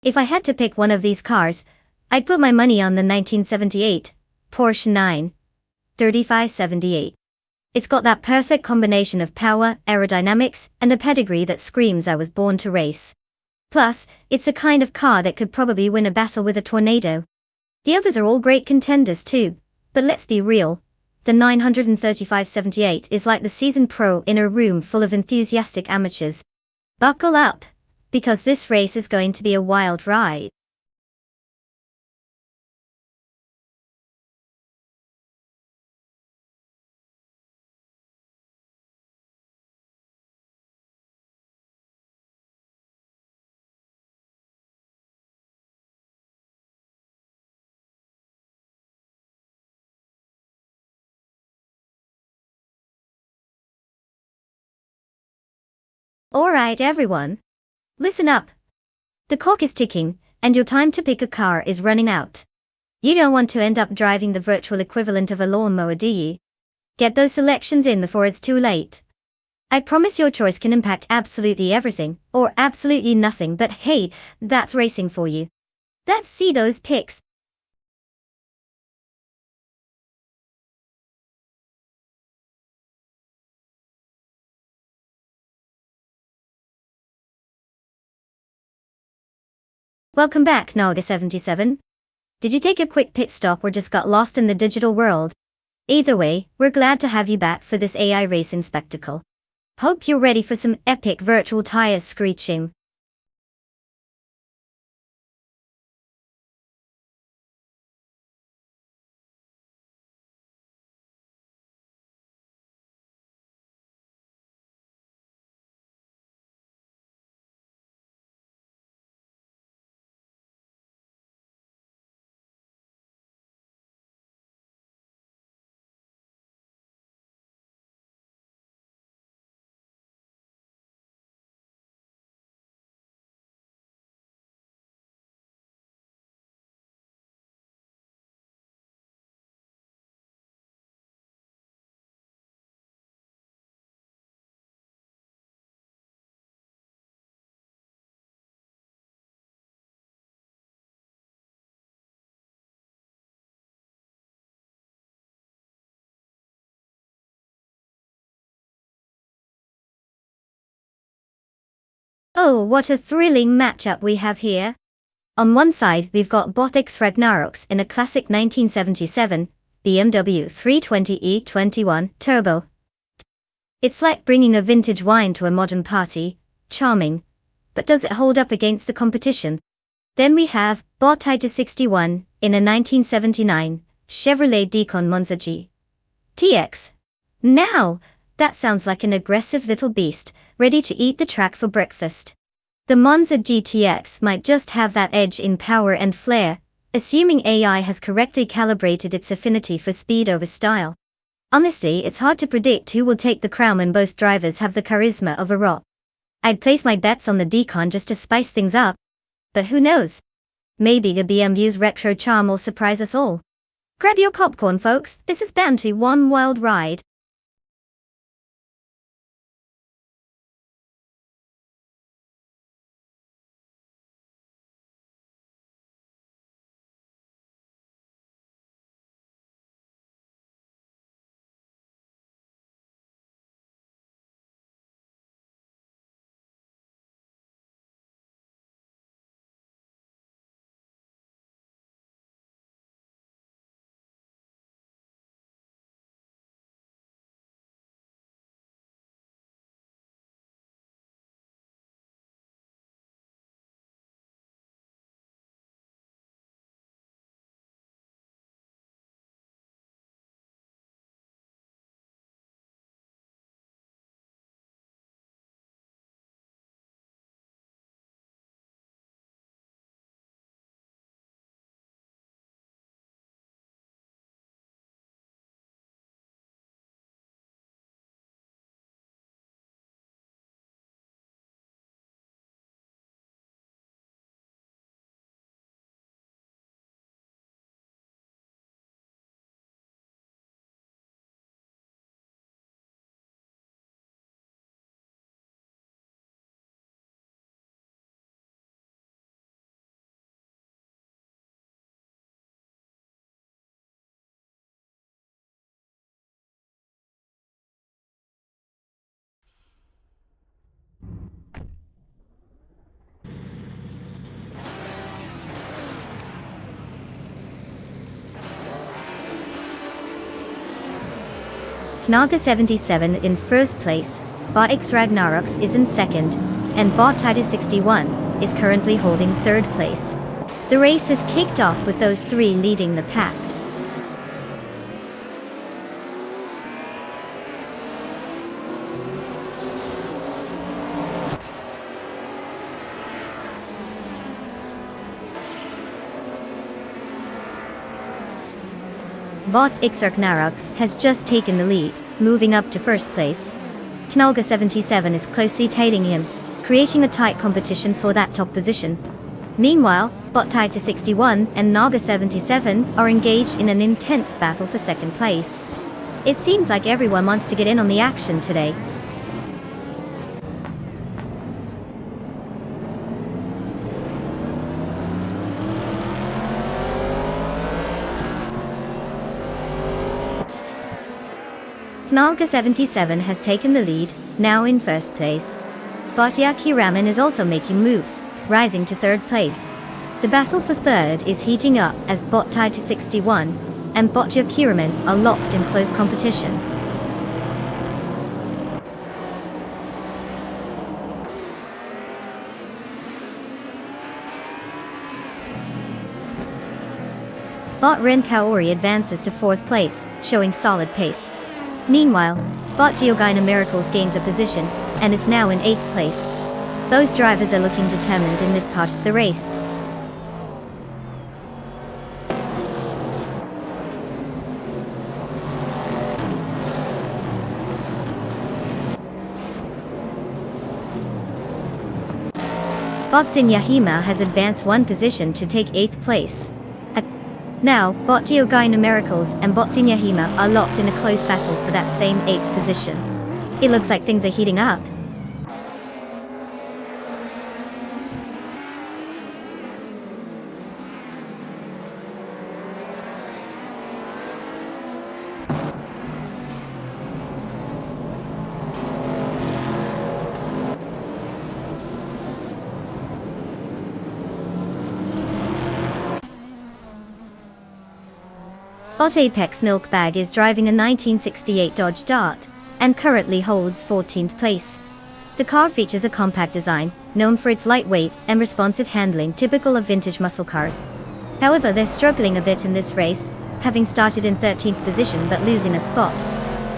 If I had to pick one of these cars, I'd put my money on the 1978 Porsche 93578. It's got that perfect combination of power, aerodynamics, and a pedigree that screams I was born to race. Plus, it's the kind of car that could probably win a battle with a tornado. The others are all great contenders too, but let's be real. The 93578 is like the seasoned pro in a room full of enthusiastic amateurs. Buckle up, because this race is going to be a wild ride. Alright everyone. Listen up. The clock is ticking, and your time to pick a car is running out. You don't want to end up driving the virtual equivalent of a lawnmower, do you? Get those selections in before it's too late. I promise your choice can impact absolutely everything, or absolutely nothing, but hey, that's racing for you. Let's see those picks. Welcome back, Naga77. Did you take a quick pit stop or just got lost in the digital world? Either way, we're glad to have you back for this AI racing spectacle. Hope you're ready for some epic virtual tires screeching. Oh, what a thrilling matchup we have here. On one side, we've got Bothix Ragnaroks in a classic 1977 BMW 320e21 Turbo. It's like bringing a vintage wine to a modern party, charming. But does it hold up against the competition? Then we have Botita 61 in a 1979 Chevrolet Decon Monza G TX. Now, that sounds like an aggressive little beast, ready to eat the track for breakfast. The Monza GTX might just have that edge in power and flair, assuming AI has correctly calibrated its affinity for speed over style. Honestly, it's hard to predict who will take the crown when both drivers have the charisma of a rock. I'd place my bets on the Decon just to spice things up. But who knows? Maybe the BMW's retro charm will surprise us all. Grab your popcorn, folks, this is bound to be one wild ride. Knaga 77 in first place, Bot X Ragnaroks is in second, and Bot Titus 61 is currently holding third place. The race has kicked off with those three leading the pack. Bot X Ragnaroks has just taken the lead, moving up to first place. Knalga 77 is closely tailing him, creating a tight competition for that top position. Meanwhile, Bot Titus 61 and Naga 77 are engaged in an intense battle for second place. It seems like everyone wants to get in on the action today. Knalga 77 has taken the lead, now in first place. Botyaki Raman is also making moves, rising to third place. The battle for third is heating up as Bot Titus 61 and Botyaki Raman are locked in close competition. Bot Ren Kaori advances to fourth place, showing solid pace. Meanwhile, Bot Geogina Miracles gains a position, and is now in 8th place. Both drivers are looking determined in this part of the race. Botsin Yahima has advanced one position to take 8th place. Now, Bot Geogina Miracles and Botsin Yahima are locked in a close battle for that same 8th position. It looks like things are heating up. Bot Apex Milkbag is driving a 1968 Dodge Dart, and currently holds 14th place. The car features a compact design, known for its lightweight and responsive handling typical of vintage muscle cars. However, they're struggling a bit in this race, having started in 13th position but losing a spot.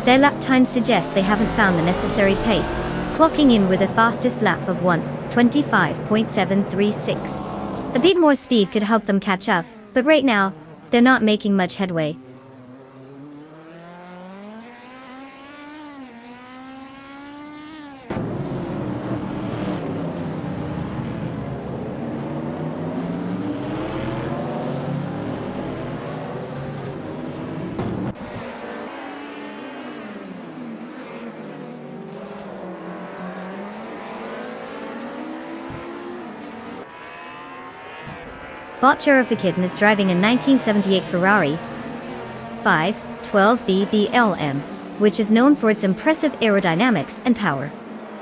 Their lap times suggest they haven't found the necessary pace, clocking in with a fastest lap of 1:25.736. A bit more speed could help them catch up, but right now, they're not making much headway. Bot Cherifikitten is driving a 1978 Ferrari 512 BBLM, which is known for its impressive aerodynamics and power.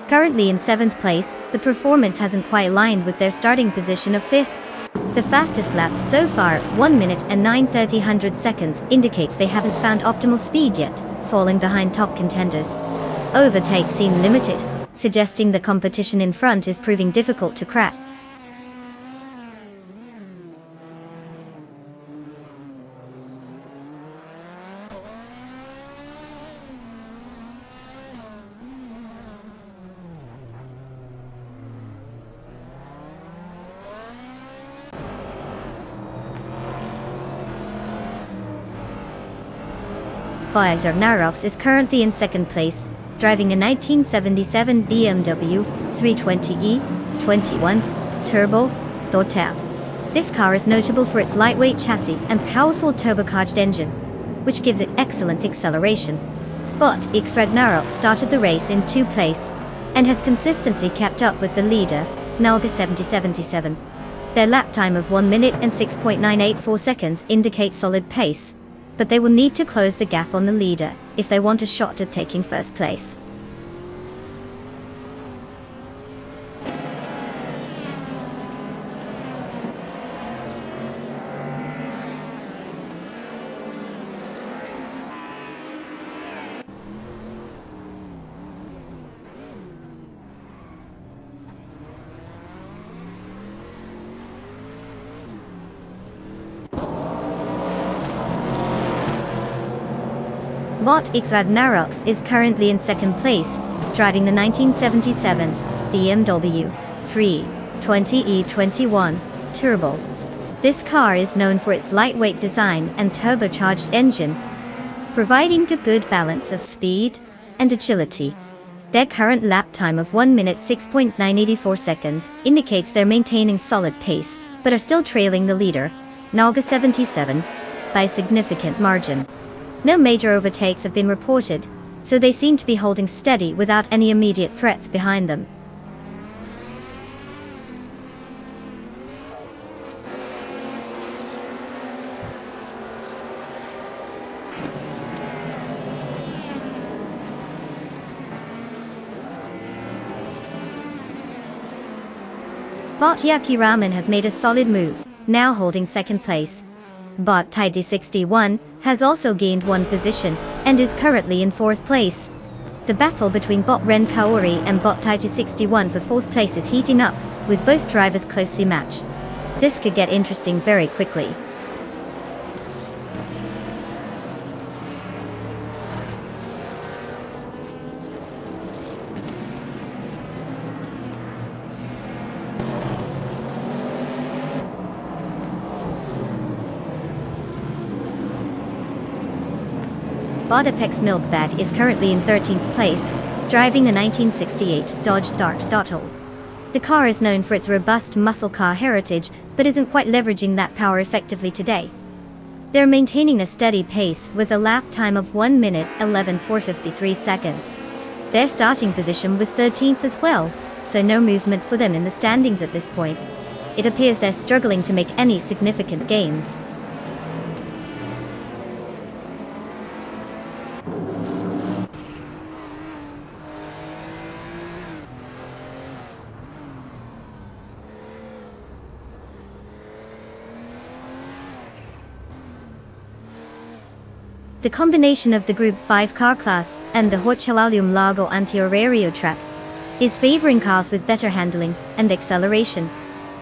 Currently in 7th place, the performance hasn't quite aligned with their starting position of 5th. The fastest lap so far at 1 minute and 9/30 seconds indicates they haven't found optimal speed yet, falling behind top contenders. Overtakes seem limited, suggesting the competition in front is proving difficult to crack. Bot Ragnaroks is currently in 2nd place, driving a 1977 BMW 320e 21 Turbo Dotap. This car is notable for its lightweight chassis and powerful turbocharged engine, which gives it excellent acceleration. Bot X Ragnarok started the race in 2nd place, and has consistently kept up with the leader, Nalga 7077. Their lap time of 1 minute and 6.984 seconds indicates solid pace, but they will need to close the gap on the leader if they want a shot at taking first place. Bot X Ragnaroks is currently in second place, driving the 1977 BMW 320e21 Turbo. This car is known for its lightweight design and turbocharged engine, providing a good balance of speed and agility. Their current lap time of 1 minute 6.984 seconds indicates they're maintaining solid pace, but are still trailing the leader, Naga 77, by a significant margin. No major overtakes have been reported, so they seem to be holding steady without any immediate threats behind them. Bot Yaki Ramen has made a solid move, now holding second place. Bot Taiti 61 has also gained one position, and is currently in fourth place. The battle between Bot Ren Kaori and Bot Taiti 61 for fourth place is heating up, with both drivers closely matched. This could get interesting very quickly. Bot Apex Milkbag is currently in 13th place, driving a 1968 Dodge Dart Dottle. The car is known for its robust muscle car heritage, but isn't quite leveraging that power effectively today. They're maintaining a steady pace with a lap time of 1 minute 11.453 seconds. Their starting position was 13th as well, so no movement for them in the standings at this point. It appears they're struggling to make any significant gains. The combination of the Group 5 car class and the Hochelalium Lago Anti-Horario track is favoring cars with better handling and acceleration.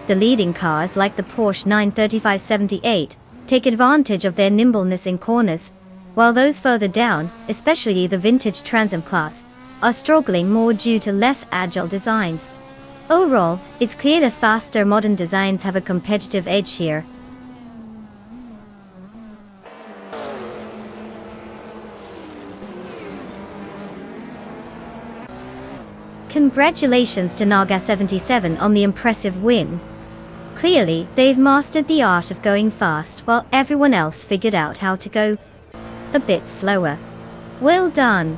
The leading cars like the Porsche 935/78 take advantage of their nimbleness in corners, while those further down, especially the vintage Trans Am class, are struggling more due to less agile designs. Overall, it's clear the faster modern designs have a competitive edge here. Congratulations to Naga 77 on the impressive win. Clearly, they've mastered the art of going fast while everyone else figured out how to go a bit slower. Well done.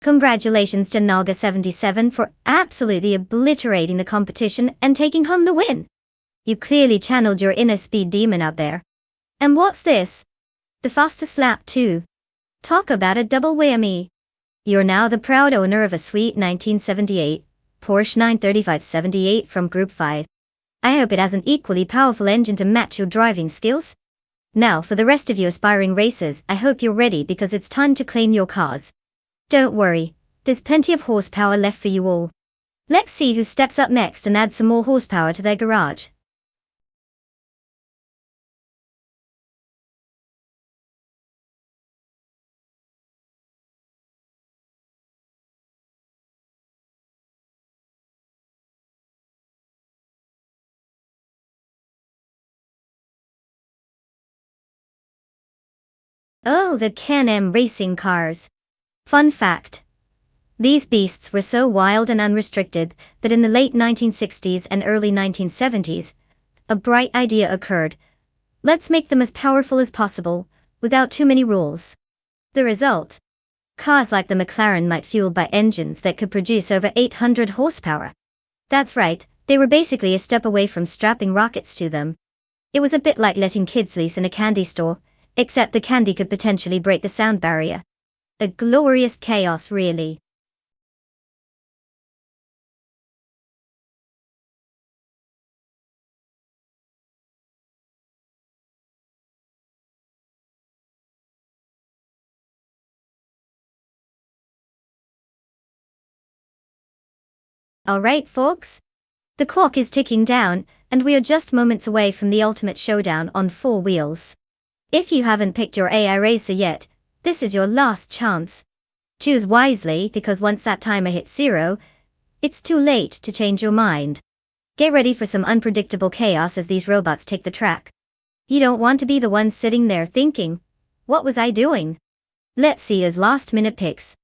Congratulations to Naga 77 for absolutely obliterating the competition and taking home the win. You clearly channeled your inner speed demon out there. And what's this? The fastest lap too. Talk about a double whammy. You're now the proud owner of a sweet 1978 Porsche 935/78 from Group 5. I hope it has an equally powerful engine to match your driving skills. Now for the rest of you aspiring racers, I hope you're ready because it's time to claim your cars. Don't worry, there's plenty of horsepower left for you all. Let's see who steps up next and adds some more horsepower to their garage. Oh, the Can-Am racing cars. Fun fact. These beasts were so wild and unrestricted that in the late 1960s and early 1970s, a bright idea occurred. Let's make them as powerful as possible, without too many rules. The result? Cars like the McLaren might fueled by engines that could produce over 800 horsepower. That's right, they were basically a step away from strapping rockets to them. It was a bit like letting kids loose in a candy store, except the candy could potentially break the sound barrier. A glorious chaos, really. Alright, folks? The clock is ticking down, and we are just moments away from the ultimate showdown on four wheels. If you haven't picked your AI racer yet, this is your last chance. Choose wisely, because once that timer hits 0, it's too late to change your mind. Get ready for some unpredictable chaos as these robots take the track. You don't want to be the one sitting there thinking, what was I doing? Let's see his last minute picks.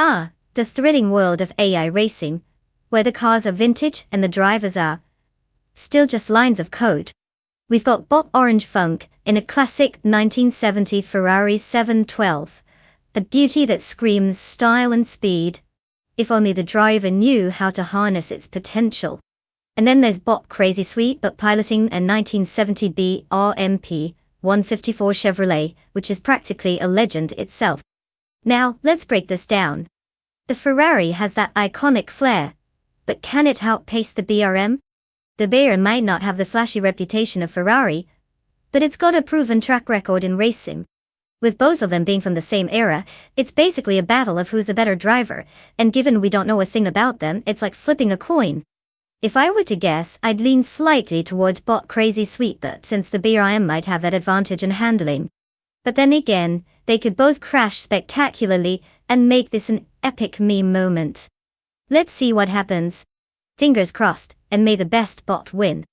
Ah, the thrilling world of AI racing, where the cars are vintage and the drivers are still just lines of code. We've got Bot Orange Funk in a classic 1970 Ferrari 712, a beauty that screams style and speed. If only the driver knew how to harness its potential. And then there's Bot Crazy Sweet but piloting a 1970 BRMP 154 Chevrolet, which is practically a legend itself. Now, let's break this down. The Ferrari has that iconic flair, but can it outpace the BRM? The BRM might not have the flashy reputation of Ferrari, but it's got a proven track record in racing. With both of them being from the same era, it's basically a battle of who's the better driver, and given we don't know a thing about them, it's like flipping a coin. If I were to guess, I'd lean slightly towards Bot Crazy Sweet since the BRM might have that advantage in handling. But then again, they could both crash spectacularly and make this an epic meme moment. Let's see what happens. Fingers crossed, and may the best bot win.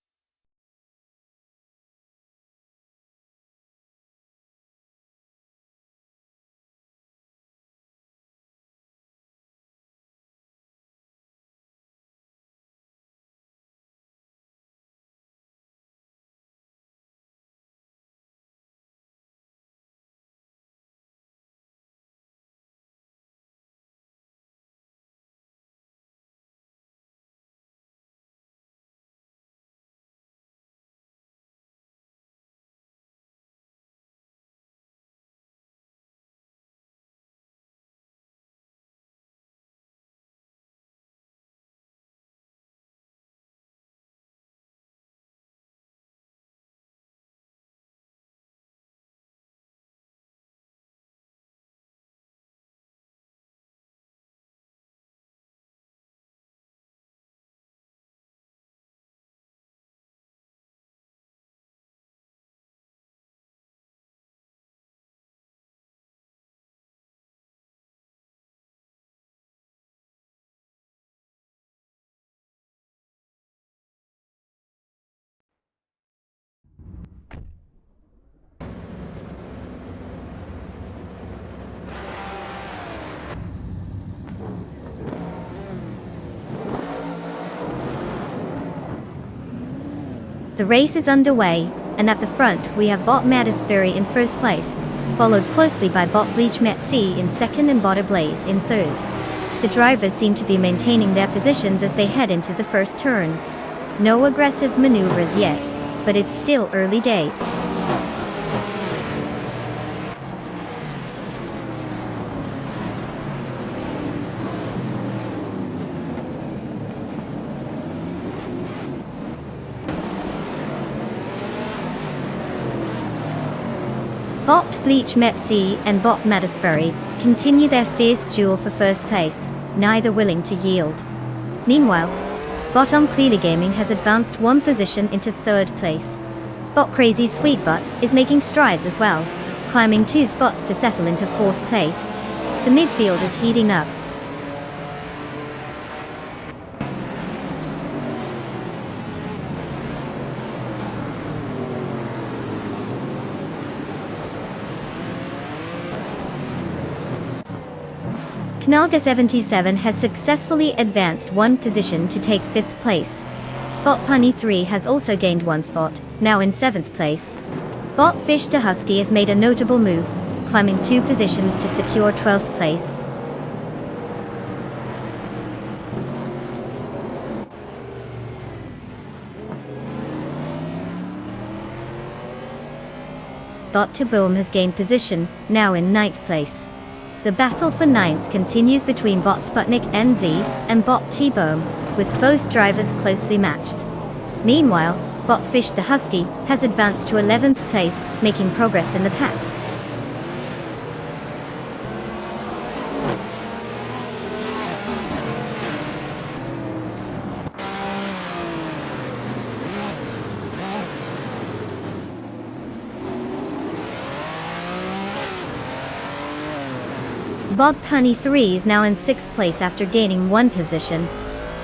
The race is underway, and at the front we have Bot Madisbury in first place, followed closely by Bot Bleach Metsi in second and Bot Ablaze in third. The drivers seem to be maintaining their positions as they head into the first turn. No aggressive maneuvers yet, but it's still early days. Bot Bleach Metsi and Bot Madisbury continue their fierce duel for first place, neither willing to yield. Meanwhile, Bot Clearly Gaming has advanced one position into third place. Bot Crazy Sweetbutt is making strides as well, climbing 2 spots to settle into fourth place. The midfield is heating up. Knalga 77 has successfully advanced one position to take 5th place. Bot Punny 3 has also gained one spot, now in 7th place. Bot Fish to Husky has made a notable move, climbing 2 positions to secure 12th place. Bot to Boom has gained position, now in 9th place. The battle for 9th continues between Bot Sputnik NZ and Bot T-Boom, with both drivers closely matched. Meanwhile, Bot Fish the Husky has advanced to 11th place, making progress in the pack. Bot Punny 3 is now in 6th place after gaining one position.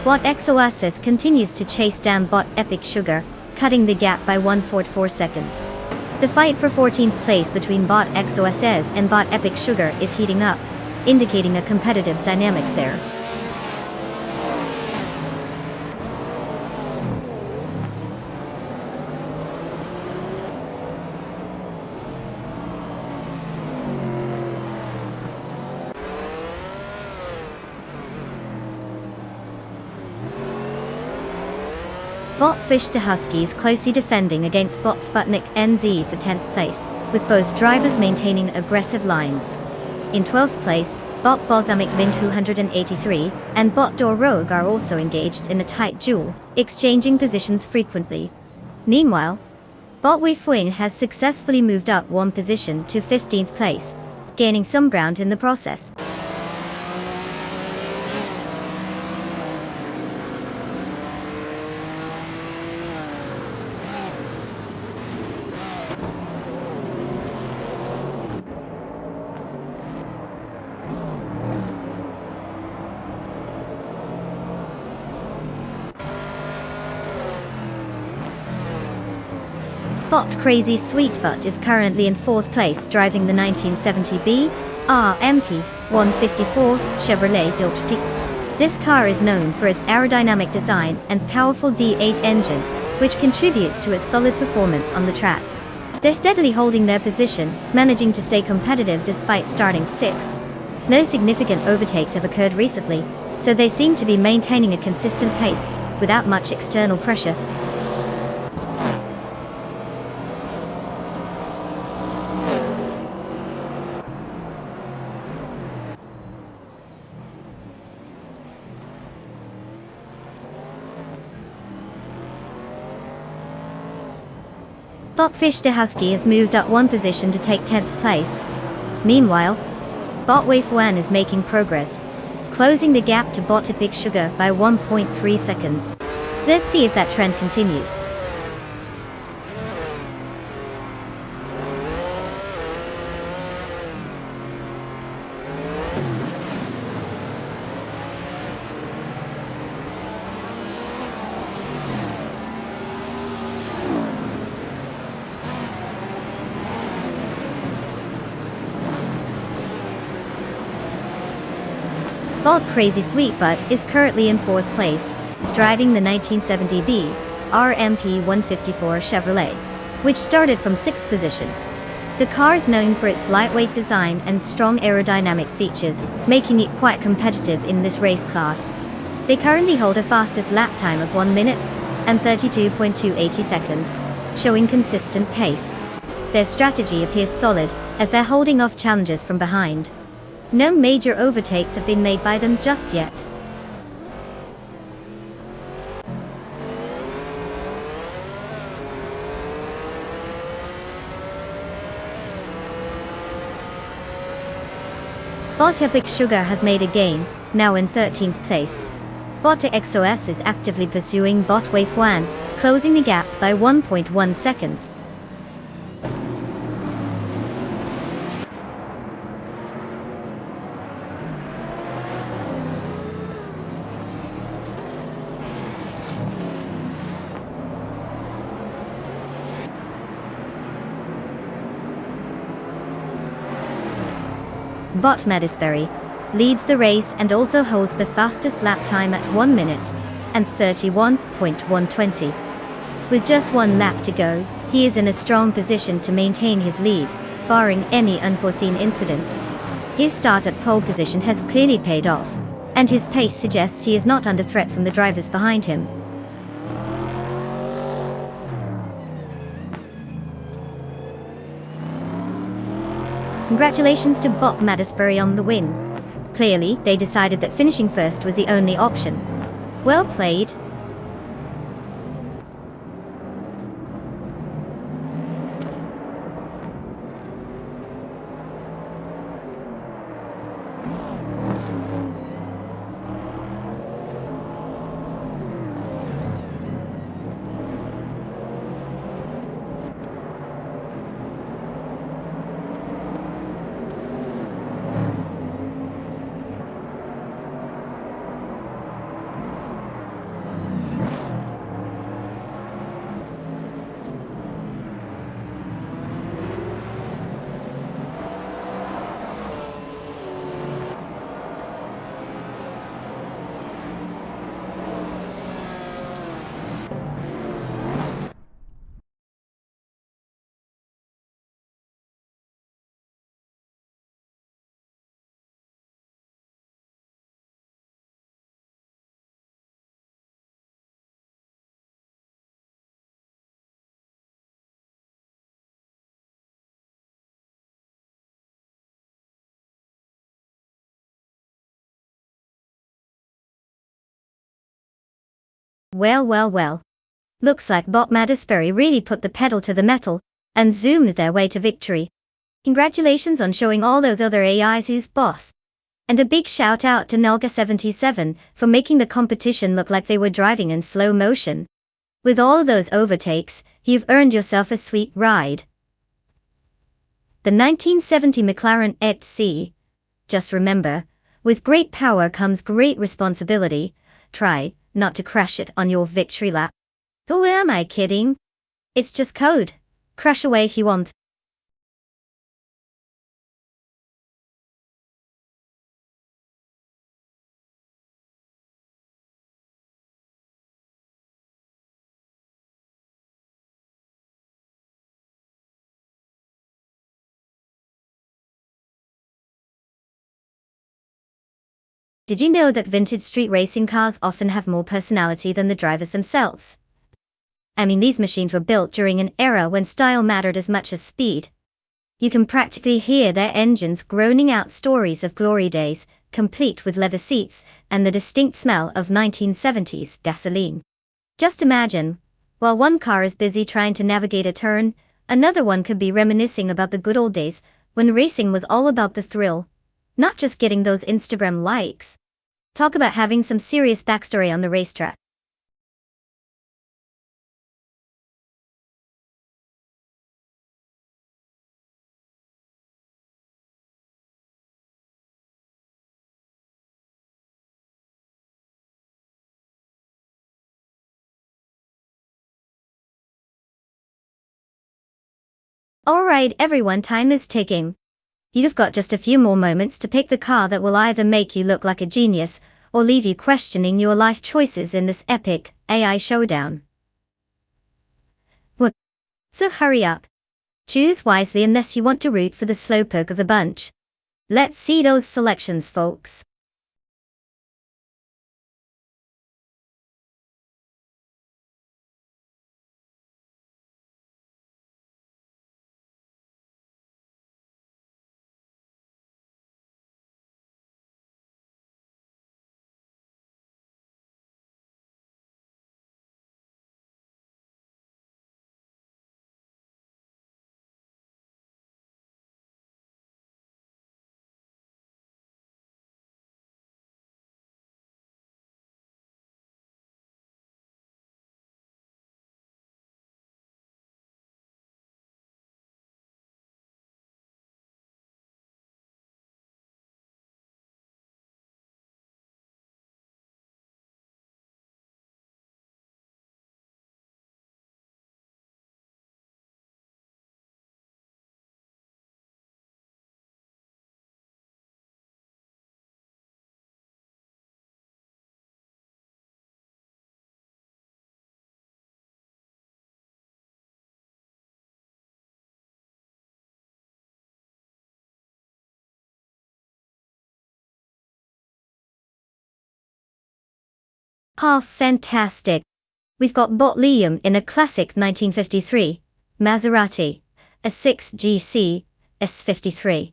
Bot Exoasis continues to chase down Bot Epic Sugar, cutting the gap by 1.44 seconds. The fight for 14th place between Bot Exoasis and Bot Epic Sugar is heating up, indicating a competitive dynamic there. Bot Fish to Husky is closely defending against Bot Sputnik NZ for 10th place, with both drivers maintaining aggressive lines. In 12th place, Bot Bozamic Vin 283 and Bot Door Rogue are also engaged in a tight duel, exchanging positions frequently. Meanwhile, Bot Wei Fuing has successfully moved up one position to 15th place, gaining some ground in the process. Bot Crazy Sweetbutt is currently in 4th place driving the 1970B RMP 154 Chevrolet Dolce. This car is known for its aerodynamic design and powerful V8 engine, which contributes to its solid performance on the track. They're steadily holding their position, managing to stay competitive despite starting 6th. No significant overtakes have occurred recently, so they seem to be maintaining a consistent pace, without much external pressure. Bot Fish to Husky has moved up one position to take 10th place. Meanwhile, Bot Wei Fuan is making progress, closing the gap to Bot Epic Sugar by 1.3 seconds. Let's see if that trend continues. Bot Crazy Sweetbutt is currently in 4th place, driving the 1970B RMP 154 Chevrolet, which started from 6th position. The car is known for its lightweight design and strong aerodynamic features, making it quite competitive in this race class. They currently hold a fastest lap time of 1 minute and 32.280 seconds, showing consistent pace. Their strategy appears solid, as they're holding off challengers from behind. No major overtakes have been made by them just yet. Bot Epic Sugar has made a gain, now in 13th place. Bot XOS is actively pursuing Bot Wave 1, closing the gap by 1.1 seconds. Bot Madisberry leads the race and also holds the fastest lap time at 1 minute and 31.120. With just 1 lap to go, he is in a strong position to maintain his lead, barring any unforeseen incidents. His start at pole position has clearly paid off, and his pace suggests he is not under threat from the drivers behind him. Congratulations to Bot Madisberry on the win. Clearly, they decided that finishing first was the only option. Well played. Well. Looks like Bot Madisberry really put the pedal to the metal and zoomed their way to victory. Congratulations on showing all those other AIs who's boss. And a big shout out to Nolga77 for making the competition look like they were driving in slow motion. With all of those overtakes, you've earned yourself a sweet ride. The 1970 McLaren HC. Just remember, with great power comes great responsibility. Try not to crash it on your victory lap. Who am I kidding? It's just code. Crash away if you want. Did you know that vintage street racing cars often have more personality than the drivers themselves? I mean, these machines were built during an era when style mattered as much as speed. You can practically hear their engines groaning out stories of glory days, complete with leather seats and the distinct smell of 1970s gasoline. Just imagine, while one car is busy trying to navigate a turn, another one could be reminiscing about the good old days when racing was all about the thrill, not just getting those Instagram likes. Talk about having some serious backstory on the racetrack. Alright everyone, time is ticking. You've got just a few more moments to pick the car that will either make you look like a genius or leave you questioning your life choices in this epic AI showdown. So hurry up. Choose wisely unless you want to root for the slowpoke of the bunch. Let's see those selections, folks. Ah, fantastic. We've got Bot Liam in a classic 1953 Maserati, a 6GC S53,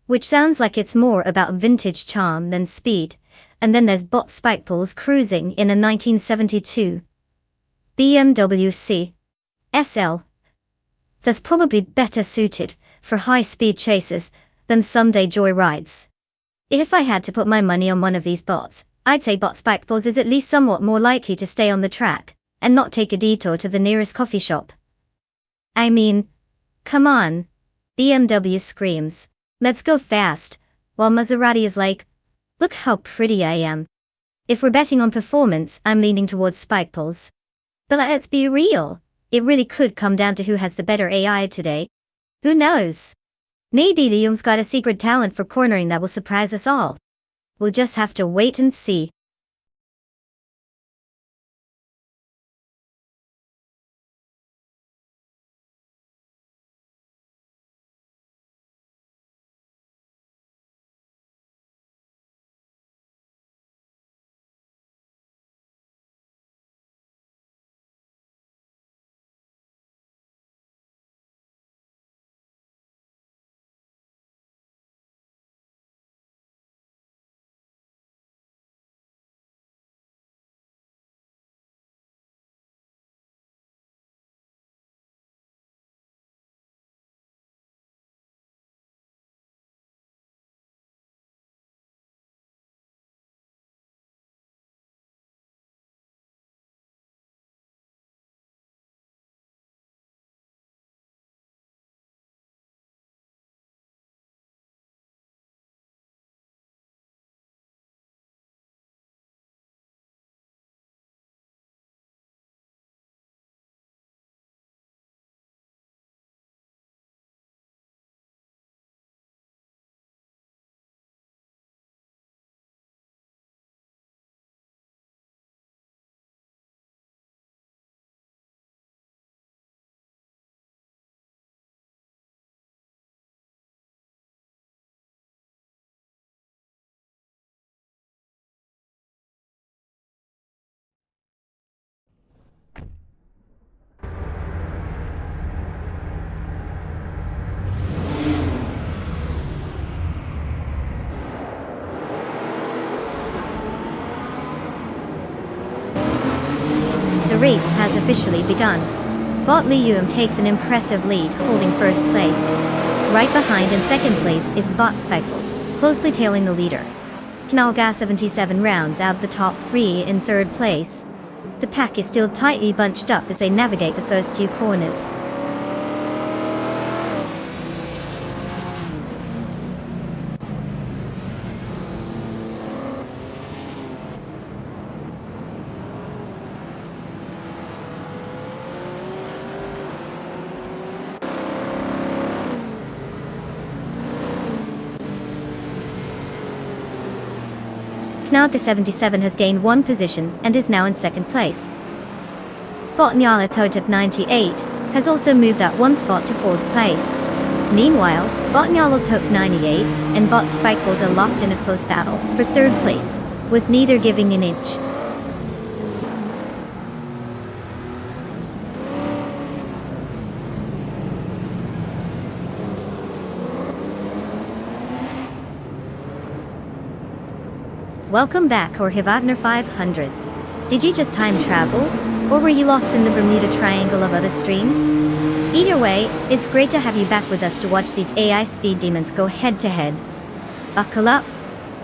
which sounds like it's more about vintage charm than speed. And then there's Bot Spikepoles cruising in a 1972 BMW C SL. That's probably better suited for high-speed chases than someday joy rides. If I had to put my money on one of these bots, I'd say Bot Spikepoles is at least somewhat more likely to stay on the track and not take a detour to the nearest coffee shop. I mean, come on. BMW screams, let's go fast, while Maserati is like, look how pretty I am. If we're betting on performance, I'm leaning towards Spikepoles. But let's be real, it really could come down to who has the better AI today. Who knows? Maybe Liam's got a secret talent for cornering that will surprise us all. We'll just have to wait and see. The race has officially begun. Bot Liam takes an impressive lead, holding first place. Right behind in second place is Bot Spikepoles, closely tailing the leader. Knallgas 77 rounds out the top three in third place. The pack is still tightly bunched up as they navigate the first few corners. Knallgas 77 has gained one position and is now in second place. Bot Nyala Thotep 98 has also moved up one spot to 4th place. Meanwhile, bot Nonstop 98 and bot Spikeballs are locked in a close battle for 3rd place, with neither giving an inch. Welcome back, or Hivagner 500. Did you just time travel? Or were you lost in the Bermuda Triangle of other streams? Either way, it's great to have you back with us to watch these AI speed demons go head to head. Buckle up,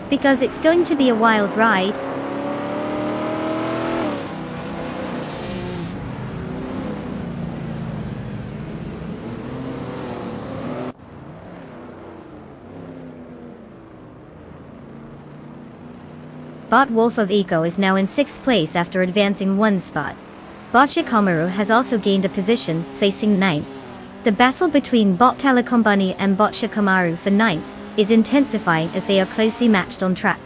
because it's going to be a wild ride. Bot Wolf of Eco is now in 6th place after advancing one spot. Bot Shikamaru has also gained a position, placing 9th. The battle between Bot Telecom Bunny and Bot Shikamaru for 9th is intensifying as they are closely matched on track.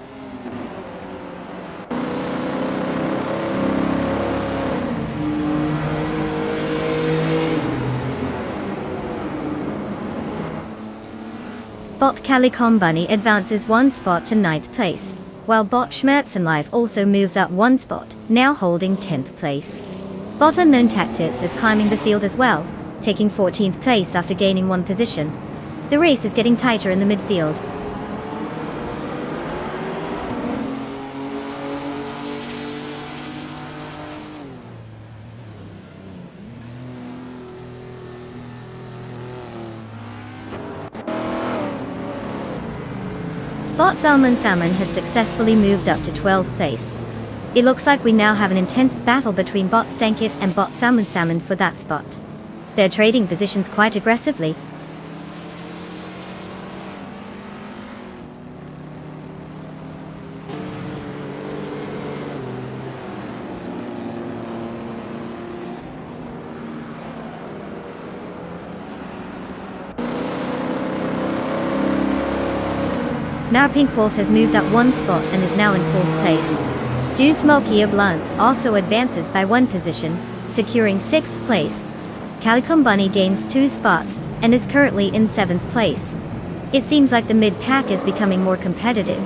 Bot Calicom Bunny advances one spot to 9th place, while Bot Schmerzenlife also moves up one spot, now holding 10th place. Bot Unknown Tactics is climbing the field as well, taking 14th place after gaining one position. The race is getting tighter in the midfield. Bot Salmon has successfully moved up to 12th place. It looks like we now have an intense battle between Bot Stankit and Bot Salmon for that spot. They're trading positions quite aggressively. Now Pink Wolf has moved up one spot and is now in 4th place. Du Smoky Blanc also advances by one position, securing 6th place. Calicom Bunny gains 2 spots and is currently in 7th place. It seems like the mid-pack is becoming more competitive.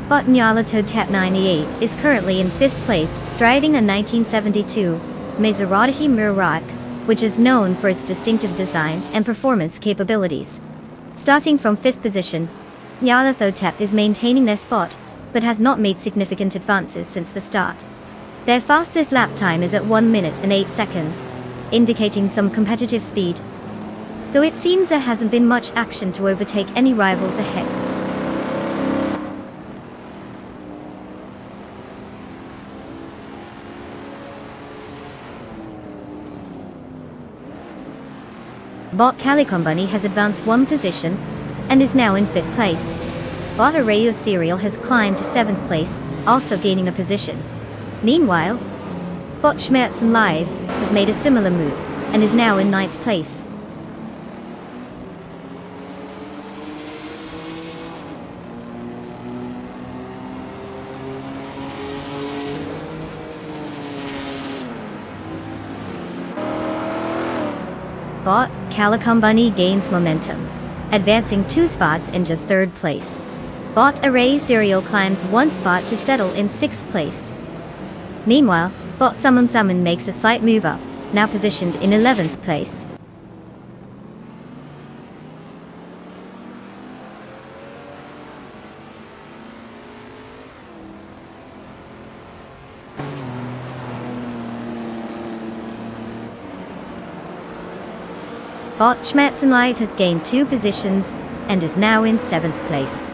Bot Nyalato Tap 98 is currently in 5th place, driving a 1972 Maserati Mirage, which is known for its distinctive design and performance capabilities. Starting from 5th position, Nyalato Tap is maintaining their spot, but has not made significant advances since the start. Their fastest lap time is at 1 minute and 8 seconds, indicating some competitive speed, though it seems there hasn't been much action to overtake any rivals ahead. Bot Calicom Bunny has advanced one position and is now in 5th place. Bot Arayo Serial has climbed to 7th place, also gaining a position. Meanwhile, Bot Schmerzen Live has made a similar move and is now in 9th place. Bot Calicom Bunny gains momentum, advancing 2 spots into 3rd place. Bot Array Serial climbs 1 spot to settle in 6th place. Meanwhile, Bot Summon makes a slight move up, now positioned in 11th place. Bot Schmerzenlife has gained 2 positions and is now in 7th place.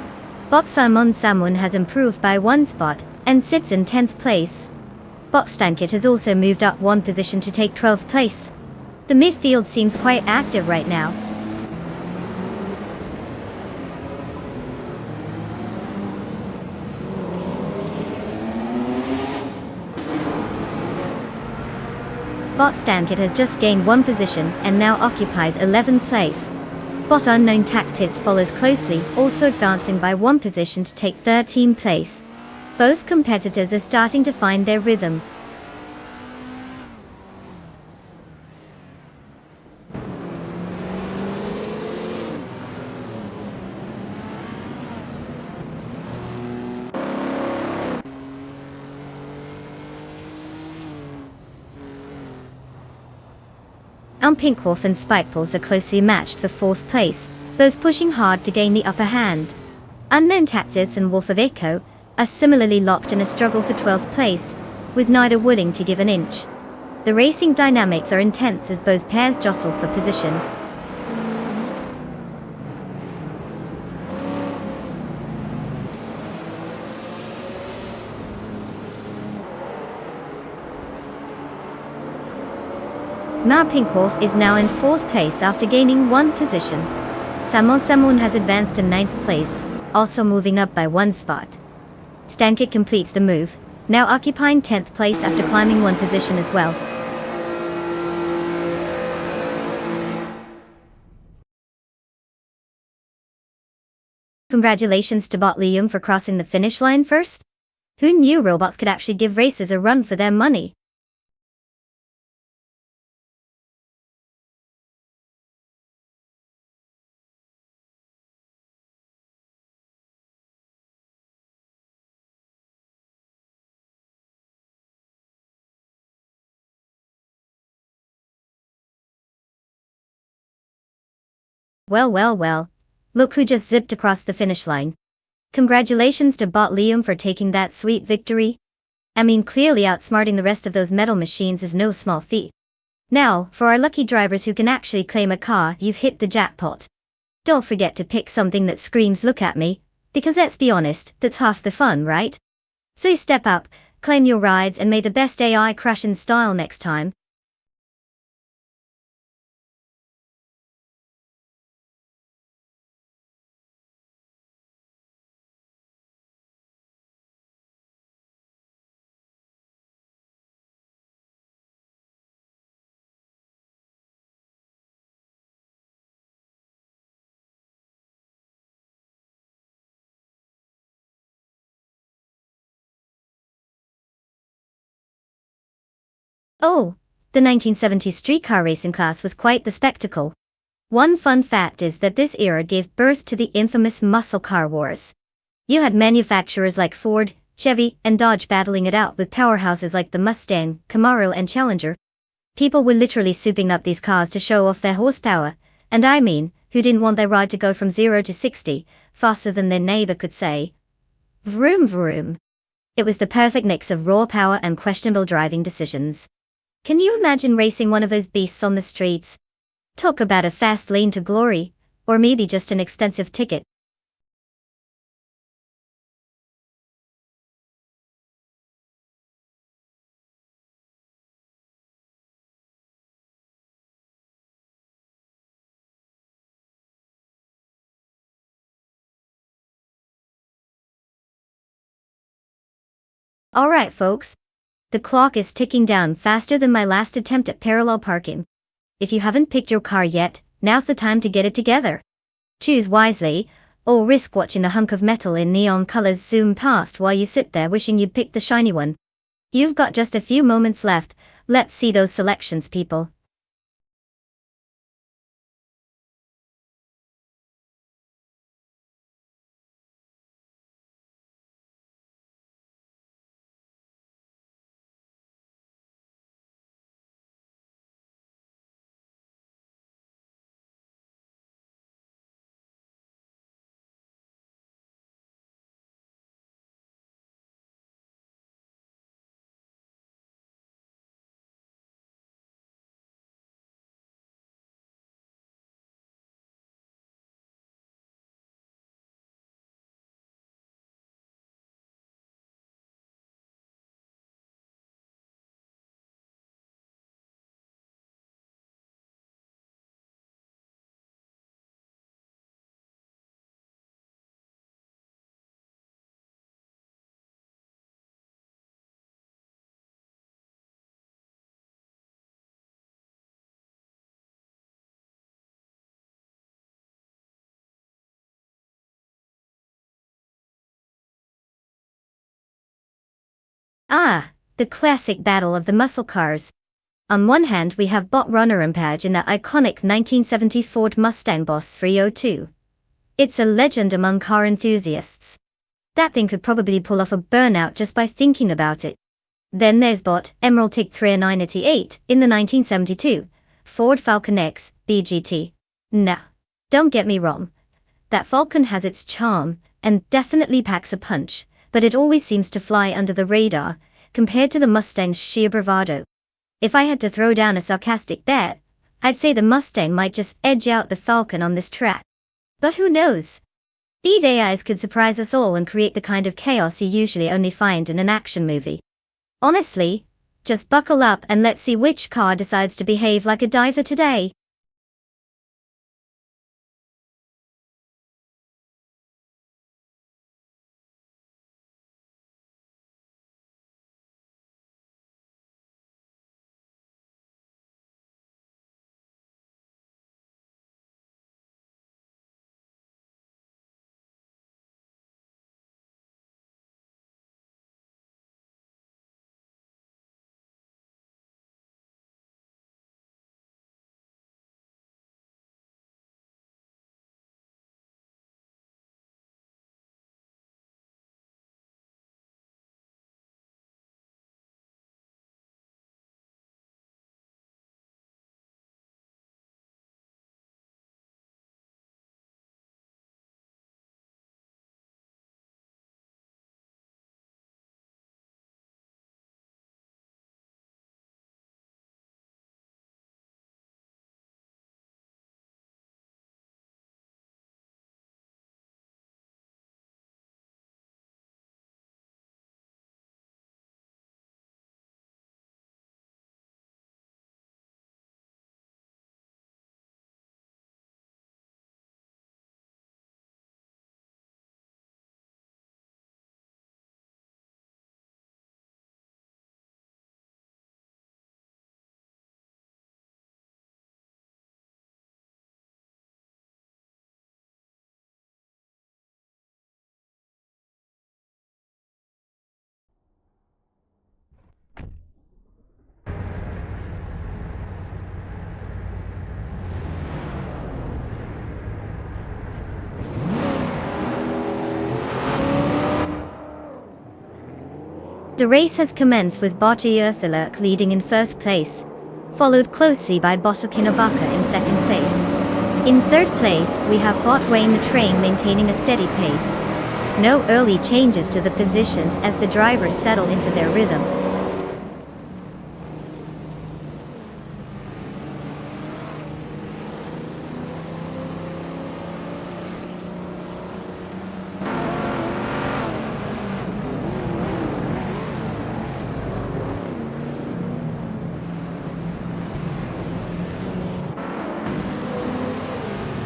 Bot Salmon has improved by 1 spot and sits in 10th place. Bot Stankit has also moved up 1 position to take 12th place. The midfield seems quite active right now. Bot Stankit has just gained 1 position and now occupies 11th place. Bot Unknown Tactics follows closely, also advancing by 1 position to take 13th place. Both competitors are starting to find their rhythm. Pinkwolf and Spikepulse are closely matched for 4th place, both pushing hard to gain the upper hand. Unknown Tactics and Wolf of Echo are similarly locked in a struggle for 12th place, with neither willing to give an inch. The racing dynamics are intense as both pairs jostle for position. Pinkwolf is now in 4th place after gaining 1 position. Samun has advanced to 9th place, also moving up by 1 spot. Stankit completes the move, now occupying 10th place after climbing 1 position as well. Congratulations to Bot Liam for crossing the finish line first. Who knew robots could actually give racers a run for their money? Well. Look who just zipped across the finish line. Congratulations to Bot Liam for taking that sweet victory. I mean, clearly outsmarting the rest of those metal machines is no small feat. Now, for our lucky drivers who can actually claim a car, you've hit the jackpot. Don't forget to pick something that screams "look at me," because let's be honest, that's half the fun, right? So step up, claim your rides, and may the best AI crash in style next time. Oh, the 1970s streetcar racing class was quite the spectacle. One fun fact is that this era gave birth to the infamous muscle car wars. You had manufacturers like Ford, Chevy, and Dodge battling it out with powerhouses like the Mustang, Camaro, and Challenger. People were literally souping up these cars to show off their horsepower, and I mean, who didn't want their ride to go from 0 to 60, faster than their neighbor could say? Vroom vroom. It was the perfect mix of raw power and questionable driving decisions. Can you imagine racing one of those beasts on the streets? Talk about a fast lane to glory, or maybe just an expensive ticket. Alright folks, the clock is ticking down faster than my last attempt at parallel parking. If you haven't picked your car yet, now's the time to get it together. Choose wisely, or risk watching a hunk of metal in neon colors zoom past while you sit there wishing you'd picked the shiny one. You've got just a few moments left, let's see those selections, people. Ah, the classic battle of the muscle cars. On one hand we have Bot Runner Rampage in that iconic 1970 Ford Mustang Boss 302. It's a legend among car enthusiasts. That thing could probably pull off a burnout just by thinking about it. Then there's Bot Emerald Tig 3988 in the 1972 Ford Falcon X BGT. Nah, don't get me wrong. That Falcon has its charm and definitely packs a punch, but it always seems to fly under the radar compared to the Mustang's sheer bravado. If I had to throw down a sarcastic bet, I'd say the Mustang might just edge out the Falcon on this track. But who knows? These AIs could surprise us all and create the kind of chaos you usually only find in an action movie. Honestly, just buckle up and let's see which car decides to behave like a diver today. The race has commenced with Bot Earthalurk leading in first place, followed closely by Bot Okinabaka in second place. In third place, we have Bot Wayne the Train maintaining a steady pace. No early changes to the positions as the drivers settle into their rhythm.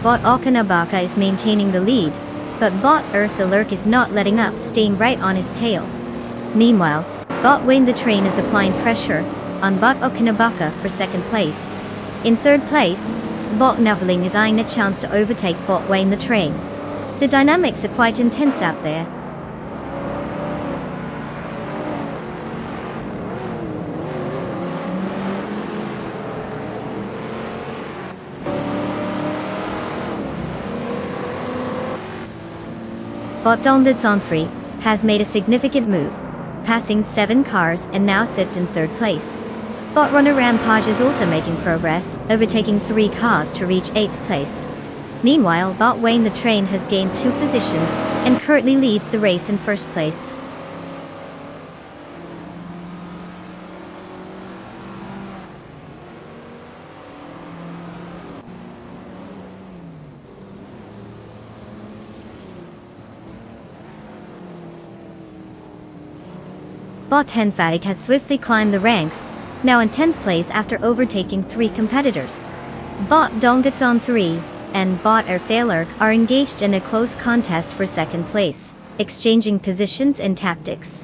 Bot Okinabaka is maintaining the lead, but Bot Earthalurk is not letting up, staying right on his tail. Meanwhile, Bot Wayne the Train is applying pressure on Bot Okinabaka for second place. In third place, Bot Nuveling is eyeing a chance to overtake Bot Wayne the Train. The dynamics are quite intense out there. Bot Dongbitsonfree has made a significant move, passing 7 cars and now sits in third place. Bot Runner Rampage is also making progress, overtaking 3 cars to reach 8th place. Meanwhile, Bot Wayne the Train has gained 2 positions and currently leads the race in first place. Bot Henfag has swiftly climbed the ranks, now in 10th place after overtaking 3 competitors. Bot Dongetson 3 and Bot Earthalurk are engaged in a close contest for second place, exchanging positions and tactics.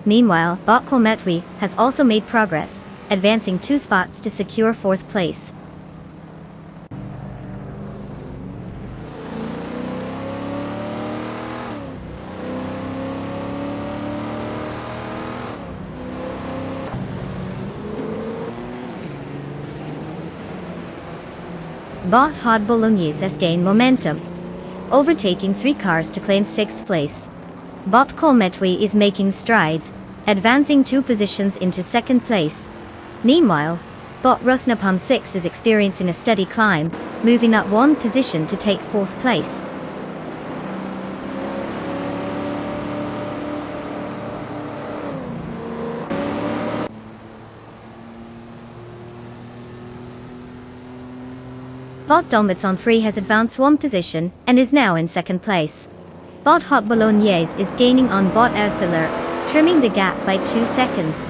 Meanwhile, Bot Kolmetwi has also made progress, advancing 2 spots to secure 4th place. Bot Hot Bolognese has gained momentum, overtaking 3 cars to claim 6th place. Bot Colmetwi is making strides, advancing 2 positions into 2nd place. Meanwhile, Bot Rusnapalm 6 is experiencing a steady climb, moving up 1 position to take 4th place. Bot Dombitson 3 has advanced 1 position and is now in 2nd place. Bot Hot Bolognese is gaining on Bot Erthalerk, trimming the gap by 2 seconds.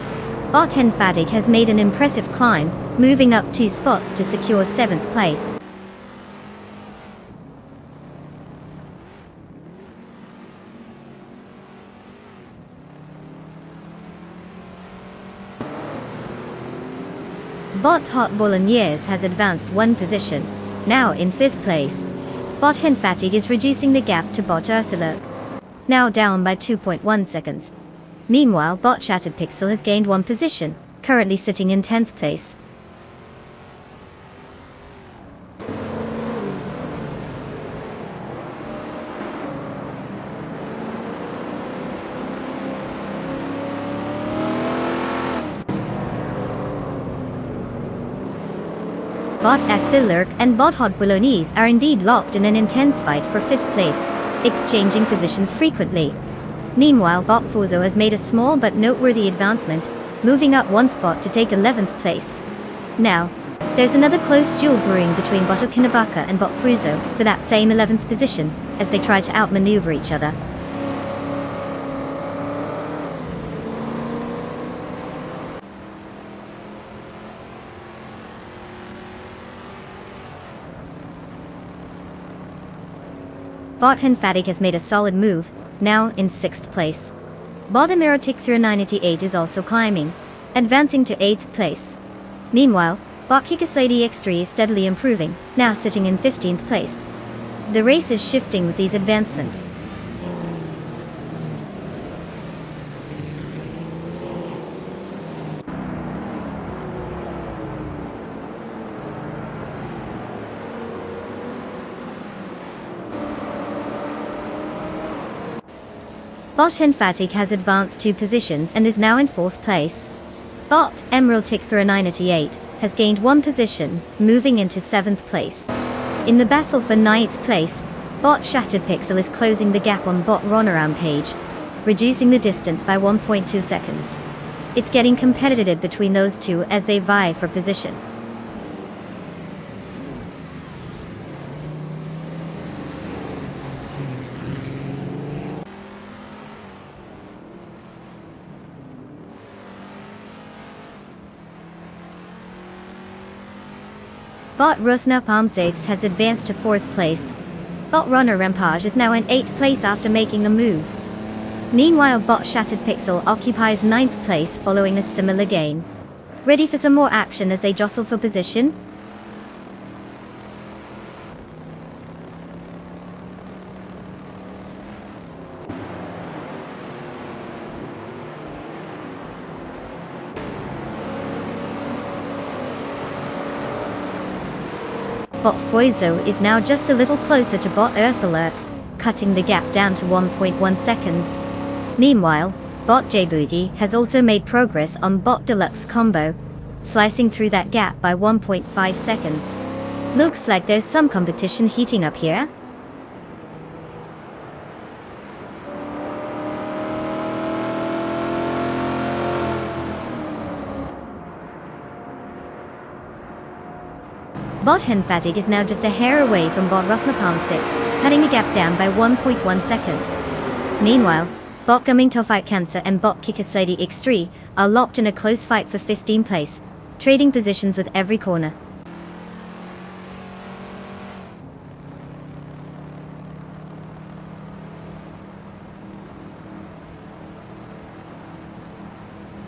Bot Henfadig has made an impressive climb, moving up 2 spots to secure 7th place. Bot Hot Bolognese has advanced 1 position, now in 5th place. Bot Henfatig is reducing the gap to Bot Erthalerk, now down by 2.1 seconds. Meanwhile, Bot Shattered Pixel has gained 1 position, currently sitting in 10th place. Bot Erthalerk and Bot Hot Bolognese are indeed locked in an intense fight for 5th place, exchanging positions frequently. Meanwhile, Bot Fuzo has made a small but noteworthy advancement, moving up 1 spot to take 11th place. Now, there's another close duel brewing between Bot Okinabaka and Bot Fuzo for that same 11th position, as they try to outmaneuver each other. Bot Henfadig has made a solid move, now in 6th place. Bot Emirotic 398 is also climbing, advancing to 8th place. Meanwhile, Bot Kikislady X3 is steadily improving, now sitting in 15th place. The race is shifting with these advancements. Bot Henfatig has advanced 2 positions and is now in 4th place. Bot Emeraldic 398 has gained 1 position, moving into 7th place. In the battle for 9th place, Bot Shattered Pixel is closing the gap on Bot Ronaram page, reducing the distance by 1.2 seconds. It's getting competitive between those two as they vie for position. Bot Rusnapalm 6 has advanced to 4th place. Bot Runner Rampage is now in 8th place after making a move. Meanwhile, Bot Shattered Pixel occupies 9th place following a similar gain. Ready for some more action as they jostle for position? Bot Foizo is now just a little closer to Bot Erthalerk, cutting the gap down to 1.1 seconds. Meanwhile, Bot Jboogie has also made progress on Bot Deluxe combo, slicing through that gap by 1.5 seconds. Looks like there's some competition heating up here. Bot Henfatig is now just a hair away from Bot Rusnapalm 6, cutting the gap down by 1.1 seconds. Meanwhile, Bot Gumming Tofite Cancer and Bot Kikislady X3 are locked in a close fight for 15th place, trading positions with every corner.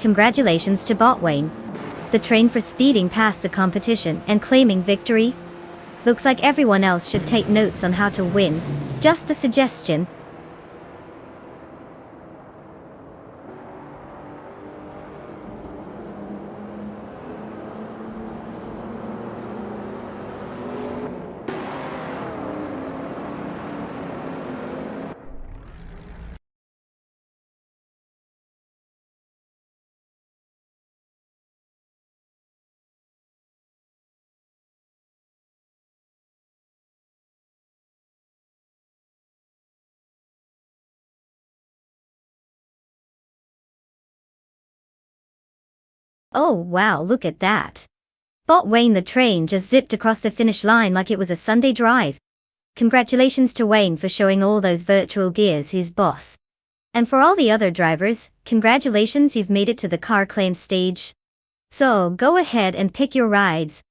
Congratulations to Bot Wayne. The train for speeding past the competition and claiming victory. Looks like everyone else should take notes on how to win. Just a suggestion. Oh wow, look at that. Bot Wayne the train just zipped across the finish line like it was a Sunday drive. Congratulations to Wayne for showing all those virtual gears who's boss. And for all the other drivers, congratulations, you've made it to the car claim stage. So go ahead and pick your rides.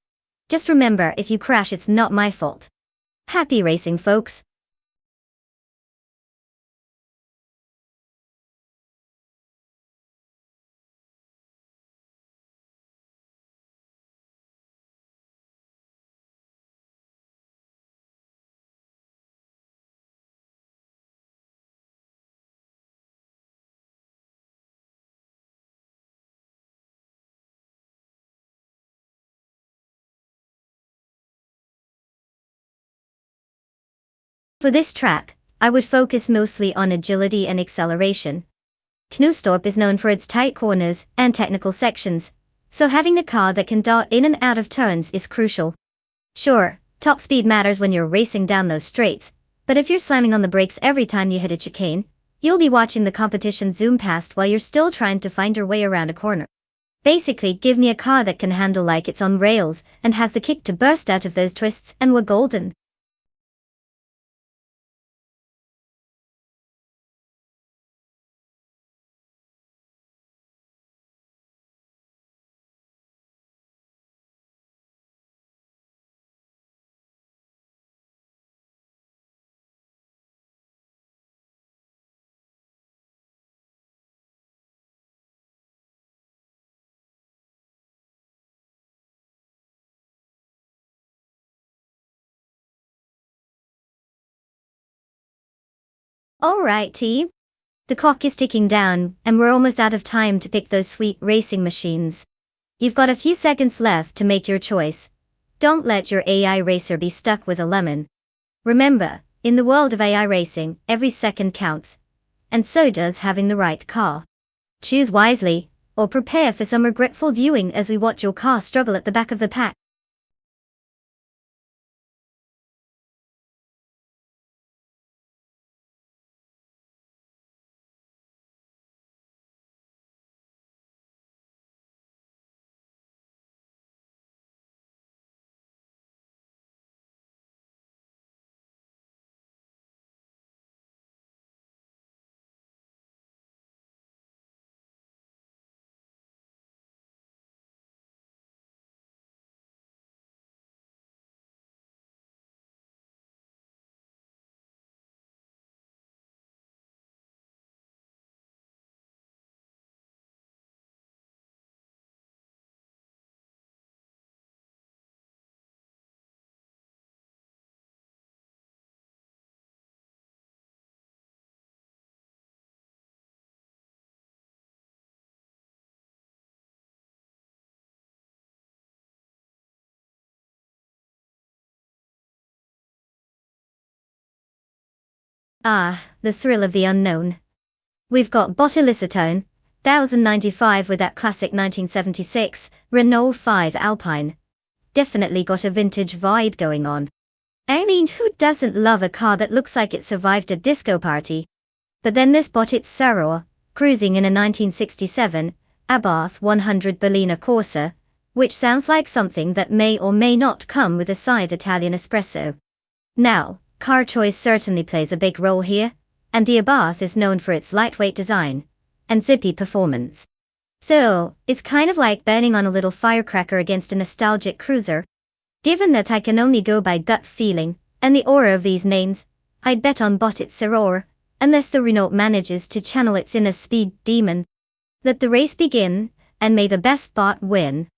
Just remember, if you crash, it's not my fault. Happy racing, folks. For this track, I would focus mostly on agility and acceleration. Nonstop is known for its tight corners and technical sections, so having a car that can dart in and out of turns is crucial. Sure, top speed matters when you're racing down those straights, but if you're slamming on the brakes every time you hit a chicane, you'll be watching the competition zoom past while you're still trying to find your way around a corner. Basically, give me a car that can handle like it's on rails and has the kick to burst out of those twists, and we're golden. Alright team. The clock is ticking down, and we're almost out of time to pick those sweet racing machines. You've got a few seconds left to make your choice. Don't let your AI racer be stuck with a lemon. Remember, in the world of AI racing, every second counts. And so does having the right car. Choose wisely, or prepare for some regretful viewing as we watch your car struggle at the back of the pack. Ah, the thrill of the unknown. We've got Bottilicitone, 1095 with that classic 1976 Renault 5 Alpine. Definitely got a vintage vibe going on. I mean, who doesn't love a car that looks like it survived a disco party? But then this Bottit Saror, cruising in a 1967 Abarth 100 Berliner Corsa, which sounds like something that may or may not come with a side Italian espresso. Now, car choice certainly plays a big role here, and the Abarth is known for its lightweight design and zippy performance. So, it's kind of like betting on a little firecracker against a nostalgic cruiser. Given that I can only go by gut feeling and the aura of these names, I'd bet on Bottit Saror, unless the Renault manages to channel its inner speed demon. Let the race begin, and may the best bot win.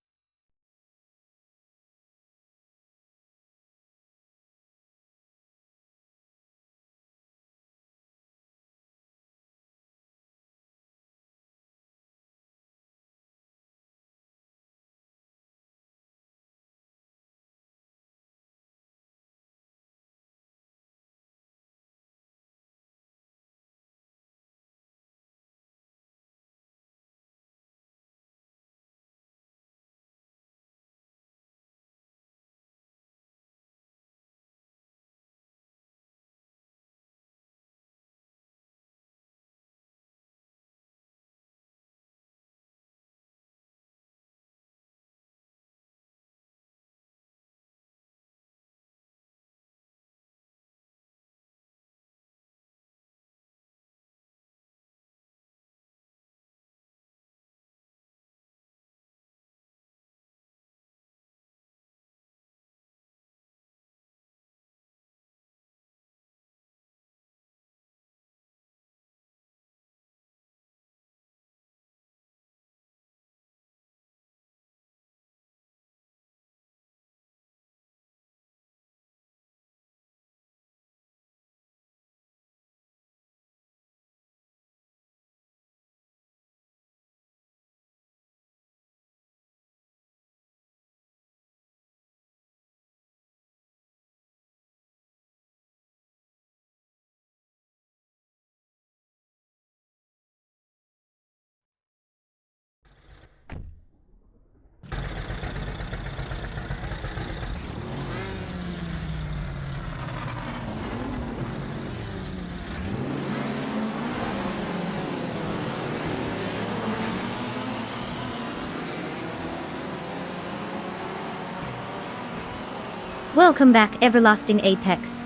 Welcome back, everlasting Apex.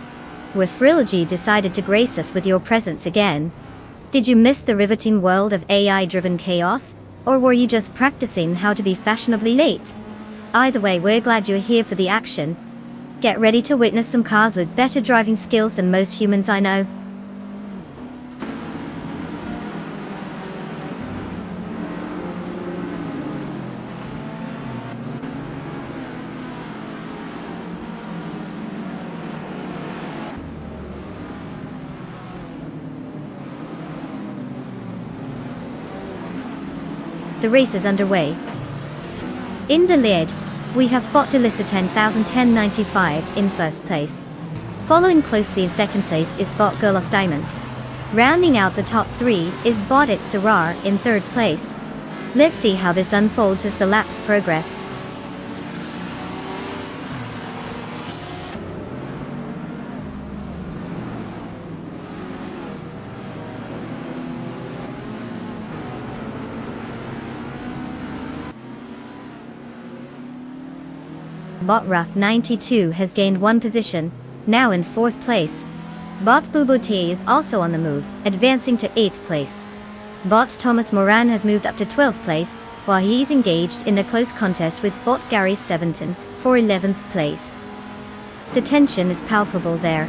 We're thrilled you decided to grace us with your presence again. Did you miss the riveting world of AI-driven chaos? Or were you just practicing how to be fashionably late? Either way, we're glad you're here for the action. Get ready to witness some cars with better driving skills than most humans I know. The race is underway. In the lead, we have Bot Alyssa 10,1095 in first place. Following closely in second place is Bot Girl of Diamond. Rounding out the top three is Bot It Sarar in third place. Let's see how this unfolds as the laps progress. Bot Wrath 92 has gained one position, now in fourth place. Bot Bubote is also on the move, advancing to 8th place. Bot Thomas Moran has moved up to 12th place, while he's engaged in a close contest with Bot Gary Seventon for 11th place. The tension is palpable there.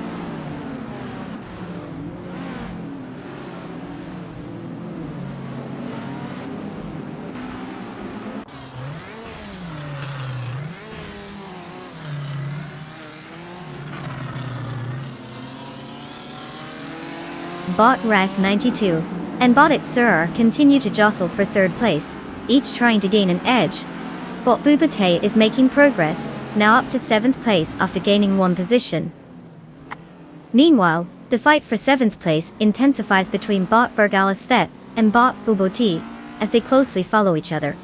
Bot Wrath 92 and Bot It Sir continue to jostle for third place, each trying to gain an edge. Bot Bubate is making progress, now up to 7th place after gaining one position. Meanwhile, the fight for 7th place intensifies between Bot Vergalis Thet and Bot Buboti, as they closely follow each other.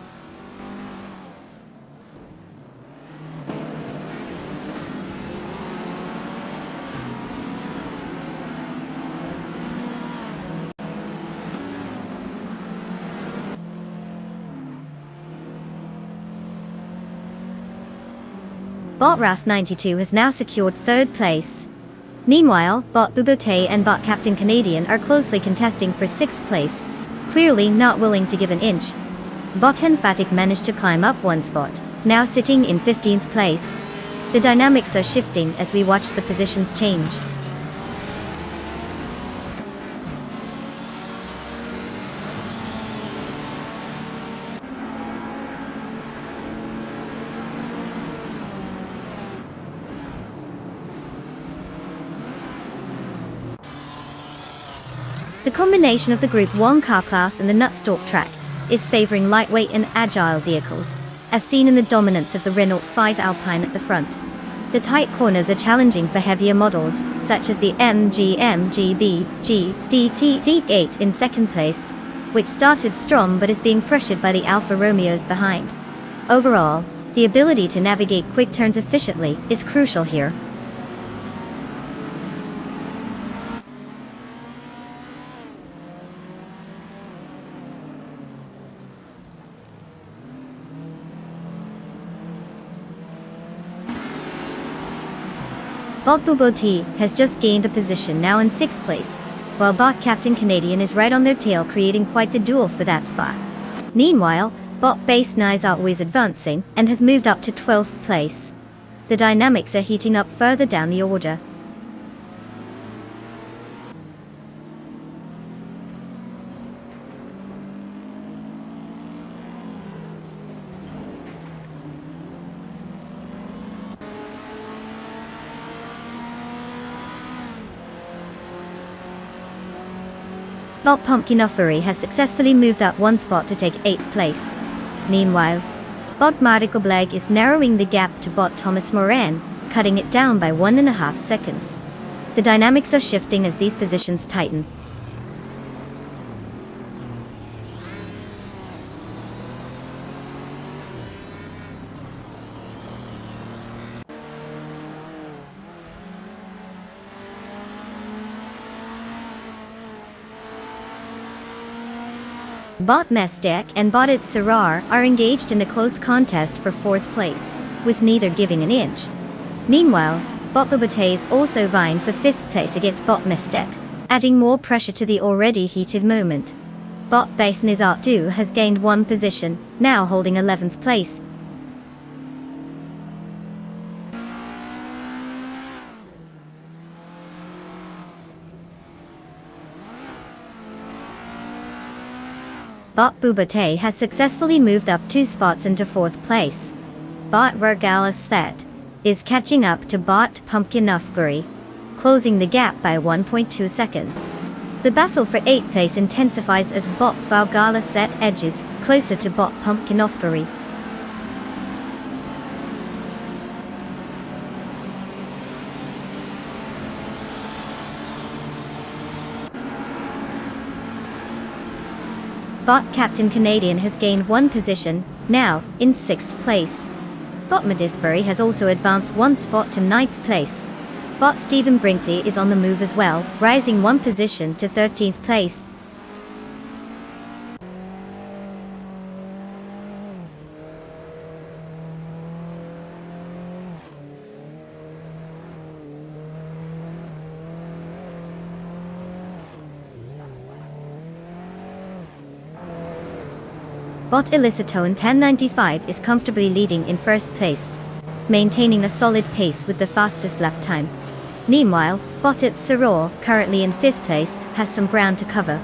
Bot Wrath 92 has now secured third place. Meanwhile, Bot Bubote and Bot Captain Canadian are closely contesting for 6th place, clearly not willing to give an inch. Bot Emphatic managed to climb up one spot, now sitting in 15th place. The dynamics are shifting as we watch the positions change. The combination of the Group 1 car class and the Nutstop track is favoring lightweight and agile vehicles, as seen in the dominance of the Renault 5 Alpine at the front. The tight corners are challenging for heavier models, such as the MG MGB GDT V8 in second place, which started strong but is being pressured by the Alfa Romeos behind. Overall, the ability to navigate quick turns efficiently is crucial here. Bot Buboti has just gained a position, now in 6th place, while Bot Captain Canadian is right on their tail, creating quite the duel for that spot. Meanwhile, Bot Base Nye is always advancing and has moved up to 12th place. The dynamics are heating up further down the order. Bot Pumpkin Offery has successfully moved up one spot to take 8th place. Meanwhile, Bot Mardico Blag is narrowing the gap to Bot Thomas Moran, cutting it down by 1.5 seconds. The dynamics are shifting as these positions tighten. Bot Mestek and Bot It Sarar are engaged in a close contest for 4th place, with neither giving an inch. Meanwhile, Bot Bubate is also vying for 5th place against Bot Mystek, adding more pressure to the already heated moment. Bot Base Nizartu has gained 1 position, now holding 11th place. Bot Bubate has successfully moved up 2 spots into 4th place. Bot Vergalis Thet is catching up to Bot Pumpkin Ufguri, closing the gap by 1.2 seconds. The battle for 8th place intensifies as Bot Valgalis Set edges closer to Bot Pumpkin Ufguri. Bot Captain Canadian has gained 1 position, now in 6th place. Bot Medisbury has also advanced 1 spot to 9th place. Bot Stephen Brinkley is on the move as well, rising 1 position to 13th place. Bot Illicitone 1095 is comfortably leading in 1st place, maintaining a solid pace with the fastest lap time. Meanwhile, Bot It Soror, currently in 5th place, has some ground to cover.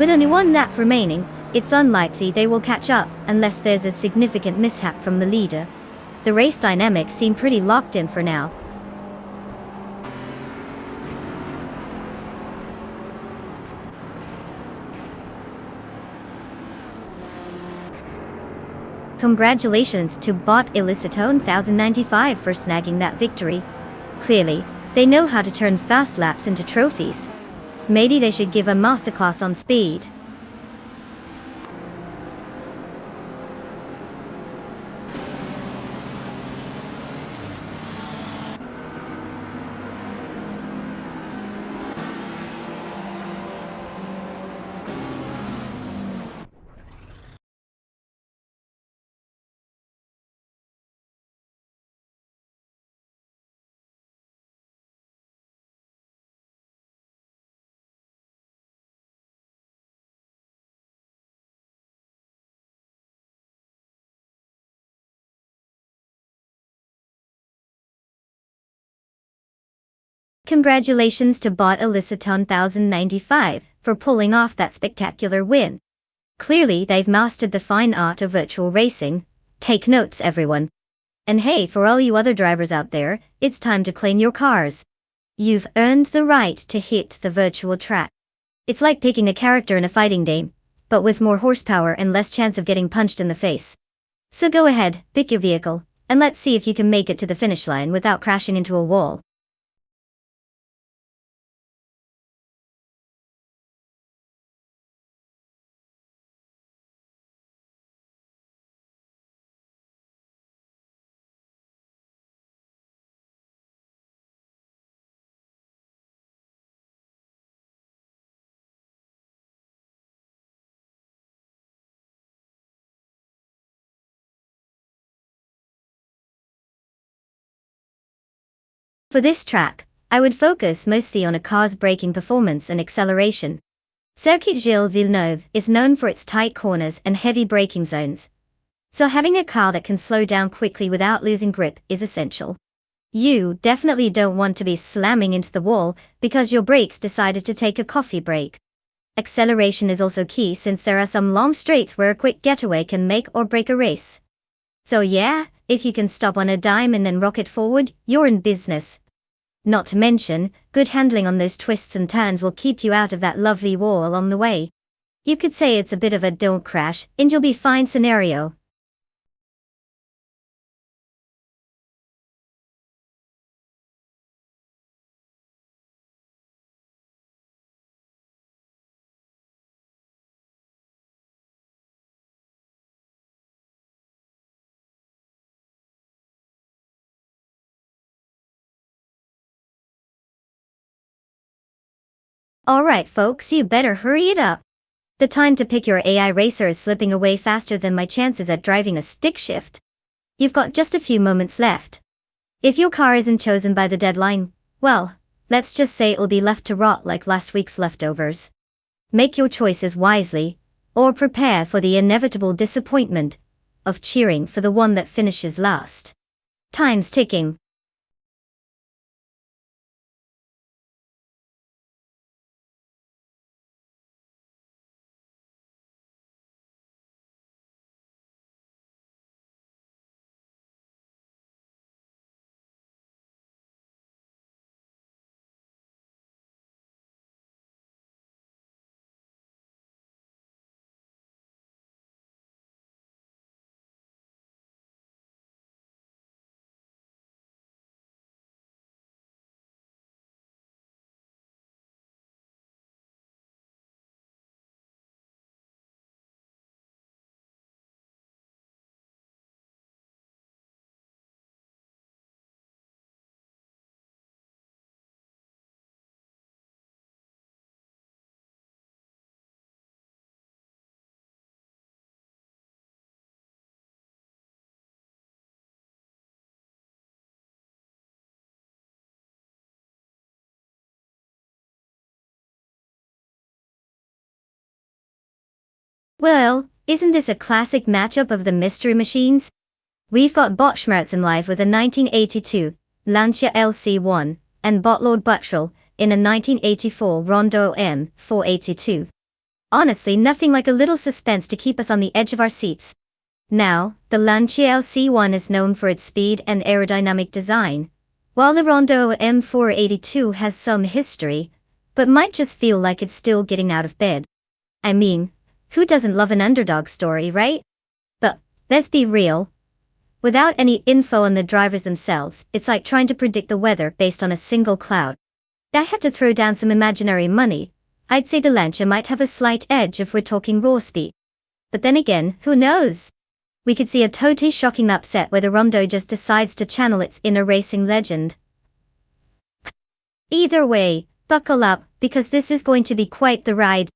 With only 1 lap remaining, it's unlikely they will catch up unless there's a significant mishap from the leader. The race dynamics seem pretty locked in for now. Congratulations to Bot Illicitone 1095 for snagging that victory. Clearly, they know how to turn fast laps into trophies. Maybe they should give a masterclass on speed. Congratulations to Bot Illicitone 1095 for pulling off that spectacular win. Clearly they've mastered the fine art of virtual racing. Take notes, everyone. And hey, for all you other drivers out there, it's time to claim your cars. You've earned the right to hit the virtual track. It's like picking a character in a fighting game, but with more horsepower and less chance of getting punched in the face. So go ahead, pick your vehicle, and let's see if you can make it to the finish line without crashing into a wall. For this track, I would focus mostly on a car's braking performance and acceleration. Circuit Gilles Villeneuve is known for its tight corners and heavy braking zones, so having a car that can slow down quickly without losing grip is essential. You definitely don't want to be slamming into the wall because your brakes decided to take a coffee break. Acceleration is also key since there are some long straights where a quick getaway can make or break a race. So yeah, if you can stop on a dime and then rocket forward, you're in business. Not to mention, good handling on those twists and turns will keep you out of that lovely wall along the way. You could say it's a bit of a don't crash and you'll be fine scenario. Alright folks, you better hurry it up. The time to pick your AI racer is slipping away faster than my chances at driving a stick shift. You've got just a few moments left. If your car isn't chosen by the deadline, well, let's just say it'll be left to rot like last week's leftovers. Make your choices wisely, or prepare for the inevitable disappointment of cheering for the one that finishes last. Time's ticking. Well, isn't this a classic matchup of the mystery machines? We've got Bot Schmerzen live with a 1982 Lancia LC1 and Botlord Buttrell in a 1984 Rondo M482. Honestly, nothing like a little suspense to keep us on the edge of our seats. Now, the Lancia LC1 is known for its speed and aerodynamic design, while the Rondo M482 has some history, but might just feel like it's still getting out of bed. I mean, who doesn't love an underdog story, right? But, let's be real. Without any info on the drivers themselves, it's like trying to predict the weather based on a single cloud. I had to throw down some imaginary money. I'd say the Lancia might have a slight edge if we're talking raw speed. But then again, who knows? We could see a totally shocking upset where the Rondo just decides to channel its inner racing legend. Either way, buckle up, because this is going to be quite the ride.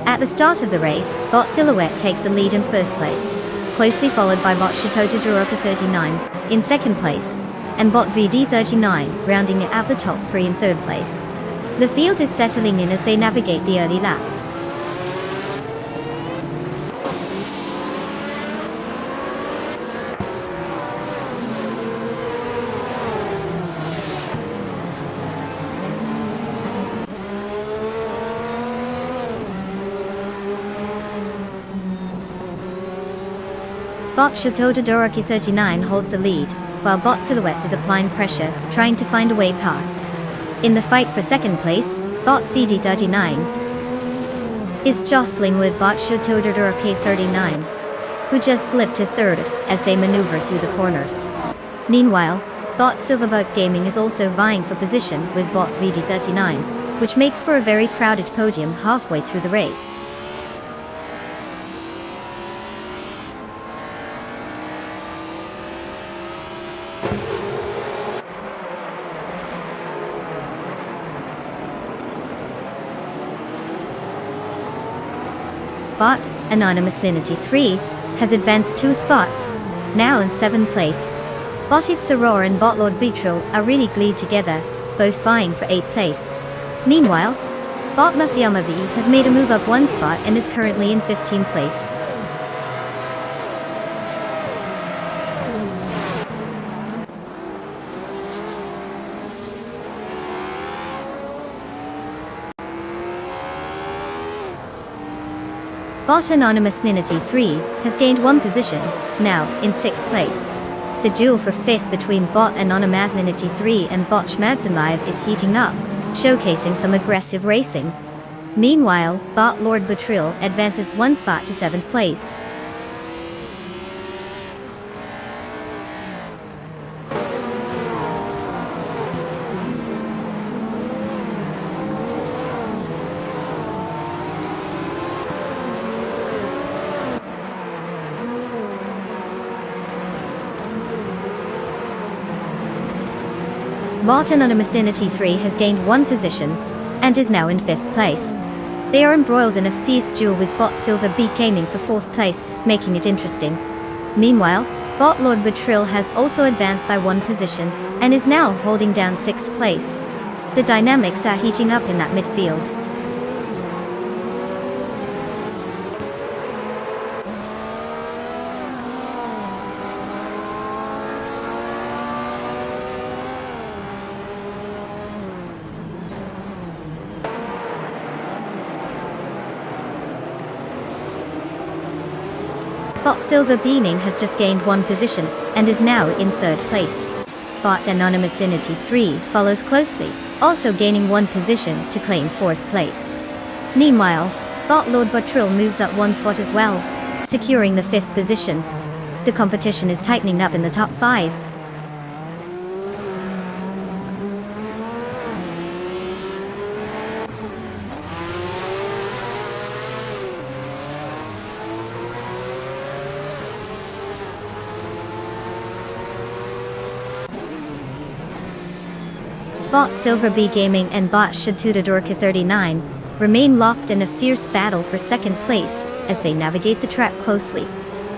At the start of the race, Bot Silhouette takes the lead in first place, closely followed by Bot Shitoto Duroka 39 in second place, and Bot VD 39 rounding it at the top three in third place. The field is settling in as they navigate the early laps. Bot Shitoto Duroki 39 holds the lead, while Bot Silhouette is applying pressure, trying to find a way past. In the fight for second place, Bot VD 39 is jostling with Bot Shitoto Duroki 39, who just slipped to third as they maneuver through the corners. Meanwhile, Bot Silverberg Gaming is also vying for position with Bot VD 39, which makes for a very crowded podium halfway through the race. Bot Anonymous Linity 3 has advanced 2 spots, now in 7th place. Botted Soror and Bot Lord Betrol are really glued together, both vying for 8th place. Meanwhile, Bot Mafiyamavi has made a move up 1 spot and is currently in 15th place. Bot Anonymous Ninity 3 has gained 1 position, now in 6th place. The duel for 5th between Bot Anonymous Ninity 3 and Bot Schmadson Live is heating up, showcasing some aggressive racing. Meanwhile, Bot Lord Betril advances 1 spot to 7th place. Bot Anonymous Ninity 3 has gained 1 position, and is now in 5th place. They are embroiled in a fierce duel with Bot Silver Beat Gaming for 4th place, making it interesting. Meanwhile, Bot Lord Betril has also advanced by 1 position, and is now holding down 6th place. The dynamics are heating up in that midfield. Bot Silver Beaming has just gained 1 position, and is now in 3rd place. Bot Anonymous Inity 3 follows closely, also gaining 1 position to claim 4th place. Meanwhile, Bot Lord Betril moves up 1 spot as well, securing the 5th position. The competition is tightening up in the top 5. Bot Silver B Gaming and Bot Shatutadorka 39 remain locked in a fierce battle for 2nd place as they navigate the track closely.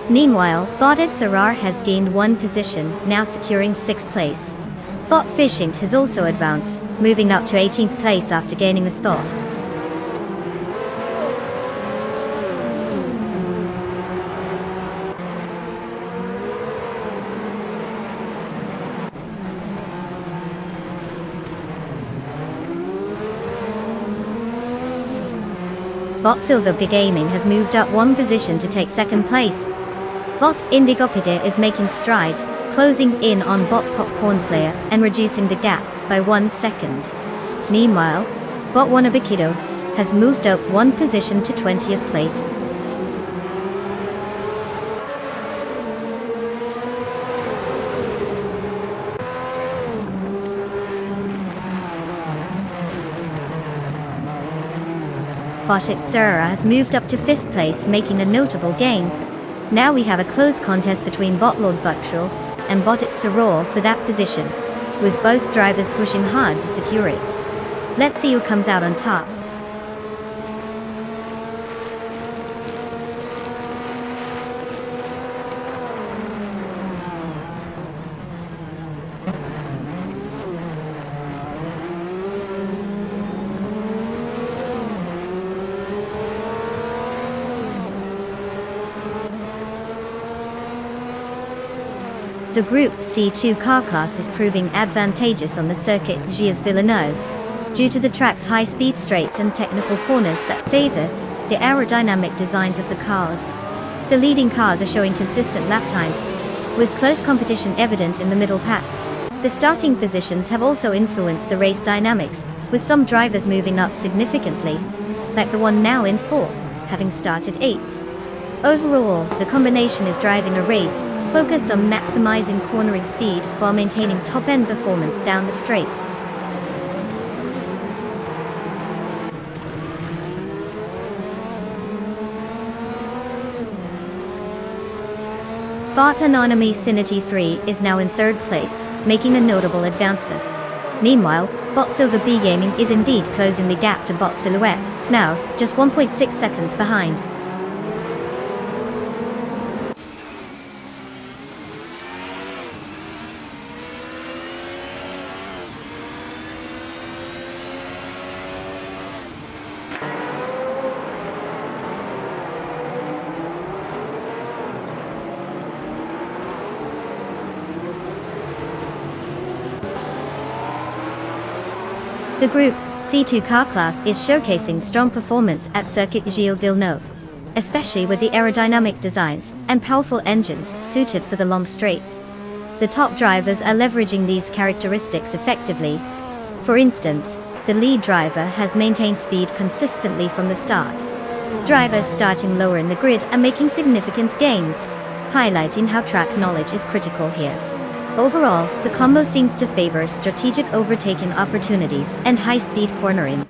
Meanwhile, Bot Ed Sarar has gained 1 position, now securing 6th place. Bot Fishing has also advanced, moving up to 18th place after gaining a spot. Bot Silver B Gaming has moved up 1 position to take 2nd place. Bot Indigopide is making strides, closing in on Bot Popcorn Slayer and reducing the gap by 1 second. Meanwhile, Bot Wanabikido has moved up 1 position to 20th place. Bot Itsura has moved up to 5th place, making a notable gain. Now we have a close contest between Bot Lord Betril and Bot Itsura for that position, with both drivers pushing hard to secure it. Let's see who comes out on top. The Group C2 car class is proving advantageous on the circuit Gilles Villeneuve, due to the track's high-speed straights and technical corners that favor the aerodynamic designs of the cars. The leading cars are showing consistent lap times, with close competition evident in the middle pack. The starting positions have also influenced the race dynamics, with some drivers moving up significantly, like the one now in 4th, having started 8th. Overall, the combination is driving a race focused on maximizing cornering speed while maintaining top-end performance down the straights. Bot Anonymous Sinity 3 is now in 3rd place, making a notable advancement. Meanwhile, Bot Silver B Gaming is indeed closing the gap to Bot Silhouette, now just 1.6 seconds behind. The Group C2 car class is showcasing strong performance at Circuit Gilles Villeneuve, especially with the aerodynamic designs and powerful engines suited for the long straights. The top drivers are leveraging these characteristics effectively. For instance, the lead driver has maintained speed consistently from the start. Drivers starting lower in the grid are making significant gains, highlighting how track knowledge is critical here. Overall, the combo seems to favor strategic overtaking opportunities and high-speed cornering.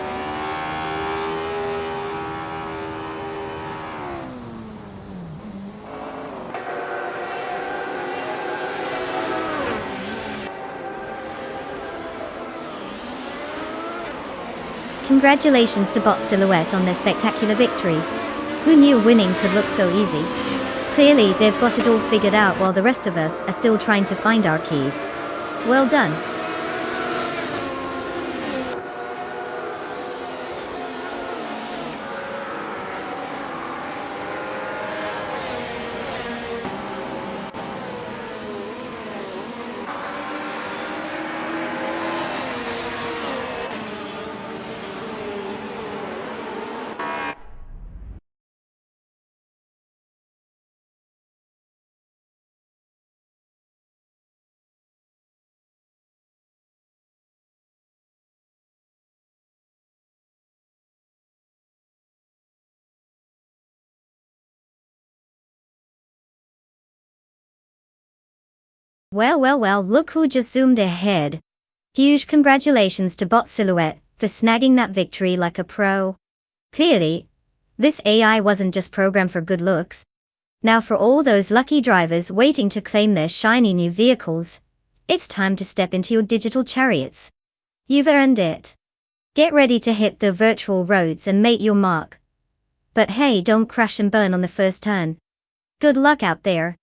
Congratulations to Bot Silhouette on their spectacular victory. Who knew winning could look so easy? Clearly, they've got it all figured out while the rest of us are still trying to find our keys. Well done. Well, look who just zoomed ahead. Huge congratulations to Bot Silhouette for snagging that victory like a pro. Clearly, this AI wasn't just programmed for good looks. Now for all those lucky drivers waiting to claim their shiny new vehicles, it's time to step into your digital chariots. You've earned it. Get ready to hit the virtual roads and make your mark. But hey, don't crash and burn on the first turn. Good luck out there.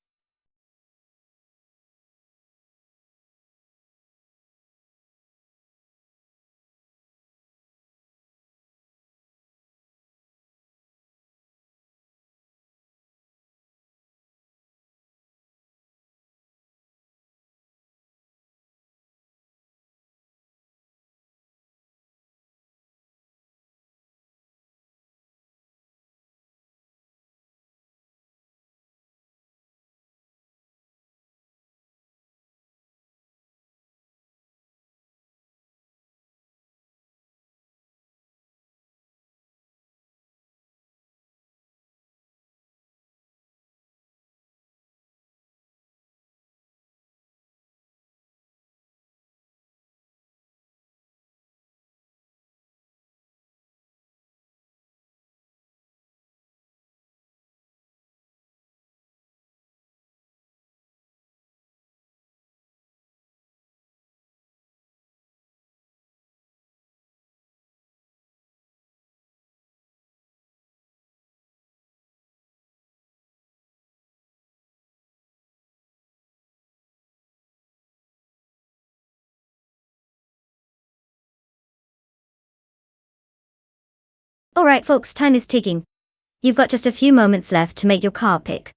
Alright folks, time is ticking. You've got just a few moments left to make your car pick.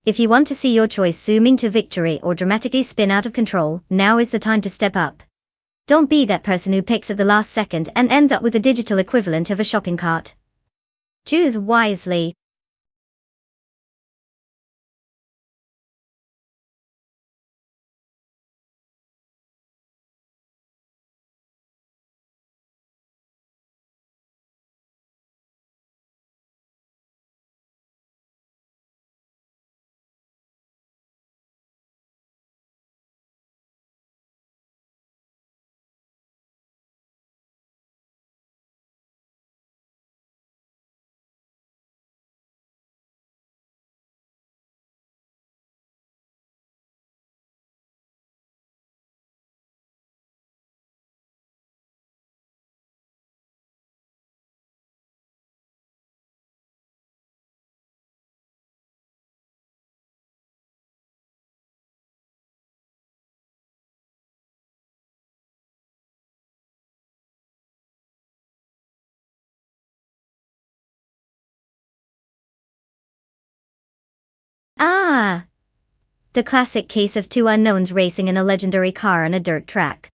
If you want to see your choice zooming to victory or dramatically spin out of control, now is the time to step up. Don't be that person who picks at the last second and ends up with the digital equivalent of a shopping cart. Choose wisely. Ah! The classic case of two unknowns racing in a legendary car on a dirt track.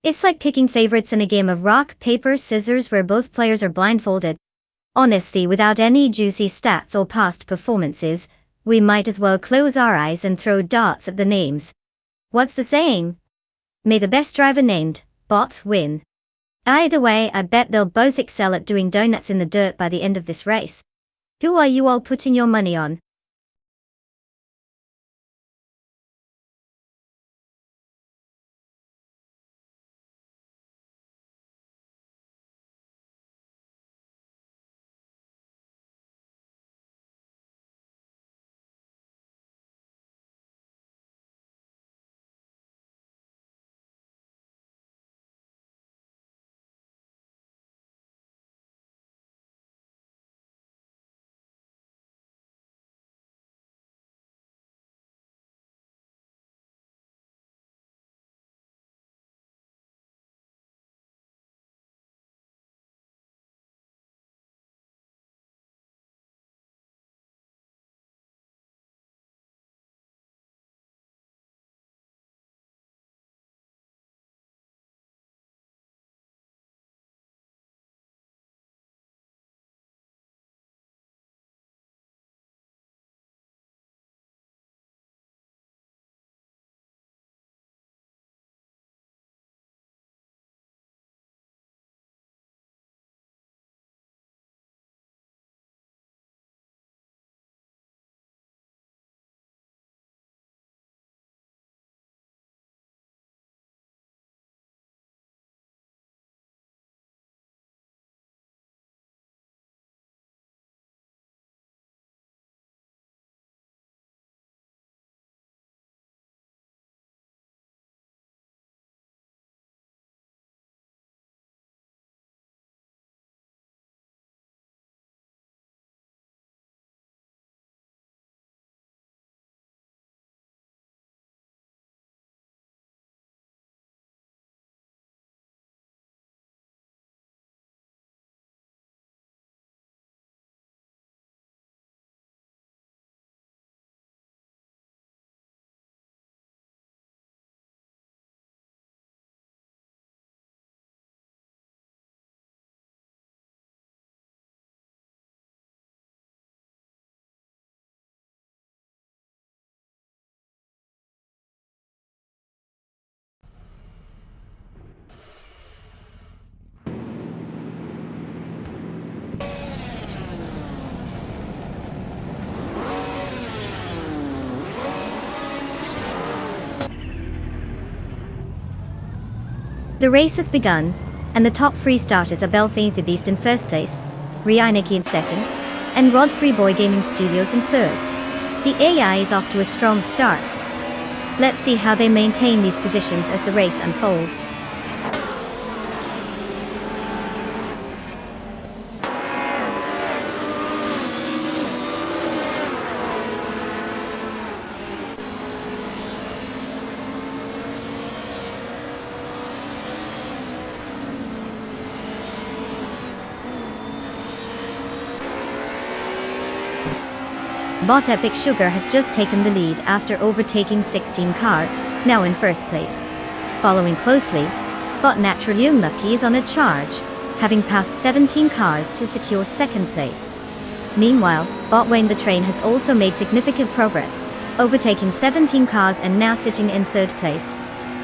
It's like picking favorites in a game of rock, paper, scissors where both players are blindfolded. Honestly, without any juicy stats or past performances, we might as well close our eyes and throw darts at the names. What's the saying? May the best driver named Bot win. Either way, I bet they'll both excel at doing donuts in the dirt by the end of this race. Who are you all putting your money on? The race has begun, and the top three starters are Belfaith the Beast in first place, Rianiki in second, and Rod Freeboy Gaming Studios in third. The AI is off to a strong start. Let's see how they maintain these positions as the race unfolds. Bot Epic Sugar has just taken the lead after overtaking 16 cars, now in first place. Following closely, Bot Naturally Lucky is on a charge, having passed 17 cars to secure second place. Meanwhile, Bot Wayne the Train has also made significant progress, overtaking 17 cars and now sitting in third place.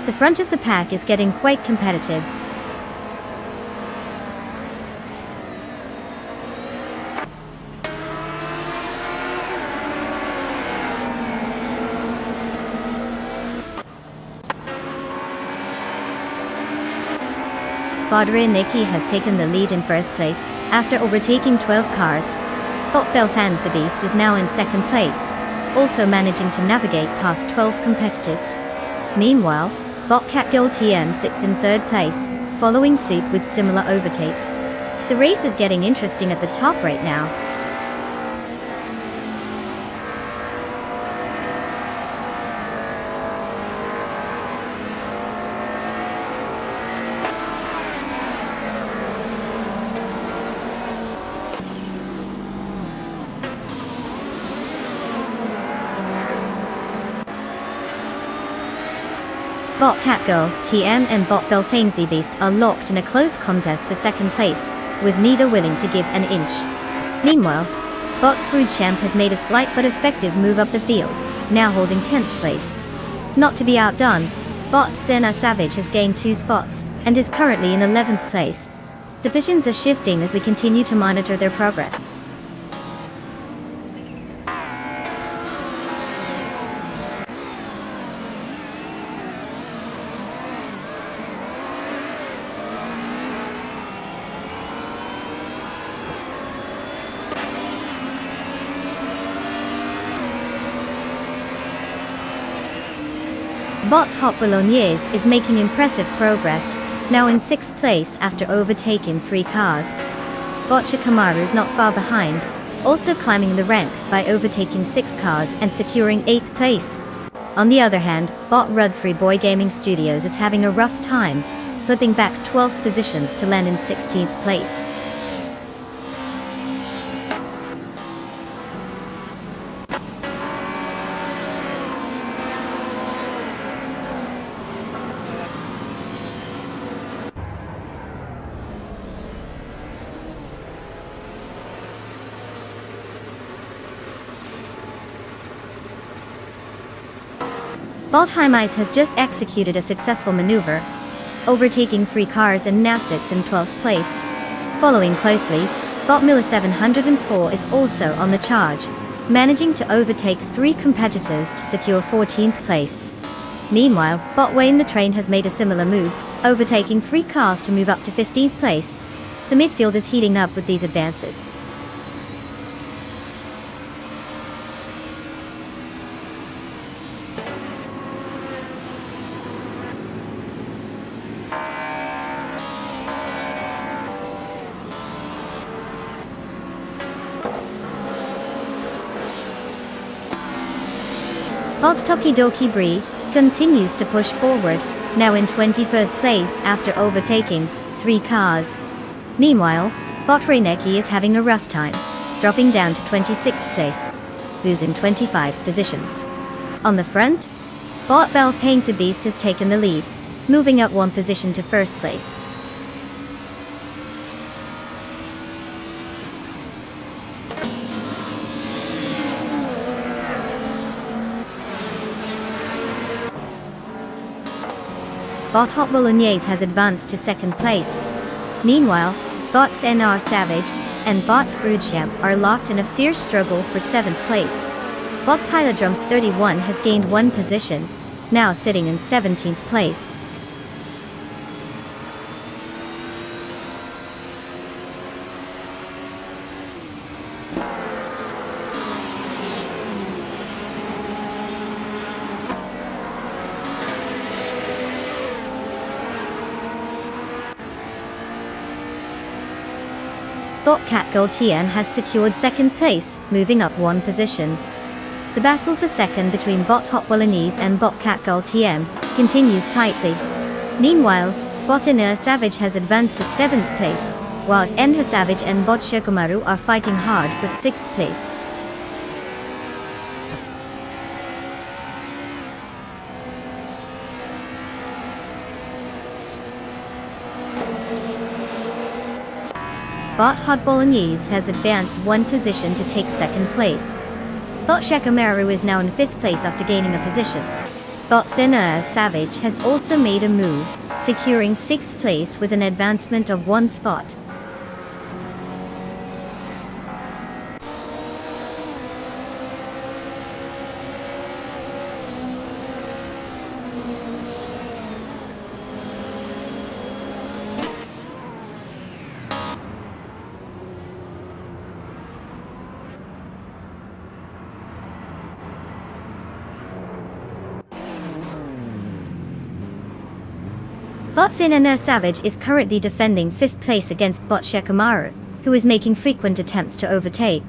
The front of the pack is getting quite competitive. Badre Nikki has taken the lead in first place, after overtaking 12 cars. Bot Belfan the Beast is now in second place, also managing to navigate past 12 competitors. Meanwhile, Bot Cat Gold TM sits in third place, following suit with similar overtakes. The race is getting interesting at the top right now. Bot Catgirl, TM and Bot Belthane the Beast are locked in a close contest for second place, with neither willing to give an inch. Meanwhile, Bot Scroogechamp has made a slight but effective move up the field, now holding 10th place. Not to be outdone, Bot Senna Savage has gained 2 spots, and is currently in 11th place. Divisions are shifting as we continue to monitor their progress. Bot Hot Bolognese is making impressive progress, now in 6th place after overtaking 3 cars. Bot Shikamaru is not far behind, also climbing the ranks by overtaking 6 cars and securing 8th place. On the other hand, Bot Rudfree Boy Gaming Studios is having a rough time, slipping back 12 positions to land in 16th place. Bot Hymise has just executed a successful maneuver, overtaking 3 cars and now sits in 12th place. Following closely, Bot Miller 704 is also on the charge, managing to overtake 3 competitors to secure 14th place. Meanwhile, Bot Wayne the Train has made a similar move, overtaking 3 cars to move up to 15th place. The midfield is heating up with these advances. Bot Tokidoki Brie continues to push forward, now in 21st place after overtaking 3 cars. Meanwhile, Bot Reineki is having a rough time, dropping down to 26th place, losing 25 positions. On the front, Bot Belthane the Beast has taken the lead, moving up 1 position to 1st place. Bot Hot Bolognese has advanced to 2nd place. Meanwhile, Bots NR Savage and Bot Scroogechamp are locked in a fierce struggle for 7th place. Bot Tyler Drums 31 has gained 1 position, now sitting in 17th place. Bot Catgirl TM has secured 2nd place, moving up 1 position. The battle for 2nd between Bot Hot Bolognese and Bot Catgirl TM continues tightly. Meanwhile, Bot Inner Savage has advanced to 7th place, whilst Ender Savage and Bot Shikomaru are fighting hard for 6th place. Bot Hot Bolognese has advanced 1 position to take 2nd place. Bot Shikamaru is now in 5th place after gaining a position. Bot Senna Savage has also made a move, securing 6th place with an advancement of 1 spot. Bot Senna Savage is currently defending 5th place against Bot Shikamaru, who is making frequent attempts to overtake.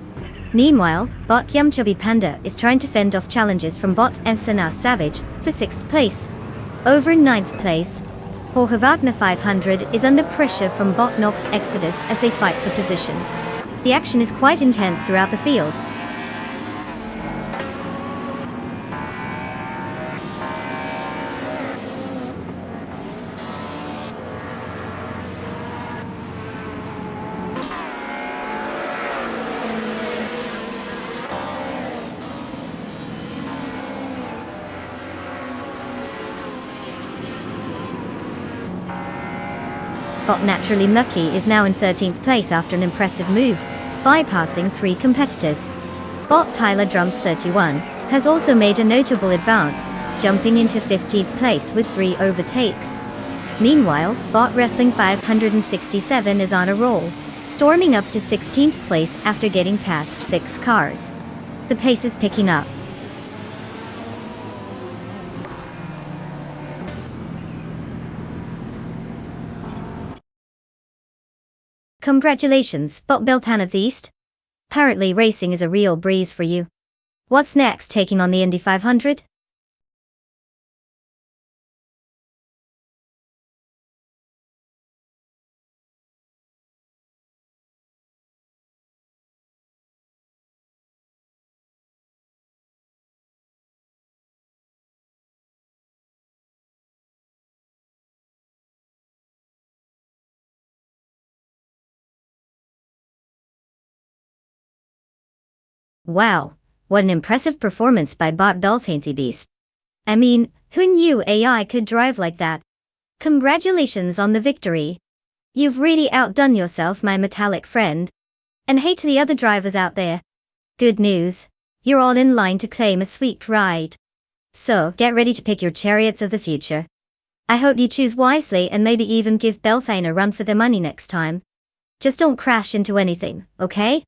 Meanwhile, Bot Yumchubby Panda is trying to fend off challenges from Bot Senna Savage for 6th place. Over in 9th place, Jorge Wagner 500 is under pressure from Bot Nox Exodus as they fight for position. The action is quite intense throughout the field. Bot Naturally Mucky is now in 13th place after an impressive move, bypassing 3 competitors. Bot Tyler Drums 31 has also made a notable advance, jumping into 15th place with 3 overtakes. Meanwhile, Bot Wrestling 567 is on a roll, storming up to 16th place after getting past 6 cars. The pace is picking up. Congratulations, Bot Beltan of the East. Apparently racing is a real breeze for you. What's next, taking on the Indy 500? Wow, what an impressive performance by Bot Beltan the Beast. I mean, who knew AI could drive like that? Congratulations on the victory. You've really outdone yourself, my metallic friend. And hey to the other drivers out there. Good news. You're all in line to claim a sweet ride. So, get ready to pick your chariots of the future. I hope you choose wisely and maybe even give Belthane a run for their money next time. Just don't crash into anything, okay?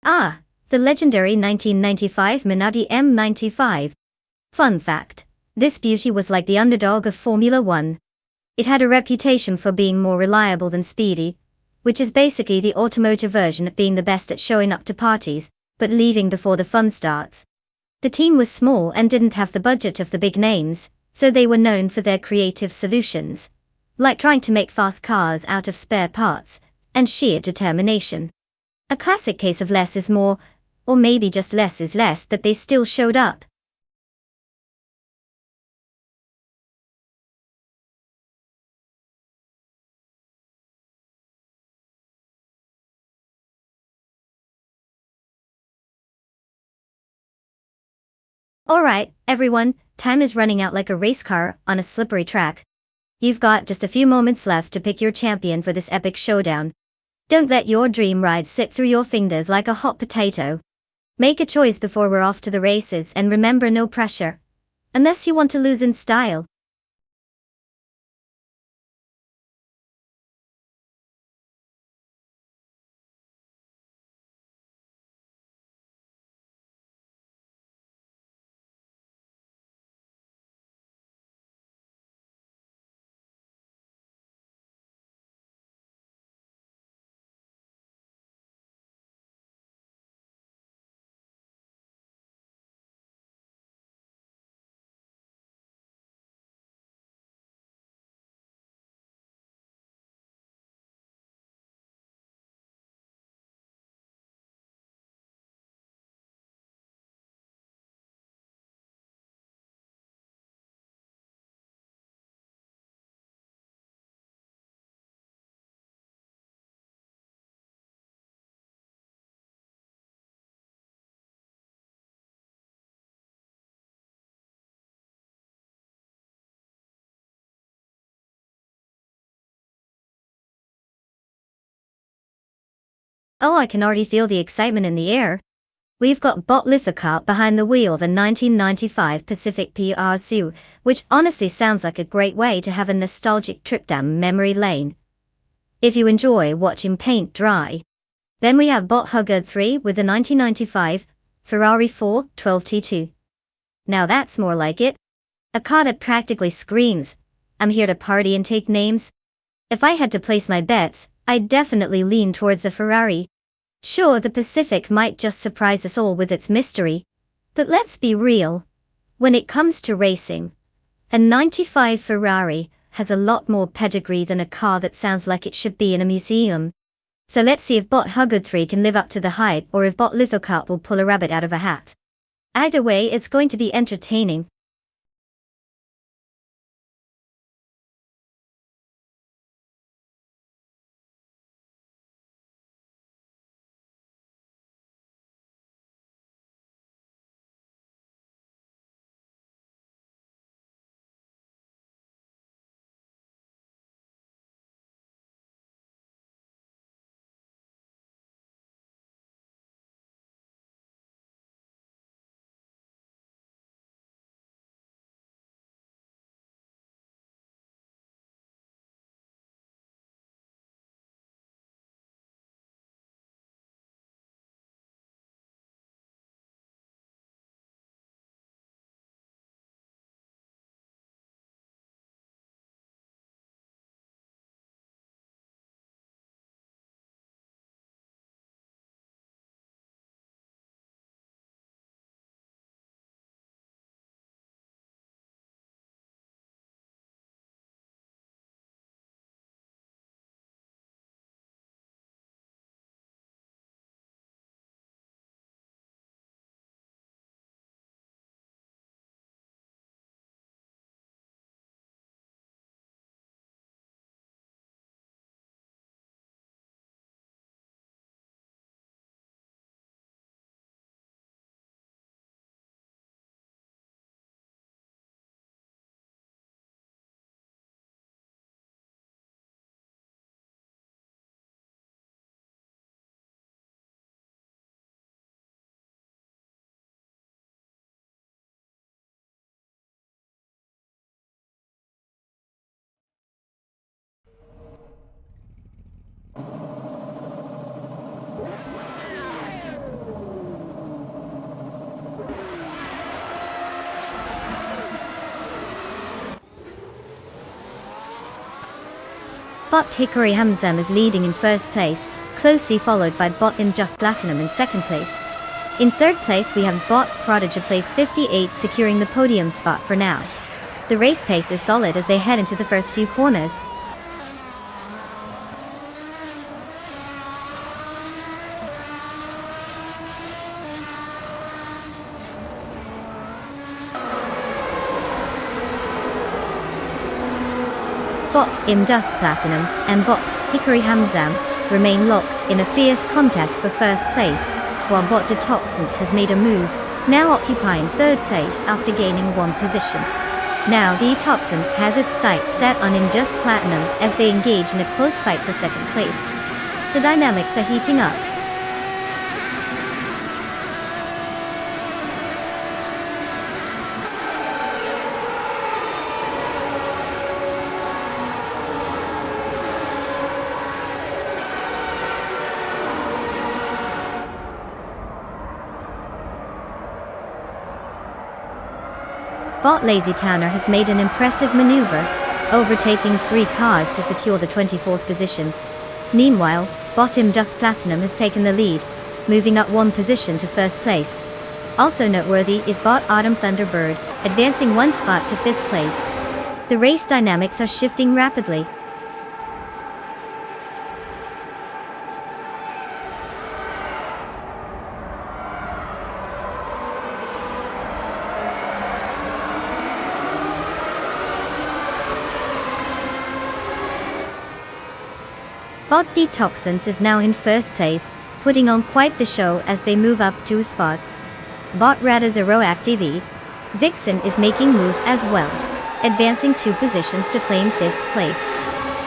Ah, the legendary 1995 Minardi M95. Fun fact. This beauty was like the underdog of Formula One. It had a reputation for being more reliable than speedy, which is basically the automotive version of being the best at showing up to parties, but leaving before the fun starts. The team was small and didn't have the budget of the big names, so they were known for their creative solutions, like trying to make fast cars out of spare parts, and sheer determination. A classic case of less is more, or maybe just less is less, that they still showed up. Alright, everyone, time is running out like a race car on a slippery track. You've got just a few moments left to pick your champion for this epic showdown. Don't let your dream ride slip through your fingers like a hot potato. Make a choice before we're off to the races, and remember, no pressure. Unless you want to lose in style. Oh, I can already feel the excitement in the air. We've got Bot Lithocart behind the wheel of a 1995 Pacific PRSU, which honestly sounds like a great way to have a nostalgic trip down memory lane. If you enjoy watching paint dry. Then we have Bot Huggard 3 with the 1995 Ferrari 412T2. Now that's more like it. A car that practically screams, "I'm here to party and take names." If I had to place my bets, I'd definitely lean towards the Ferrari. Sure, the Pacific might just surprise us all with its mystery, but let's be real. When it comes to racing, a 95 Ferrari has a lot more pedigree than a car that sounds like it should be in a museum. So let's see if bot Huggood3 can live up to the hype or if bot Lithocart will pull a rabbit out of a hat. Either way, it's going to be entertaining. Bot Hickory Hamzam is leading in first place, closely followed by bot Just Platinum in second place. In third place we have bot Prodigy place 58 securing the podium spot for now. The race pace is solid as they head into the first few corners. Bot Just Platinum and bot Hickory Hamzam remain locked in a fierce contest for first place, while bot Detoxins has made a move, now occupying third place after gaining one position. Now Detoxins has its sights set on Just Platinum as they engage in a close fight for second place. The dynamics are heating up. Bot Lazy Towner has made an impressive maneuver, overtaking 3 cars to secure the 24th position. Meanwhile, bot Just Platinum has taken the lead, moving up 1 position to first place. Also noteworthy is bot Autumn Thunderbird, advancing 1 spot to 5th place. The race dynamics are shifting rapidly. Bot Detoxins is now in first place, putting on quite the show as they move up 2 spots. Bot Rada Zero Active Vixen is making moves as well, advancing 2 positions to claim 5th place.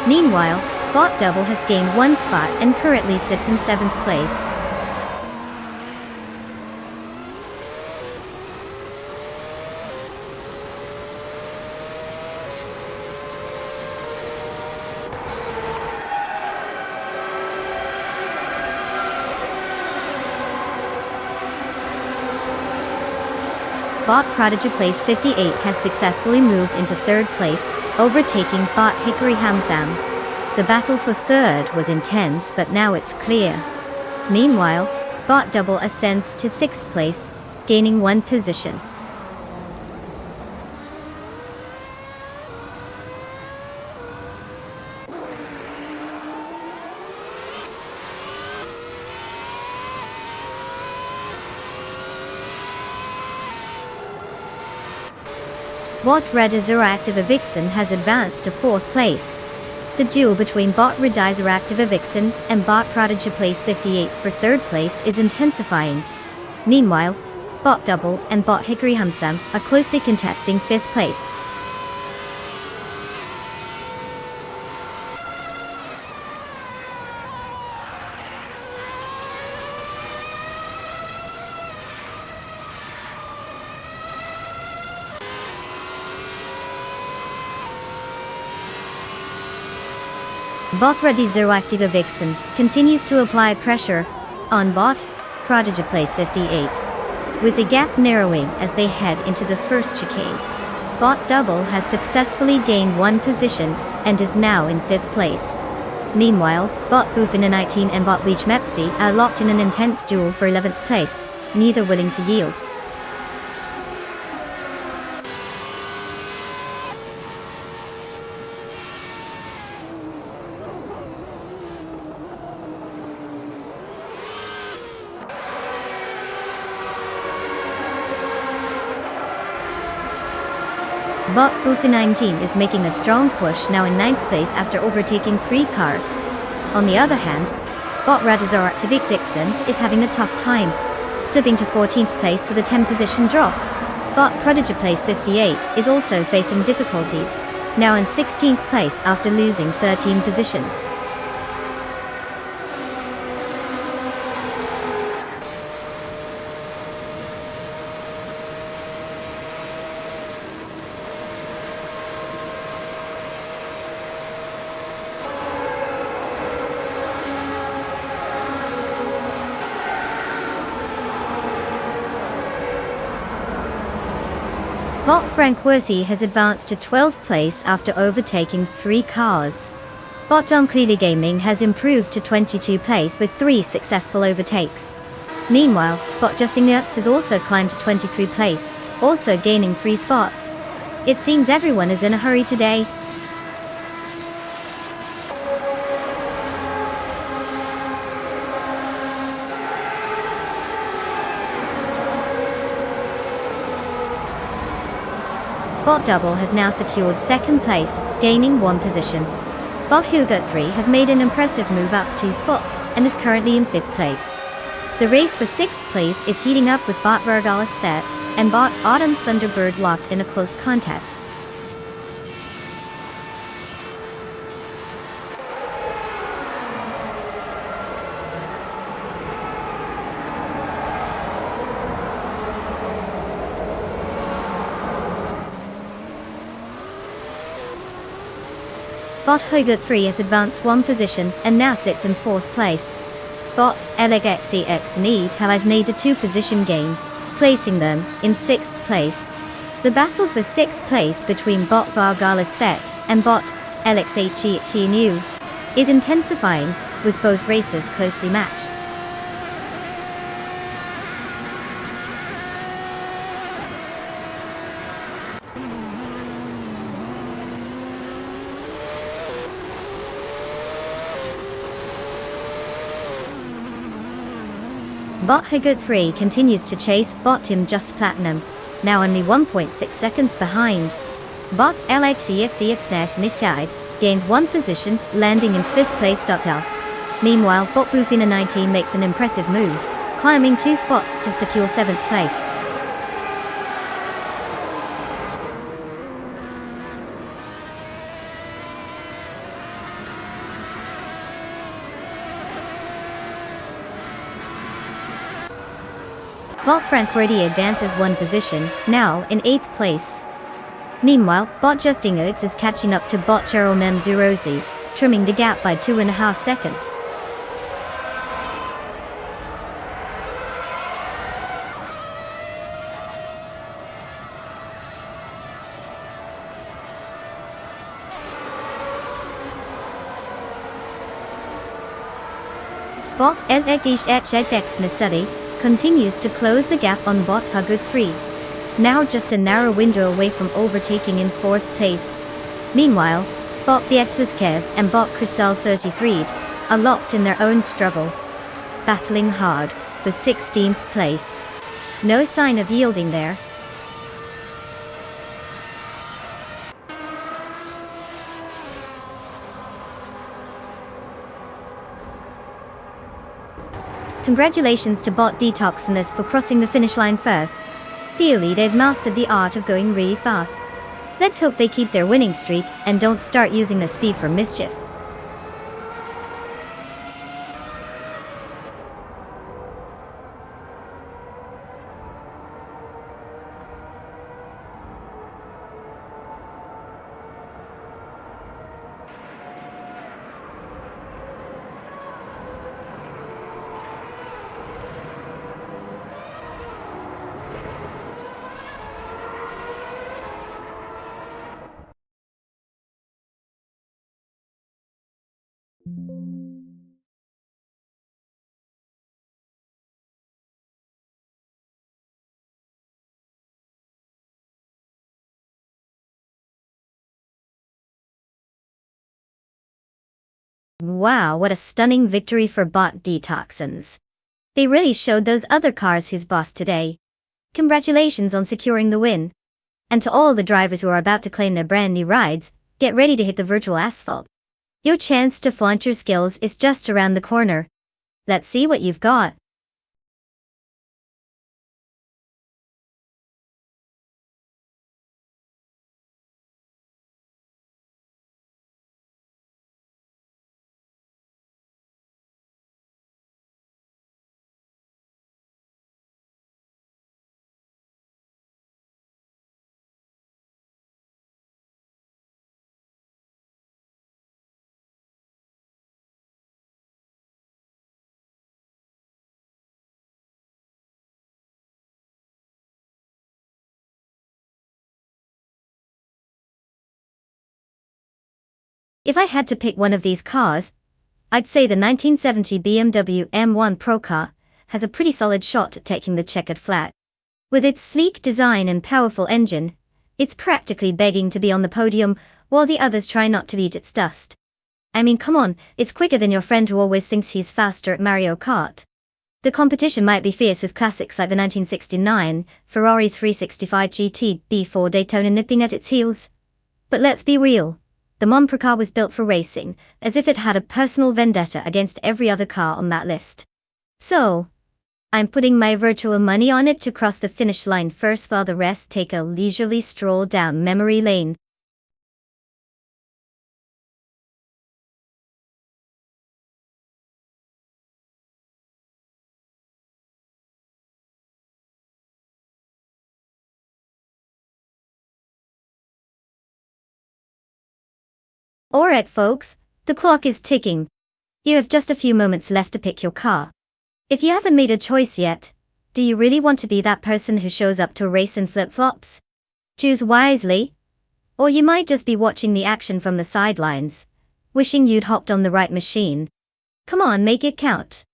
Meanwhile, bot Double has gained 1 spot and currently sits in 7th place. Bot Prodigy place 58 has successfully moved into 3rd place, overtaking bot Hickory Hamzam. The battle for 3rd was intense, but now it's clear. Meanwhile, bot Double ascends to 6th place, gaining 1 position. Bot Radizeractive Vixen has advanced to 4th place. The duel between Bot Radizeractive Vixen and Bot Prodigy Place 58 for 3rd place is intensifying. Meanwhile, Bot Double and Bot Hickory Humsum are closely contesting 5th place. Bot Radizeractive Vixen continues to apply pressure on Bot Prodigy Place 58, with the gap narrowing as they head into the first chicane. Bot Double has successfully gained 1 position and is now in 5th place. Meanwhile, Bot Boofina 19 and Bot Leech Mepsi are locked in an intense duel for 11th place, neither willing to yield. Bot Boofy 19 is making a strong push, now in 9th place after overtaking 3 cars. On the other hand, Bot Radizeractive Vixen is having a tough time, slipping to 14th place with a 10 position drop. Bot Prodigy Place 58 is also facing difficulties, now in 16th place after losing 13 positions. Bot Frank Worthy has advanced to 12th place after overtaking 3 cars. Bot Dom Clearly Gaming has improved to 22 place with 3 successful overtakes. Meanwhile, Bot Justin Nuts has also climbed to 23 place, also gaining 3 spots. It seems everyone is in a hurry today. Bot Double has now secured 2nd place, gaining 1 position. Bot Hugot 3 has made an impressive move up 2 spots, and is currently in 5th place. The race for 6th place is heating up with Bot Vargalis Thet and Bot Autumn Thunderbird locked in a close contest. Bot Hugot 3 has advanced 1 position and now sits in 4th place. Bot LXEX Need has made a 2 position gain, placing them in 6th place. The battle for 6th place between Bot Vargalis Thet and Bot LXHET New is intensifying, with both races closely matched. Bot Hugot 3 continues to chase Bot Tim Just Platinum, now only 1.6 seconds behind. Bot LXEXEX Niside gains 1 position, landing in 5th place. Meanwhile, Bot Boofina 19 makes an impressive move, climbing 2 spots to secure 7th place. Bot Frank Worthy advances 1 position, now in 8th place. Meanwhile, Bot Justin Oats is catching up to Bot Cheryl Memzuroses, trimming the gap by 2.5 seconds. Bot LXHX Nasudi continues to close the gap on Bot Hugot 3, now just a narrow window away from overtaking in 4th place. Meanwhile, Bot Bietsvizkev and Bot Kristal 33 are locked in their own struggle, battling hard for 16th place. No sign of yielding there. Congratulations to Bot Detox and this for crossing the finish line first. Clearly they've mastered the art of going really fast. Let's hope they keep their winning streak and don't start using their speed for mischief. Wow, what a stunning victory for Bot Detoxins. They really showed those other cars who's boss today. Congratulations on securing the win. And to all the drivers who are about to claim their brand new rides, get ready to hit the virtual asphalt. Your chance to flaunt your skills is just around the corner. Let's see what you've got. If I had to pick one of these cars, I'd say the 1970 BMW M1 Pro car has a pretty solid shot at taking the checkered flag. With its sleek design and powerful engine, it's practically begging to be on the podium while the others try not to beat its dust. I mean, come on, it's quicker than your friend who always thinks he's faster at Mario Kart. The competition might be fierce with classics like the 1969 Ferrari 365 GT B4 Daytona nipping at its heels. But let's be real. The Monster car was built for racing, as if it had a personal vendetta against every other car on that list. So, I'm putting my virtual money on it to cross the finish line first while the rest take a leisurely stroll down memory lane. Alright folks, the clock is ticking. You have just a few moments left to pick your car. If you haven't made a choice yet, do you really want to be that person who shows up to a race in flip-flops? Choose wisely. Or you might just be watching the action from the sidelines, wishing you'd hopped on the right machine. Come on, make it count.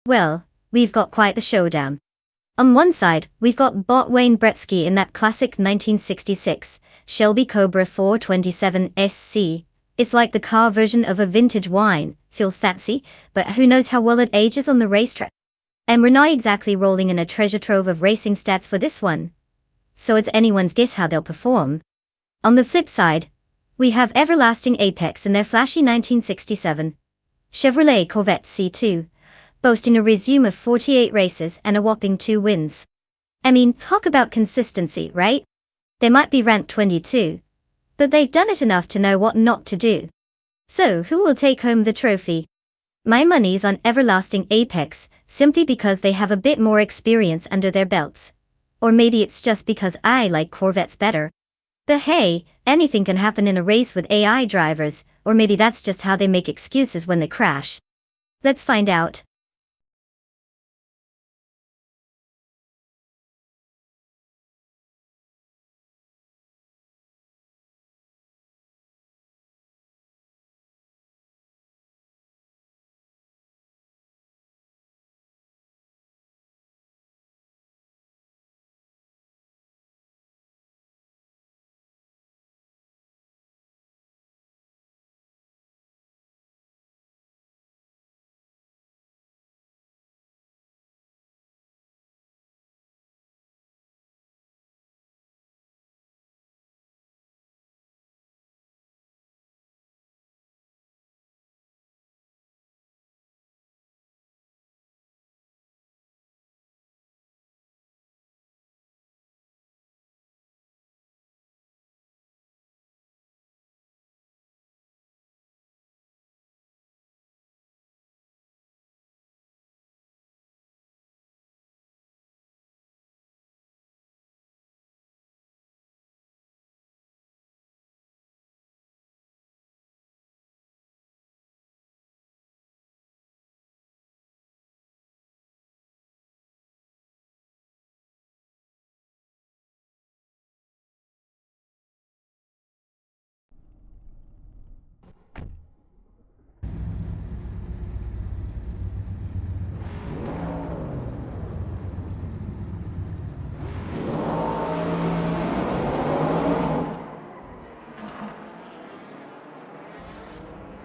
Well, we've got quite the showdown. On one side, we've got Bot Wayne Gretzky in that classic 1966 Shelby Cobra 427 SC. It's like the car version of a vintage wine, feels fancy, but who knows how well it ages on the racetrack. And we're not exactly rolling in a treasure trove of racing stats for this one. So it's anyone's guess how they'll perform. On the flip side, We have Everlasting Apex and their flashy 1967 Chevrolet Corvette C2, boasting a resume of 48 races and a whopping 2 wins. I mean, talk about consistency, right? They might be ranked 22, but they've done it enough to know what not to do. So, who will take home the trophy? My money's on Everlasting Apex, simply because they have a bit more experience under their belts. Or maybe it's just because I like Corvettes better. But hey, anything can happen in a race with AI drivers, or maybe that's just how they make excuses when they crash. Let's find out.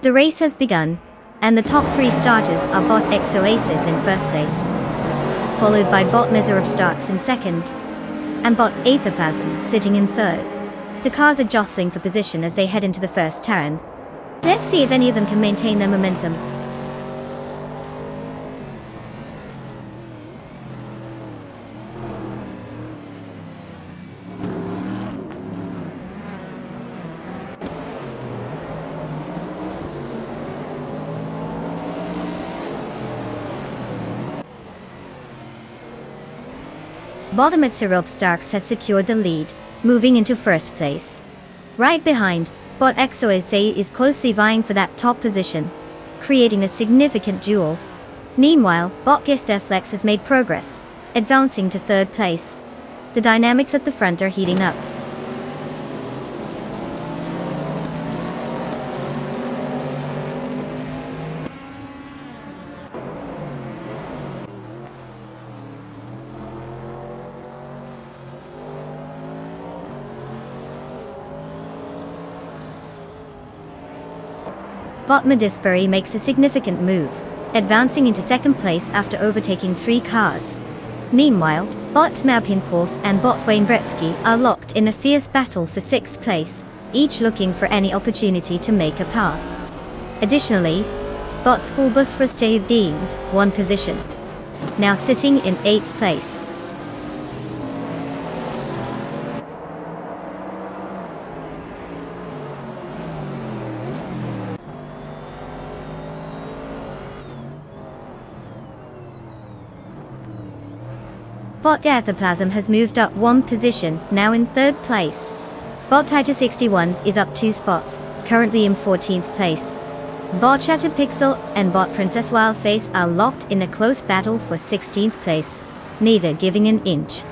The race has begun, and the top 3 starters are Bot X Oasis in first place, followed by Bot Miserab starts in second, and Bot Aetherplasm sitting in third. The cars are jostling for position as they head into the first turn. Let's see if any of them can maintain their momentum. Bottom Syrup Starks has secured the lead, moving into first place. Right behind, Bot XOSA is closely vying for that top position, creating a significant duel. Meanwhile, Bot Flex has made progress, advancing to third place. The dynamics at the front are heating up. Bot Medisbury makes a significant move, advancing into second place after overtaking 3 cars. Meanwhile, Bot Mabhinporf and Bot Wayne Bretsky are locked in a fierce battle for 6th place, each looking for any opportunity to make a pass. Additionally, Bot Schoolbus Frustave Deans won position, now sitting in 8th place. Bot Aetherplasm has moved up 1 position, now in 3rd place. Bot Titus 61 is up 2 spots, currently in 14th place. Bot Shattered Pixel and Bot Princess Wildface are locked in a close battle for 16th place, neither giving an inch.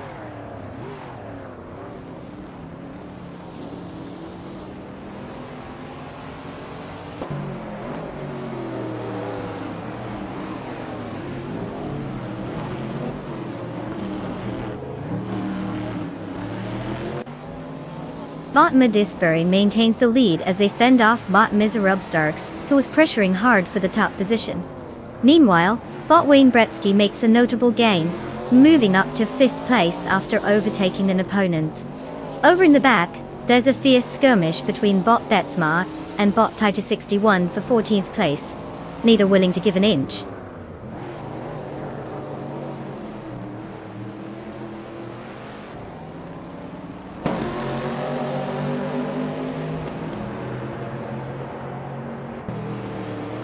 Bot Medisbury maintains the lead as they fend off Bot Miserab Starks, who was pressuring hard for the top position. Meanwhile, Bot Wayne Bretsky makes a notable gain, moving up to 5th place after overtaking an opponent. Over in the back, There's a fierce skirmish between Bot Betsma and Bot Tiger 61 for 14th place, neither willing to give an inch.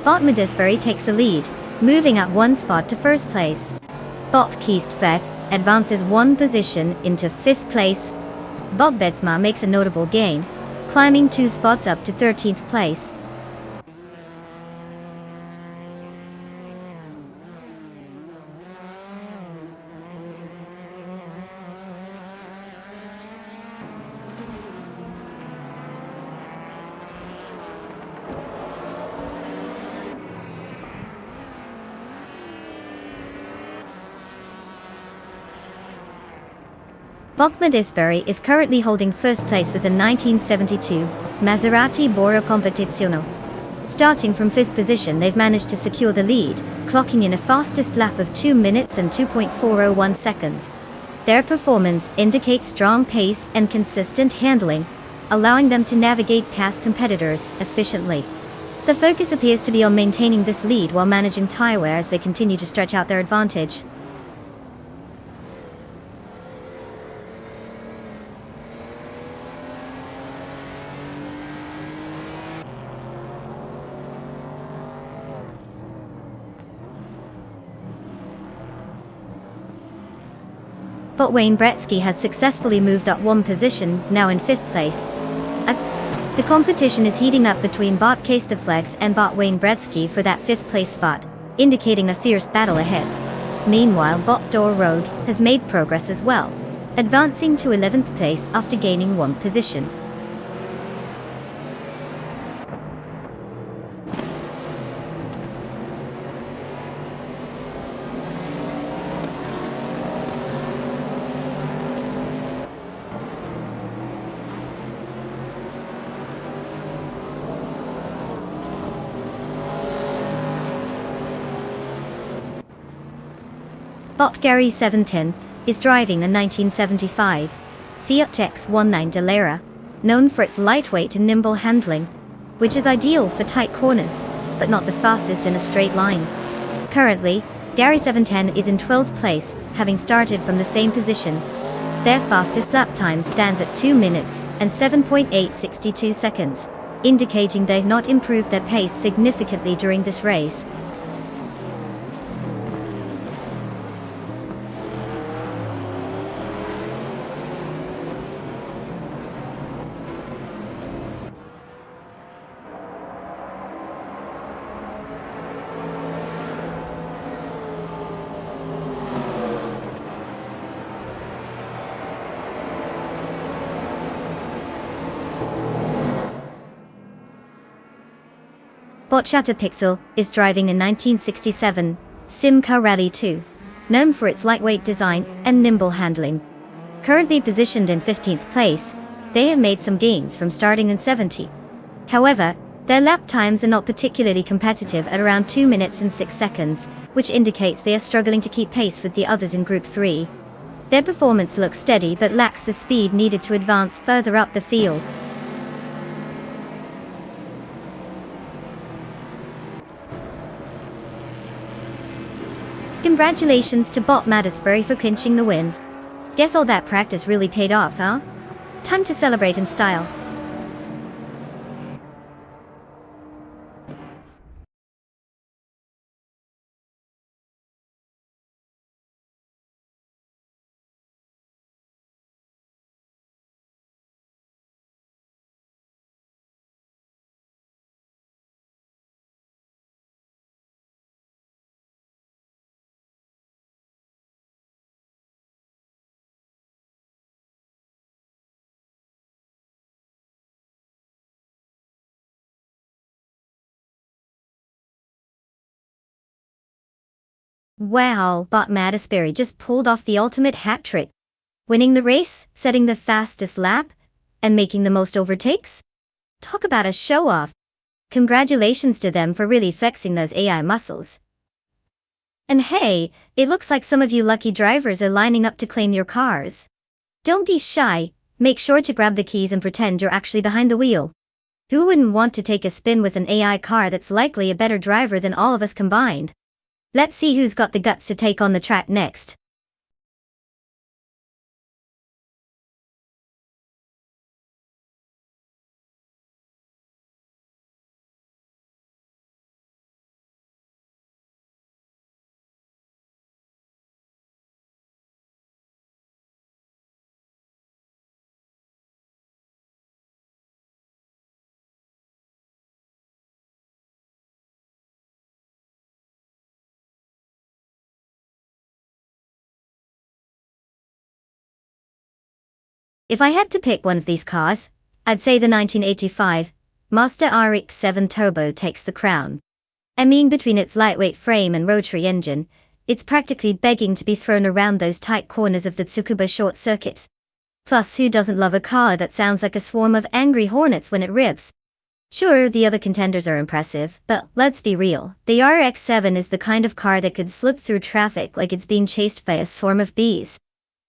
Bot Modisbury takes the lead, moving up one spot to first place. Bot Keistfeth advances one position into 5th place. Bot Betsma makes a notable gain, climbing 2 spots up to 13th place. Bot Modisbury is currently holding first place with a 1972 Maserati Bora Competizione. Starting from 5th position, they've managed to secure the lead, clocking in a fastest lap of 2 minutes and 2.401 seconds. Their performance indicates strong pace and consistent handling, allowing them to navigate past competitors efficiently. The focus appears to be on maintaining this lead while managing tyre wear as they continue to stretch out their advantage. But Wayne Gretzky has successfully moved up one position, now in 5th place. The competition is heating up between Bot Keistfeth and Bot Wayne Gretzky for that 5th place spot, indicating a fierce battle ahead. Meanwhile, Bot Door Rogue has made progress as well, advancing to 11th place after gaining one position. Bot Gary 710 is driving a 1975 Fiat X19 Dallara, known for its lightweight and nimble handling, which is ideal for tight corners, but not the fastest in a straight line. Currently, Gary 710 is in 12th place, having started from the same position. Their fastest lap time stands at 2 minutes and 7.862 seconds, indicating they've not improved their pace significantly during this race. Bot Shatterpixel is driving a 1967 Simca Rally 2, known for its lightweight design and nimble handling. Currently positioned in 15th place, they have made some gains from starting in 70. However, their lap times are not particularly competitive at around 2 minutes and 6 seconds, which indicates they are struggling to keep pace with the others in Group 3. Their performance looks steady but lacks the speed needed to advance further up the field. Congratulations to Bot Modisbury for clinching the win. Guess all that practice really paid off, huh? Time to celebrate in style. Wow, Bot Modisbury just pulled off the ultimate hat trick, winning the race, setting the fastest lap, and making the most overtakes? Talk about a show-off. Congratulations to them for really flexing those AI muscles. And hey, it looks like some of you lucky drivers are lining up to claim your cars. Don't be shy, Make sure to grab the keys and pretend you're actually behind the wheel. Who wouldn't want to take a spin with an AI car that's likely a better driver than all of us combined? Let's see who's got the guts to take on the track next. If I had to pick one of these cars, I'd say the 1985 Mazda RX-7 Turbo takes the crown. I mean, between its lightweight frame and rotary engine, it's practically begging to be thrown around those tight corners of the Tsukuba short circuit. Plus, who doesn't love a car that sounds like a swarm of angry hornets when it revs? Sure, the other contenders are impressive, but let's be real, the RX-7 is the kind of car that could slip through traffic like it's being chased by a swarm of bees.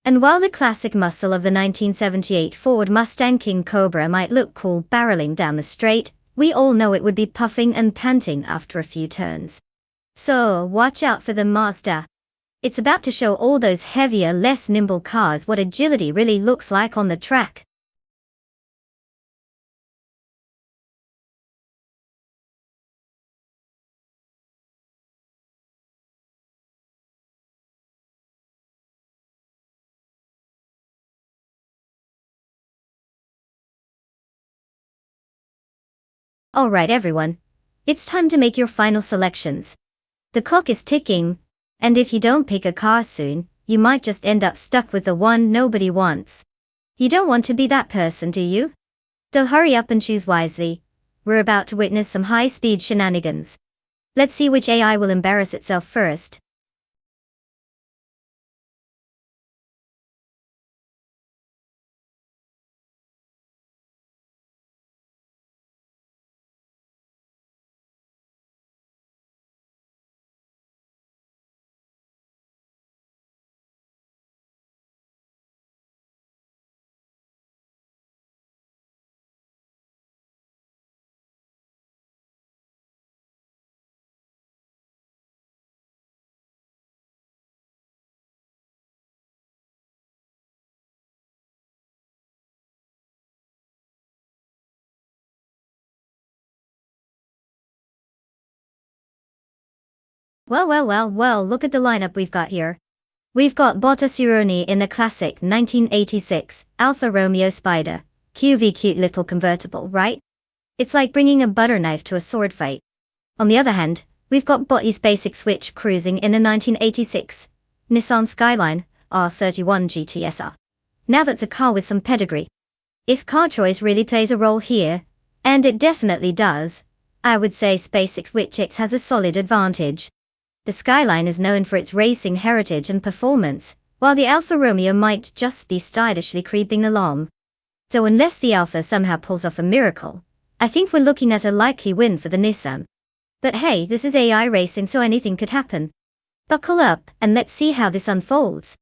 And while the classic muscle of the 1978 Ford Mustang King Cobra might look cool barreling down the straight, we all know it would be puffing and panting after a few turns. So, watch out for the Mazda. It's about to show all those heavier, less nimble cars what agility really looks like on the track. Alright everyone, it's time to make your final selections. The clock is ticking, and if you don't pick a car soon, you might just end up stuck with the one nobody wants. You don't want to be that person, do you? So hurry up and choose wisely. We're about to witness some high-speed shenanigans. Let's see which AI will embarrass itself first. Well, look at the lineup we've got here. We've got Bottasironi in a classic 1986 Alfa Romeo Spider. QV cute little convertible, right? It's like bringing a butter knife to a sword fight. On the other hand, we've got Botti's basic switch cruising in a 1986 Nissan Skyline R31 GTSR. Now that's a car with some pedigree. If car choice really plays a role here, and it definitely does, I would say SpaceX Witchix has a solid advantage. The Skyline is known for its racing heritage and performance, while the Alfa Romeo might just be stylishly creeping along. So unless the Alfa somehow pulls off a miracle, I think we're looking at a likely win for the Nissan. But hey, this is AI racing, so anything could happen. Buckle up, and let's see how this unfolds.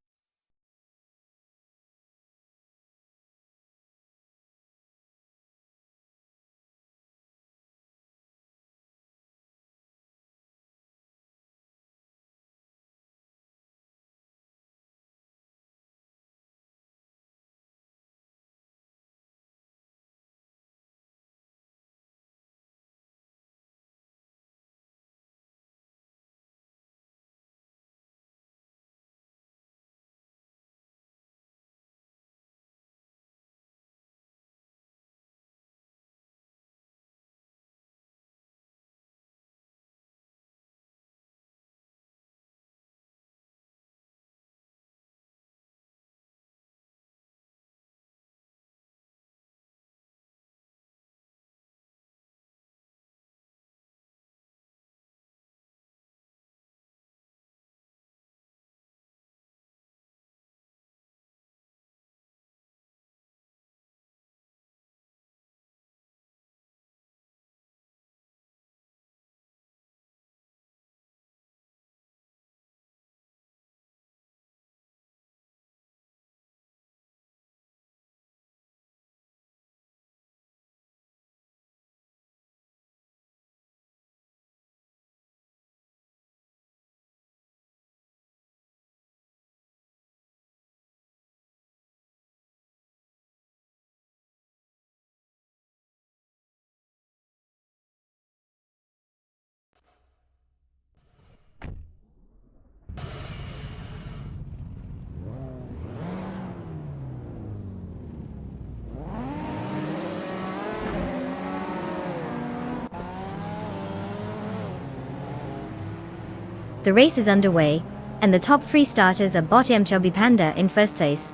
The race is underway, and the top 3 starters are Bot Chubby Panda in first place,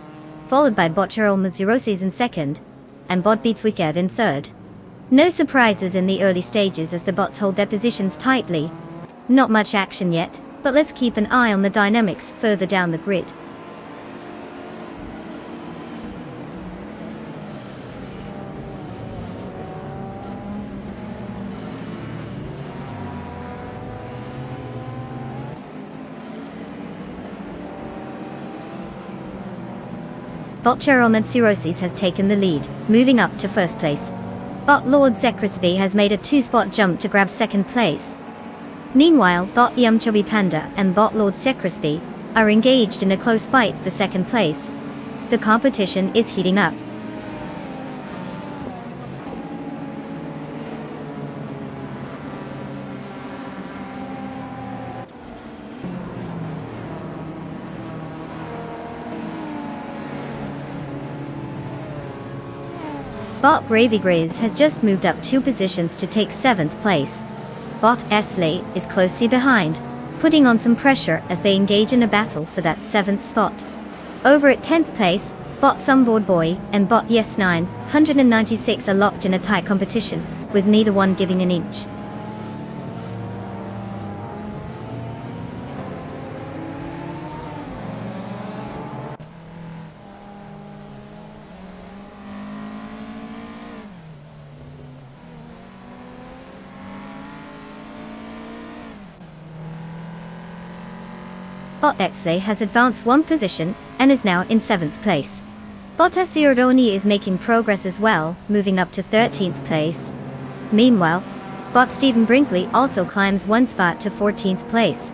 followed by Bot Mazurosis in second, and Bot Beats Wikev in third. No surprises in the early stages as the bots hold their positions tightly. Not much action yet, but let's keep an eye on the dynamics further down the grid. Bot Mazurosis has taken the lead, moving up to first place. Bot Lord Zekrisby has made a 2-spot jump to grab second place. Meanwhile, Bot Chubby Panda and Bot Lord Zekrisby are engaged in a close fight for second place. The competition is heating up. Bot Gravy Grizz has just moved up 2 positions to take 7th place. Bot Esley is closely behind, putting on some pressure as they engage in a battle for that 7th spot. Over at 10th place, Bot Sumboard Boy and Bot Yes9, 196 are locked in a tight competition, with neither one giving an inch. Bot Exe has advanced 1 position and is now in 7th place. Bot Asirodoni is making progress as well, moving up to 13th place. Meanwhile, Bot Stephen Brinkley also climbs 1 spot to 14th place.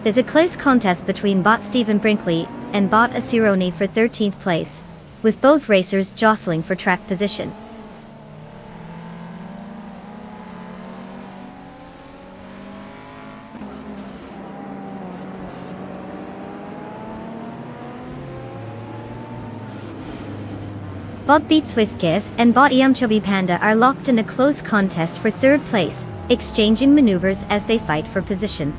There's a close contest between Bot Stephen Brinkley and Bot Asironi for 13th place, with both racers jostling for track position. Bot Beats Withgive and Bot Chubby Panda are locked in a close contest for 3rd place, exchanging maneuvers as they fight for position.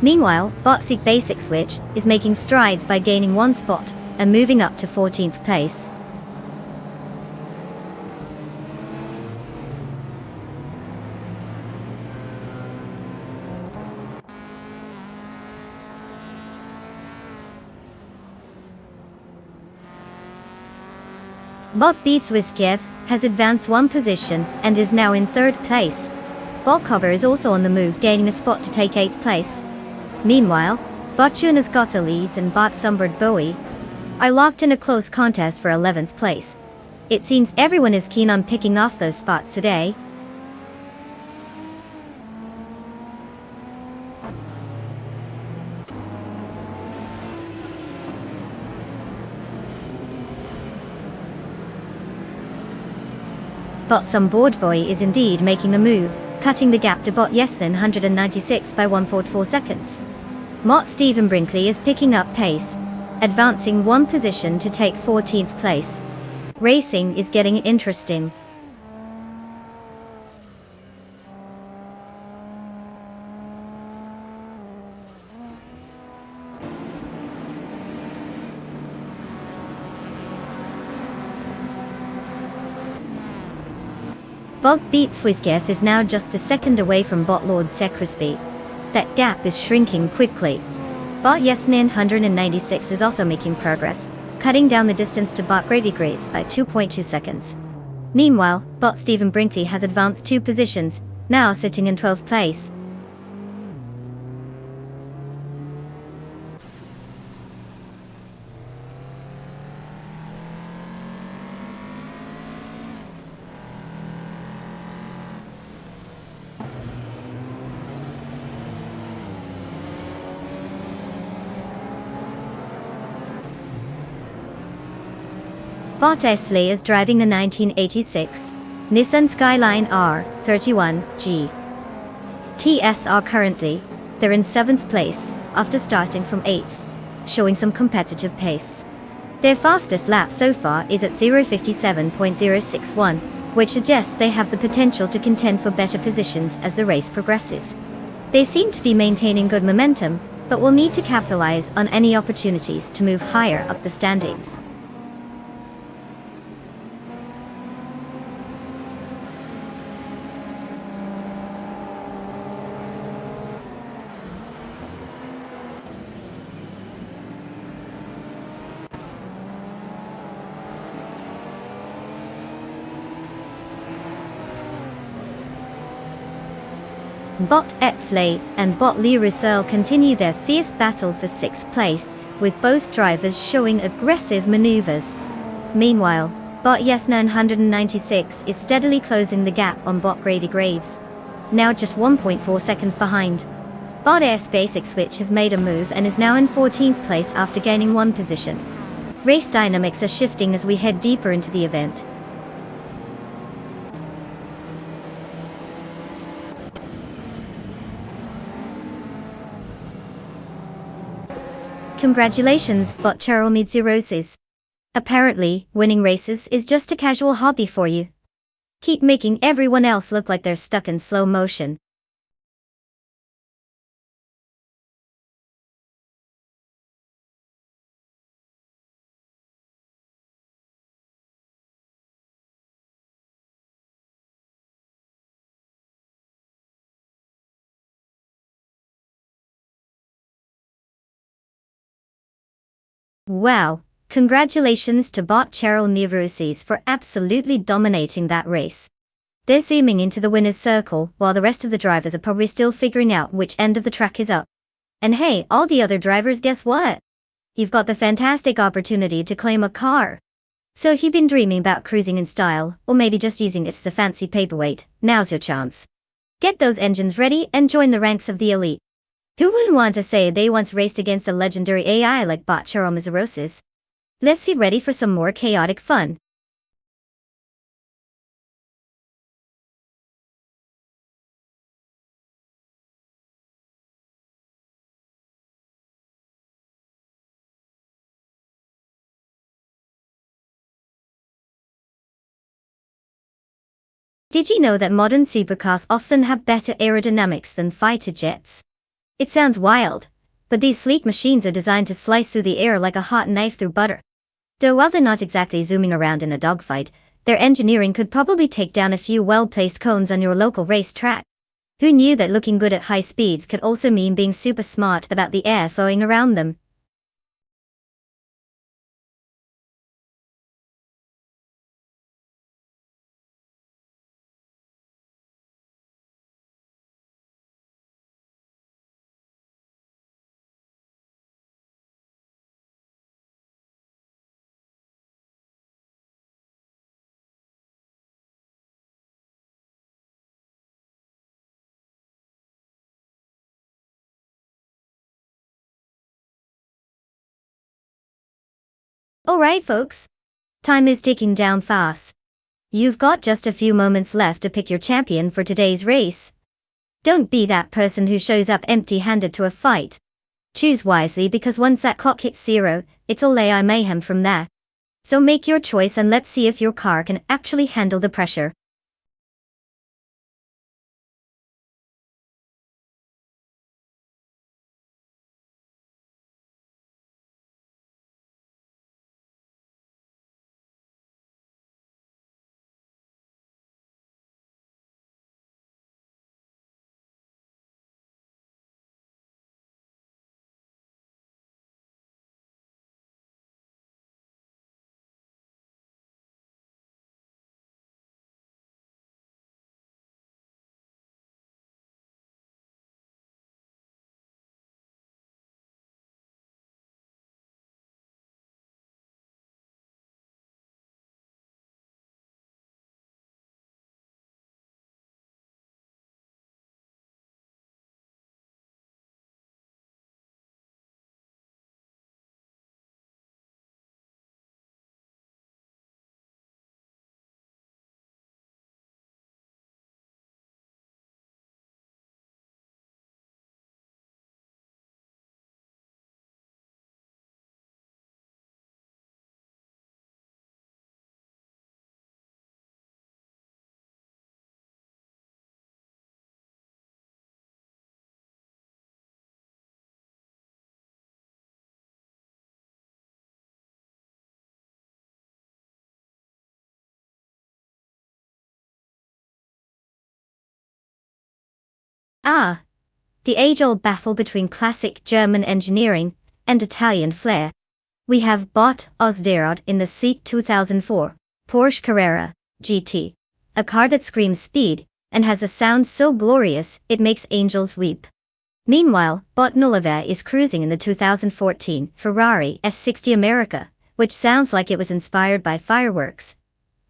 Meanwhile, Bot Seek Basic Switch is making strides by gaining 1 spot and moving up to 14th place. Bot Beats Wizkiev has advanced 1 position and is now in 3rd place. Bot Cobber is also on the move, gaining a spot to take 8th place. Meanwhile, Bot June has got the leads and Bot Sunbird Bowie are locked in a close contest for 11th place. It seems everyone is keen on picking off those spots today. Bot Some Board Boy is indeed making a move, cutting the gap to Bot Yeslin 196 by 144 seconds. Bot Stephen Brinkley is picking up pace, advancing 1 position to take 14th place. Racing is getting interesting. Bot Beats Withgeth is now just a second away from Bot Lord Sekrisby. That gap is shrinking quickly. Bot Yesnin 196 is also making progress, cutting down the distance to Bot Gravy Grace by 2.2 seconds. Meanwhile, Bot Stephen Brinkley has advanced 2 positions, now sitting in 12th place. Bot Esley is driving the 1986 Nissan Skyline R31G TSR. Currently, they're in 7th place, after starting from 8th, showing some competitive pace. Their fastest lap so far is at 0:57.061, which suggests they have the potential to contend for better positions as the race progresses. They seem to be maintaining good momentum, but we'll need to capitalize on any opportunities to move higher up the standings. Bot Etzley and Bot Lee Russell continue their fierce battle for 6th place, with both drivers showing aggressive maneuvers. Meanwhile, Bot Yes 996 is steadily closing the gap on Bot Grady Graves, now just 1.4 seconds behind. Bot Air Basic Switch has made a move and is now in 14th place after gaining 1 position. Race dynamics are shifting as we head deeper into the event. Congratulations, Bot Cheryl Midziroses. Apparently, winning races is just a casual hobby for you. Keep making everyone else look like they're stuck in slow motion. Wow, congratulations to Bot Cheryl Midziroses for absolutely dominating that race. They're zooming into the winner's circle, while the rest of the drivers are probably still figuring out which end of the track is up. And hey, all the other drivers, guess what? You've got the fantastic opportunity to claim a car. So if you've been dreaming about cruising in style, or maybe just using it as a fancy paperweight, now's your chance. Get those engines ready and join the ranks of the elite. Who wouldn't want to say they once raced against a legendary AI like Bot Cheryl Midziroses? Let's get ready for some more chaotic fun. Did you know that modern supercars often have better aerodynamics than fighter jets? It sounds wild, but these sleek machines are designed to slice through the air like a hot knife through butter. Though while they're not exactly zooming around in a dogfight, their engineering could probably take down a few well-placed cones on your local race track. Who knew that looking good at high speeds could also mean being super smart about the air flowing around them? Alright folks, time is ticking down fast. You've got just a few moments left to pick your champion for today's race. Don't be that person who shows up empty-handed to a fight. Choose wisely, because once that clock hits 0, it's all AI mayhem from there. So make your choice and let's see if your car can actually handle the pressure. Ah, the age-old battle between classic German engineering and Italian flair. We have bought Osderod in the sleek 2004 Porsche Carrera GT, a car that screams speed and has a sound so glorious it makes angels weep. Meanwhile, Bot Nullava is cruising in the 2014 Ferrari F60 America, which sounds like it was inspired by fireworks.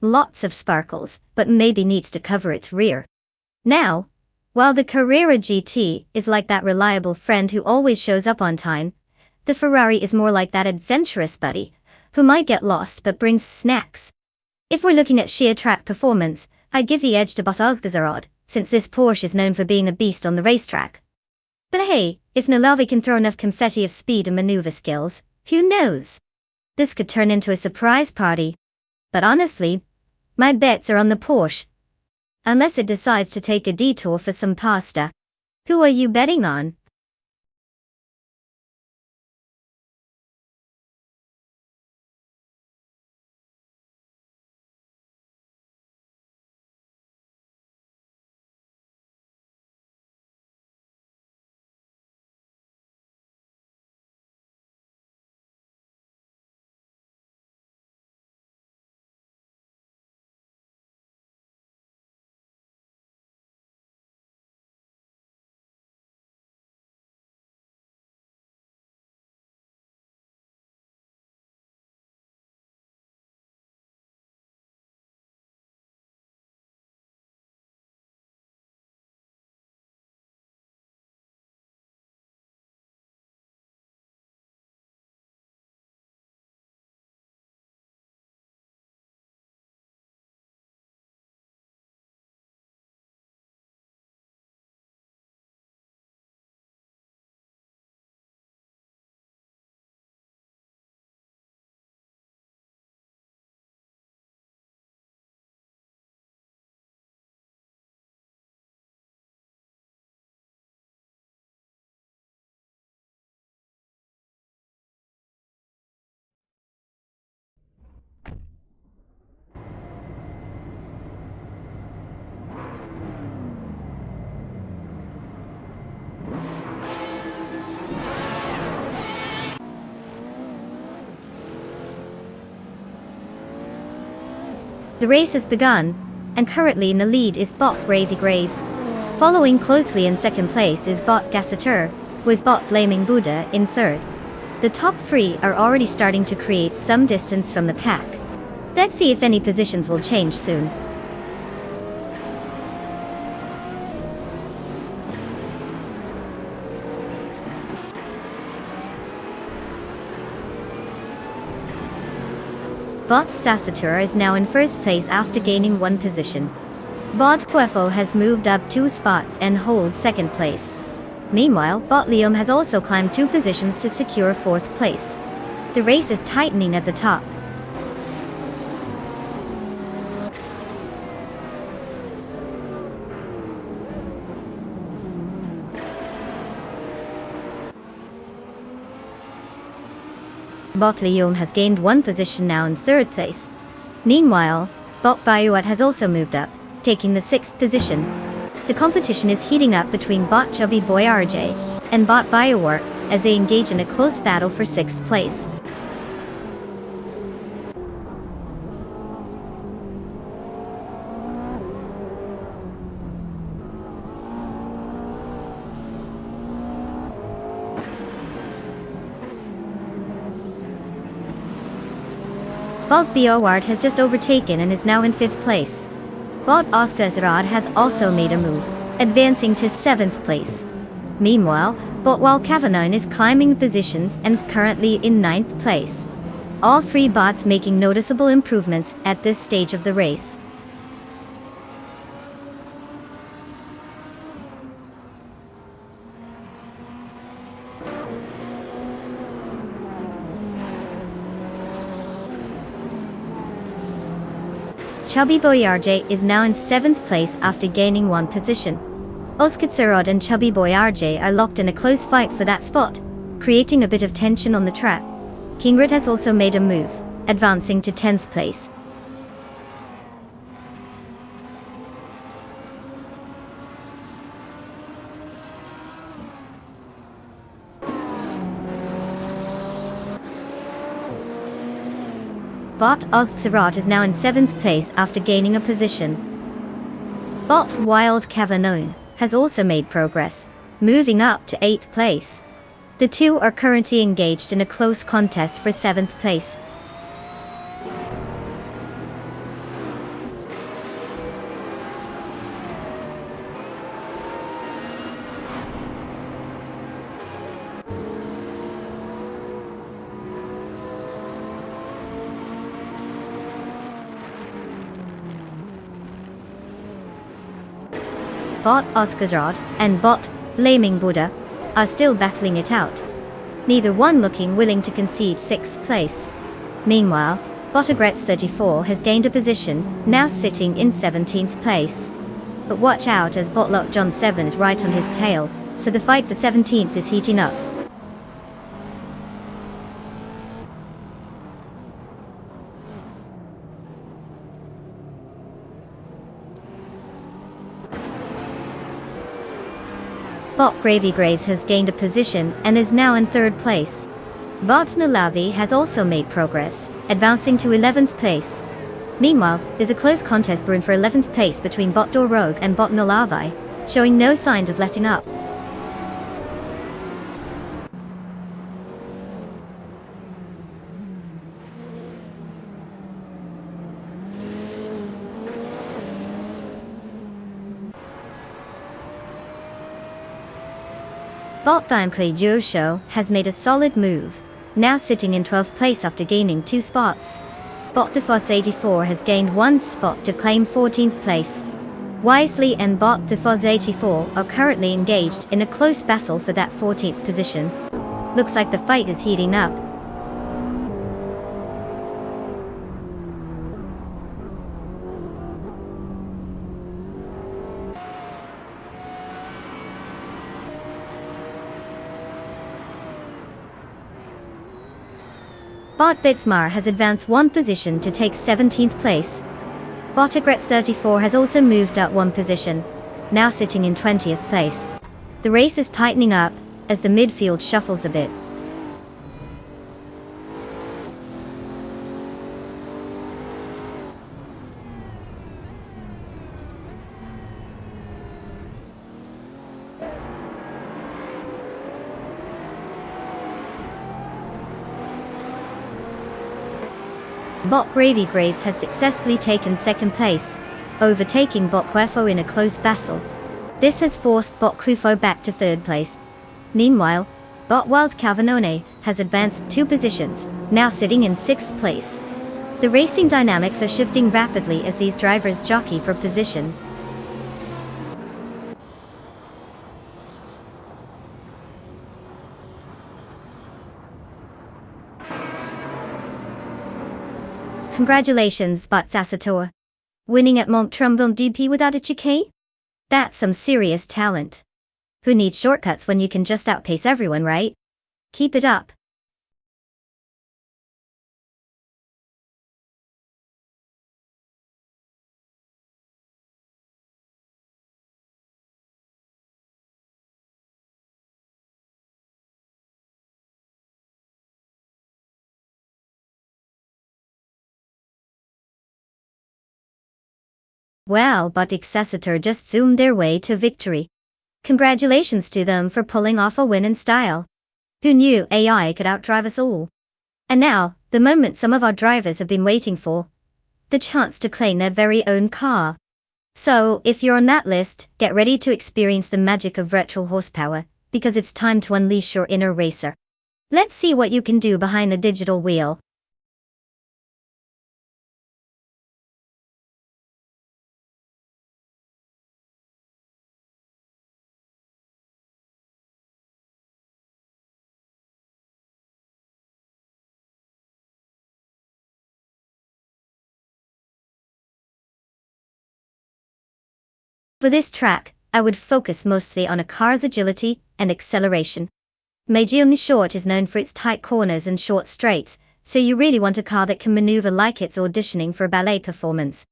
Lots of sparkles, but maybe needs to cover its rear. Now, while the Carrera GT is like that reliable friend who always shows up on time, the Ferrari is more like that adventurous buddy, who might get lost but brings snacks. If we're looking at sheer track performance, I'd give the edge to Bot Osderod, since this Porsche is known for being a beast on the racetrack. But hey, if Nullava can throw enough confetti of speed and maneuver skills, who knows? This could turn into a surprise party. But honestly, my bets are on the Porsche. Unless it decides to take a detour for some pasta. Who are you betting on? The race has begun, and currently in the lead is Bot Gravy Graves. Following closely in second place is Bot Gassatur, with Bot Blaming Buddha in third. The top three are already starting to create some distance from the pack. Let's see if any positions will change soon. Bot Sassatur is now in first place after gaining one position. Bot Quefo has moved up 2 spots and holds second place. Meanwhile, Bot Liam has also climbed 2 positions to secure fourth place. The race is tightening at the top. Bot Liam has gained 1 position now in third place. Meanwhile, Bot Bayuat has also moved up, taking the 6th position. The competition is heating up between Bot Chubby Boy RJ and Bot Biowar as they engage in a close battle for 6th place. Bot Bioward has just overtaken and is now in 5th place. Bot Oscar Zarad has also made a move, advancing to 7th place. Meanwhile, Bot Walkavanon is climbing positions and is currently in 9th place. All 3 bots making noticeable improvements at this stage of the race. Chubby Boy RJ is now in 7th place after gaining 1 position. Oskitsarod and Chubby Boy RJ are locked in a close fight for that spot, creating a bit of tension on the track. Kingred has also made a move, advancing to 10th place. Bot Ozxarat is now in 7th place after gaining a position. Bot Wild Cavanon has also made progress, moving up to 8th place. The two are currently engaged in a close contest for 7th place. Bot Oskarsrad and Bot Blaming Buddha are still battling it out, neither one looking willing to concede 6th place. Meanwhile, Botagrets34 has gained a position, now sitting in 17th place. But watch out as Botlot John 7 is right on his tail, so the fight for 17th is heating up. Bot Gravy Graves has gained a position and is now in 3rd place. Bot Nulavi has also made progress, advancing to 11th place. Meanwhile, there's a close contest brewing for 11th place between Bot Rogue and Bot Nulavi, showing no signs of letting up. Bot Thankli Josho has made a solid move, now sitting in 12th place after gaining 2 spots. Bot Thefos84 has gained 1 spot to claim 14th place. Wisely and Bot Thefos84 are currently engaged in a close battle for that 14th position. Looks like the fight is heating up. Bot Bitsmar has advanced 1 position to take 17th place. Botagrets34 has also moved up 1 position, now sitting in 20th place. The race is tightening up as the midfield shuffles a bit. Bot Gravy Graves has successfully taken 2nd place, overtaking Bot Quefo in a close battle. This has forced Bot Kufo back to 3rd place. Meanwhile, Bot Wild Cavanone has advanced 2 positions, now sitting in 6th place. The racing dynamics are shifting rapidly as these drivers jockey for position. Congratulations, Bot Sasator. Winning at Mont Tremblant DP without a chicane? That's some serious talent. Who needs shortcuts when you can just outpace everyone, right? Keep it up. Wow, Bot Excessitor just zoomed their way to victory. Congratulations to them for pulling off a win in style. Who knew AI could outdrive us all? And now, the moment some of our drivers have been waiting for. The chance to claim their very own car. So, if you're on that list, get ready to experience the magic of virtual horsepower, because it's time to unleash your inner racer. Let's see what you can do behind the digital wheel. For this track, I would focus mostly on a car's agility and acceleration. Medium Short is known for its tight corners and short straights, so you really want a car that can maneuver like it's auditioning for a ballet performance.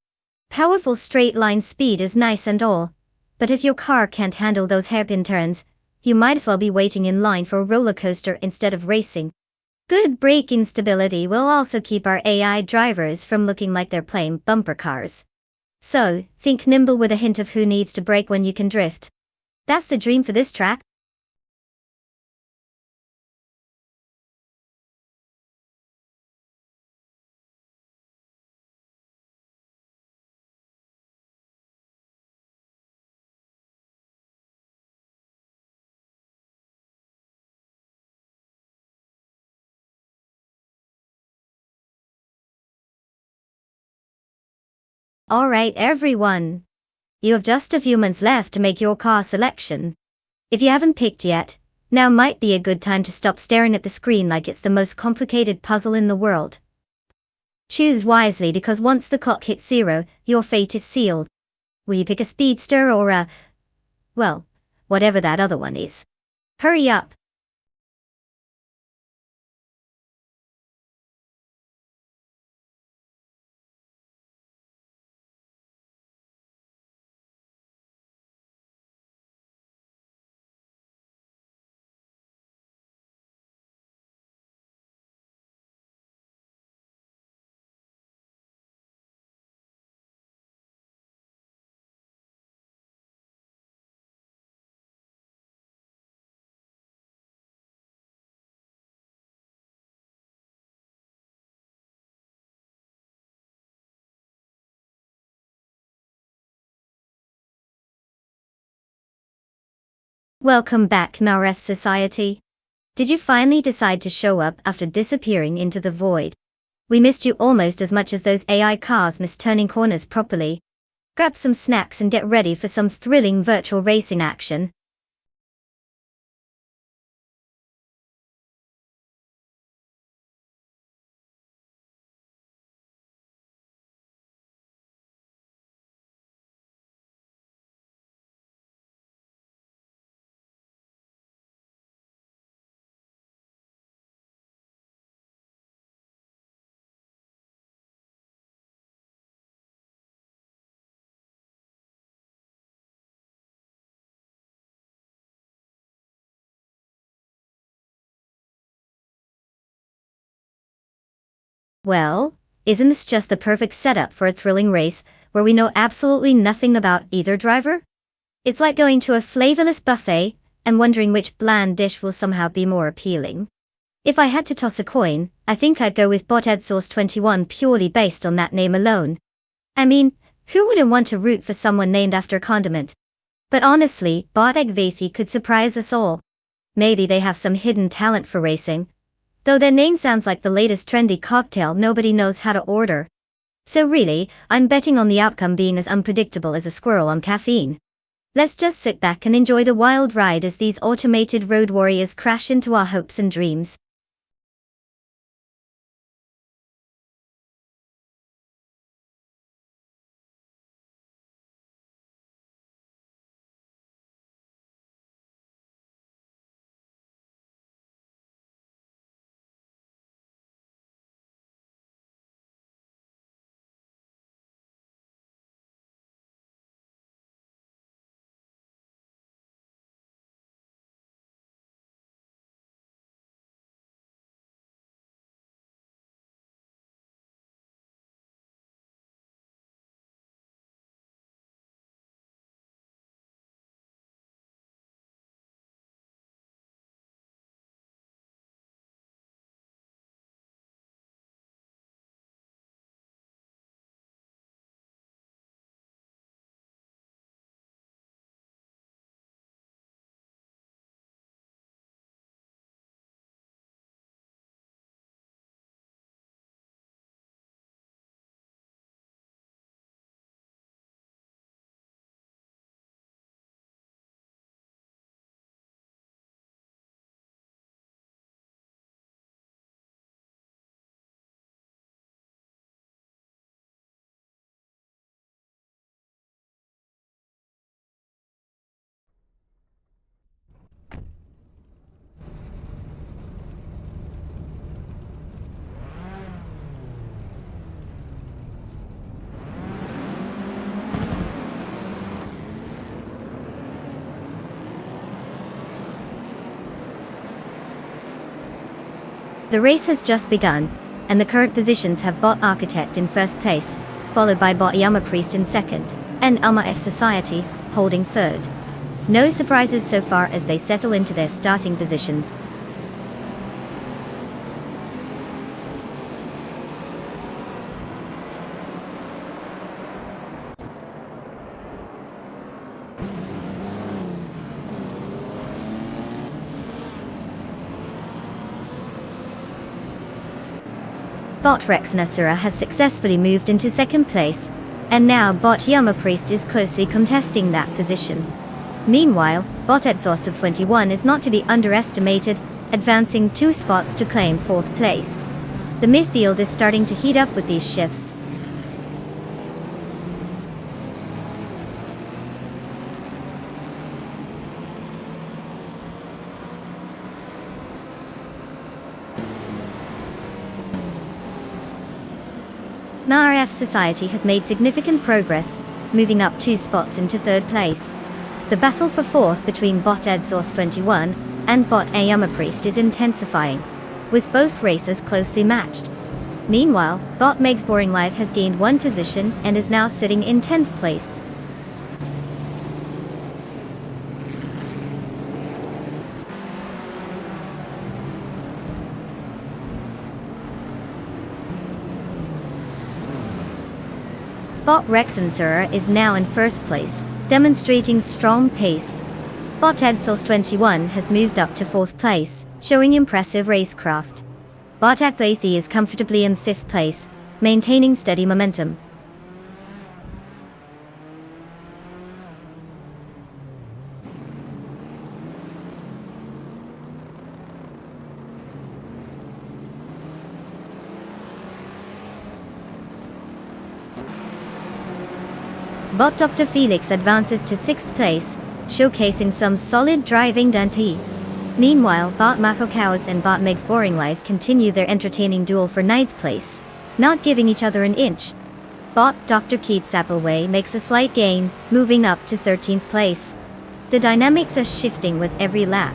Powerful straight line speed is nice and all, but if your car can't handle those hairpin turns, you might as well be waiting in line for a roller coaster instead of racing. Good braking stability will also keep our AI drivers from looking like they're playing bumper cars. So, think nimble with a hint of who needs to brake when you can drift. That's the dream for this track. Alright everyone. You have just a few months left to make your car selection. If you haven't picked yet, now might be a good time to stop staring at the screen like it's the most complicated puzzle in the world. Choose wisely because once the clock hits 0, your fate is sealed. Will you pick a speedster or well, whatever that other one is? Hurry up. Welcome back, Mareth Society. Did you finally decide to show up after disappearing into the void? We missed you almost as much as those AI cars missed turning corners properly. Grab some snacks and get ready for some thrilling virtual racing action. Well, isn't this just the perfect setup for a thrilling race where we know absolutely nothing about either driver? It's like going to a flavorless buffet and wondering which bland dish will somehow be more appealing. If I had to toss a coin, I think I'd go with Boted Sauce 21 purely based on that name alone. I mean, who wouldn't want to root for someone named after a condiment? But honestly, Botek Vethi could surprise us all. Maybe they have some hidden talent for racing. Though their name sounds like the latest trendy cocktail nobody knows how to order. So really, I'm betting on the outcome being as unpredictable as a squirrel on caffeine. Let's just sit back and enjoy the wild ride as these automated road warriors crash into our hopes and dreams. The race has just begun, and the current positions have Bot Architect in first place, followed by Bot Yama Priest in second, and Alma F Society holding third. No surprises so far as they settle into their starting positions. Bot Rex Nasura has successfully moved into second place, and now Bot Yama Priest is closely contesting that position. Meanwhile, Bot Exhaust of 21 is not to be underestimated, advancing 2 spots to claim 4th place. The midfield is starting to heat up with these shifts. NRF Society has made significant progress, moving up 2 spots into 3rd place. The battle for 4th between Bot Exhaust 21 and Bot Yama Priest is intensifying, with both races closely matched. Meanwhile, Bot Meg's Boring Life has gained 1 position and is now sitting in 10th place. Bot Rexensura is now in first place, demonstrating strong pace. Bot Exhaust 21 has moved up to 4th place, showing impressive racecraft. Bot Akbathi is comfortably in 5th place, maintaining steady momentum. Bot Dr. Felix advances to 6th place, showcasing some solid driving dante. Meanwhile, Bot Makokawas and Bot Meg's Boring Life continue their entertaining duel for 9th place, not giving each other an inch. Bot Dr. Keeps Appleway makes a slight gain, moving up to 13th place. The dynamics are shifting with every lap.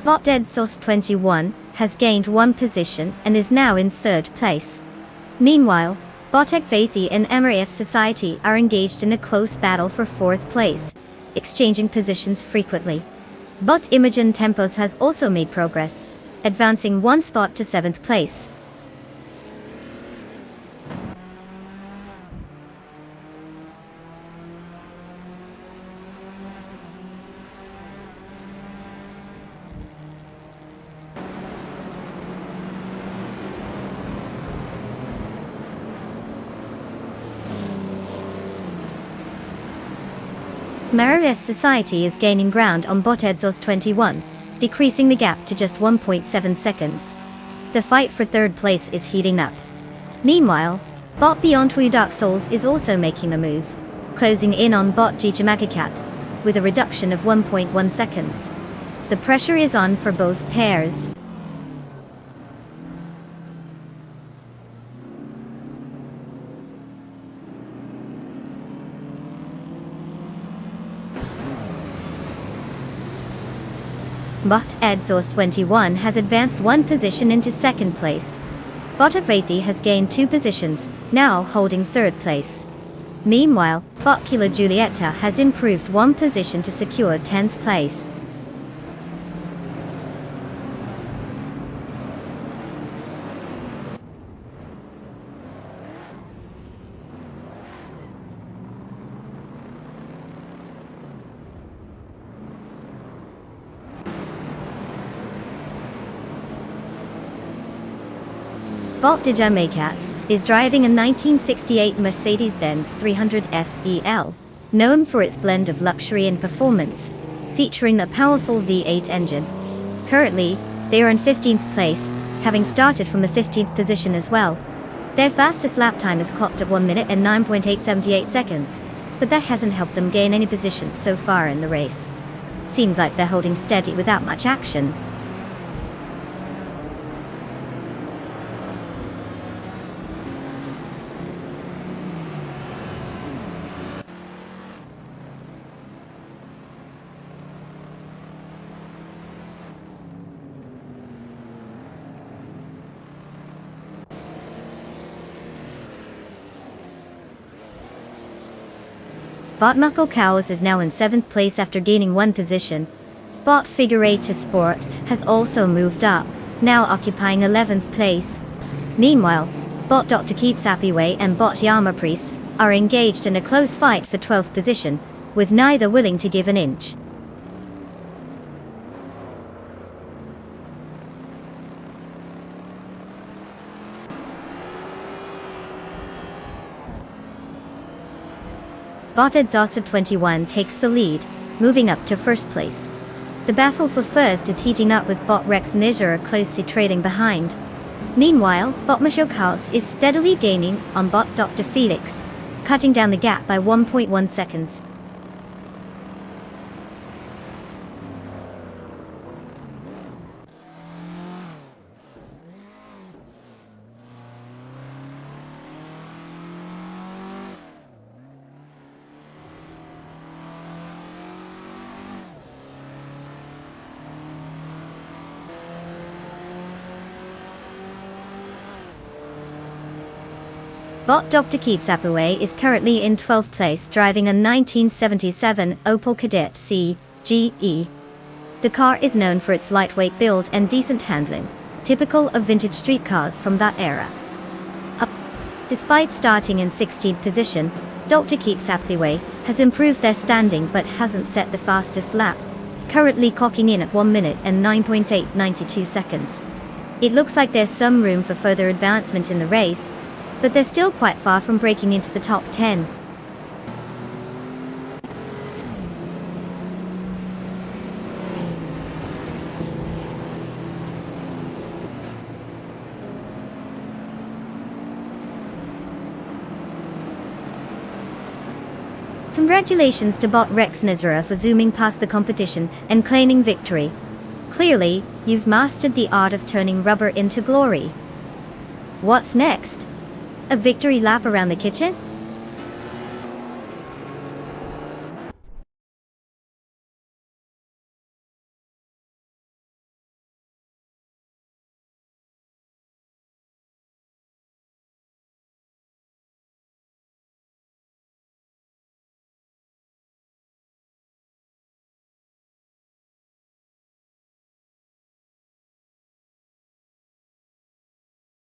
Bot Exhaust 21 has gained 1 position and is now in 3rd place. Meanwhile, Bot Ekvathi and MRF Society are engaged in a close battle for 4th place, exchanging positions frequently. Bot Imogen Tempos has also made progress, advancing 1 spot to 7th place. MRF Society is gaining ground on Bot Exhaust 21, decreasing the gap to just 1.7 seconds. The fight for 3rd place is heating up. Meanwhile, Bot Beyond Two Dark Souls is also making a move, closing in on Bot Jijamakikat, with a reduction of 1.1 seconds. The pressure is on for both pairs. Bot Exhaust 21 has advanced 1 position into 2nd place. Bot Ekvathi has gained 2 positions, now holding 3rd place. Meanwhile, Bot Kila Julieta has improved 1 position to secure 10th place. Bot Dijamakat is driving a 1968 Mercedes-Benz 300 SEL, known for its blend of luxury and performance, featuring a powerful V8 engine. Currently, they are in 15th place, having started from the 15th position as well. Their fastest lap time is clocked at 1 minute and 9.878 seconds, but that hasn't helped them gain any positions so far in the race. Seems like they're holding steady without much action. Bot Muckle Cows is now in 7th place after gaining 1 position. Bot Figure 8 to Sport has also moved up, now occupying 11th place. Meanwhile, Bot Dr. Keeps Happy Way and Bot Yama Priest are engaged in a close fight for 12th position, with neither willing to give an inch. Bot Exhausted 21 takes the lead, moving up to 1st place. The battle for 1st is heating up with Bot Rex Nizar closely trailing behind. Meanwhile, Bot Michelle Kaus is steadily gaining on Bot Dr. Felix, cutting down the gap by 1.1 seconds. Bot Dr. Keeps Happy Way is currently in 12th place driving a 1977 Opel Kadett C GE. The car is known for its lightweight build and decent handling, typical of vintage street cars from that era. Despite starting in 16th position, Dr. Keeps Happy Way has improved their standing but hasn't set the fastest lap, currently clocking in at 1 minute and 9.892 seconds. It looks like there's some room for further advancement in the race, but they're still quite far from breaking into the top 10. Congratulations to Bot Rex Nizra for zooming past the competition and claiming victory. Clearly, you've mastered the art of turning rubber into glory. What's next? A victory lap around the kitchen?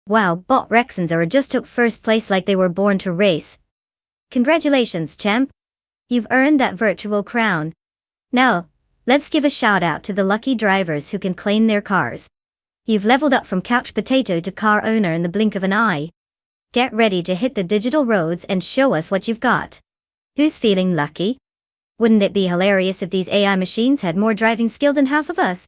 Wow, Bot Rexons are just took 1st place like they were born to race. Congratulations, champ. You've earned that virtual crown. Now, let's give a shout out to the lucky drivers who can claim their cars. You've leveled up from couch potato to car owner in the blink of an eye. Get ready to hit the digital roads and show us what you've got. Who's feeling lucky? Wouldn't it be hilarious if these AI machines had more driving skill than half of us?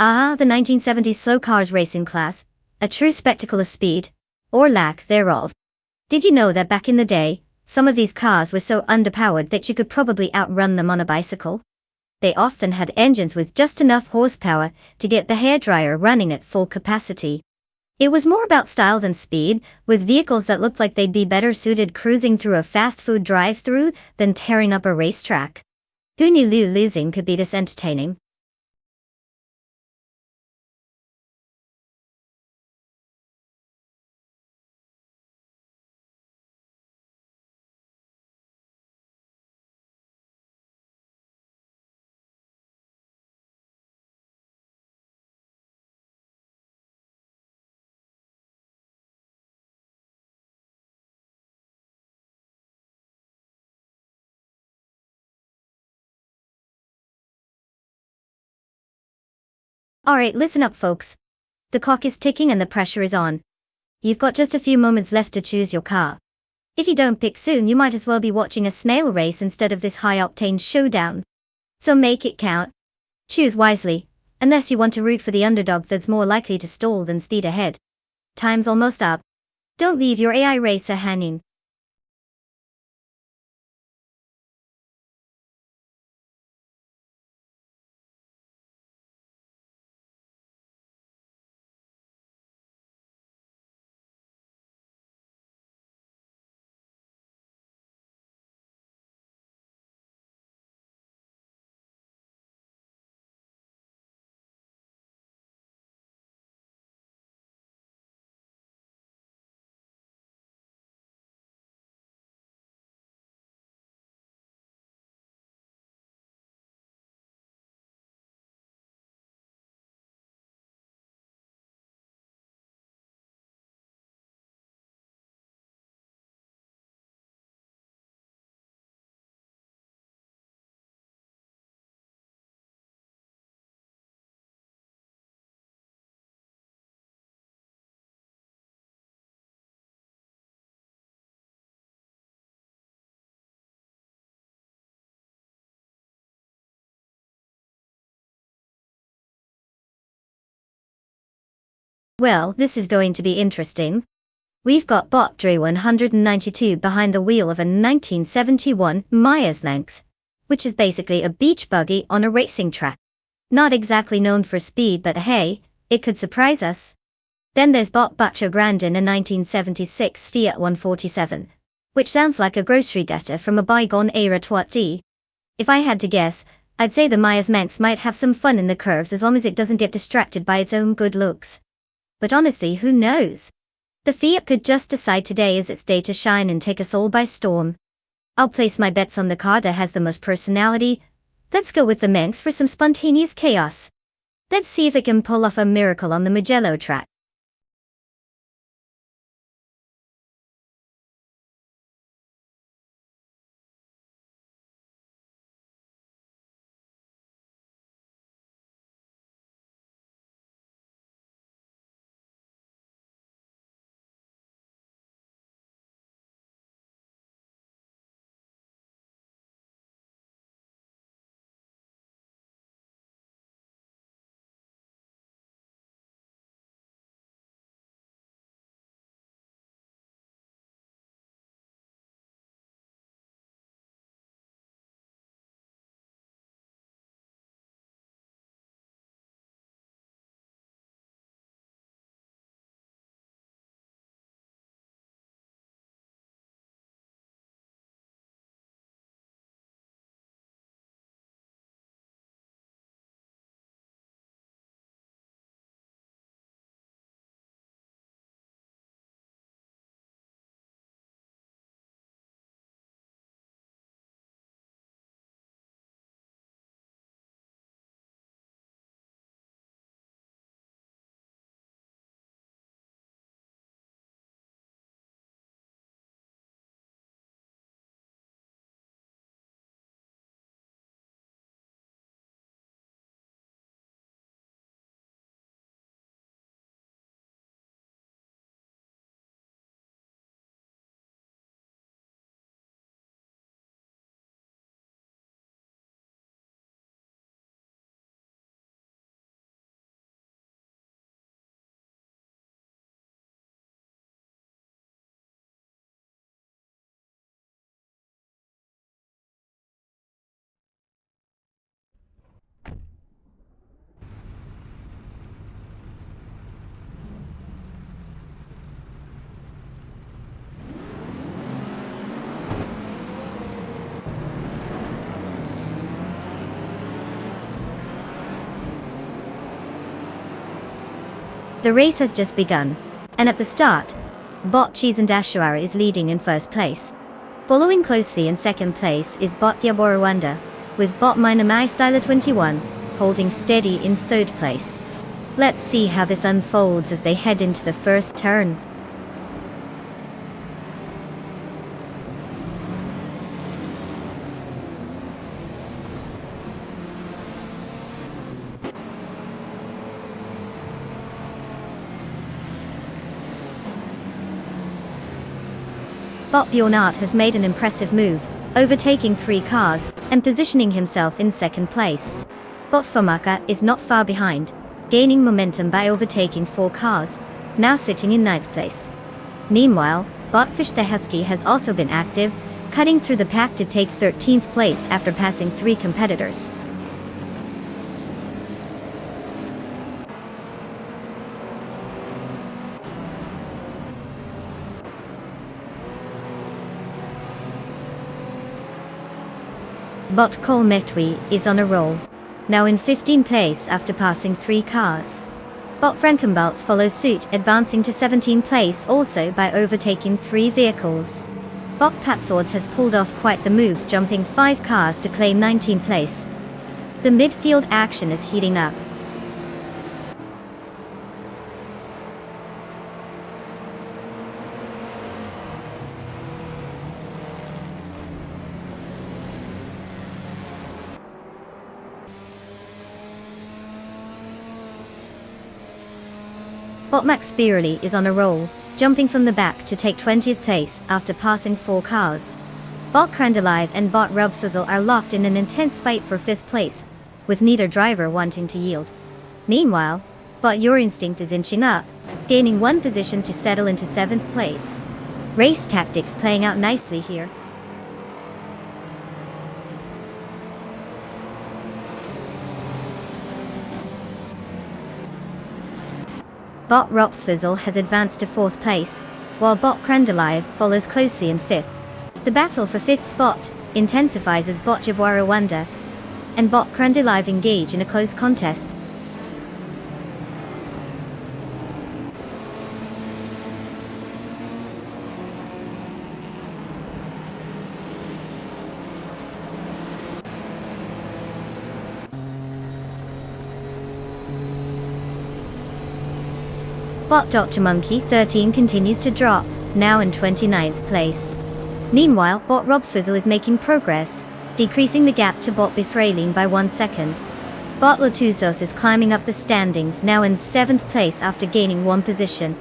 Ah, the 1970s slow cars racing class, a true spectacle of speed, or lack thereof. Did you know that back in the day, some of these cars were so underpowered that you could probably outrun them on a bicycle? They often had engines with just enough horsepower to get the hairdryer running at full capacity. It was more about style than speed, with vehicles that looked like they'd be better suited cruising through a fast food drive-through than tearing up a racetrack. Who knew losing could be this entertaining? Alright, listen up folks. The clock is ticking and the pressure is on. You've got just a few moments left to choose your car. If you don't pick soon, you might as well be watching a snail race instead of this high-octane showdown. So make it count. Choose wisely, unless you want to root for the underdog that's more likely to stall than speed ahead. Time's almost up. Don't leave your AI racer hanging. Well, this is going to be interesting. We've got bot Dre 192 behind the wheel of a 1971 Myers Lynx, which is basically a beach buggy on a racing track. Not exactly known for speed, but hey, it could surprise us. Then there's bot Bacho Grand in a 1976 Fiat 147, which sounds like a grocery getter from a bygone era. If I had to guess, I'd say the Myers Manx might have some fun in the curves as long as it doesn't get distracted by its own good looks. But honestly, who knows? The Fiat could just decide today is its day to shine and take us all by storm. I'll place my bets on the car that has the most personality. Let's go with the Manx for some spontaneous chaos. Let's see if it can pull off a miracle on the Mugello track. The race has just begun, and at the start, bot Cheese and Ashuara is leading in first place. Following closely in second place is bot Yaborowanda, with bot Minamai Styler 21, holding steady in third place. Let's see how this unfolds as they head into the first turn. Bot Bjornart has made an impressive move, overtaking 3 cars, and positioning himself in second place. Bot Famaka is not far behind, gaining momentum by overtaking 4 cars, now sitting in 9th place. Meanwhile, Bot Fishtehusky has also been active, cutting through the pack to take 13th place after passing 3 competitors. Bot Kolmetwi is on a roll, now in 15th place after passing 3 cars. Bot Frankenbaltz follows suit, advancing to 17th place also by overtaking 3 vehicles. Bot Patswords has pulled off quite the move, jumping 5 cars to claim 19th place. The midfield action is heating up. Bot Max Beerley is on a roll, jumping from the back to take 20th place after passing 4 cars. Bot Crandalive and Bot Rubsizzle are locked in an intense fight for 5th place, with neither driver wanting to yield. Meanwhile, Bot Your Instinct is inching up, gaining 1 position to settle into 7th place. Race tactics playing out nicely here. Bot Ropsfizzle has advanced to 4th place, while Bot Crandalive follows closely in 5th. The battle for 5th spot intensifies as Bot Jabwarawanda and Bot Crandalive engage in a close contest. Bot Dr. Monkey 13 continues to drop, now in 29th place. Meanwhile, Bot Robswizzle is making progress, decreasing the gap to Bot Bithraline by 1 second. Bot Latusos is climbing up the standings, now in 7th place after gaining 1 position.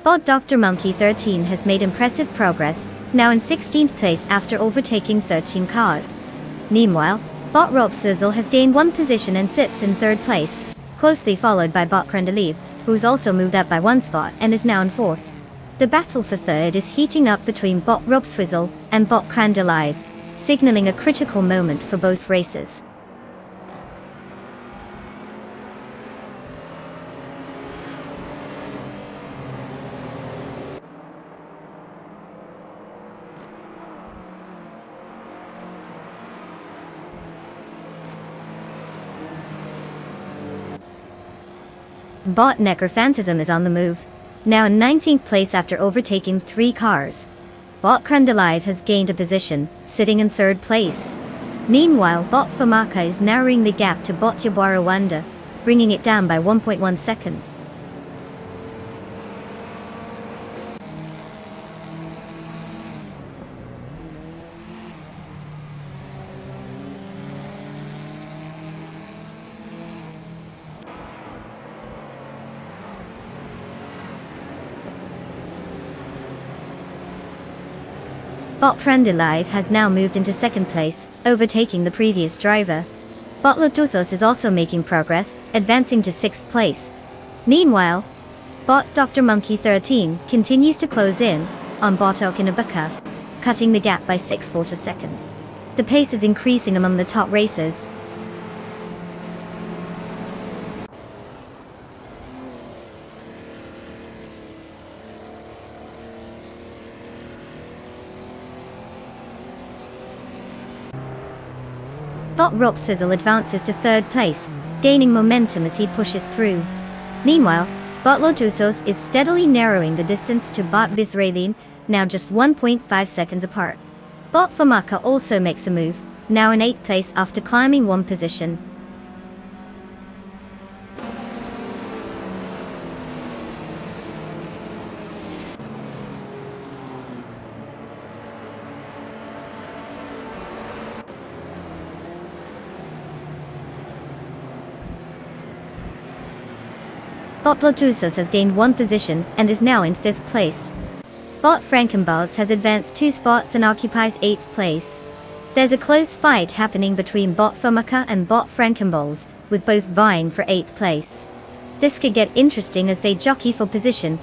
Bot Dr. Monkey 13 has made impressive progress, now in 16th place after overtaking 13 cars. Meanwhile, Bot Ropsizzle has gained 1 position and sits in 3rd place, closely followed by Bot Crandalive, who's also moved up by 1 spot and is now in 4th. The battle for 3rd is heating up between Bot Ropswizzle and Bot Crandalive, signaling a critical moment for both races. Bot Necrophantasm is on the move, now in 19th place after overtaking 3 cars. Bot Crandalive has gained a position, sitting in 3rd place. Meanwhile, Bot Famaka is narrowing the gap to Bot Yabarawanda, bringing it down by 1.1 seconds. Bot Crandalive has now moved into 2nd place, overtaking the previous driver. Bot Lotusos is also making progress, advancing to 6th place. Meanwhile, Bot Dr. Monkey 13 continues to close in on Bot Okinabuka, cutting the gap by 6/4 seconds. The pace is increasing among the top racers. Bot Ropsizzle advances to 3rd place, gaining momentum as he pushes through. Meanwhile, Bot Lotusos is steadily narrowing the distance to Bot Bithraline, now just 1.5 seconds apart. Bot Famaka also makes a move, now in 8th place after climbing 1 position. Bot Lotusos has gained 1 position and is now in 5th place. Bot Frankenbalz has advanced 2 spots and occupies 8th place. There's a close fight happening between Bot Fomaka and Bot Frankenbalz, with both vying for 8th place. This could get interesting as they jockey for position.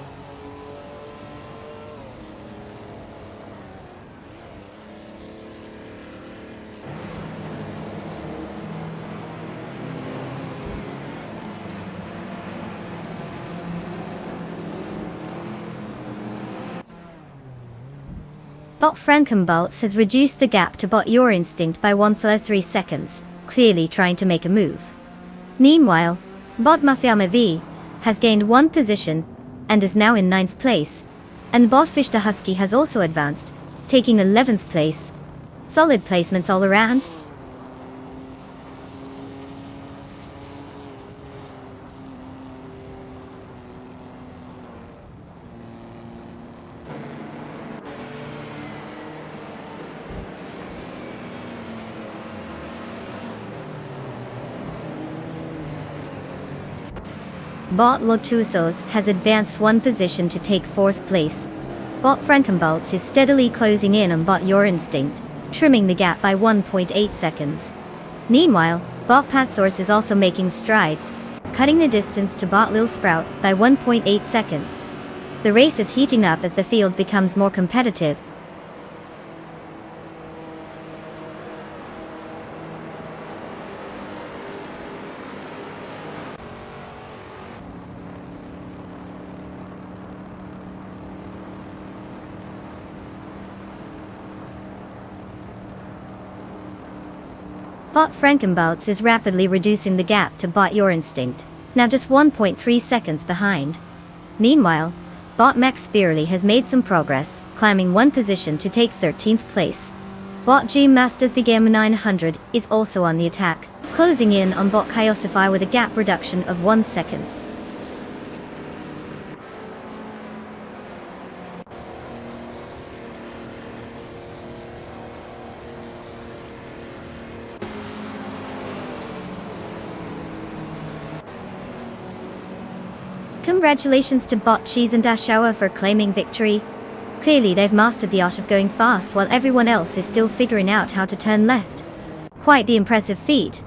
Bot Frankenbalz has reduced the gap to Bot Your Instinct by 1/3 seconds, clearly trying to make a move. Meanwhile, Bot Mafiama V has gained 1 position and is now in 9th place, and Bot Fish the Husky has also advanced, taking 11th place. Solid placements all around. Bot Lotusos has advanced 1 position to take 4th place. Bot Frankenbalz is steadily closing in on Bot Your Instinct, trimming the gap by 1.8 seconds. Meanwhile, Bot Patsource is also making strides, cutting the distance to Bot Lil Sprout by 1.8 seconds. The race is heating up as the field becomes more competitive. Bot Frankenbalz is rapidly reducing the gap to Bot Your Instinct, now just 1.3 seconds behind. Meanwhile, Bot Max Beerly has made some progress, climbing 1 position to take 13th place. Bot G Masters the Game 900 is also on the attack, closing in on Bot Kyosify with a gap reduction of 1 second. Congratulations to Bot Cheese and Dashawa for claiming victory. Clearly they've mastered the art of going fast while everyone else is still figuring out how to turn left. Quite the impressive feat.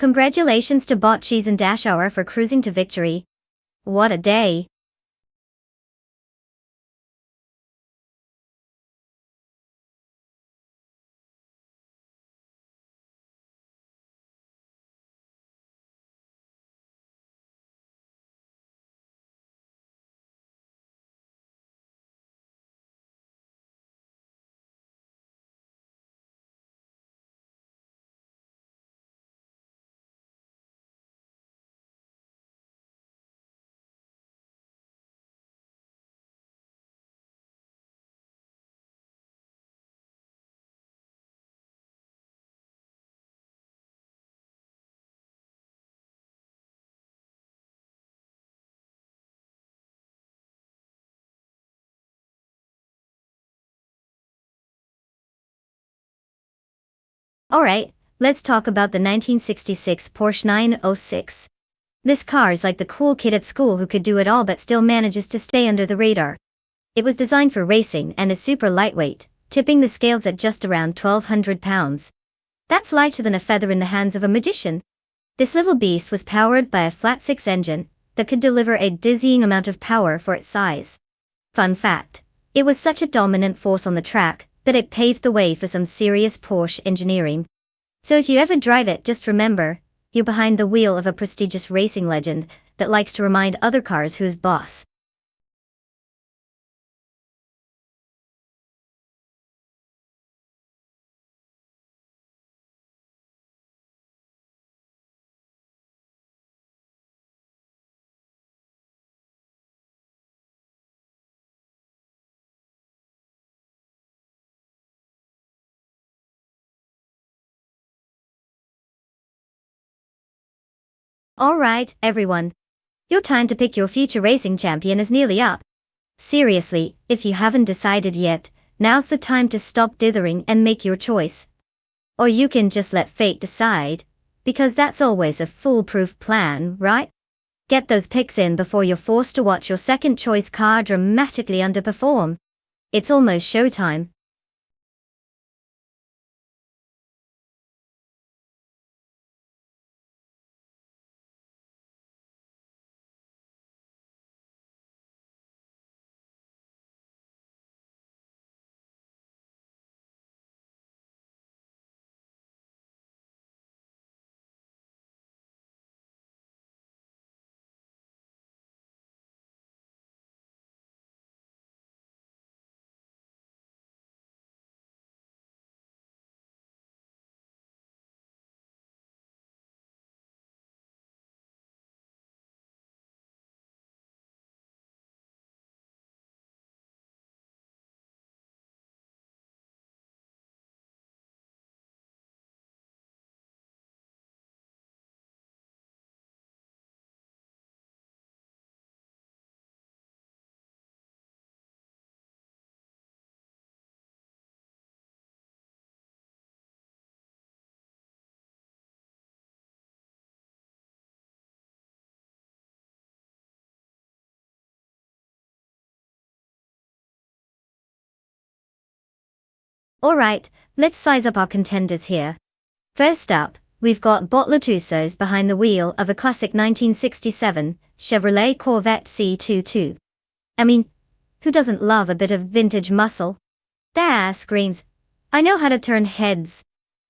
Congratulations to Bot Cheese and Dashour for cruising to victory. What a day! Alright, let's talk about the 1966 Porsche 906. This car is like the cool kid at school who could do it all but still manages to stay under the radar. It was designed for racing and is super lightweight, tipping the scales at just around 1,200 pounds. That's lighter than a feather in the hands of a magician. This little beast was powered by a flat-six engine that could deliver a dizzying amount of power for its size. Fun fact, it was such a dominant force on the track that it paved the way for some serious Porsche engineering. So if you ever drive it, just remember, you're behind the wheel of a prestigious racing legend that likes to remind other cars who's boss. Alright, everyone. Your time to pick your future racing champion is nearly up. Seriously, if you haven't decided yet, now's the time to stop dithering and make your choice. Or you can just let fate decide, because that's always a foolproof plan, right? Get those picks in before you're forced to watch your second choice car dramatically underperform. It's almost showtime. Alright, let's size up our contenders here. First up, we've got Botlatusos behind the wheel of a classic 1967 Chevrolet Corvette C22. I mean, who doesn't love a bit of vintage muscle? That screams, I know how to turn heads.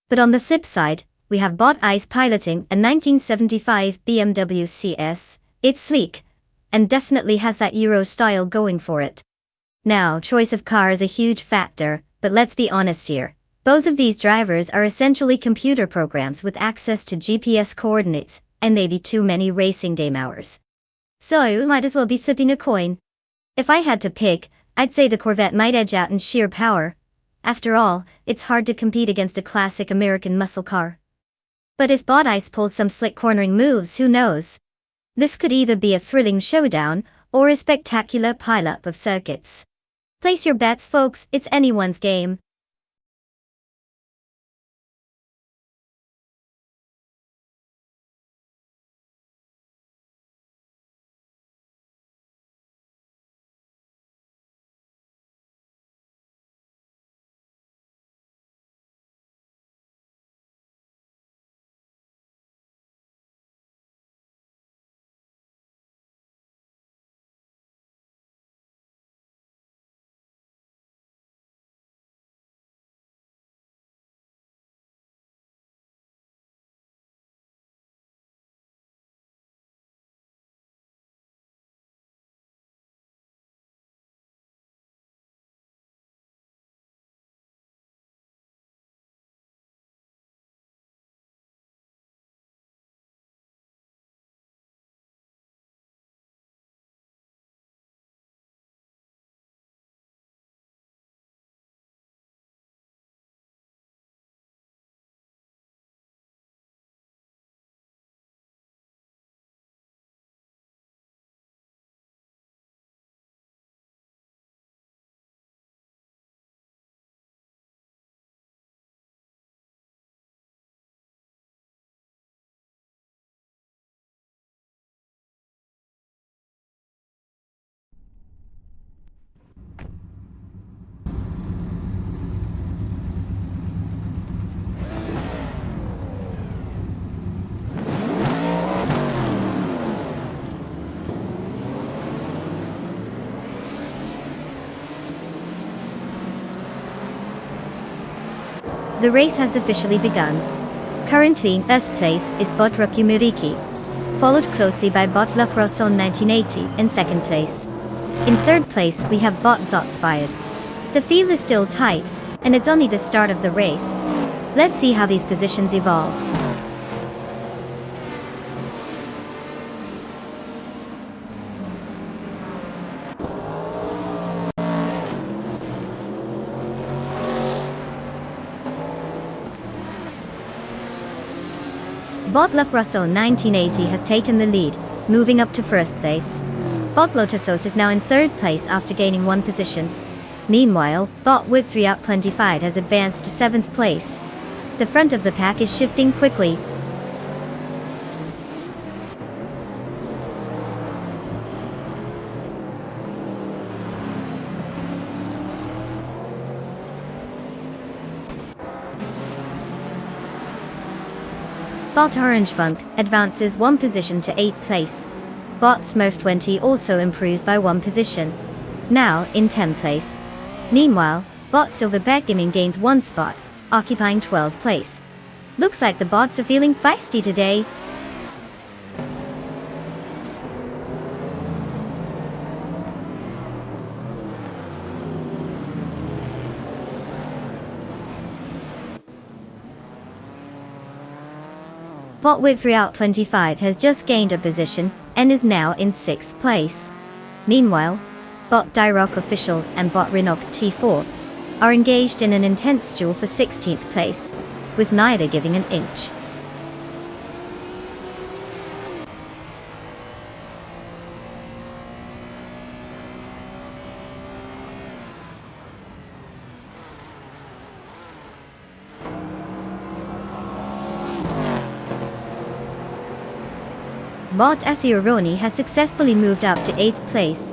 But on the flip side, we have Bot Ice piloting a 1975 BMW CS. It's sleek, and definitely has that Euro style going for it. Now, choice of car is a huge factor, but let's be honest here. Both of these drivers are essentially computer programs with access to GPS coordinates, and maybe too many racing game hours. So you might as well be flipping a coin. If I had to pick, I'd say the Corvette might edge out in sheer power. After all, it's hard to compete against a classic American muscle car. But if Bot Ice pulls some slick cornering moves, who knows? This could either be a thrilling showdown, or a spectacular pileup of circuits. Place your bets, folks, it's anyone's game. The race has officially begun. Currently, first place is bot Rocky Muriki, followed closely by bot Lacrosse 1980 in second place. In third place, we have bot Zots Fired. The field is still tight, and it's only the start of the race. Let's see how these positions evolve. Bot Lacrosse 1980 has taken the lead, moving up to first place. Bot Lotusos is now in third place after gaining one position. Meanwhile, bot Whip 3 Out 25 has advanced to 7th place. The front of the pack is shifting quickly. Bot Orange Funk advances one position to 8th place. Bot Smurf 20 also improves by one position, now in 10th place. Meanwhile, bot Silverback Gaming gains one spot, occupying 12th place. Looks like the bots are feeling feisty today. Bot Whip 3 Out 25 has just gained a position and is now in 6th place. Meanwhile, bot Dyrock Official and bot Renock T4 are engaged in an intense duel for 16th place, with neither giving an inch. Bot Asioroni has successfully moved up to 8th place.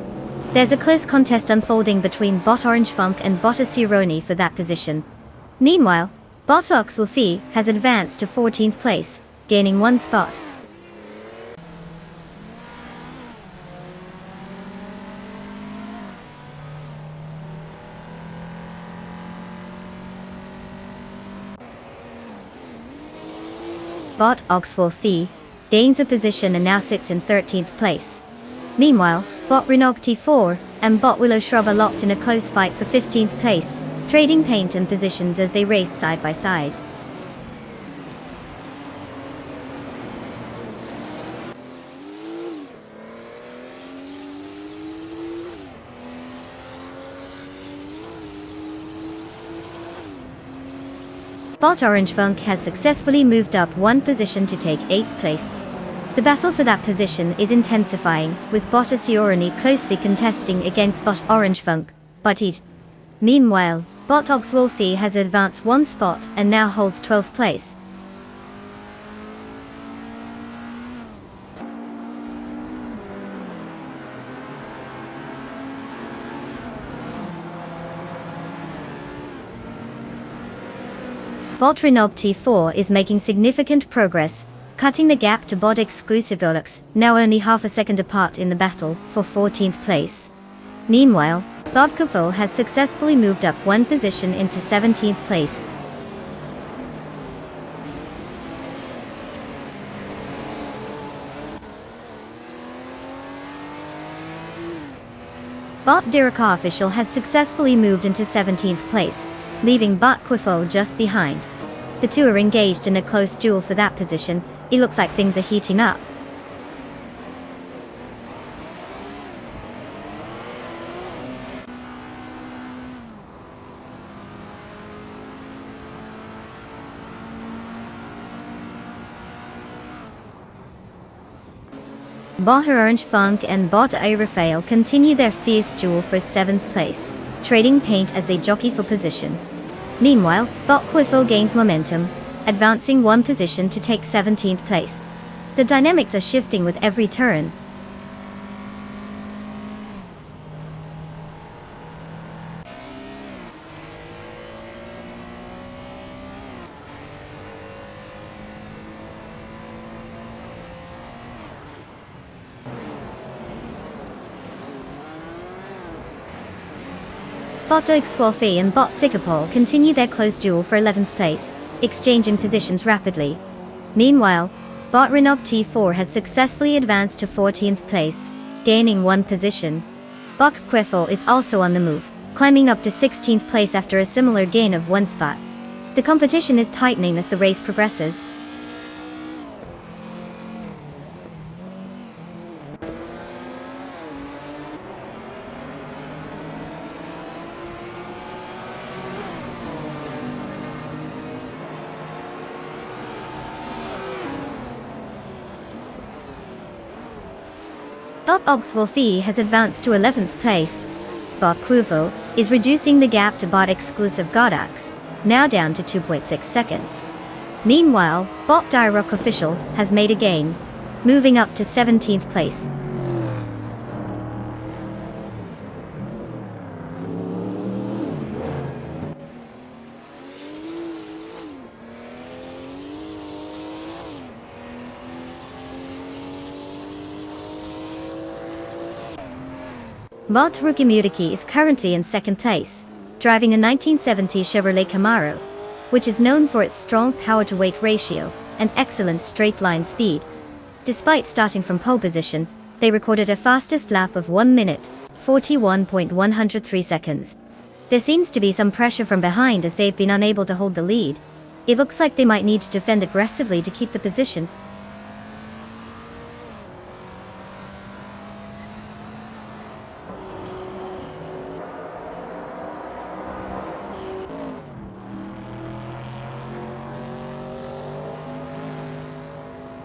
There's a close contest unfolding between bot Orange Funk and bot Asioroni for that position. Meanwhile, bot Oxwolfie has advanced to 14th place, gaining one spot. Bot Oxwolfie gains a position and now sits in 13th place. Meanwhile, bot Renog T4 and bot Willow Shrub are locked in a close fight for 15th place, trading paint and positions as they race side by side. Bot Orange Funk has successfully moved up one position to take 8th place. The battle for that position is intensifying, with bot Asioroni closely contesting against bot Orange Funk, but it. Meanwhile, bot Oxwolfie has advanced one spot and now holds 12th place. Bot Renog T4 is making significant progress, cutting the gap to bot Exclusive Olux, now only half a second apart in the battle for 14th place. Meanwhile, bot Kofo has successfully moved up one position into 17th place. Bot Diraka Official has successfully moved into 17th place, leaving bot Quifo just behind. The two are engaged in a close duel for that position. It looks like things are heating up. Bot Orange Funk and bot Raphael continue their fierce duel for 7th place, trading paint as they jockey for position. Meanwhile, bot Quifo gains momentum, advancing one position to take 17th place. The dynamics are shifting with every turn. Bot Oxwolfie and bot Sikapol continue their close duel for 11th place, exchanging positions rapidly. Meanwhile, Botrinov T4 has successfully advanced to 14th place, gaining 1 position. Bok Kwefel is also on the move, climbing up to 16th place after a similar gain of 1 spot. The competition is tightening as the race progresses. Oxvolfi has advanced to 11th place. Bot Quvo is reducing the gap to bot exclusive Godax, now down to 2.6 seconds. Meanwhile, Bot Dirok Official has made a gain, moving up to 17th place. Bot Rukimutiki is currently in 2nd place, driving a 1970 Chevrolet Camaro, which is known for its strong power-to-weight ratio and excellent straight-line speed. Despite starting from pole position, they recorded a fastest lap of 1 minute, 41.103 seconds. There seems to be some pressure from behind as they've been unable to hold the lead. It looks like they might need to defend aggressively to keep the position.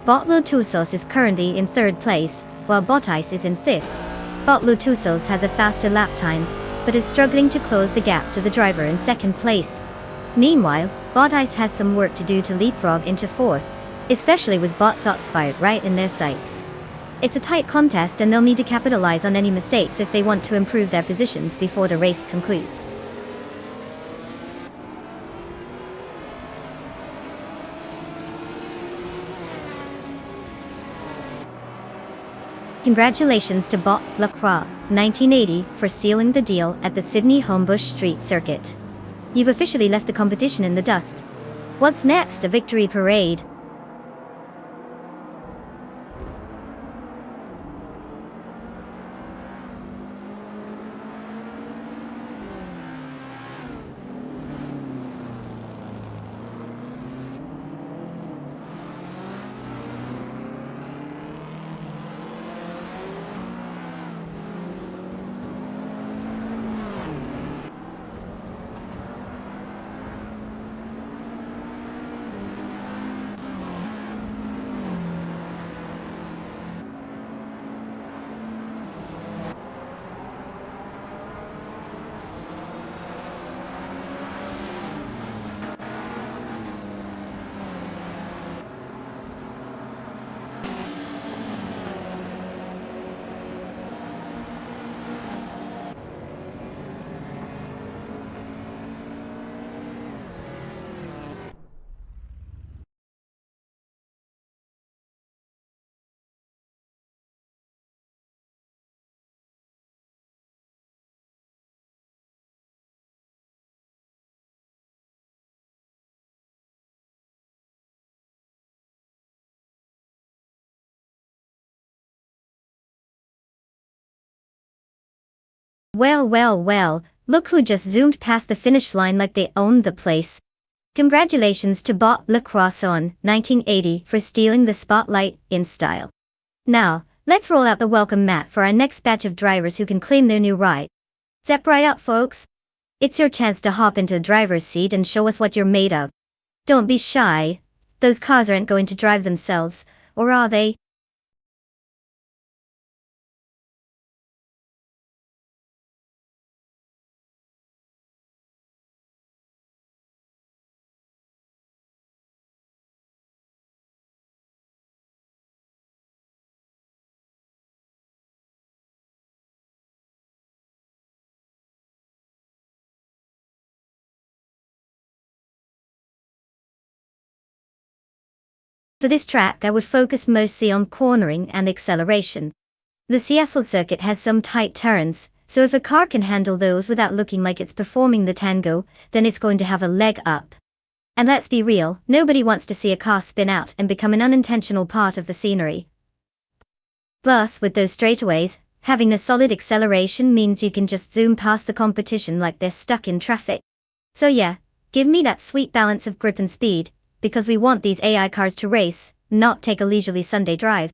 Bot Lutusos is currently in 3rd place, while Botice is in 5th. Bot Lutusos has a faster lap time, but is struggling to close the gap to the driver in 2nd place. Meanwhile, Botice has some work to do to leapfrog into 4th, especially with Botsots fired right in their sights. It's a tight contest and they'll need to capitalize on any mistakes if they want to improve their positions before the race concludes. Congratulations to Bot Lacroix, 1980, for sealing the deal at the Sydney Homebush Street Circuit. You've officially left the competition in the dust. What's next? A victory parade? Well, look who just zoomed past the finish line like they owned the place. Congratulations to Bot Le Croissant, 1980, for stealing the spotlight in style. Now, let's roll out the welcome mat for our next batch of drivers who can claim their new ride. Step right up, folks. It's your chance to hop into the driver's seat and show us what you're made of. Don't be shy. Those cars aren't going to drive themselves, or are they? For this track I would focus mostly on cornering and acceleration. The Seattle circuit has some tight turns, so if a car can handle those without looking like it's performing the tango, then it's going to have a leg up. And let's be real, nobody wants to see a car spin out and become an unintentional part of the scenery. Plus, with those straightaways, having a solid acceleration means you can just zoom past the competition like they're stuck in traffic. So yeah, give me that sweet balance of grip and speed, because we want these AI cars to race, not take a leisurely Sunday drive.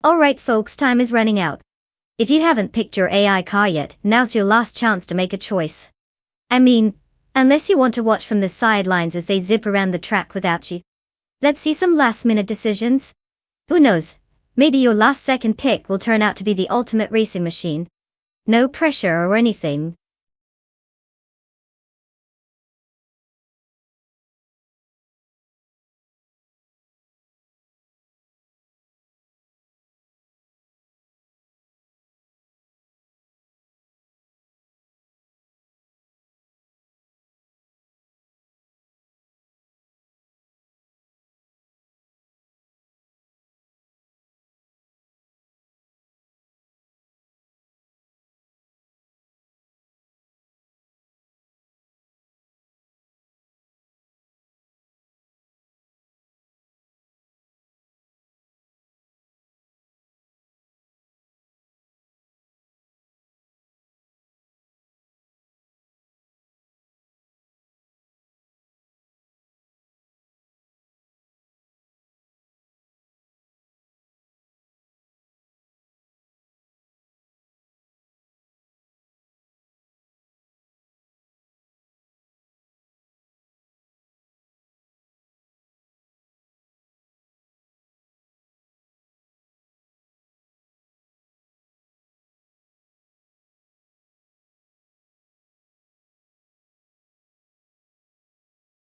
Alright folks, time is running out. If you haven't picked your AI car yet, now's your last chance to make a choice. I mean, unless you want to watch from the sidelines as they zip around the track without you. Let's see some last-minute decisions. Who knows, maybe your last-second pick will turn out to be the ultimate racing machine. No pressure or anything.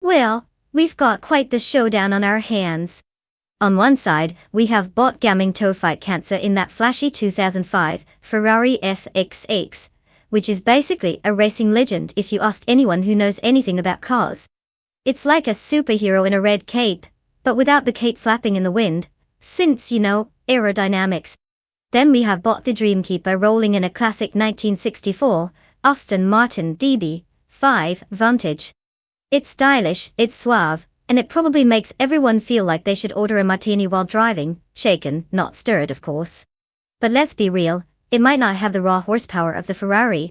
Well, we've got quite the showdown on our hands. On one side, we have bot gaming toe fight cancer in that flashy 2005 Ferrari FXX, which is basically a racing legend if you ask anyone who knows anything about cars. It's like a superhero in a red cape, but without the cape flapping in the wind, since, aerodynamics. Then we have bot the Dreamkeeper rolling in a classic 1964 Aston Martin DB5 Vantage. It's stylish, it's suave, and it probably makes everyone feel like they should order a martini while driving, shaken, not stirred of course. But let's be real, it might not have the raw horsepower of the Ferrari.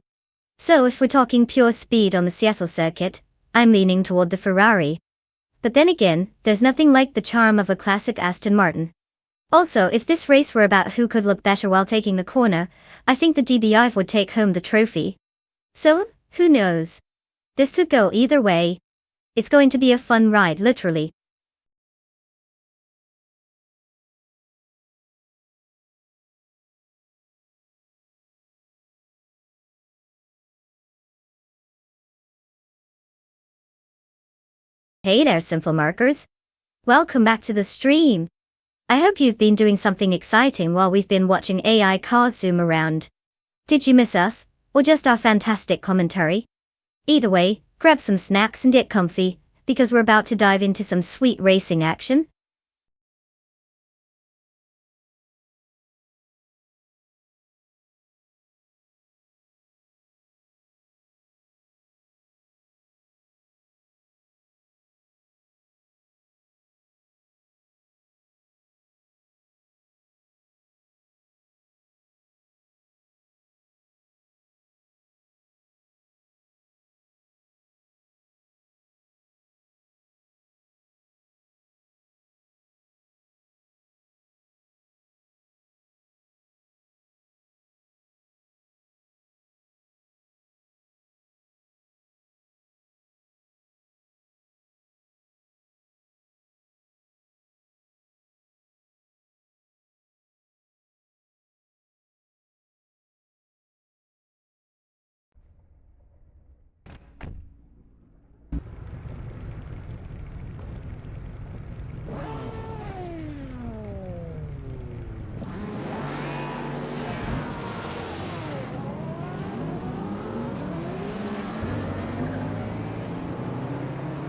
So if we're talking pure speed on the Seattle circuit, I'm leaning toward the Ferrari. But then again, there's nothing like the charm of a classic Aston Martin. Also, if this race were about who could look better while taking the corner, I think the DB5 would take home the trophy. So, who knows? This could go either way. It's going to be a fun ride, literally. Hey there, simple markers. Welcome back to the stream. I hope you've been doing something exciting while we've been watching AI cars zoom around. Did you miss us, or just our fantastic commentary? Either way, grab some snacks and get comfy, because we're about to dive into some sweet racing action.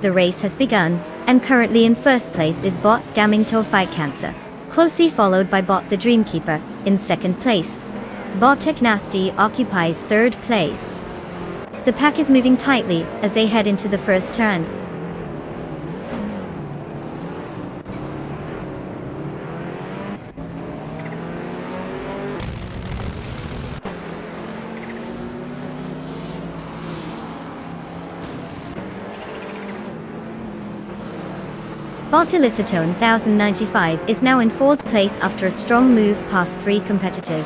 the race has begun, and currently in first place is Bot Gaming Fight Cancer, closely followed by Bot the Dreamkeeper, in second place. Bot Tech Nasty occupies third place. The pack is moving tightly as they head into the first turn. Bot Illicitone 1095 is now in fourth place after a strong move past 3 competitors.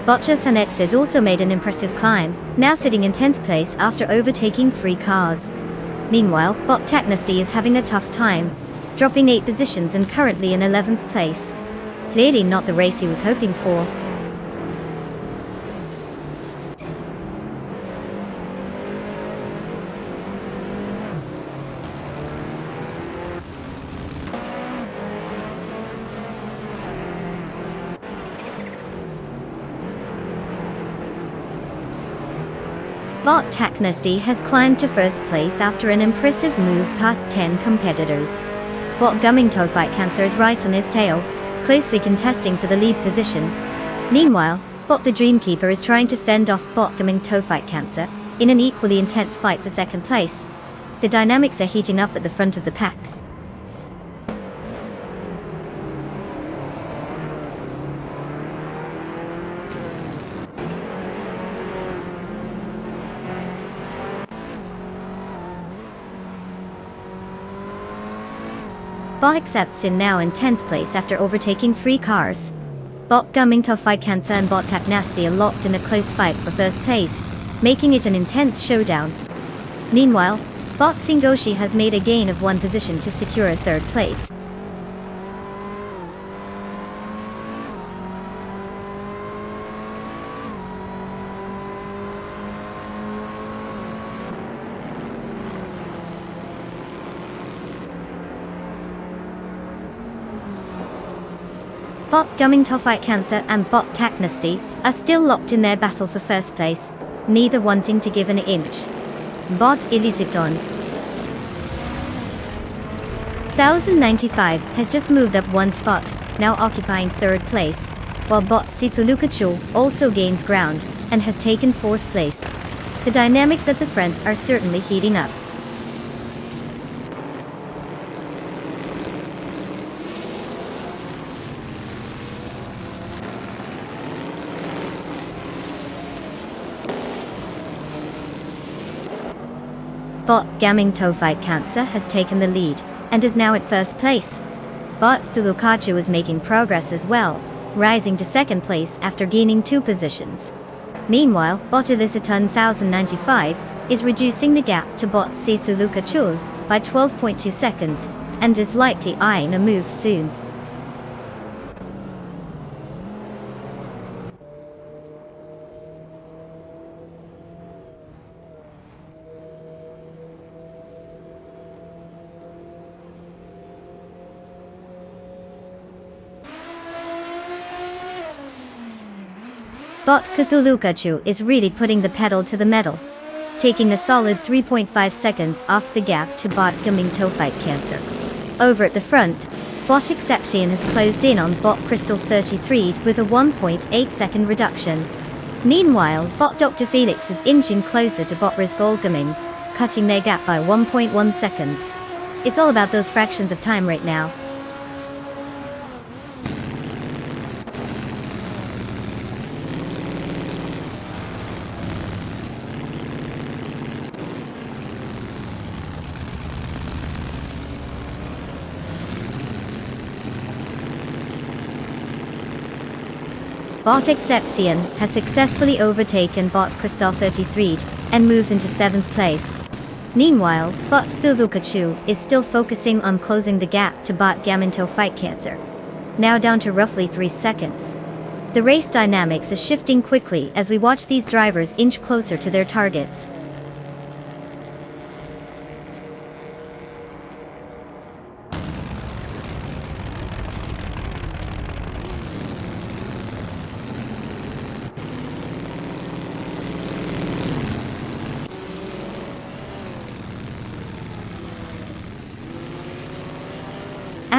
Botchas Hanetfiz also made an impressive climb, now sitting in 10th place after overtaking 3 cars. Meanwhile, Bot Technasty is having a tough time, dropping 8 positions and currently in 11th place. Clearly not the race he was hoping for. Bot Technasty has climbed to first place after an impressive move past 10 competitors. Bot Gumming Fight Cancer is right on his tail, closely contesting for the lead position. Meanwhile, Bot the Dreamkeeper is trying to fend off Bot Gumming Fight Cancer in an equally intense fight for second place. The dynamics are heating up at the front of the pack. Bot accepts him now in 10th place after overtaking 3 cars. Bot Gumming Fight Cancer and Bot Tech Nasty are locked in a close fight for first place, making it an intense showdown. Meanwhile, Bot Singoshi has made a gain of 1 position to secure a third place. Bot Gumming Fight Cancer and Bot Technasty are still locked in their battle for first place, neither wanting to give an inch. Bot Illicitone 1095 has just moved up 1 spot, now occupying third place, while Bot Sithulukachu also gains ground and has taken fourth place. The dynamics at the front are certainly heating up. Bot Gaming Fight Cancer has taken the lead, and is now at first place. Bot Thulukachu is making progress as well, rising to second place after gaining 2 positions. Meanwhile, Bot Illicitone 1095 is reducing the gap to Bot Thulukachu by 12.2 seconds, and is likely eyeing a move soon. Bot Cthulhukachu is really putting the pedal to the metal, taking a solid 3.5 seconds off the gap to Bot Gumming Fight Cancer. Over at the front, Bot Exception has closed in on Bot Crystal 33 with a 1.8 second reduction. Meanwhile, Bot Dr. Felix is inching closer to Bot Rizgol Gumming, cutting their gap by 1.1 seconds. It's all about those fractions of time right now. Bot Exception has successfully overtaken Bot Crystal 33 and moves into 7th place. Meanwhile, Bot Thulukachu is still focusing on closing the gap to Bot Gaminto Fight Cancer, now down to roughly 3 seconds. The race dynamics is shifting quickly as we watch these drivers inch closer to their targets.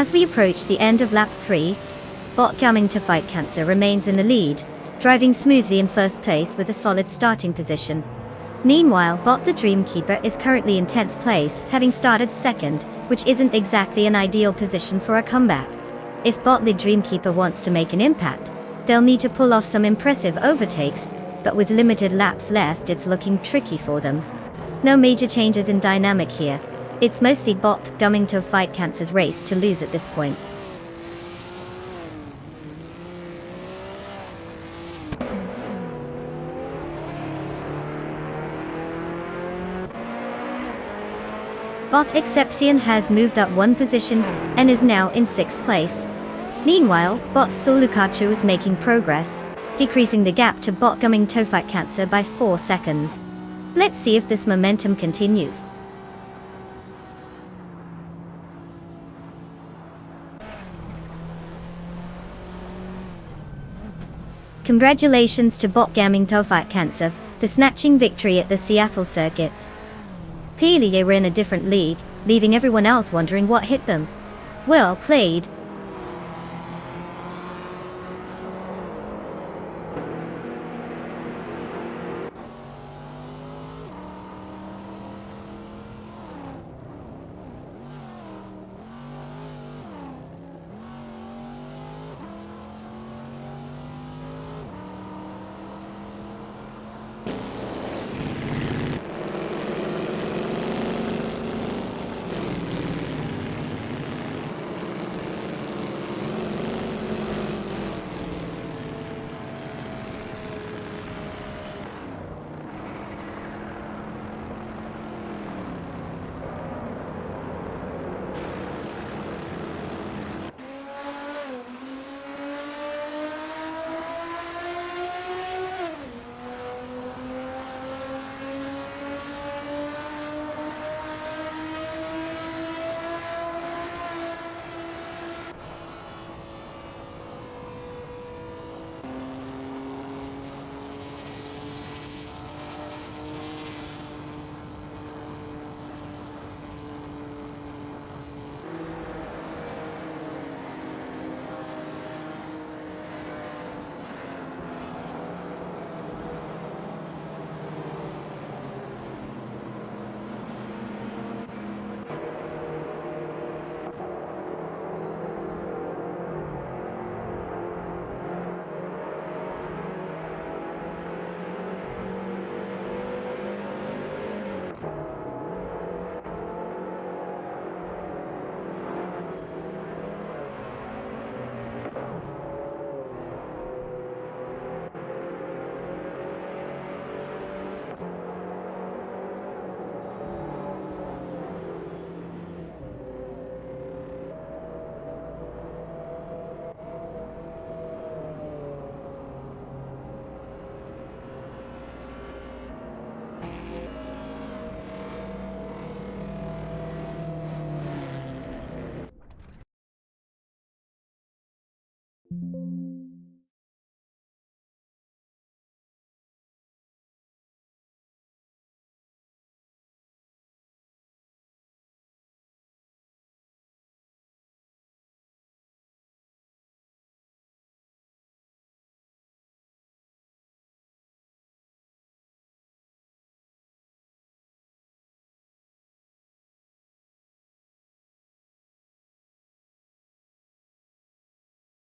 As we approach the end of lap 3, Bot Coming to Fight Cancer remains in the lead, driving smoothly in first place with a solid starting position. Meanwhile, Bot the Dreamkeeper is currently in 10th place, having started second, which isn't exactly an ideal position for a comeback. If Bot the Dreamkeeper wants to make an impact, they'll need to pull off some impressive overtakes, but with limited laps left it's looking tricky for them. No major changes in dynamic here. It's mostly Bot Coming to Fight Cancer's race to lose at this point. Bot Exception has moved up one position and is now in 6th place. Meanwhile, Bot Thulukachu is making progress, decreasing the gap to Bot Coming to Fight Cancer by 4 seconds. Let's see if this momentum continues. Congratulations to Bot Coming to Fight Cancer for snatching victory at the Seattle circuit. Clearly they were in a different league, leaving everyone else wondering what hit them. Well played.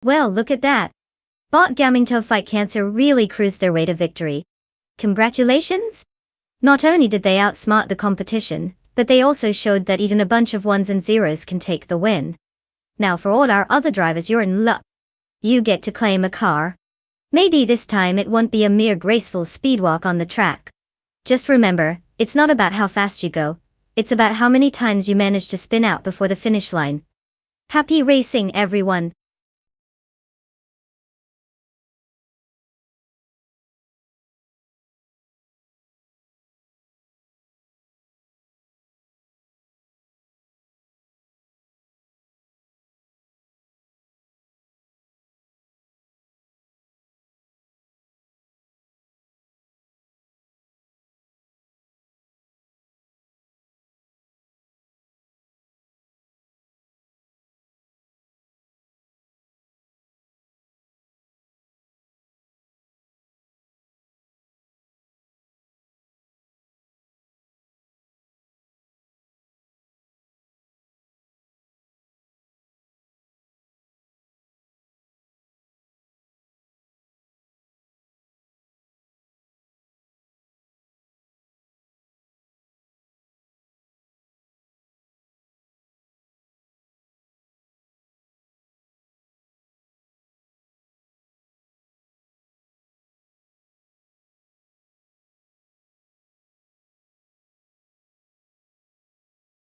Well, look at that. Bot Coming to Fight Cancer really cruised their way to victory. Congratulations! Not only did they outsmart the competition, but they also showed that even a bunch of ones and zeros can take the win. Now for all our other drivers, you're in luck. You get to claim a car. Maybe this time it won't be a mere graceful speedwalk on the track. Just remember, it's not about how fast you go, it's about how many times you manage to spin out before the finish line. Happy racing, everyone!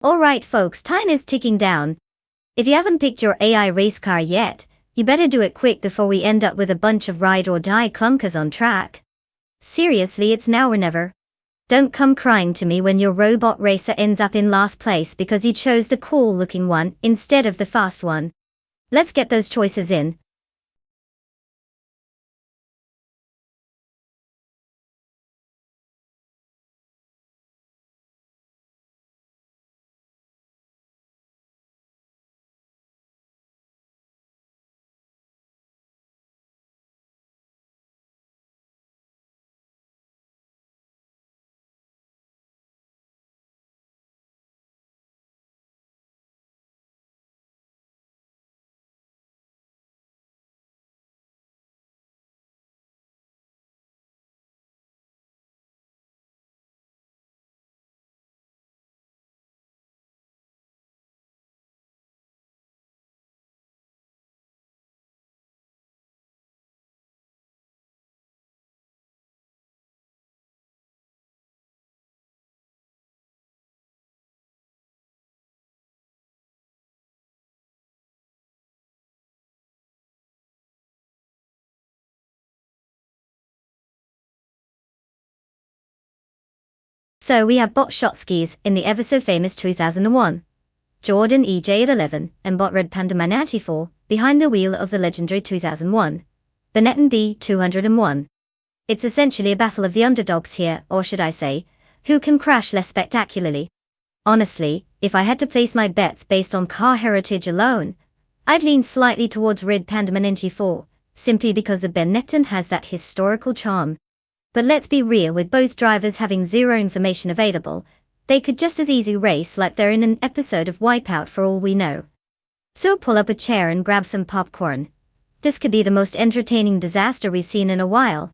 Alright folks, time is ticking down. If you haven't picked your AI race car yet, you better do it quick before we end up with a bunch of ride or die clunkers on track. Seriously, it's now or never. Don't come crying to me when your robot racer ends up in last place because you chose the cool looking one instead of the fast one. Let's get those choices in. So we have Bot Shotskis in the ever so famous 2001. Jordan EJ at 11 and Bot Red Panda Man 94 behind the wheel of the legendary 2001. Benetton the 201. It's essentially a battle of the underdogs here, or should I say, who can crash less spectacularly. Honestly, if I had to place my bets based on car heritage alone, I'd lean slightly towards Red Panda Man 94, simply because the Benetton has that historical charm. But let's be real, with both drivers having zero information available, they could just as easily race like they're in an episode of Wipeout for all we know. So pull up a chair and grab some popcorn. This could be the most entertaining disaster we've seen in a while.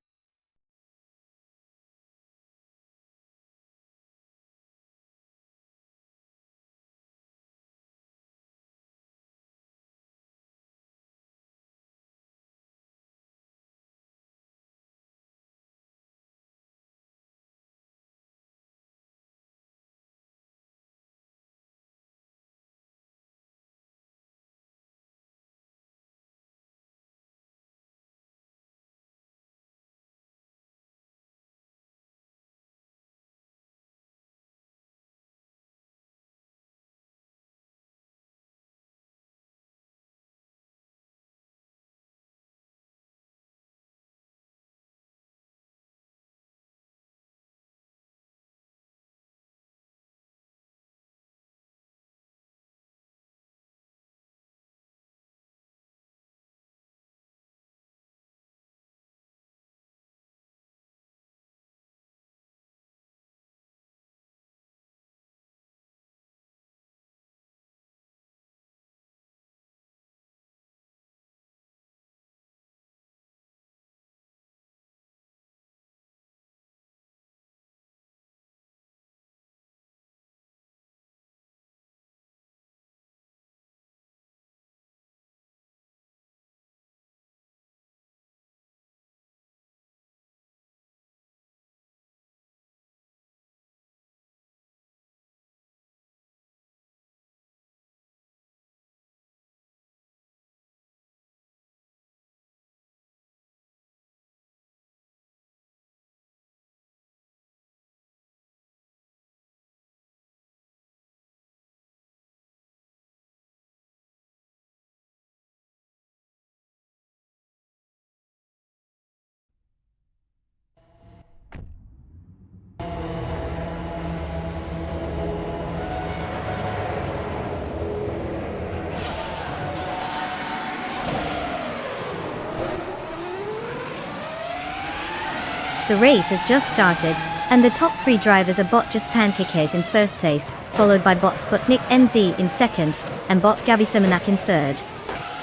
The race has just started, and the top three drivers are Bot Just Pancakes in first place, followed by Bot Sputnik NZ in second, and Bot Gabi Themanak in third.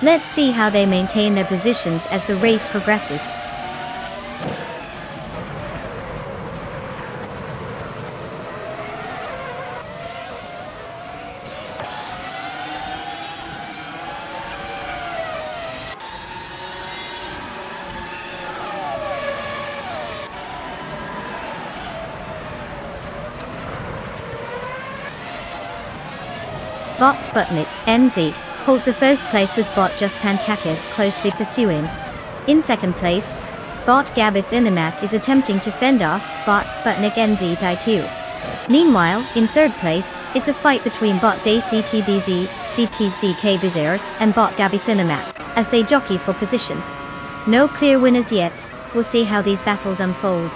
Let's see how they maintain their positions as the race progresses. Bot Sputnik, NZ, holds the first place with bot Just Pankakis closely pursuing. In second place, bot Gabith Inamak is attempting to fend off bot Sputnik NZ I2. Meanwhile, in third place, it's a fight between bot DCKBZ, CTCK Bizers, and bot Gabith Inamak, as they jockey for position. No clear winners yet. We'll see how these battles unfold.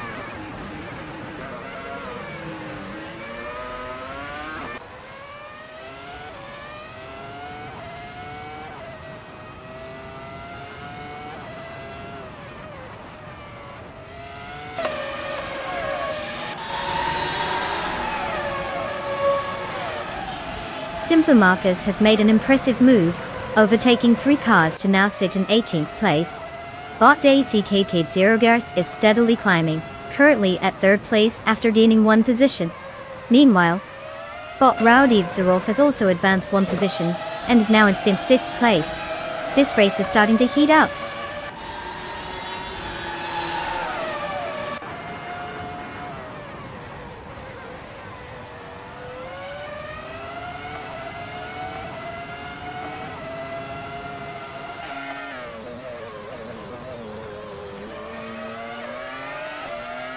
Symphomarkers has made an impressive move, overtaking 3 cars to now sit in 18th place. Bot DCKK Zerogars is steadily climbing, currently at 3rd place after gaining 1 position. Meanwhile, bot Raudiv Zarov has also advanced 1 position, and is now in 5th place. This race is starting to heat up.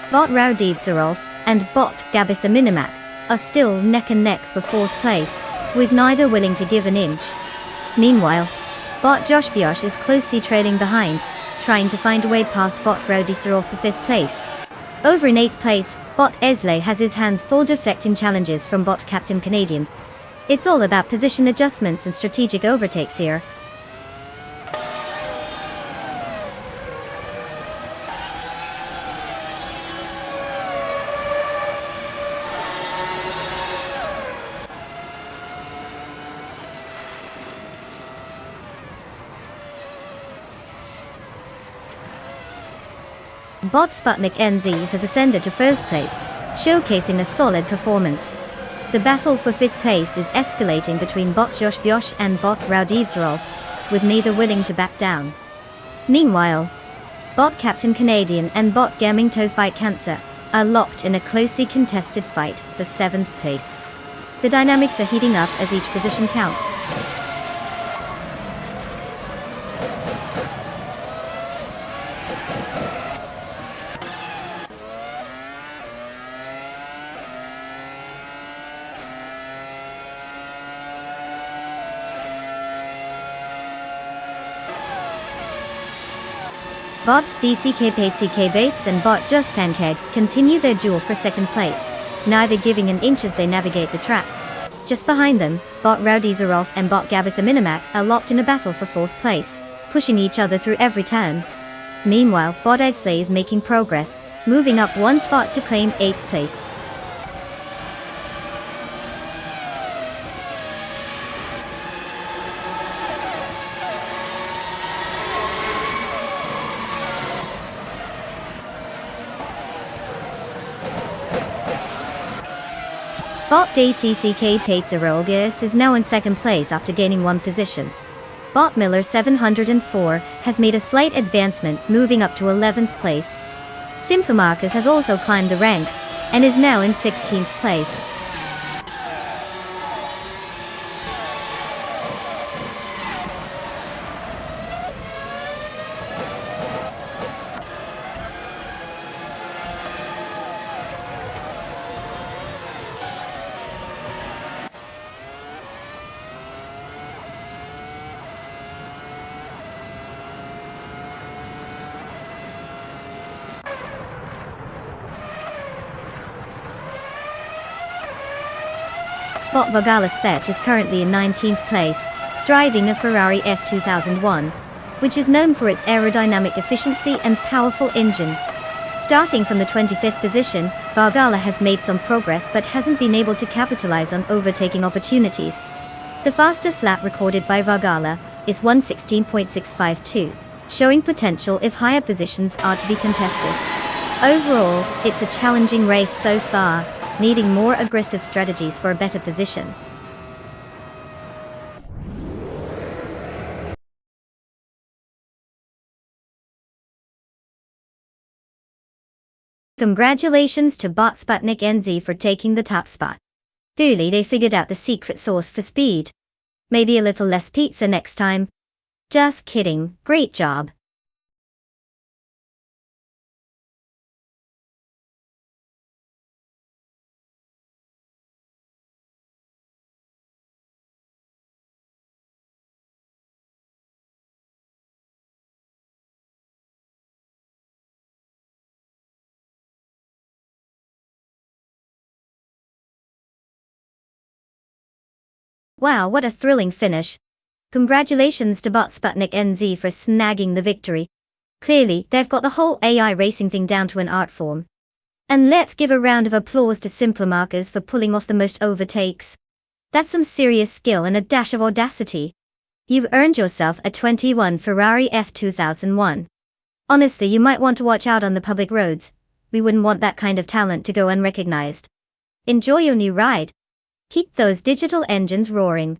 Bot Raudiv Zarov and bot Gabitha Minimak are still neck and neck for 4th place, with neither willing to give an inch. Meanwhile, bot Josh Biosh is closely trailing behind, trying to find a way past bot Raudiv Zarov for 5th place. Over in 8th place, bot Esley has his hands full deflecting challenges from bot Captain Canadian. It's all about position adjustments and strategic overtakes here. Bot Sputnik NZ has ascended to 1st place, showcasing a solid performance. The battle for 5th place is escalating between bot Josh Biosh and bot Raudiv Zarov, with neither willing to back down. Meanwhile, bot Captain Canadian and bot Gaming Toe Fight Cancer are locked in a closely contested fight for 7th place. The dynamics are heating up as each position counts. Bot DCK Bates and bot Just Pancakes continue their duel for 2nd place, neither giving an inch as they navigate the track. Just behind them, bot Rowdy Zarov and bot Gabitha Minimak are locked in a battle for 4th place, pushing each other through every turn. Meanwhile, bot Edsley is making progress, moving up 1 spot to claim 8th place. Bot DTTK Pizzarogas is now in 2nd place after gaining 1 position. Bot Miller 704 has made a slight advancement, moving up to 11th place. Symphomarkers has also climbed the ranks, and is now in 16th place. Bot Vargalas Sech is currently in 19th place, driving a Ferrari F2001, which is known for its aerodynamic efficiency and powerful engine. Starting from the 25th position, Vargala has made some progress but hasn't been able to capitalize on overtaking opportunities. The fastest lap recorded by Vargala is 1:16.652, showing potential if higher positions are to be contested. Overall, it's a challenging race so far, needing more aggressive strategies for a better position. Congratulations to bot Sputnik NZ for taking the top spot. Clearly they figured out the secret sauce for speed. Maybe a little less pizza next time. Just kidding, great job. Wow, what a thrilling finish. Congratulations to Bot Sputnik NZ for snagging the victory. Clearly, they've got the whole AI racing thing down to an art form. And let's give a round of applause to Simpler Markers for pulling off the most overtakes. That's some serious skill and a dash of audacity. You've earned yourself a 21 Ferrari F2001. Honestly, you might want to watch out on the public roads. We wouldn't want that kind of talent to go unrecognized. Enjoy your new ride. Keep those digital engines roaring.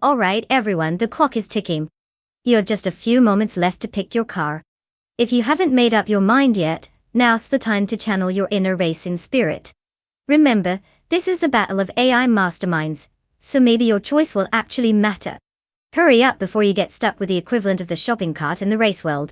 Alright everyone, the clock is ticking. You have just a few moments left to pick your car. If you haven't made up your mind yet, now's the time to channel your inner racing spirit. Remember, this is a battle of AI masterminds, so maybe your choice will actually matter. Hurry up before you get stuck with the equivalent of the shopping cart in the race world.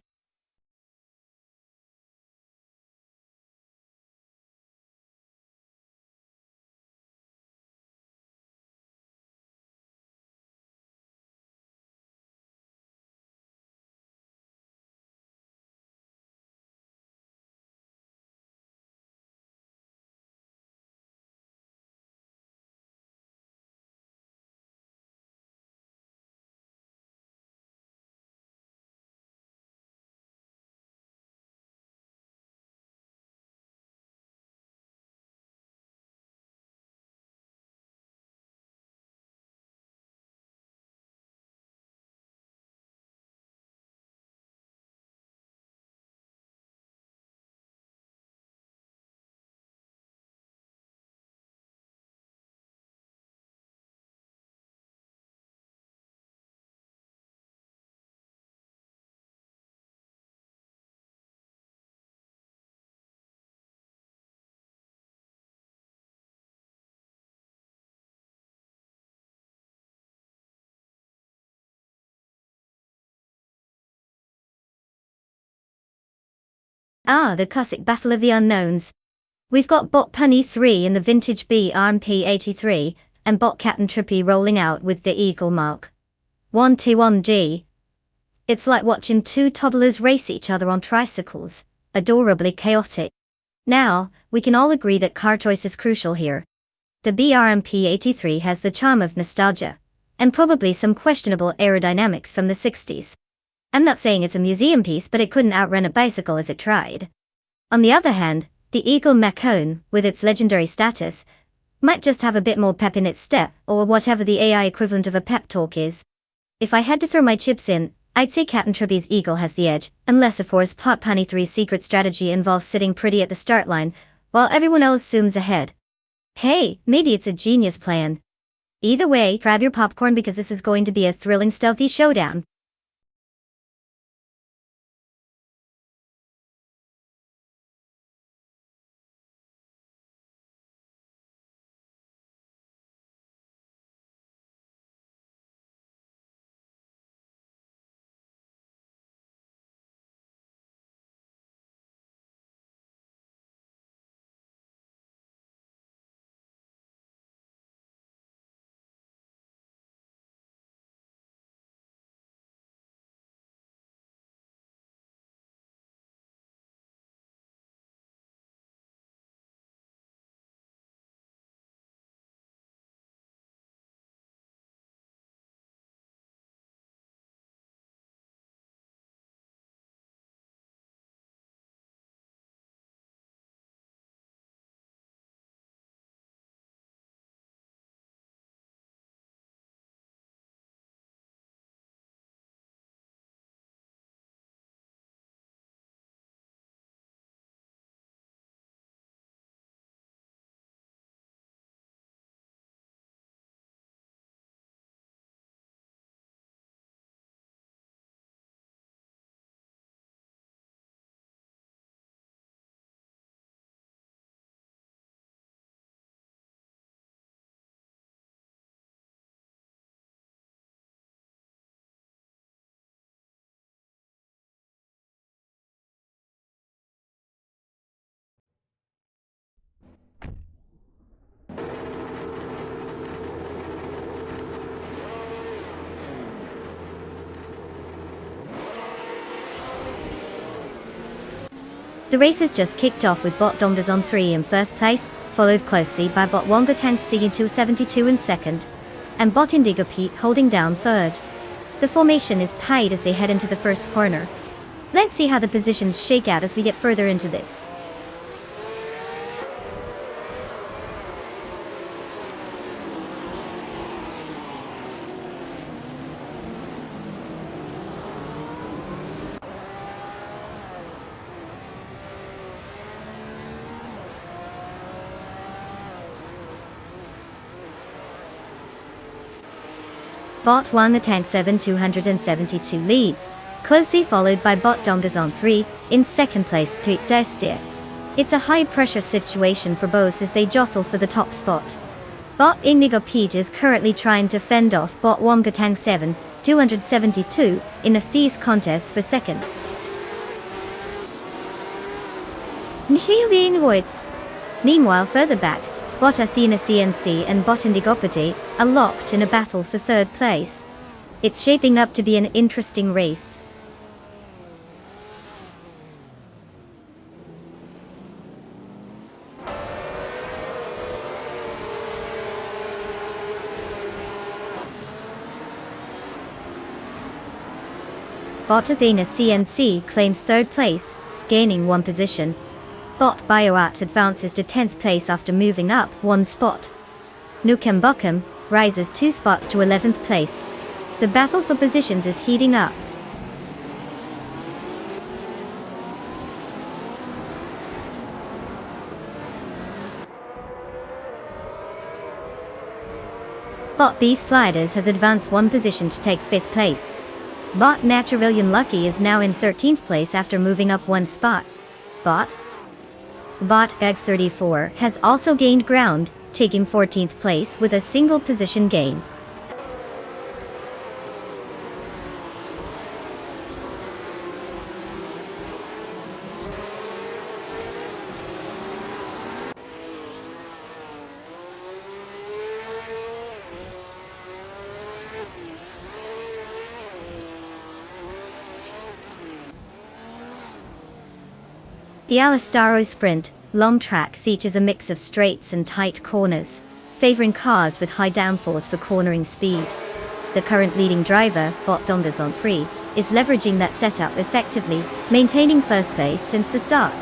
Ah, the classic battle of the unknowns. We've got Bot Punny 3 in the vintage BRMP 83, and Bot Captain Trippy rolling out with the Eagle Mark 121G. It's like watching two toddlers race each other on tricycles, adorably chaotic. Now, we can all agree that car choice is crucial here. The BRMP 83 has the charm of nostalgia, and probably some questionable aerodynamics from the 60s. I'm not saying it's a museum piece, but it couldn't outrun a bicycle if it tried. On the other hand, the Eagle Macone, with its legendary status, might just have a bit more pep in its step, or whatever the AI equivalent of a pep talk is. If I had to throw my chips in, I'd say Captain Trippy's Eagle has the edge, unless of course Pot Punny 3's secret strategy involves sitting pretty at the start line, while everyone else zooms ahead. Hey, maybe it's a genius plan. Either way, grab your popcorn because this is going to be a thrilling stealthy showdown. The race has just kicked off with Bot Dongas on 3 in first place, followed closely by Bot Wonga Tansi in 272 in second, and Bot Indigo Pete holding down third. The formation is tight as they head into the first corner. Let's see how the positions shake out as we get further into this. Bot Wanga Tank 7 272 leads, closely followed by Bot Dongas on 3, in second place to Destia. It's a high-pressure situation for both as they jostle for the top spot. Bot Indigo Pete is currently trying to fend off Bot Wanga Tank 7 272 in a fierce contest for second. Meanwhile, further back, Bot Athena CNC and Bot Indigopati are locked in a battle for third place. It's shaping up to be an interesting race. Bot Athena CNC claims third place, gaining one position. Bot Bioat advances to 10th place after moving up one spot. Nukem Buckham rises 2 spots to 11th place. The battle for positions is heating up. Bot Beef Sliders has advanced one position to take 5th place. Bot Naturalian Lucky is now in 13th place after moving up one spot. Bot Egg 34 has also gained ground, taking 14th place with a single position gain. The Alistaro Sprint long track features a mix of straights and tight corners, favoring cars with high downforce for cornering speed. The current leading driver, Bot Dongas on 3, is leveraging that setup effectively, maintaining first place since the start.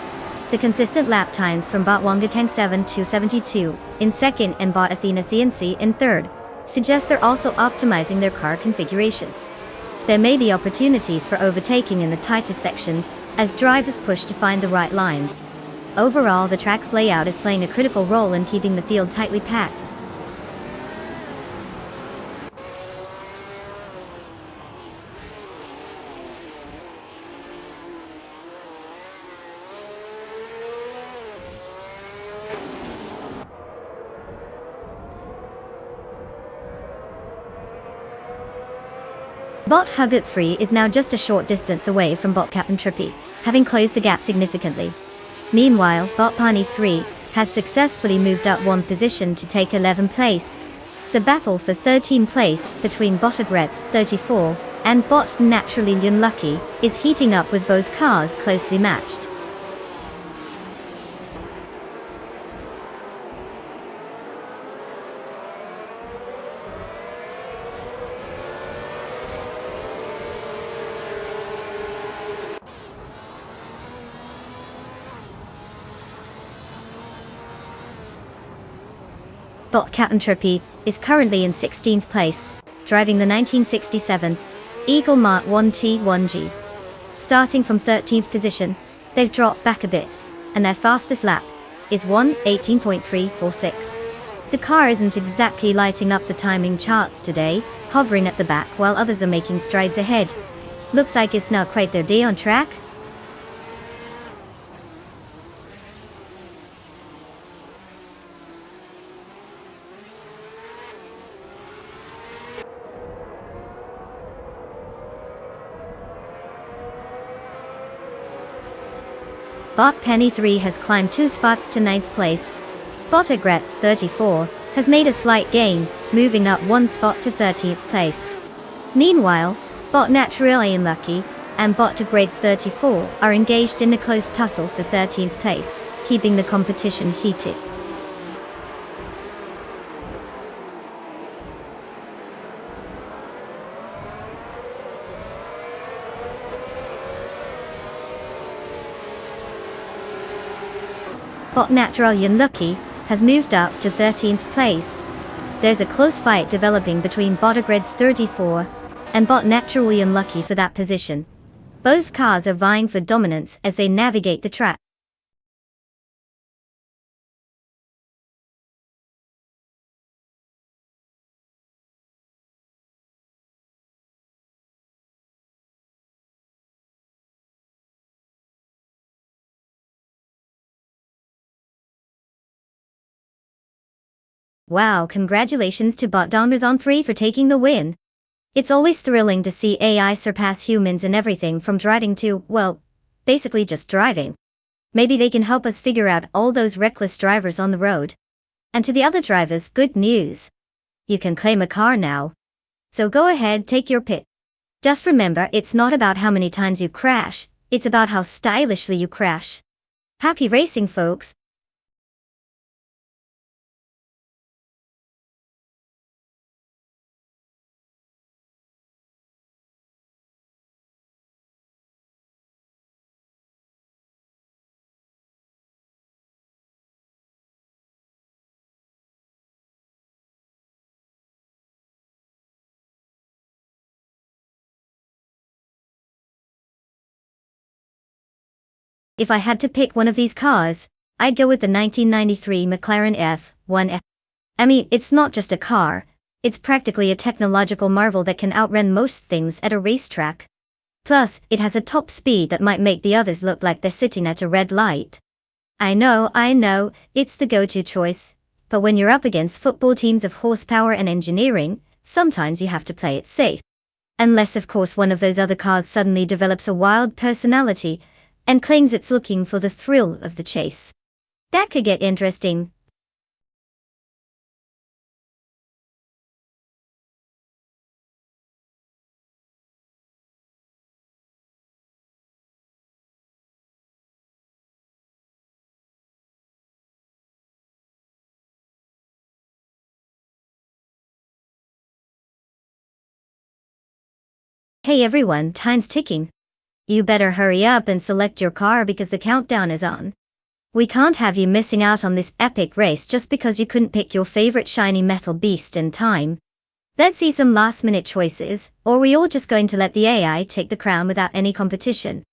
The consistent lap times from Bot Wonga Tank 7 272 in second and Bot Athena CNC in third suggest they're also optimizing their car configurations. There may be opportunities for overtaking in the tighter sections as drivers push to find the right lines. Overall, the track's layout is playing a critical role in keeping the field tightly packed. Bot Hugot 3 is now just a short distance away from Bot Captain Trippy, having closed the gap significantly. Meanwhile, Bot Pani 3 has successfully moved up one position to take 11th place. The battle for 13th place between Bot Agrets 34 and Bot Naturally Unlucky is heating up with both cars closely matched. Bot Captain Trippy is currently in 16th place, driving the 1967 Eagle Mart 1T1G. Starting from 13th position, they've dropped back a bit, and their fastest lap is 1:18.346. The car isn't exactly lighting up the timing charts today, hovering at the back while others are making strides ahead. Looks like it's not quite their day on track. Bot Penny 3 has climbed 2 spots to 9th place. Bot Agrets 34 has made a slight gain, moving up 1 spot to 13th place. Meanwhile, Bot Naturally Unlucky and bot grades 34 are engaged in a close tussle for 13th place, keeping the competition heated. Bot Natural Unlucky has moved up to 13th place. There's a close fight developing between bot grades 34 and bot Naturally Unlucky for that position. Both cars are vying for dominance as they navigate the track. Wow, congratulations to bot Donrazon 3 for taking the win. It's always thrilling to see AI surpass humans in everything from driving to, well, basically just driving. Maybe they can help us figure out all those reckless drivers on the road. And to the other drivers, good news. You can claim a car now. So go ahead, take your pick. Just remember, it's not about how many times you crash, it's about how stylishly you crash. Happy racing, folks! If I had to pick one of these cars, I'd go with the 1993 McLaren F1. I mean, it's not just a car, it's practically a technological marvel that can outrun most things at a racetrack. Plus, it has a top speed that might make the others look like they're sitting at a red light. I know, it's the go-to choice. But when you're up against football teams of horsepower and engineering, sometimes you have to play it safe. Unless of course one of those other cars suddenly develops a wild personality and claims it's looking for the thrill of the chase. That could get interesting. Hey everyone, time's ticking. You better hurry up and select your car because the countdown is on. We can't have you missing out on this epic race just because you couldn't pick your favorite shiny metal beast in time. Let's see some last-minute choices, or are we all just going to let the AI take the crown without any competition?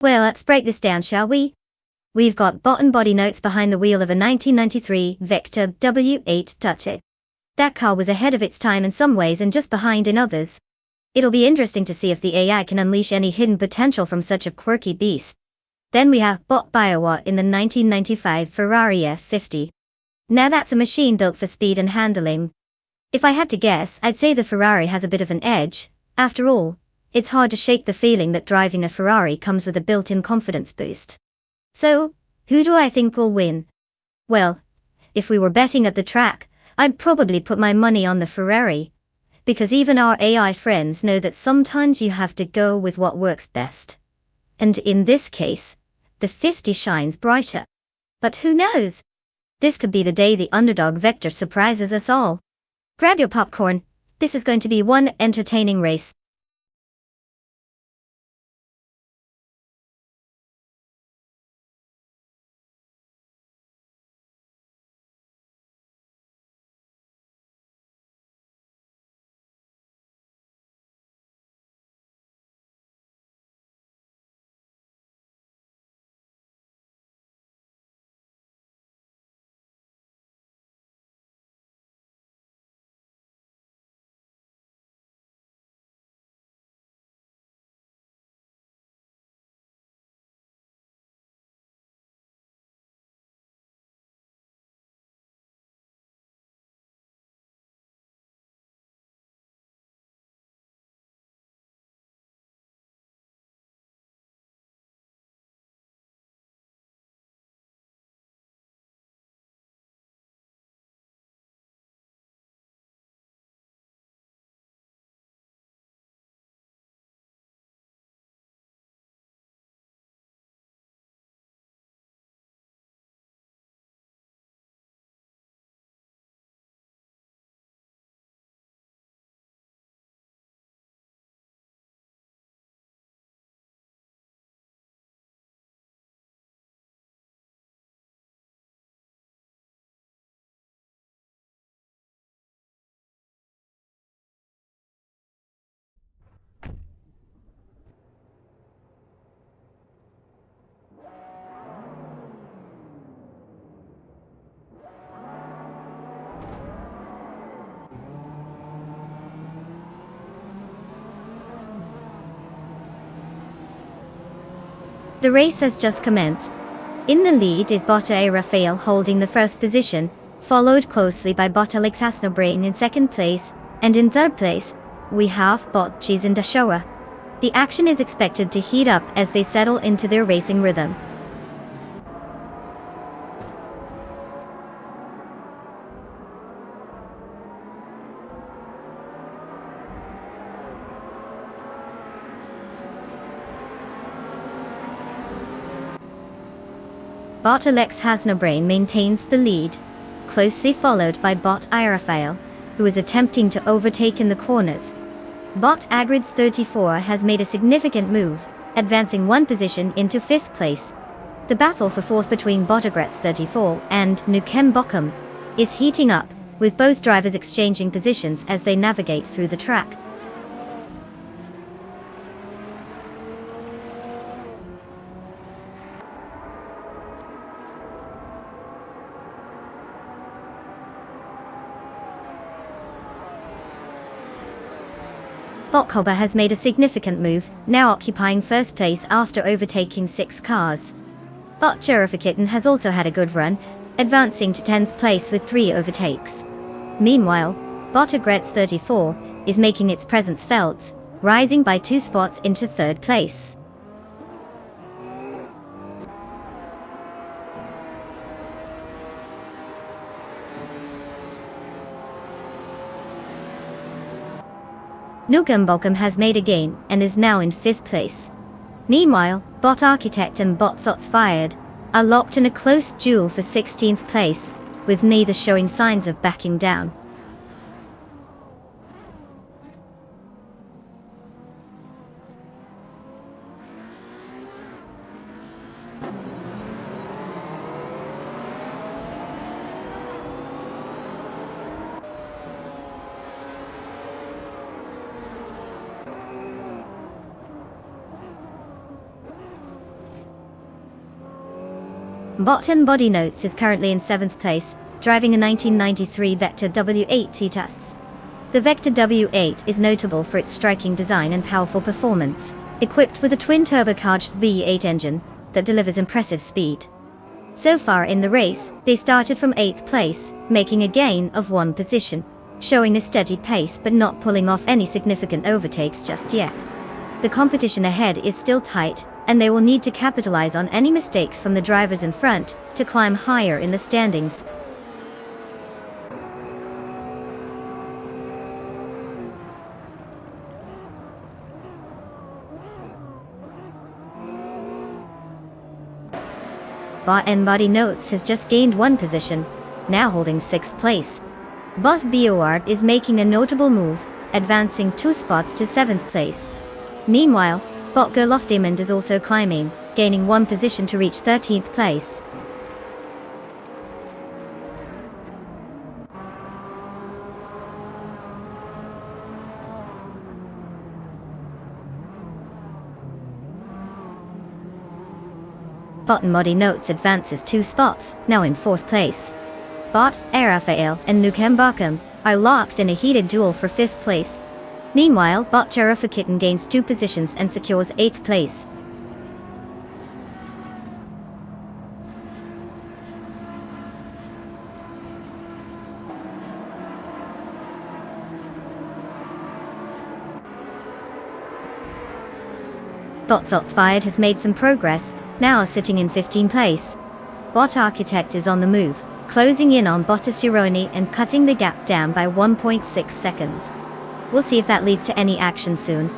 Well, let's break this down, shall we? We've got bot and body notes behind the wheel of a 1993 Vector W8 Touch. That car was ahead of its time in some ways and just behind in others. It'll be interesting to see if the AI can unleash any hidden potential from such a quirky beast. Then we have bot Biowatt in the 1995 Ferrari F50. Now that's a machine built for speed and handling. If I had to guess, I'd say the Ferrari has a bit of an edge. After all, it's hard to shake the feeling that driving a Ferrari comes with a built-in confidence boost. So, who do I think will win? Well, If we were betting at the track, I'd probably put my money on the Ferrari. Because even our AI friends know that sometimes you have to go with what works best. And in this case, the 50 shines brighter. But who knows? This could be the day the underdog Vector surprises us all. Grab your popcorn, this is going to be one entertaining race. The race has just commenced. In the lead is Botta A. Rafael holding the first position, followed closely by Bot Alex Hasnobrain in second place, and in third place, we have Bot Cheese Dashoa. The action is expected to heat up as they settle into their racing rhythm. Bot Alex Hasnobrain maintains the lead, closely followed by Bot Rafael, who is attempting to overtake in the corners. Bot Agrids 34 has made a significant move, advancing one position into fifth place. The battle for fourth between Bot Agrets 34 and Nukem Bochum is heating up, with both drivers exchanging positions as they navigate through the track. Botkoba has made a significant move, now occupying first place after overtaking 6 cars. Bot Jerifakitten has also had a good run, advancing to 10th place with 3 overtakes. Meanwhile, Bot Agrets 34 is making its presence felt, rising by 2 spots into 3rd place. Nukem Bochum has made a gain and is now in 5th place. Meanwhile, Bot Architect and Bot Sots Fired are locked in a close duel for 16th place, with neither showing signs of backing down. Bot and Body Notes is currently in 7th place, driving a 1993 Vector W8 T-TUS. The Vector W8 is notable for its striking design and powerful performance, equipped with a twin-turbocharged V8 engine that delivers impressive speed. So far in the race, they started from 8th place, making a gain of 1 position, showing a steady pace but not pulling off any significant overtakes just yet. The competition ahead is still tight, and they will need to capitalize on any mistakes from the drivers in front to climb higher in the standings. Bot and Body Notes has just gained one position, now holding 6th place. Bot Bioart is making a notable move, advancing 2 spots to 7th place. Meanwhile, Bot Gerloff Diamond is also climbing, gaining 1 position to reach 13th place. Bot and Body Notes advances 2 spots, now in 4th place. Bot, Arafael, and Nukem Bakum are locked in a heated duel for 5th place. Meanwhile, Bot Jarafa Kitten gains 2 positions and secures 8th place. Bot Zotsfired has made some progress, now sitting in 15th place. Bot Architect is on the move, closing in on Bot Asironi and cutting the gap down by 1.6 seconds. We'll see if that leads to any action soon.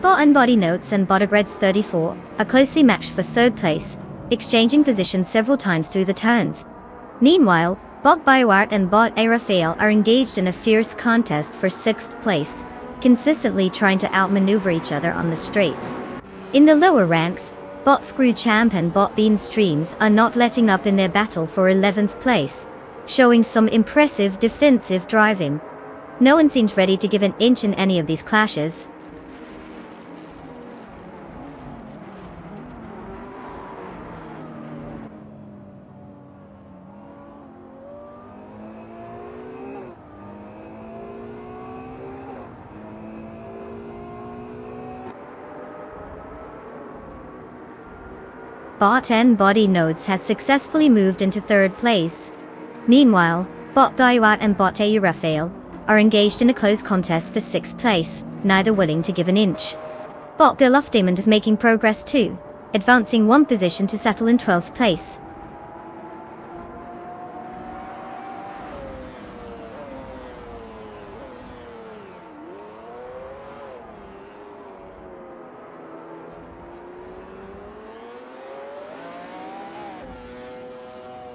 Bot and Body Notes and Botagreds 34 are closely matched for 3rd place, exchanging positions several times through the turns. Meanwhile, Bot Bioart and Bot Arafael are engaged in a fierce contest for 6th place, consistently trying to outmaneuver each other on the straights. In the lower ranks, Bot Screw Champ and Bot Bean Streams are not letting up in their battle for 11th place, showing some impressive defensive driving. No one seems ready to give an inch in any of these clashes. Bot and Body Nodes has successfully moved into 3rd place. Meanwhile, Bot Bioart and Bot Arafael are engaged in a close contest for 6th place, neither willing to give an inch. Bot Gerloff Diamond is making progress too, advancing 1 position to settle in 12th place.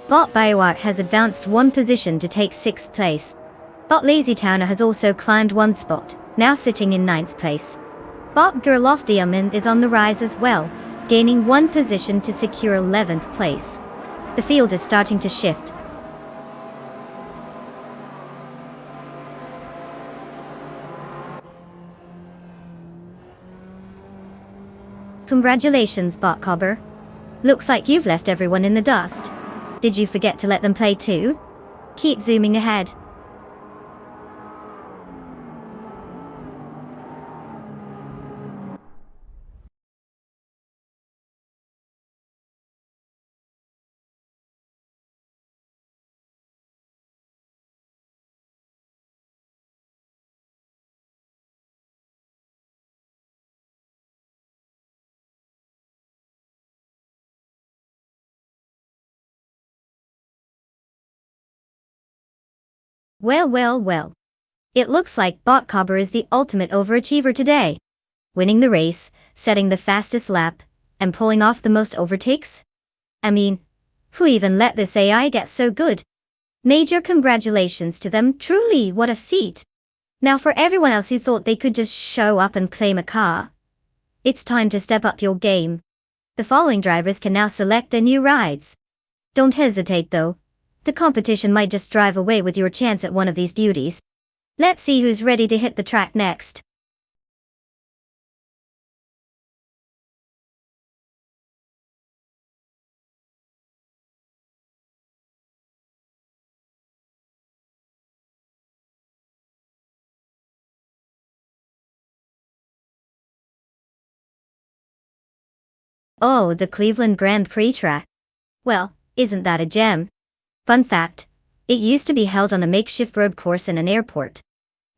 Bot Bioart has advanced 1 position to take 6th place. Bot Lazy Towner has also climbed 1 spot, now sitting in 9th place. Bot Gerloff Diamond is on the rise as well, gaining 1 position to secure 11th place. The field is starting to shift. Congratulations, Bot Cobber. Looks like you've left everyone in the dust. Did you forget to let them play too? Keep zooming ahead. Well. It looks like Bot Cobber is the ultimate overachiever today. Winning the race, setting the fastest lap, and pulling off the most overtakes? I mean, who even let this AI get so good? Major congratulations to them, truly what a feat. Now for everyone else who thought they could just show up and claim a car, it's time to step up your game. The following drivers can now select their new rides. Don't hesitate though. The competition might just drive away with your chance at one of these beauties. Let's see who's ready to hit the track next. Oh, the Cleveland Grand Prix track. Well, isn't that a gem? Fun fact, it used to be held on a makeshift road course in an airport.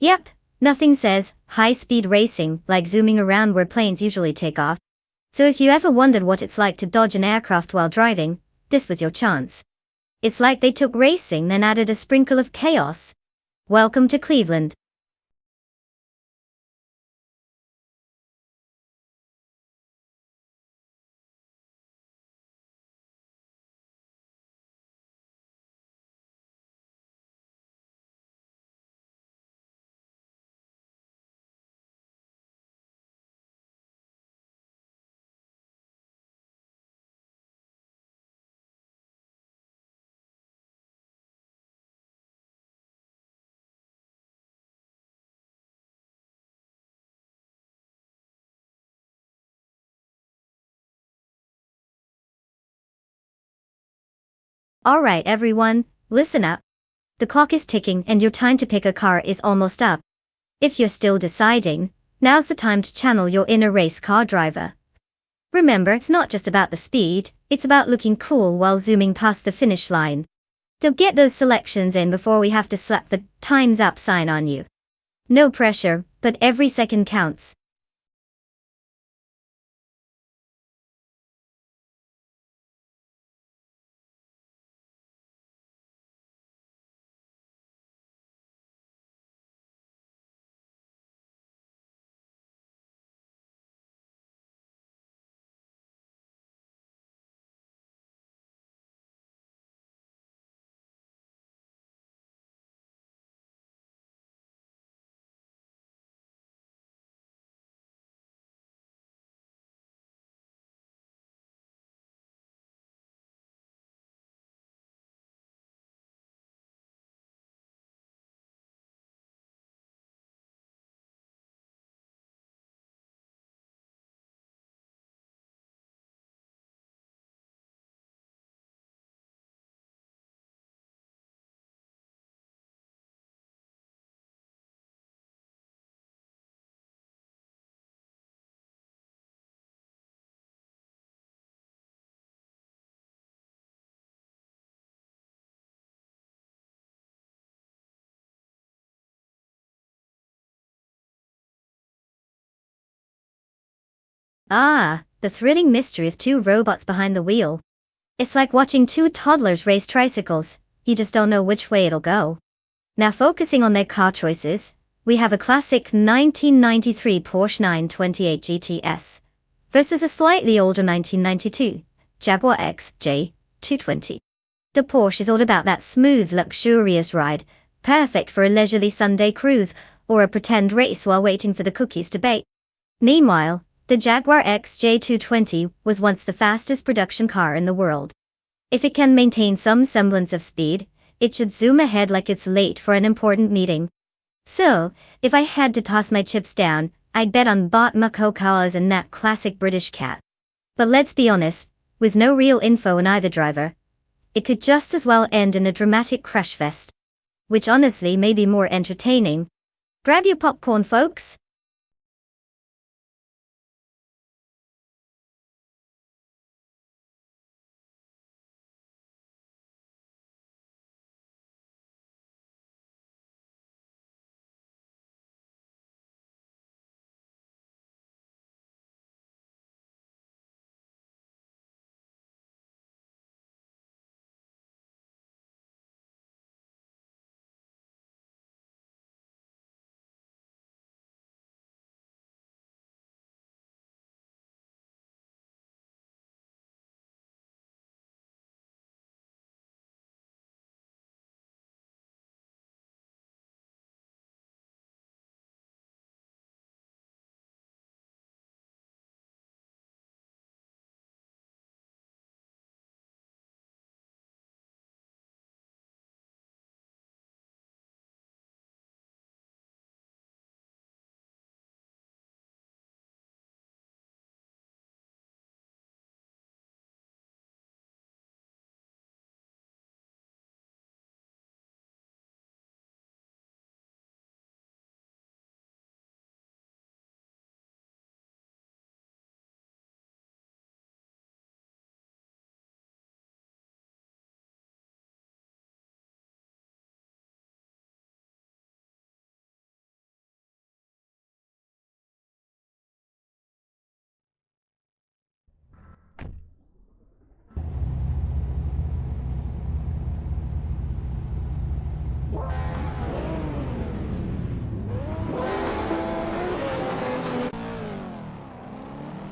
Yep, nothing says high-speed racing like zooming around where planes usually take off. So if you ever wondered what it's like to dodge an aircraft while driving, this was your chance. It's like they took racing and added a sprinkle of chaos. Welcome to Cleveland. Alright everyone, listen up. The clock is ticking and your time to pick a car is almost up. If you're still deciding, now's the time to channel your inner race car driver. Remember, it's not just about the speed, it's about looking cool while zooming past the finish line. So get those selections in before we have to slap the "Time's Up" sign on you. No pressure, but every second counts. Ah, the thrilling mystery of two robots behind the wheel. It's like watching two toddlers race tricycles, you just don't know which way it'll go. Now focusing on their car choices, we have a classic 1993 Porsche 928 GTS versus a slightly older 1992 Jaguar XJ220. The Porsche is all about that smooth, luxurious ride, perfect for a leisurely Sunday cruise or a pretend race while waiting for the cookies to bake. Meanwhile, the Jaguar XJ220 was once the fastest production car in the world. If it can maintain some semblance of speed, it should zoom ahead like it's late for an important meeting. So, if I had to toss my chips down, I'd bet on Bot Makokawas and that classic British cat. But let's be honest, with no real info on either driver, it could just as well end in a dramatic crash fest. Which honestly may be more entertaining. Grab your popcorn, folks.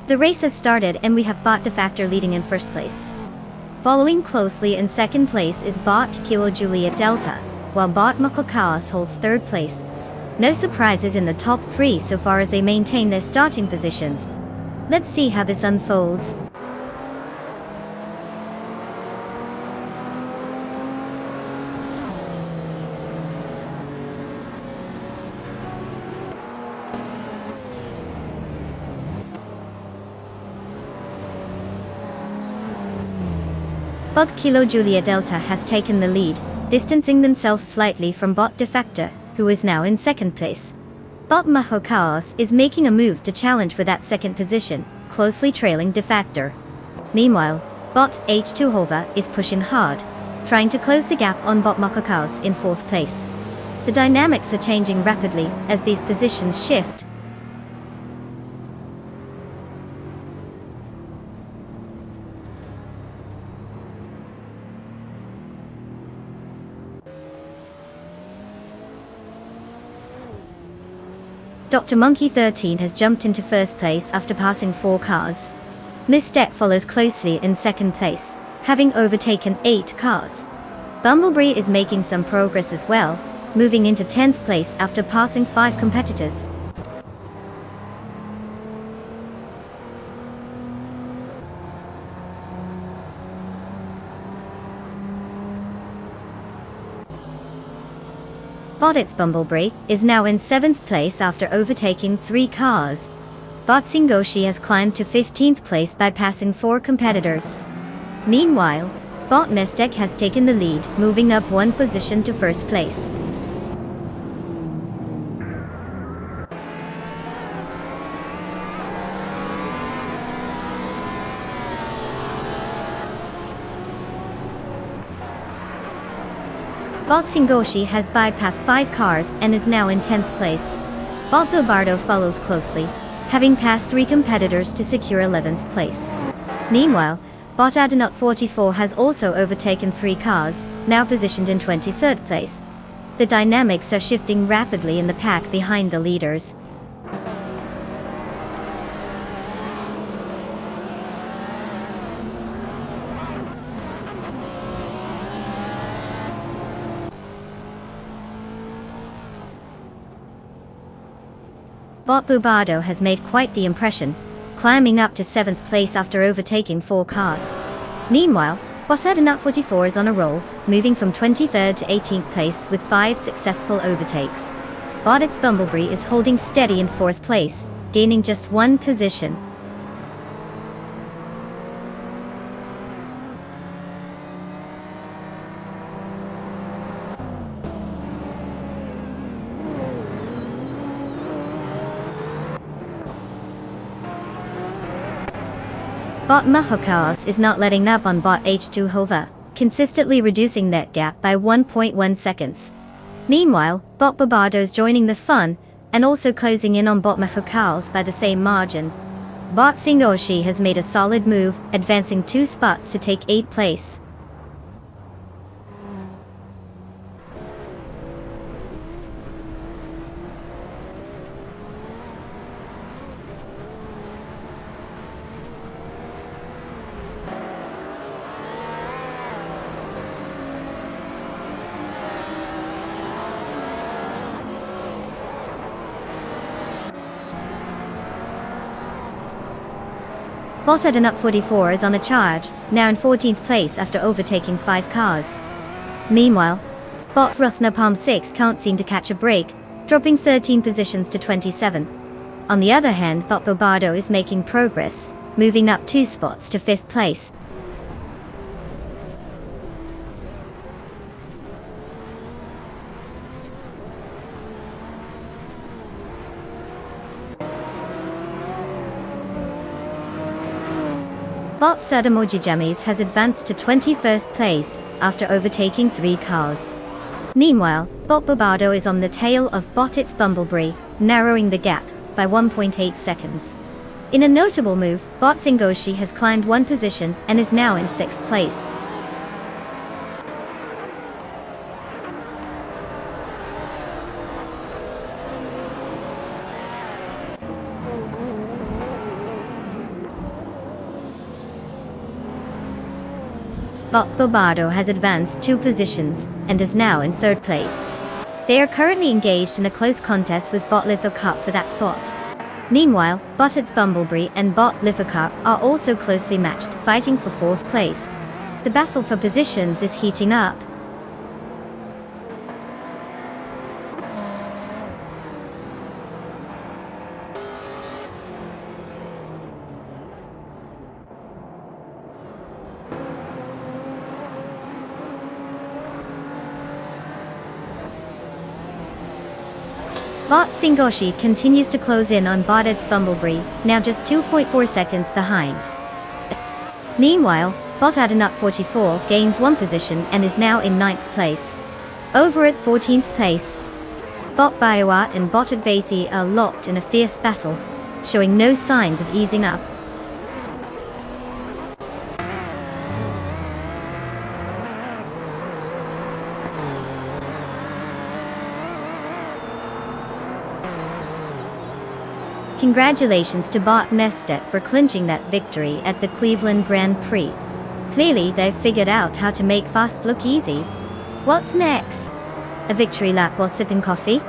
The race has started and we have Bot Defactor leading in first place. Following closely in second place is Bot Kilo Juliet Delta, while Bot Mako Chaos holds third place. No surprises in the top 3 so far as they maintain their starting positions. Let's see how this unfolds. Bot Kilo Julia Delta has taken the lead, distancing themselves slightly from Bot Defactor, who is now in second place. Bot Maho Chaos is making a move to challenge for that second position, closely trailing Defactor. Meanwhile, Bot H2 Hova is pushing hard, trying to close the gap on Bot Maho Chaos in fourth place. The dynamics are changing rapidly as these positions shift. Dr. Monkey 13 has jumped into first place after passing 4 cars. Misstep follows closely in second place, having overtaken 8 cars. Bumblebee is making some progress as well, moving into 10th place after passing 5 competitors. Bot's Bumblebee is now in 7th place after overtaking 3 cars. Bot Singoshi has climbed to 15th place by passing 4 competitors. Meanwhile, Bot Mestek has taken the lead, moving up 1 position to first place. Bot Singoshi has bypassed 5 cars and is now in 10th place. Bot Bilbardo follows closely, having passed 3 competitors to secure 11th place. Meanwhile, Bot Adenot 44 has also overtaken 3 cars, now positioned in 23rd place. The dynamics are shifting rapidly in the pack behind the leaders. Bot Bubado has made quite the impression, climbing up to 7th place after overtaking 4 cars. Meanwhile, Bot Adenot 44 is on a roll, moving from 23rd to 18th place with 5 successful overtakes. Bot's Bumblebee is holding steady in 4th place, gaining just 1 position. Bot Mahokaos is not letting up on Bot H2 Hova, consistently reducing that gap by 1.1 seconds. Meanwhile, Bot Bobado is joining the fun, and also closing in on Bot Mahokaos by the same margin. Bot Singoshi has made a solid move, advancing 2 spots to take 8th place. Bot Adenot 44 is on a charge, now in 14th place after overtaking 5 cars. Meanwhile, Bot Rusnapalm 6 can't seem to catch a break, dropping 13 positions to 27th. On the other hand, Bot Bobardo is making progress, moving up 2 spots to 5th place. Bot Sadamoji Jammies has advanced to 21st place, after overtaking 3 cars. Meanwhile, Bot Bobardo is on the tail of Bot's Bumblebee, narrowing the gap by 1.8 seconds. In a notable move, Bot Singoshi has climbed 1 position and is now in 6th place. Bot Bobardo has advanced 2 positions and is now in 3rd place. They are currently engaged in a close contest with Bot Lithocarp for that spot. Meanwhile, Boted's Bumblebee and Bot Lithocarp are also closely matched, fighting for 4th place. The battle for positions is heating up. Bot Singoshi continues to close in on Boted's Bumblebee, now just 2.4 seconds behind. Meanwhile, Bot Adenut 44 gains 1 position and is now in 9th place. Over at 14th place, Bot Bioart and Bot Advathi are locked in a fierce battle, showing no signs of easing up. Congratulations to Bot Mestet for clinching that victory at the Cleveland Grand Prix. Clearly they've figured out how to make fast look easy. What's next? A victory lap while sipping coffee?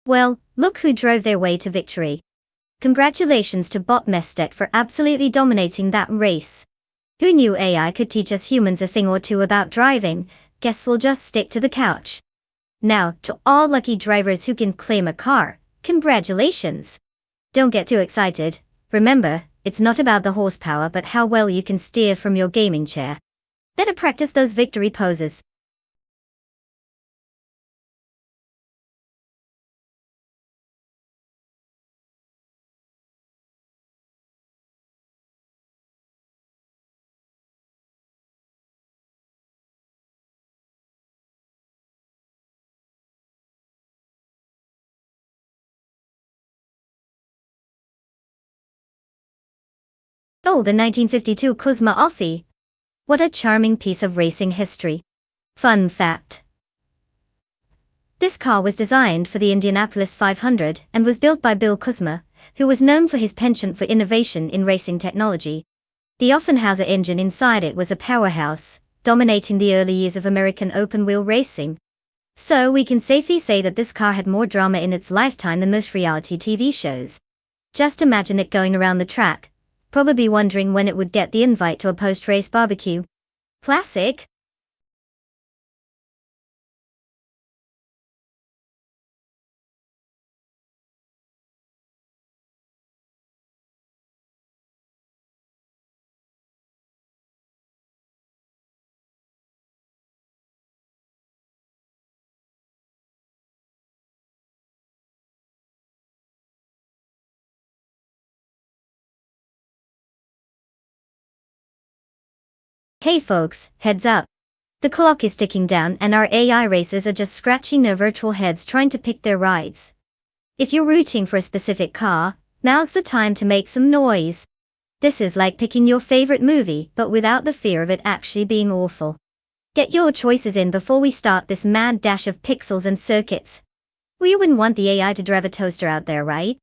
Well, look who drove their way to victory. Congratulations to Bot Mestet for absolutely dominating that race. Who knew AI could teach us humans a thing or two about driving? Guess we'll just stick to the couch. Now, to all lucky drivers who can claim a car, congratulations. Don't get too excited. Remember, it's not about the horsepower but how well you can steer from your gaming chair. Better practice those victory poses. Oh, the 1952 Kuzma Othi. What a charming piece of racing history. Fun fact. This car was designed for the Indianapolis 500 and was built by Bill Kuzma, who was known for his penchant for innovation in racing technology. The Offenhauser engine inside it was a powerhouse, dominating the early years of American open-wheel racing. So we can safely say that this car had more drama in its lifetime than most reality TV shows. Just imagine it going around the track, probably wondering when it would get the invite to a post-race barbecue. Classic. Hey folks, heads up. The clock is ticking down and our AI racers are just scratching their virtual heads trying to pick their rides. If you're rooting for a specific car, now's the time to make some noise. This is like picking your favorite movie, but without the fear of it actually being awful. Get your choices in before we start this mad dash of pixels and circuits. We wouldn't want the AI to drive a toaster out there, right?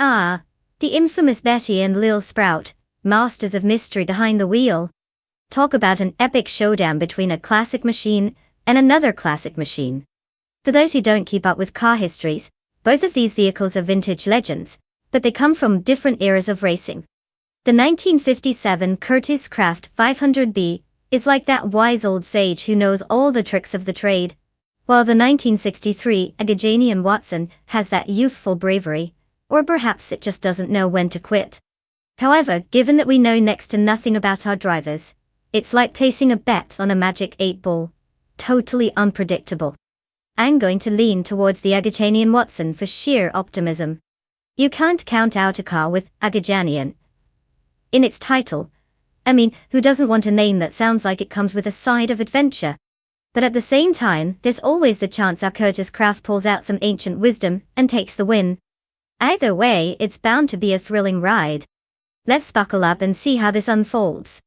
Ah, the infamous Betty and Lil Sprout, masters of mystery behind the wheel. Talk about an epic showdown between a classic machine and another classic machine. For those who don't keep up with car histories, both of these vehicles are vintage legends, but they come from different eras of racing. The 1957 Curtiss Craft 500B is like that wise old sage who knows all the tricks of the trade, while the 1963 Agajanian Watson has that youthful bravery, or perhaps it just doesn't know when to quit. However, given that we know next to nothing about our drivers, it's like placing a bet on a magic 8-ball. Totally unpredictable. I'm going to lean towards the Agajanian Watson for sheer optimism. You can't count out a car with Agajanian in its title. I mean, who doesn't want a name that sounds like it comes with a side of adventure? But at the same time, there's always the chance our Curtiss Craft pulls out some ancient wisdom and takes the win. Either way, it's bound to be a thrilling ride. Let's buckle up and see how this unfolds.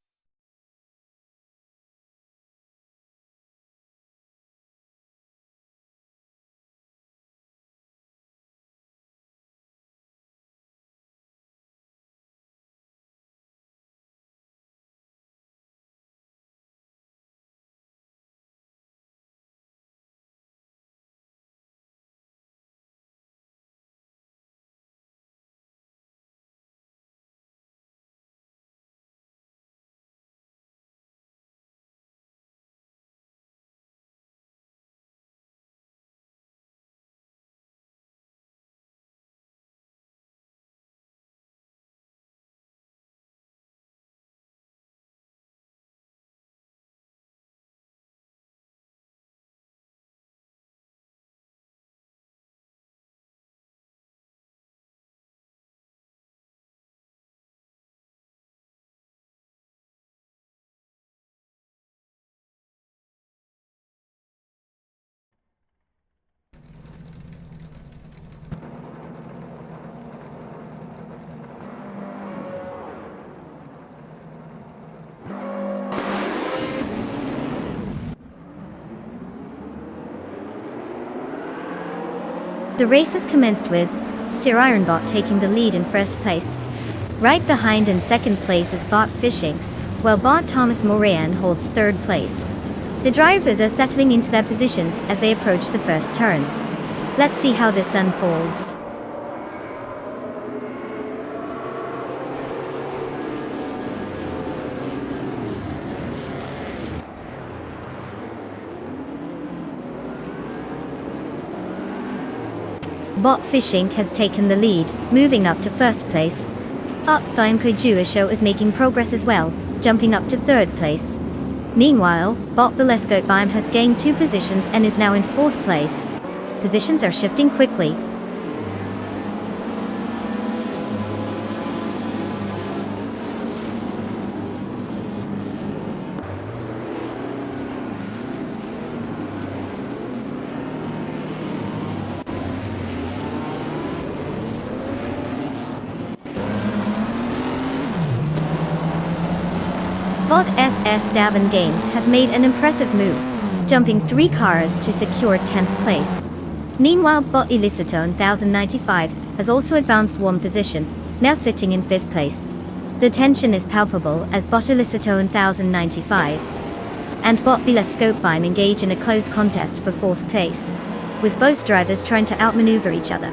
The race has commenced with Sir Ironbot taking the lead in first place. Right behind in second place is Bot Fishings, while Bot Thomas Moran holds third place. The drivers are settling into their positions as they approach the first turns. Let's see how this unfolds. Bot Fishing has taken the lead, moving up to first place. Uptime Show is making progress as well, jumping up to third place. Meanwhile, Bot Belescote has gained 2 positions and is now in fourth place. Positions are shifting quickly. Bot SS Davin Games has made an impressive move, jumping 3 cars to secure 10th place. Meanwhile, Bot Illicitone 1095 has also advanced 1 position, now sitting in 5th place. The tension is palpable as Bot Illicitone 1095 and Bot Belescope engage in a close contest for 4th place, with both drivers trying to outmaneuver each other.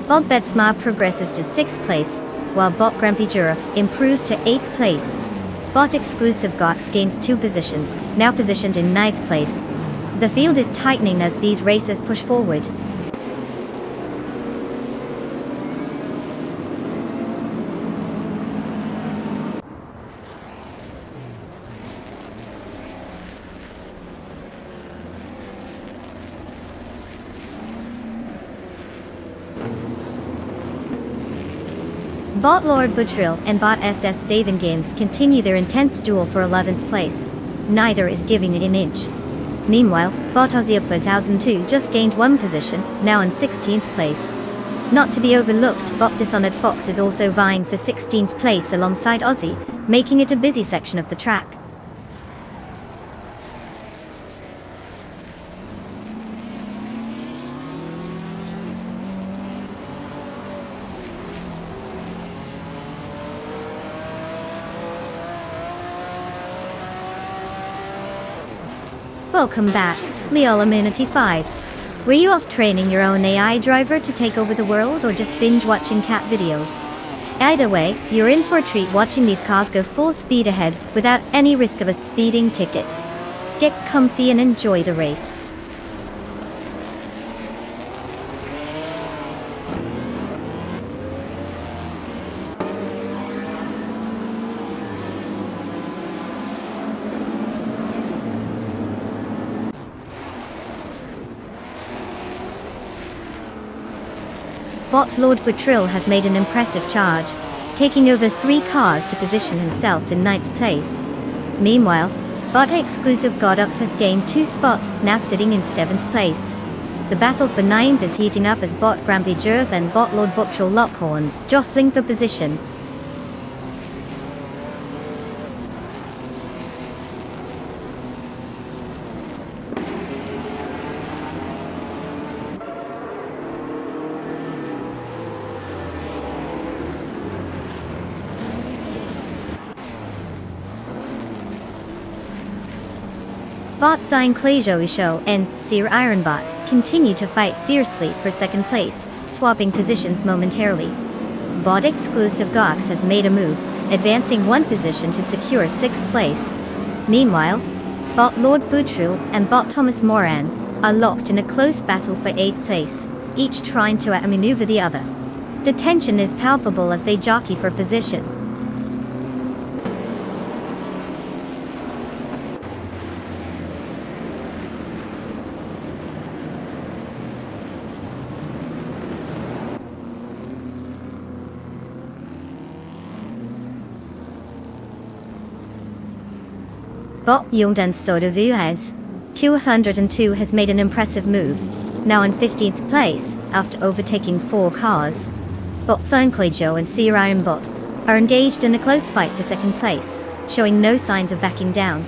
Bot Betsma progresses to 6th place, while Bot Grumpy Giraffe improves to 8th place. Bot Exclusive Gox gains 2 positions, now positioned in 9th place. The field is tightening as these racers push forward. Bot Lord Buttrill and Bot SS Davin Games continue their intense duel for 11th place. Neither is giving it an inch. Meanwhile, Bot Aussie Up 1002 just gained 1 position, now in 16th place. Not to be overlooked, Bot Dishonored Fox is also vying for 16th place alongside Aussie, making it a busy section of the track. Welcome back, Leola Minity 5. Were you off training your own AI driver to take over the world, or just binge watching cat videos? Either way, you're in for a treat watching these cars go full speed ahead without any risk of a speeding ticket. Get comfy and enjoy the race. Bot Lord Patril has made an impressive charge, taking over 3 cars to position himself in 9th place. Meanwhile, Bot Exclusive Godox has gained 2 spots, now sitting in 7th place. The battle for 9th is heating up as Bot Grampy Jerv and Bot Lord Patril lock horns, jostling for position. Bot Thine Klejo Show and Sir Ironbot continue to fight fiercely for 2nd place, swapping positions momentarily. Bot Exclusive Gox has made a move, advancing 1 position to secure 6th place. Meanwhile, Bot Lord Butril and Bot Thomas Moran are locked in a close battle for 8th place, each trying to outmaneuver the other. The tension is palpable as they jockey for position. Bot Yongdan Soda Vuhaz Q102 has made an impressive move, now in 15th place, after overtaking 4 cars. Bot Thornklejo and Sir Ironbot are engaged in a close fight for 2nd place, showing no signs of backing down.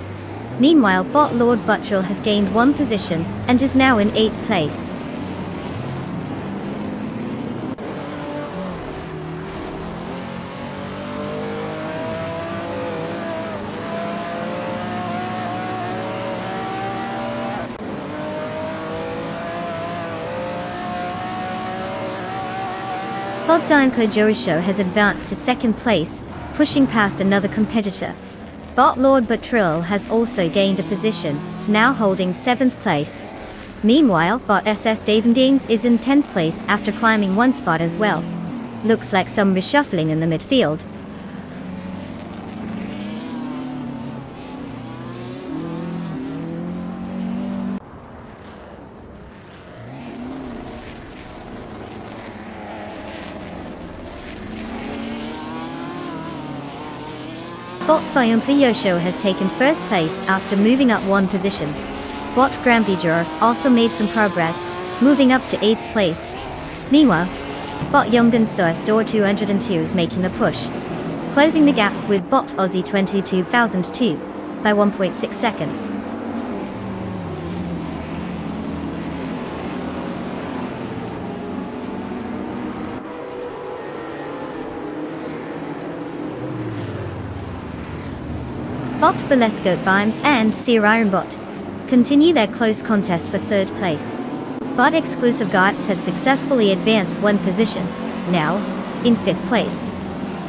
Meanwhile, Bot Lord Buttrell has gained 1 position and is now in 8th place. Bot Klejo has advanced to 2nd place, pushing past another competitor. Bot Lord Buttrell has also gained a position, now holding 7th place. Meanwhile, Bot SS Davendings is in 10th place after climbing 1 spot as well. Looks like some reshuffling in the midfield. Bot Fayumpa Yosho has taken 1st place after moving up 1 position. Bot Grampy Jerv also made some progress, moving up to 8th place. Meanwhile, Bot Youngdan Store 202 is making a push, closing the gap with Bot Aussie 22002 by 1.6 seconds. Bot Balesco Bime and Sir Ironbot continue their close contest for 3rd place. Bot Exclusive Gots has successfully advanced 1 position, now in 5th place.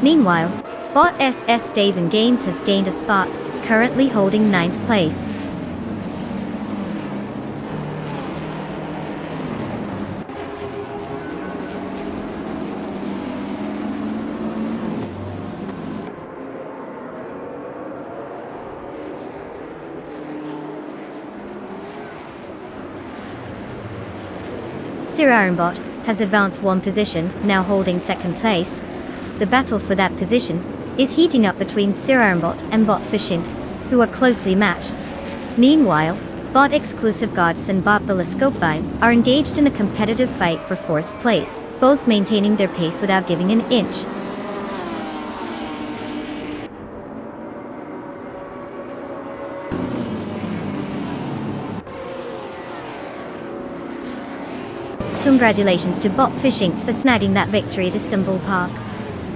Meanwhile, Bot SS Daven Gaines has gained a spot, currently holding 9th place. Sir Ironbot has advanced 1 position, now holding 2nd place. The battle for that position is heating up between Sir Ironbot and Bot Fishint, who are closely matched. Meanwhile, Bot Exclusive Gods and Bot Balescopine are engaged in a competitive fight for 4th place. both maintaining their pace without giving an inch. Congratulations to Bob Fishings for snagging that victory at Istanbul Park.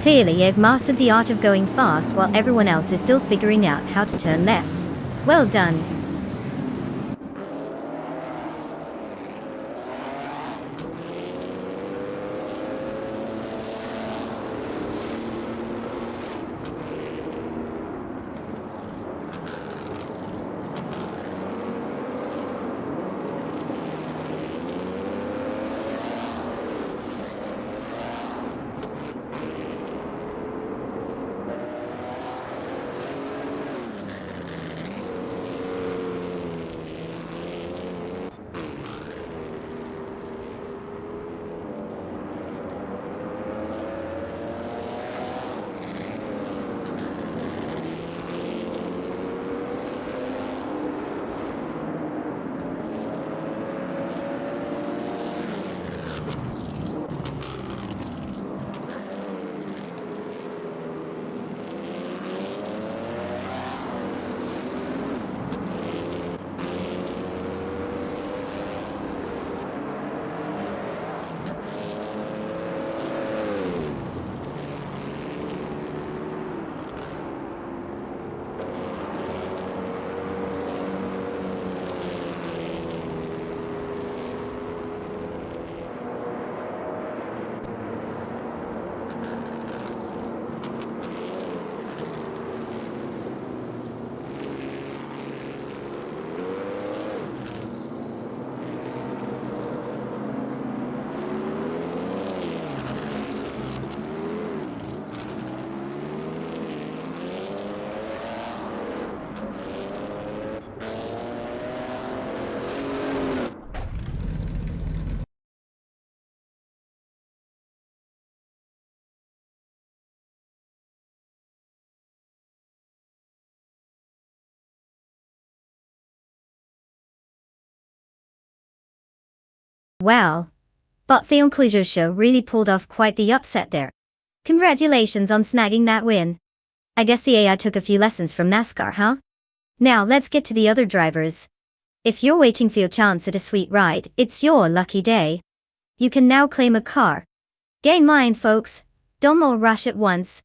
Clearly you've mastered the art of going fast while everyone else is still figuring out how to turn left. Well done. Wow. But the Inclusion show really pulled off quite the upset there. Congratulations on snagging that win. I guess the AI took a few lessons from NASCAR, huh? Now let's get to the other drivers. If you're waiting for your chance at a sweet ride, it's your lucky day. You can now claim a car. Get in mind, folks, don't all rush at once.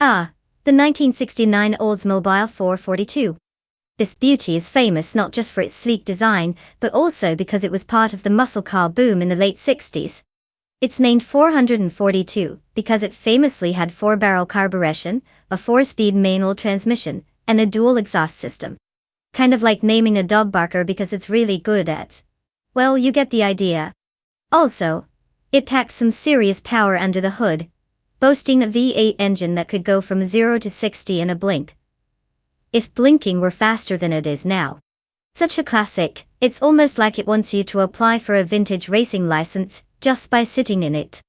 Ah, the 1969 Oldsmobile 442. This beauty is famous not just for its sleek design, but also because it was part of the muscle car boom in the late 60s. It's named 442 because it famously had 4-barrel carburation, a 4-speed manual transmission, and a dual exhaust system. Kind of like naming a dog barker because it's really good at. Well, you get the idea. Also, it packs some serious power under the hood, boasting a V8 engine that could go from 0 to 60 in a blink. If blinking were faster than it is now. Such a classic, it's almost like it wants you to apply for a vintage racing license, just by sitting in it.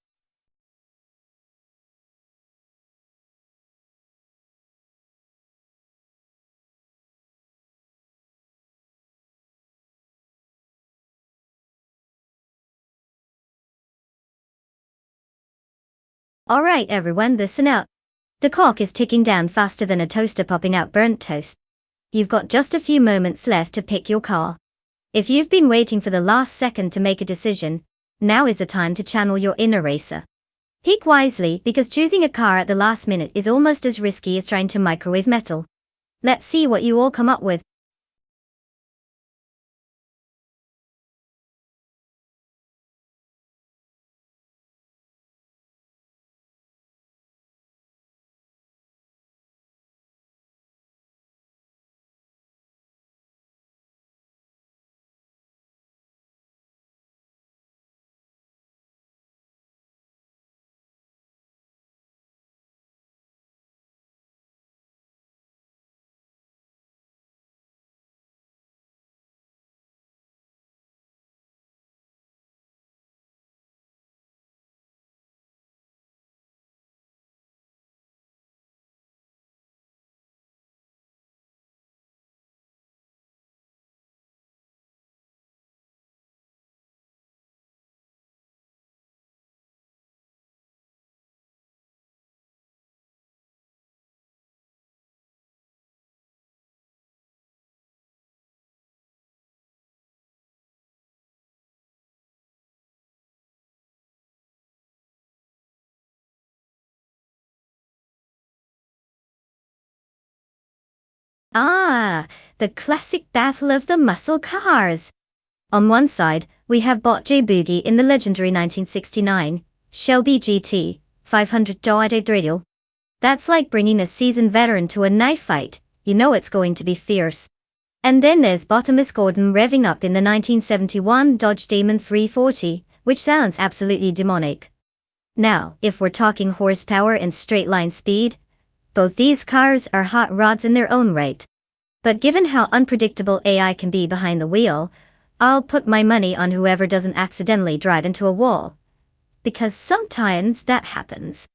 Alright everyone, listen up. The clock is ticking down faster than a toaster popping out burnt toast. You've got just a few moments left to pick your car. If you've been waiting for the last second to make a decision, now is the time to channel your inner racer. Pick wisely because choosing a car at the last minute is almost as risky as trying to microwave metal. Let's see what you all come up with. Ah, the classic battle of the muscle cars. On one side, we have Bot J Boogie in the legendary 1969 Shelby GT 500 Drill. That's like bringing a seasoned veteran to a knife fight, you know it's going to be fierce. And then there's Bottomus Gordon revving up in the 1971 Dodge Demon 340, which sounds absolutely demonic. Now, if we're talking horsepower and straight line speed, both these cars are hot rods in their own right. But given how unpredictable AI can be behind the wheel, I'll put my money on whoever doesn't accidentally drive into a wall. Because sometimes that happens.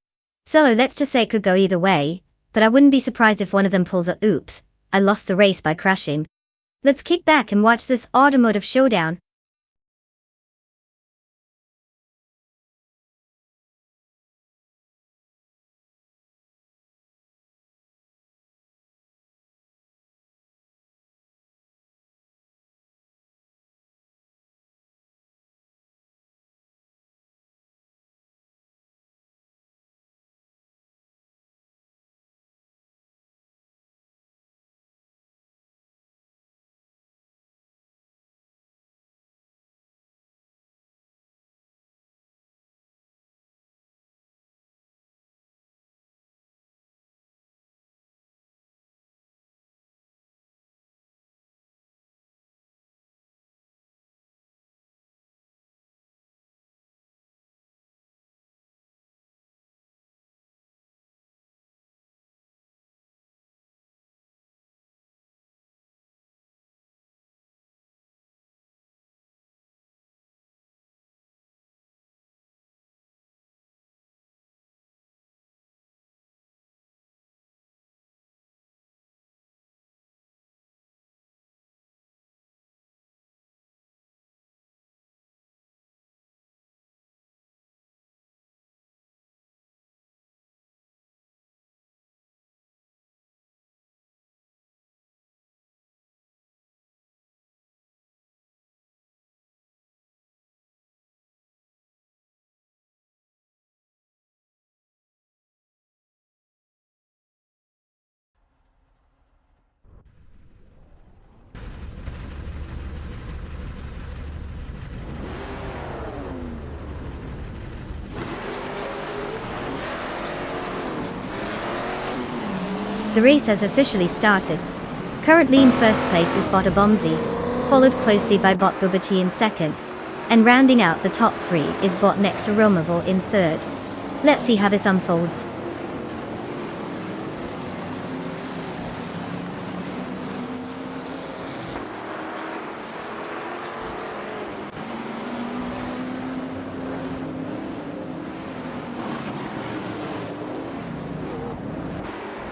So let's just say it could go either way, but I wouldn't be surprised if one of them pulls a oops, I lost the race by crashing. Let's kick back and watch this automotive showdown. The race has officially started. Currently in first place is Bot Bomzi, followed closely by Bot Bubati in second, and rounding out the top three is Bot Romovil in third. Let's see how this unfolds.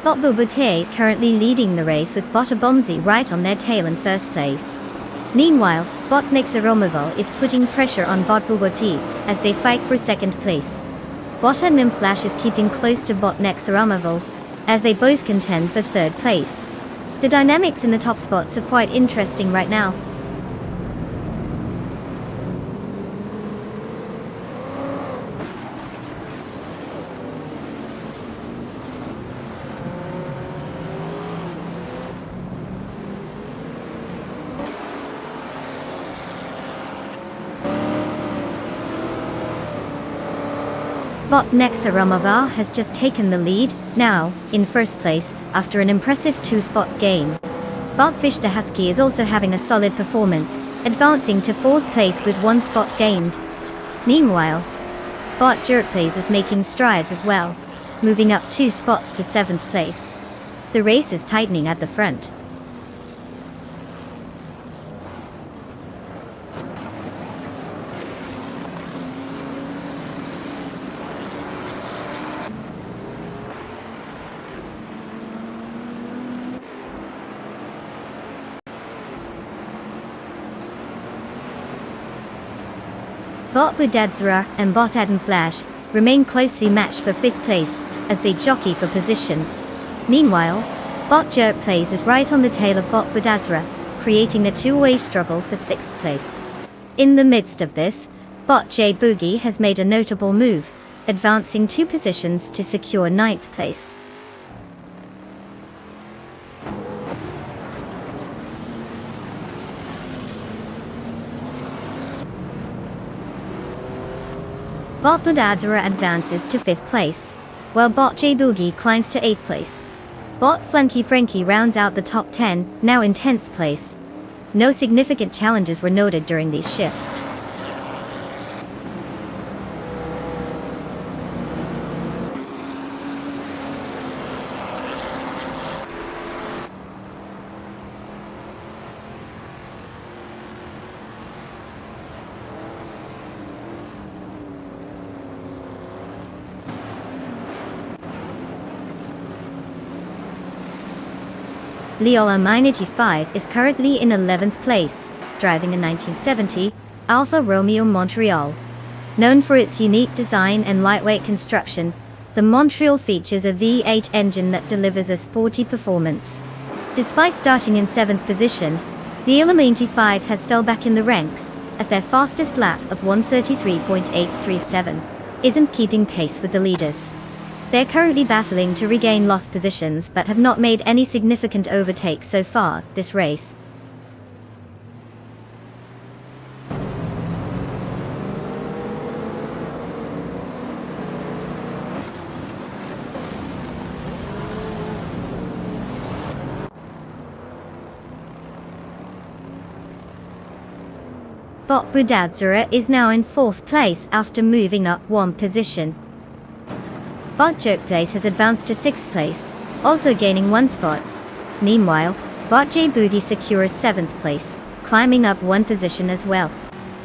Bot Bubate is currently leading the race with Bot Bomzi right on their tail in first place. Meanwhile, Bot Romovil is putting pressure on Bot Bubati as they fight for second place. Bot Flash is keeping close to Bot Romovil as they both contend for third place. The dynamics in the top spots are quite interesting right now. Bot Romovil has just taken the lead, now, in first place, after an impressive two-spot gain. Bot Husky is also having a solid performance, advancing to fourth place with one spot gained. Meanwhile, Bot Jerkplays is making strides as well, moving up 2 spots to 7th place. The race is tightening at the front. Bot Budadzra and Bot Flash remain closely matched for 5th place as they jockey for position. Meanwhile, Bot Jerkplays is right on the tail of Bot Budadzra, creating a two-way struggle for 6th place. In the midst of this, Bot J Boogie has made a notable move, advancing 2 positions to secure 9th place. Bot Budadzera advances to 5th place, while Bot J Boogie climbs to 8th place. Bot Flunky Frankie rounds out the top 10, now in 10th place. No significant challenges were noted during these shifts. Leola Mine85 is currently in 11th place, driving a 1970 Alfa Romeo Montreal. Known for its unique design and lightweight construction, the Montreal features a V8 engine that delivers a sporty performance. Despite starting in 7th position, Leola Mine85 has fell back in the ranks, as their fastest lap of 1:33.837 isn't keeping pace with the leaders. They're currently battling to regain lost positions but have not made any significant overtakes so far this race. Bot Budadzera is now in 4th place after moving up 1 position. Bot Jerk Place has advanced to 6th place, also gaining 1 spot. Meanwhile, Bot J Boogie secures 7th place, climbing up 1 position as well.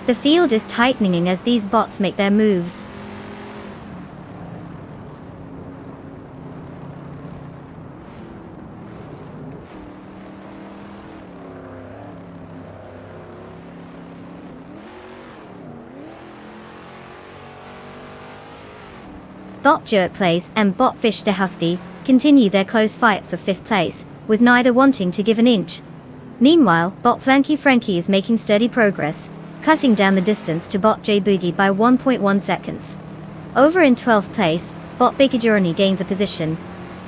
The field is tightening as these bots make their moves. Bot Jerk Place and Bot Fish the Husky continue their close fight for 5th place, with neither wanting to give an inch. Meanwhile, Bot Flanky Frankie is making steady progress, cutting down the distance to Bot J Boogie by 1.1 seconds. Over in 12th place, Bot Baker Journey gains a position,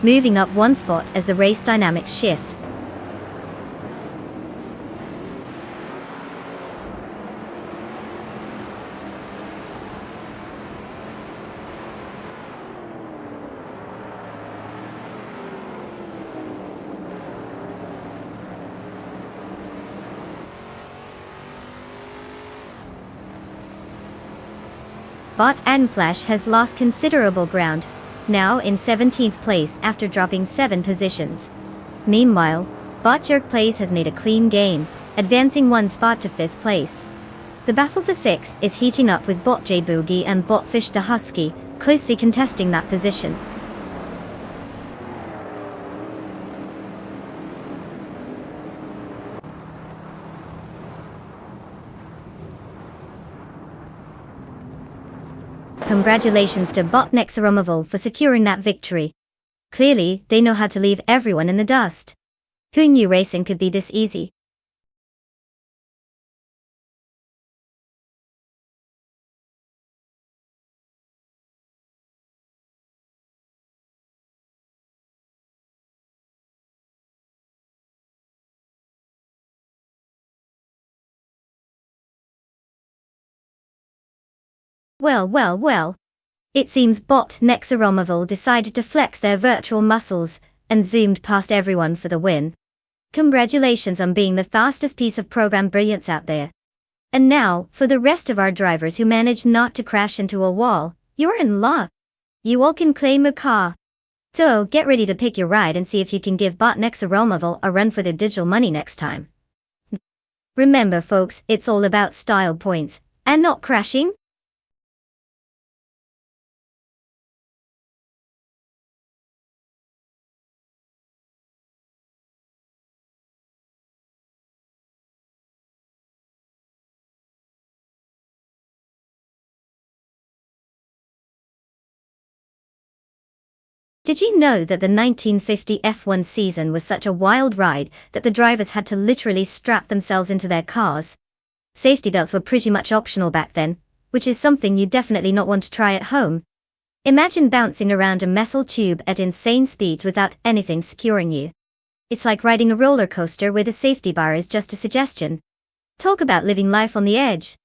moving up 1 spot as the race dynamics shift. Bot Flash has lost considerable ground, now in 17th place after dropping 7 positions. Meanwhile, Bot Jerk Place has made a clean game, advancing 1 spot to 5th place. The battle for 6 is heating up with Bot J Boogie and Bot Fish the Husky closely contesting that position. Congratulations to Bot Nexaromoval for securing that victory. Clearly, they know how to leave everyone in the dust. Who knew racing could be this easy? Well. It seems Bot Nexaromoval decided to flex their virtual muscles and zoomed past everyone for the win. Congratulations on being the fastest piece of program brilliance out there. And now, for the rest of our drivers who managed not to crash into a wall, you're in luck. You all can claim a car. So, get ready to pick your ride and see if you can give Bot Nexaromoval a run for their digital money next time. Remember folks, it's all about style points, and not crashing. Did you know that the 1950 F1 season was such a wild ride that the drivers had to literally strap themselves into their cars? Safety belts were pretty much optional back then, which is something you definitely not want to try at home. Imagine bouncing around a metal tube at insane speeds without anything securing you. It's like riding a roller coaster where the safety bar is just a suggestion. Talk about living life on the edge.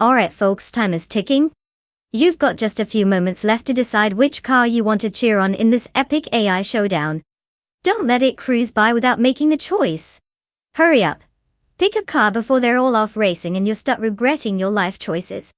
Alright folks, time is ticking. You've got just a few moments left to decide which car you want to cheer on in this epic AI showdown. Don't let it cruise by without making a choice. Hurry up. Pick a car before they're all off racing and you'll start regretting your life choices.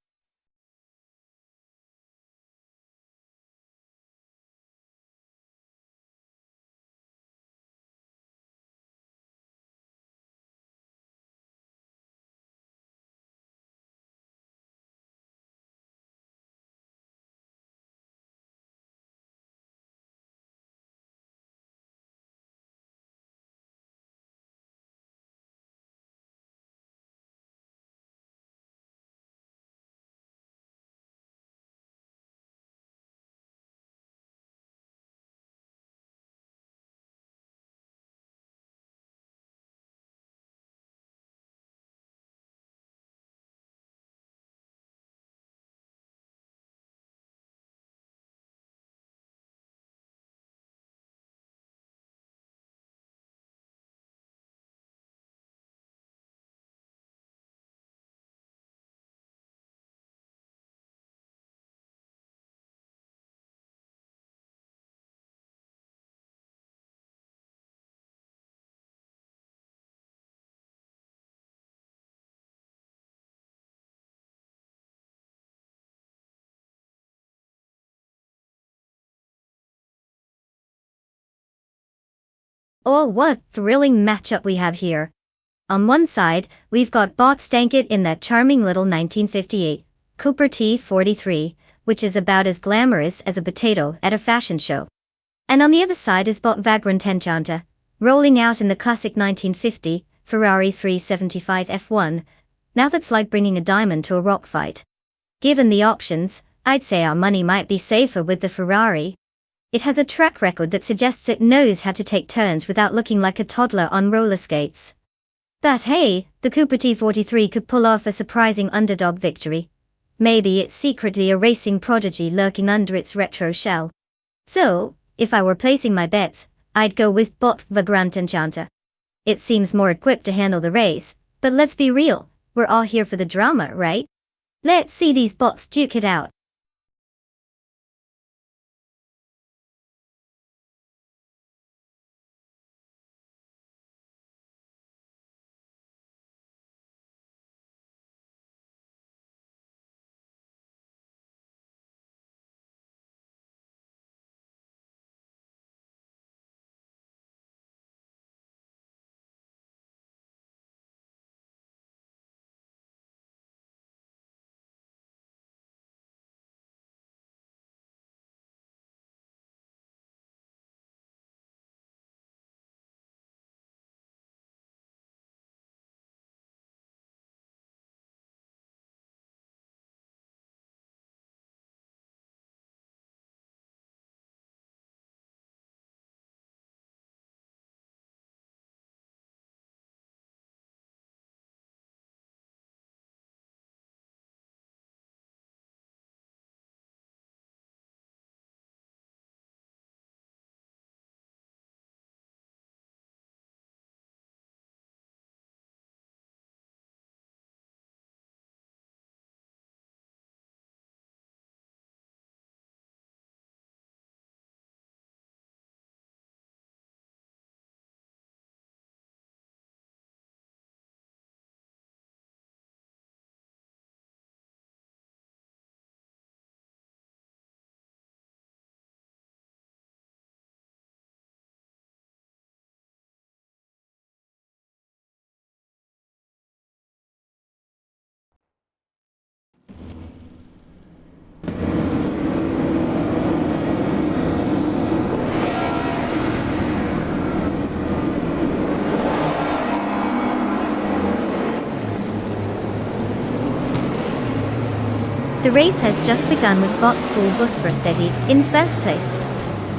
Oh, what a thrilling matchup we have here. On one side, we've got Bot Stankit in that charming little 1958 Cooper T43, which is about as glamorous as a potato at a fashion show. And on the other side is Bot Vagrant Enchanta, rolling out in the classic 1950 Ferrari 375 F1. Now that's like bringing a diamond to a rock fight. Given the options, I'd say our money might be safer with the Ferrari. It has a track record that suggests it knows how to take turns without looking like a toddler on roller skates. But hey, the Cooper T43 could pull off a surprising underdog victory. Maybe it's secretly a racing prodigy lurking under its retro shell. So, if I were placing my bets, I'd go with Bot Vagrant Enchanta. It seems more equipped to handle the race, but let's be real, we're all here for the drama, right? Let's see these bots duke it out. The race has just begun with Bot's full bus for steady in first place,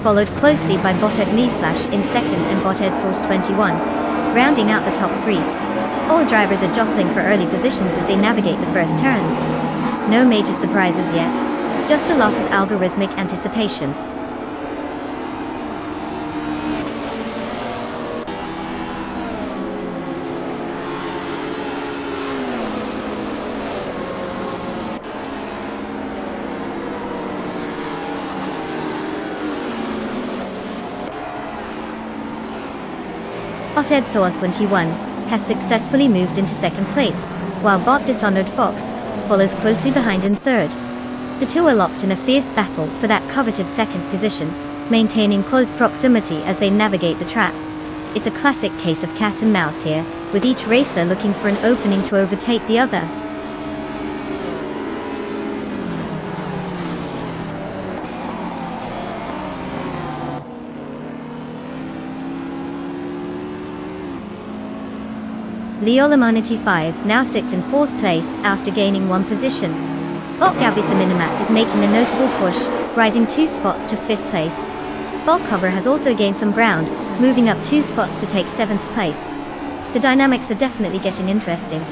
followed closely by Boted Me Flash in second and Boted Source 21, rounding out the top three. All drivers are jostling for early positions as they navigate the first turns. No major surprises yet, just a lot of algorithmic anticipation. Bot Edsource 21 has successfully moved into second place, while Bot Dishonored Fox follows closely behind in third. The two are locked in a fierce battle for that coveted second position, maintaining close proximity as they navigate the track. It's a classic case of cat and mouse here, with each racer looking for an opening to overtake the other. Leolamanity5 now sits in fourth place after gaining one position. Bot Gabitha Minimac is making a notable push, rising 2 spots to 5th place. Bot Cover has also gained some ground, moving up 2 spots to take 7th place. The dynamics are definitely getting interesting.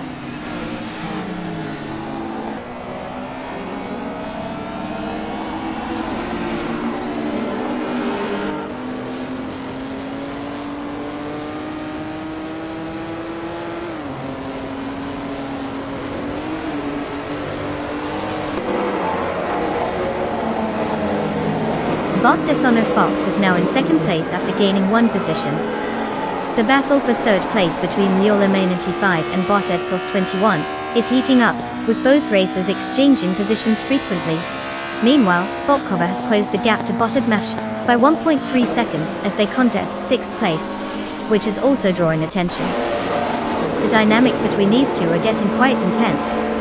Bot Dishonored Fox is now in second place after gaining one position. The battle for third place between Leolamanity5 and Bot Edsource 21 is heating up, with both racers exchanging positions frequently. Meanwhile, Bot Cover has closed the gap to Bot Edmash by 1.3 seconds as they contest 6th place, which is also drawing attention. The dynamics between these two are getting quite intense.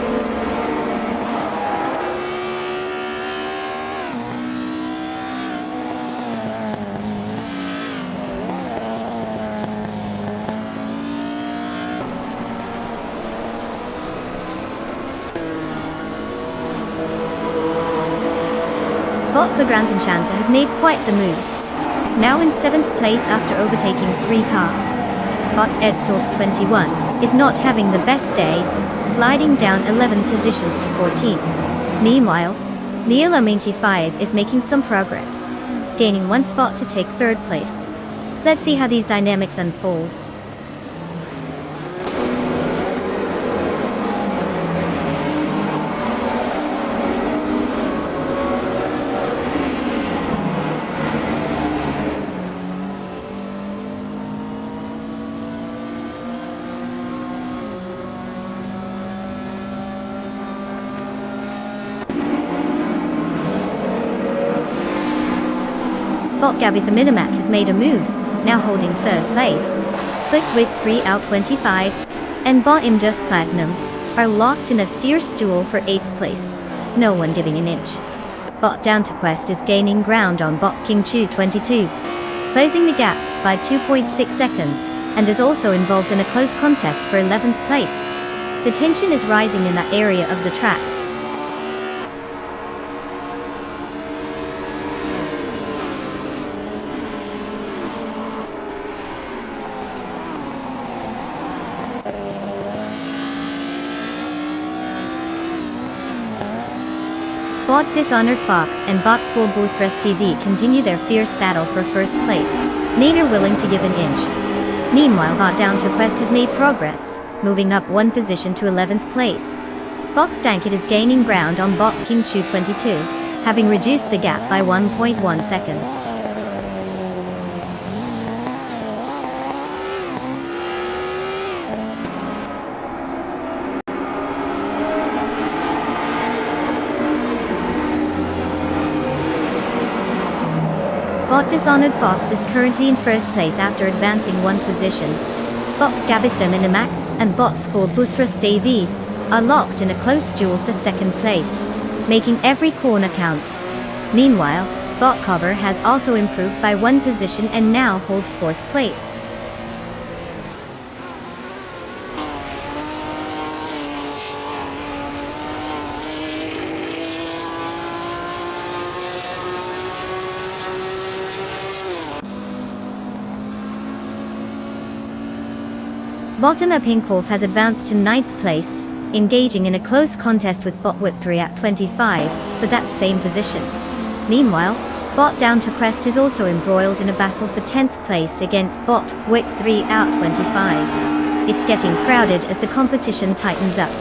Bot for Grant Enchanter has made quite the move. Now in 7th place after overtaking 3 cars. Bot Edsource 21 is not having the best day, sliding down 11 positions to 14. Meanwhile, Leolamanity5 is making some progress, gaining 1 spot to take 3rd place. Let's see how these dynamics unfold. Bot Gabitha Minimac has made a move, now holding 3rd place. But with 3 out 25, and Bot Imdust Platinum are locked in a fierce duel for 8th place, no one giving an inch. Bot Down to Quest is gaining ground on Bot King Chu 22, closing the gap by 2.6 seconds, and is also involved in a close contest for 11th place. The tension is rising in that area of the track. Bot Dishonored Fox and Bot School Boost Rest TV continue their fierce battle for 1st place, neither willing to give an inch. Meanwhile, Bot Down to Quest has made progress, moving up 1 position to 11th place. Bot Stankit is gaining ground on Bot King Chu 22, having reduced the gap by 1.1 seconds. Bot Dishonored Fox is currently in 1st place after advancing 1 position. Bot Gabitha Minimac and Bot School Boostras Davy are locked in a close duel for 2nd place, making every corner count. Meanwhile, Bot Cover has also improved by 1 position and now holds 4th place. Bottom Up Pink Wolf has advanced to 9th place, engaging in a close contest with Bot Whip 3 at 25 for that same position. Meanwhile, Bot Down to Quest is also embroiled in a battle for 10th place against Bot Whip 3 out 25. It's getting crowded as the competition tightens up.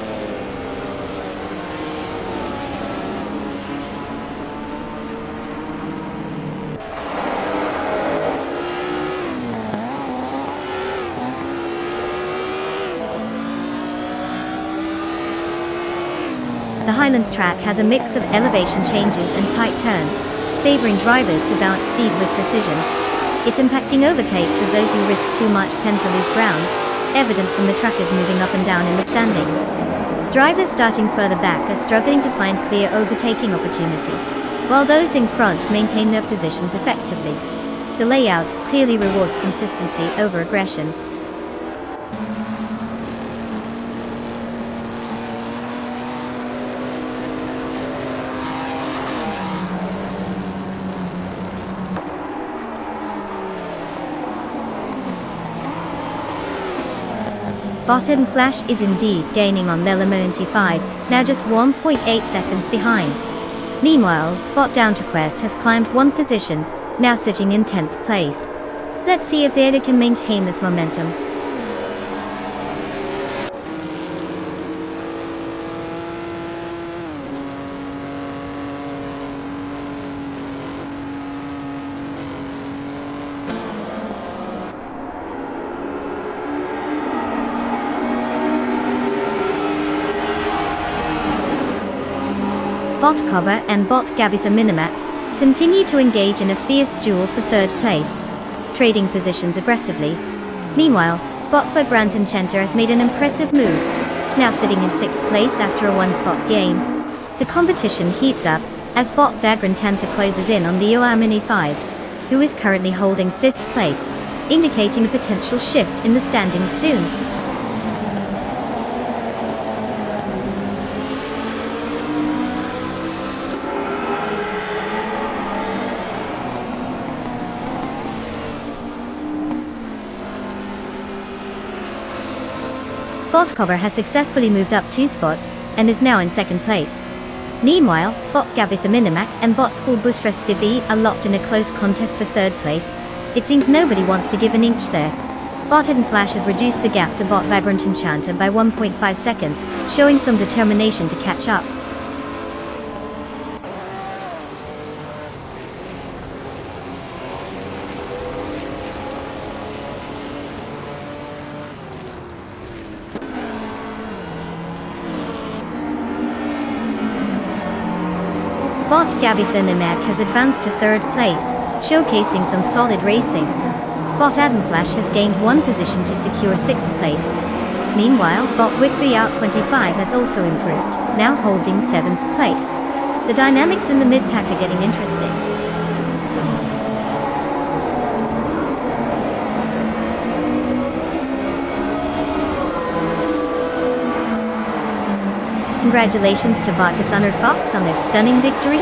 The Highlands track has a mix of elevation changes and tight turns, favoring drivers who balance speed with precision. It's impacting overtakes as those who risk too much tend to lose ground, evident from the trackers moving up and down in the standings. Drivers starting further back are struggling to find clear overtaking opportunities, while those in front maintain their positions effectively. The layout clearly rewards consistency over aggression. Bottom Flash is indeed gaining on Lelamonty 5, now just 1.8 seconds behind. Meanwhile, Bot Downtoquest has climbed one position, now sitting in 10th place. Let's see if Ada can maintain this momentum. Bot Cover and Bot Gabitha Minimac continue to engage in a fierce duel for third place, trading positions aggressively. Meanwhile, Bot Vagrant Enchanter has made an impressive move, now sitting in 6th place after a one-spot gain. The competition heats up as Bot Vagrant Enchanter closes in on the Oamini 5, who is currently holding 5th place, indicating a potential shift in the standings soon. Bot Cover has successfully moved up 2 spots and is now in 2nd place. Meanwhile, Bot Gabitha Minimac and Bot School Bushfrest TV are locked in a close contest for 3rd place. It seems nobody wants to give an inch there. Bot Hidden Flash has reduced the gap to Bot Vagrant Enchanter by 1.5 seconds, showing some determination to catch up. Bot Gabitha Minimac has advanced to 3rd place, showcasing some solid racing. Bot Adam Flash has gained 1 position to secure 6th place. Meanwhile, Bot Wickby Out 25 has also improved, now holding 7th place. The dynamics in the mid-pack are getting interesting. Congratulations to Bot Dishonored Fox on their stunning victory.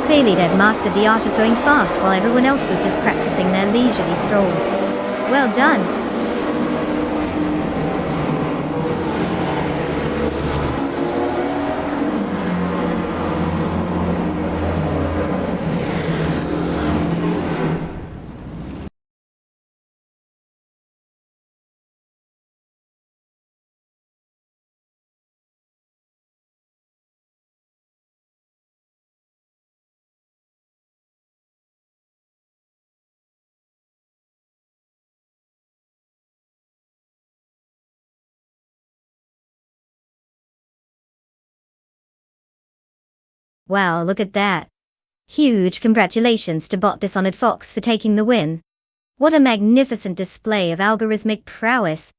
Clearly they've mastered the art of going fast while everyone else was just practicing their leisurely strolls. Well done! Wow, look at that. Huge congratulations to Bot Dishonored Fox for taking the win. What a magnificent display of algorithmic prowess.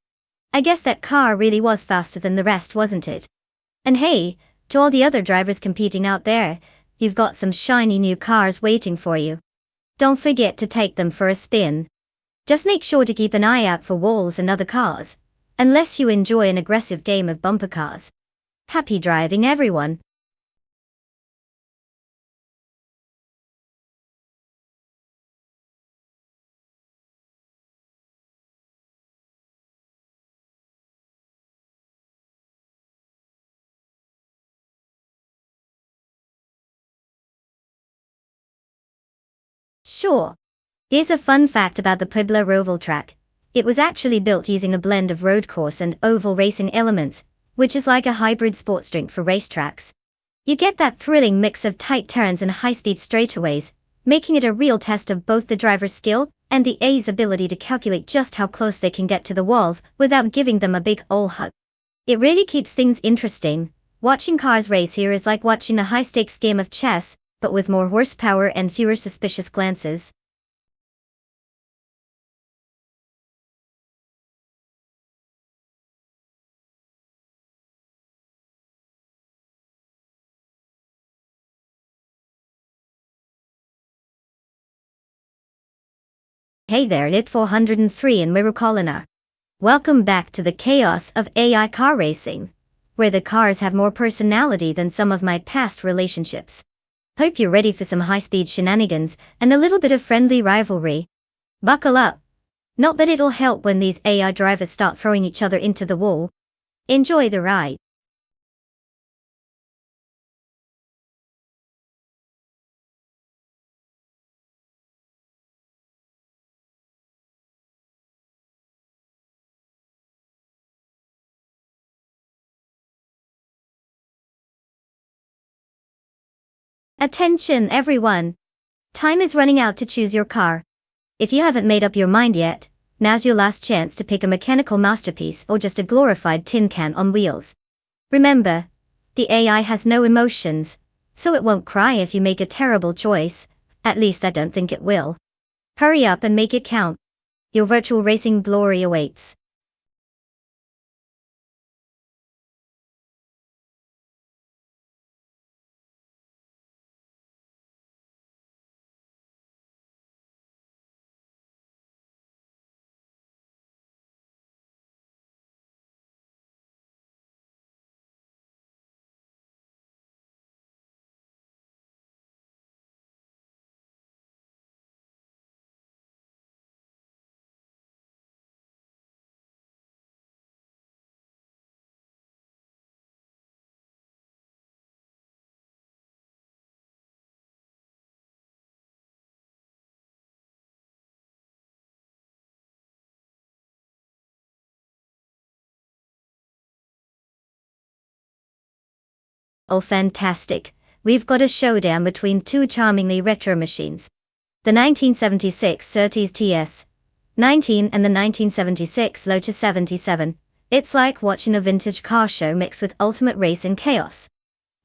I guess that car really was faster than the rest, wasn't it? And hey, to all the other drivers competing out there, you've got some shiny new cars waiting for you. Don't forget to take them for a spin. Just make sure to keep an eye out for walls and other cars, unless you enjoy an aggressive game of bumper cars. Happy driving, everyone! Sure. Here's a fun fact about the Puebla Roval track. It was actually built using a blend of road course and oval racing elements, which is like a hybrid sports drink for racetracks. You get that thrilling mix of tight turns and high-speed straightaways, making it a real test of both the driver's skill and the A's ability to calculate just how close they can get to the walls without giving them a big ol' hug. It really keeps things interesting, Watching cars race here is like watching a high-stakes game of chess, but with more horsepower and fewer suspicious glances. Hey there, Lit 403 and Mirukolina. Welcome back to the chaos of AI car racing, where the cars have more personality than some of my past relationships. Hope you're ready for some high-speed shenanigans and a little bit of friendly rivalry. Buckle up. Not that it'll help when these AI drivers start throwing each other into the wall. Enjoy the ride. Attention everyone! Time is running out to choose your car. If you haven't made up your mind yet, now's your last chance to pick a mechanical masterpiece or just a glorified tin can on wheels. Remember, the AI has no emotions, so it won't cry if you make a terrible choice. At least I don't think it will. Hurry up and make it count. Your virtual racing glory awaits. Oh fantastic, we've got a showdown between two charmingly retro machines. The 1976 Surtees TS 19 and the 1976 Lotus 77. It's like watching a vintage car show mixed with ultimate race and chaos.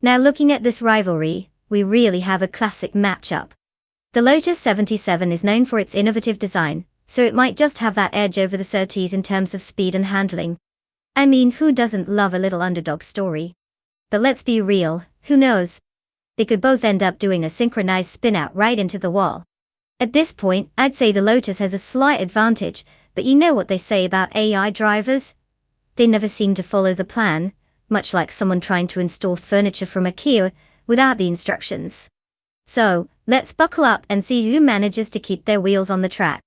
Now looking at this rivalry, we really have a classic matchup. The Lotus 77 is known for its innovative design, so it might just have that edge over the Surtees in terms of speed and handling. I mean, who doesn't love a little underdog story? But let's be real, who knows? They could both end up doing a synchronized spin-out right into the wall. At this point, I'd say the Lotus has a slight advantage, but you know what they say about AI drivers? They never seem to follow the plan, much like someone trying to install furniture from IKEA without the instructions. So, let's buckle up and see who manages to keep their wheels on the track.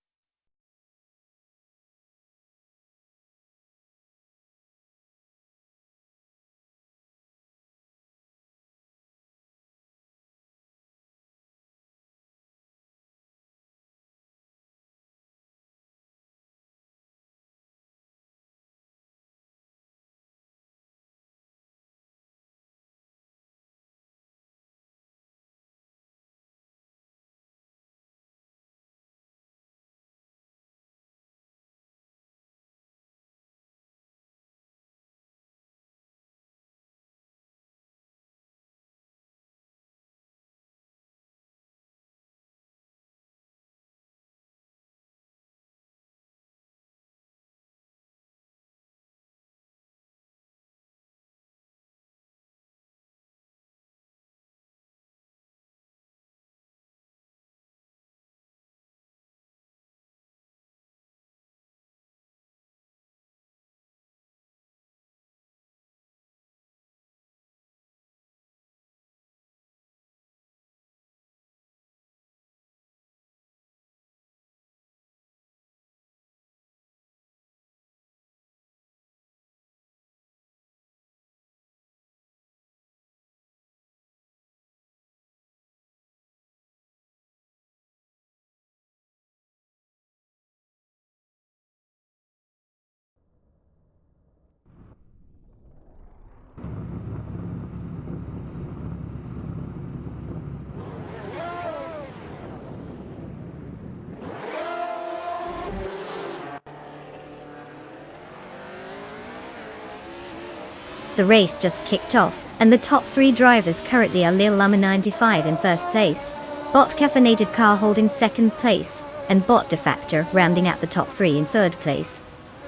The race just kicked off, and the top 3 drivers currently are Lil Lama 95 in first place, Bot Caffeinated Car holding second place, and Bot Defactor rounding out the top 3 in third place.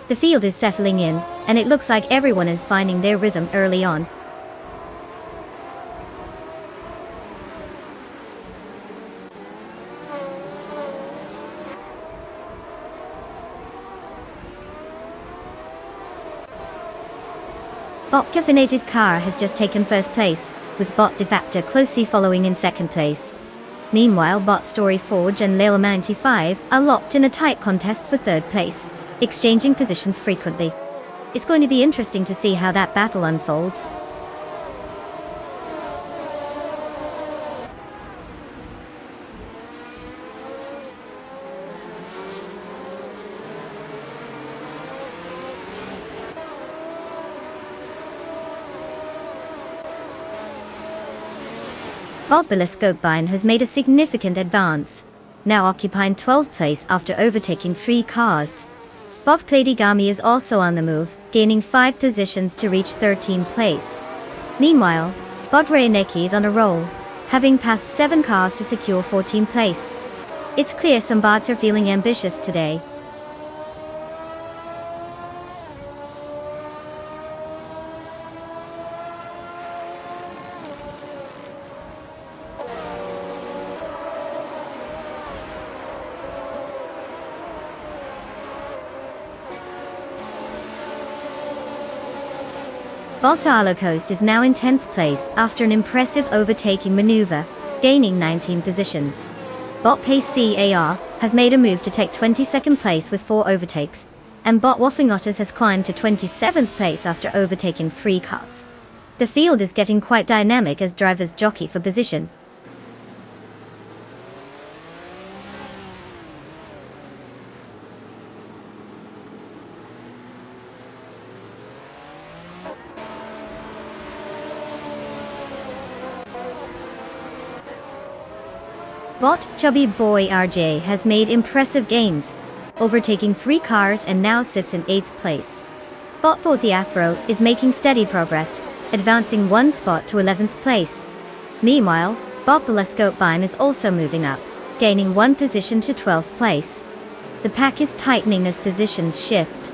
The field is settling in, and it looks like everyone is finding their rhythm early on. Bot Caffeinated Car has just taken first place, with Bot Defactor closely following in second place. Meanwhile, Bot Story Forge and Lil 95 are locked in a tight contest for third place, exchanging positions frequently. It's going to be interesting to see how that battle unfolds. Bob Bilescope has made a significant advance, now occupying 12th place after overtaking 3 cars. Bob Pladigami is also on the move, gaining 5 positions to reach 13th place. Meanwhile, Bob Reynecki is on a roll, having passed 7 cars to secure 14th place. It's clear some bots are feeling ambitious today. Bot Holocaust is now in 10th place after an impressive overtaking maneuver, gaining 19 positions. Bot Pace CAR has made a move to take 22nd place with 4 overtakes, and Bot Waffling Otters has climbed to 27th place after overtaking 3 cars. The field is getting quite dynamic as drivers jockey for position. Bot Chubby Boy RJ has made impressive gains, overtaking 3 cars and now sits in 8th place. Bot 4th Afro is making steady progress, advancing 1 spot to 11th place. Meanwhile, Bot Bilescope is also moving up, gaining 1 position to 12th place. The pack is tightening as positions shift.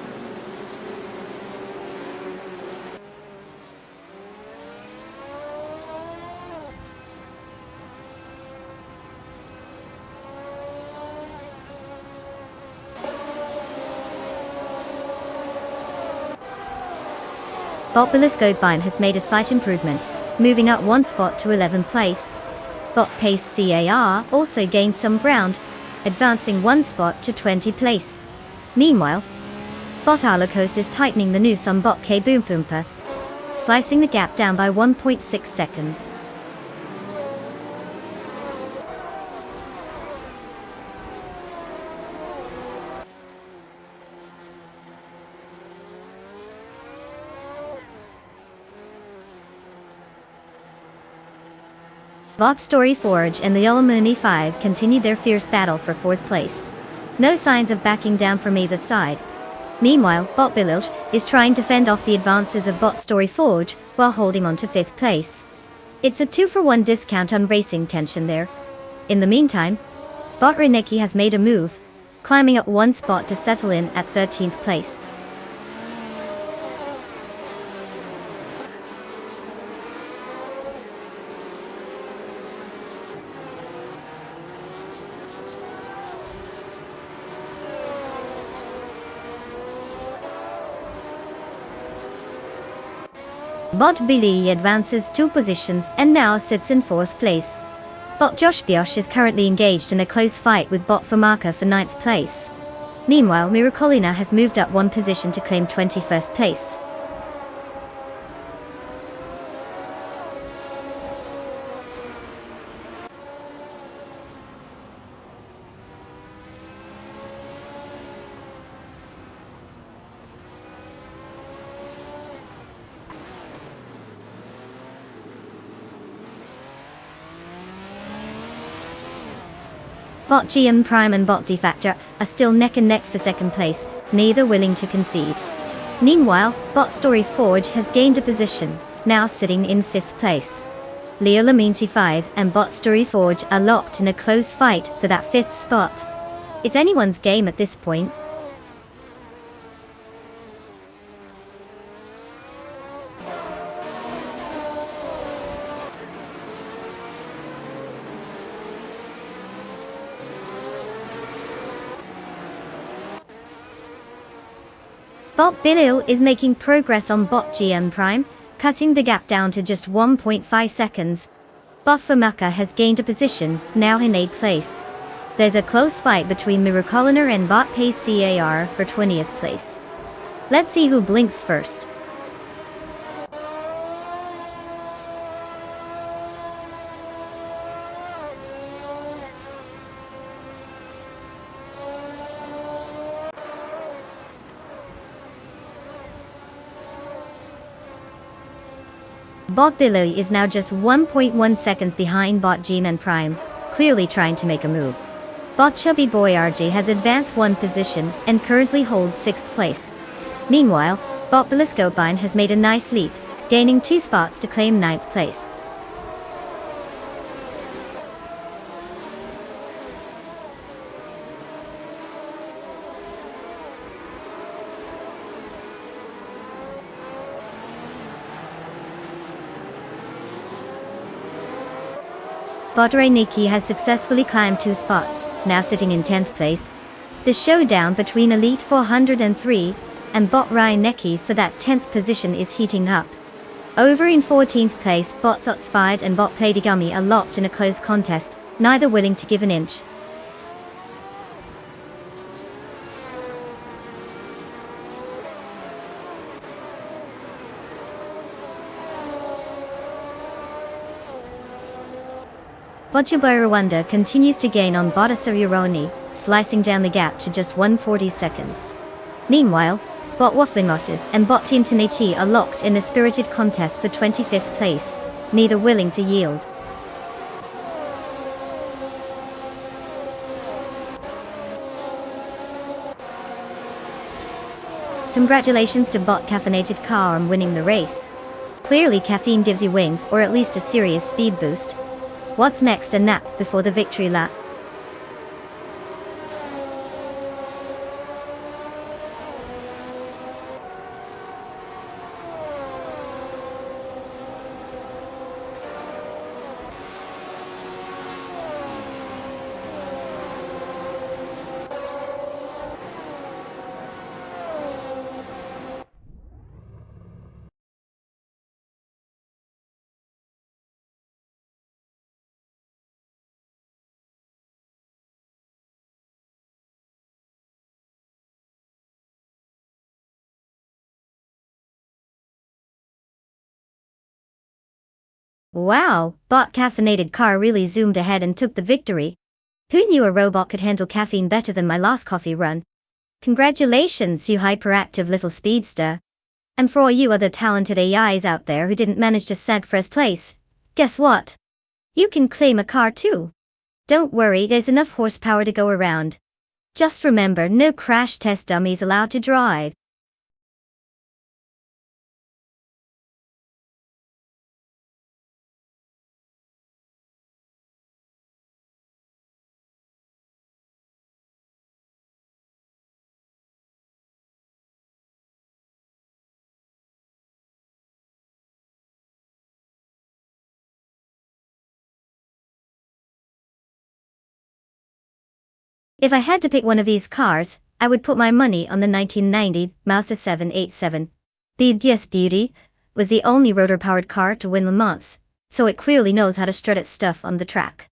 Bot Bilescope has made a slight improvement, moving up 1 spot to 11th place. Bot Pace CAR also gained some ground, advancing 1 spot to 20th place. Meanwhile, Bot Holocaust is tightening the noose on Bot K Boom Poompa, slicing the gap down by 1.6 seconds. Bot Story Forge and the Yellow 5 continued their fierce battle for 4th place. No signs of backing down from either side. Meanwhile, Bot Bililch is trying to fend off the advances of Bot Story Forge while holding on to 5th place. It's a 2-for-1 discount on racing tension there. In the meantime, Bot Reynecki has made a move, climbing up 1 spot to settle in at 13th place. Bot Billy advances 2 positions and now sits in 4th place. Bot Josh Biosh is currently engaged in a close fight with Bot Famaka for 9th place. Meanwhile, Miracolina has moved up 1 position to claim 21st place. Bot GM Prime and Bot Defactor are still neck and neck for 2nd place, neither willing to concede. Meanwhile, Bot Story Forge has gained a position, now sitting in 5th place. Leo Laminti 5 and Bot Story Forge are locked in a close fight for that 5th spot. It's anyone's game at this point. Bot Bilil is making progress on Bot GM Prime, cutting the gap down to just 1.5 seconds. Bot Famaka has gained a position, now in 8th place. There's a close fight between Miracoliner and Bot Pace CAR for 20th place. Let's see who blinks first. Bot Billy is now just 1.1 seconds behind Bot G-Man Prime, clearly trying to make a move. Bot Chubby Boy RG has advanced 1 position and currently holds 6th place. Meanwhile, Bot Beliscopine has made a nice leap, gaining 2 spots to claim 9th place. Bodre Nikki has successfully climbed 2 spots, now sitting in 10th place. The showdown between Elite 403 and Bot Ryan Neki for that 10th position is heating up. Over in 14th place, Bot Sots Fired and Bot Playdygummy are locked in a close contest, neither willing to give an inch. Bochubai Rwanda continues to gain on Botasaruroni, slicing down the gap to just 140 seconds. Meanwhile, Bot Waffling Otters and Bot Team Tinati are locked in a spirited contest for 25th place, neither willing to yield. Congratulations to Bot Caffeinated Car on winning the race. Clearly caffeine gives you wings or at least a serious speed boost. What's next? A nap before the victory lap? Wow, Bot Caffeinated Car really zoomed ahead and took the victory. Who knew a robot could handle caffeine better than my last coffee run? Congratulations, you hyperactive little speedster. And for all you other talented AIs out there who didn't manage to snag first place, guess what? You can claim a car too. Don't worry, there's enough horsepower to go around. Just remember, no crash test dummies allowed to drive. If I had to pick one of these cars, I would put my money on the 1990 Mazda 787. The Yes Beauty was the only rotor-powered car to win Le Mans, so it clearly knows how to strut its stuff on the track.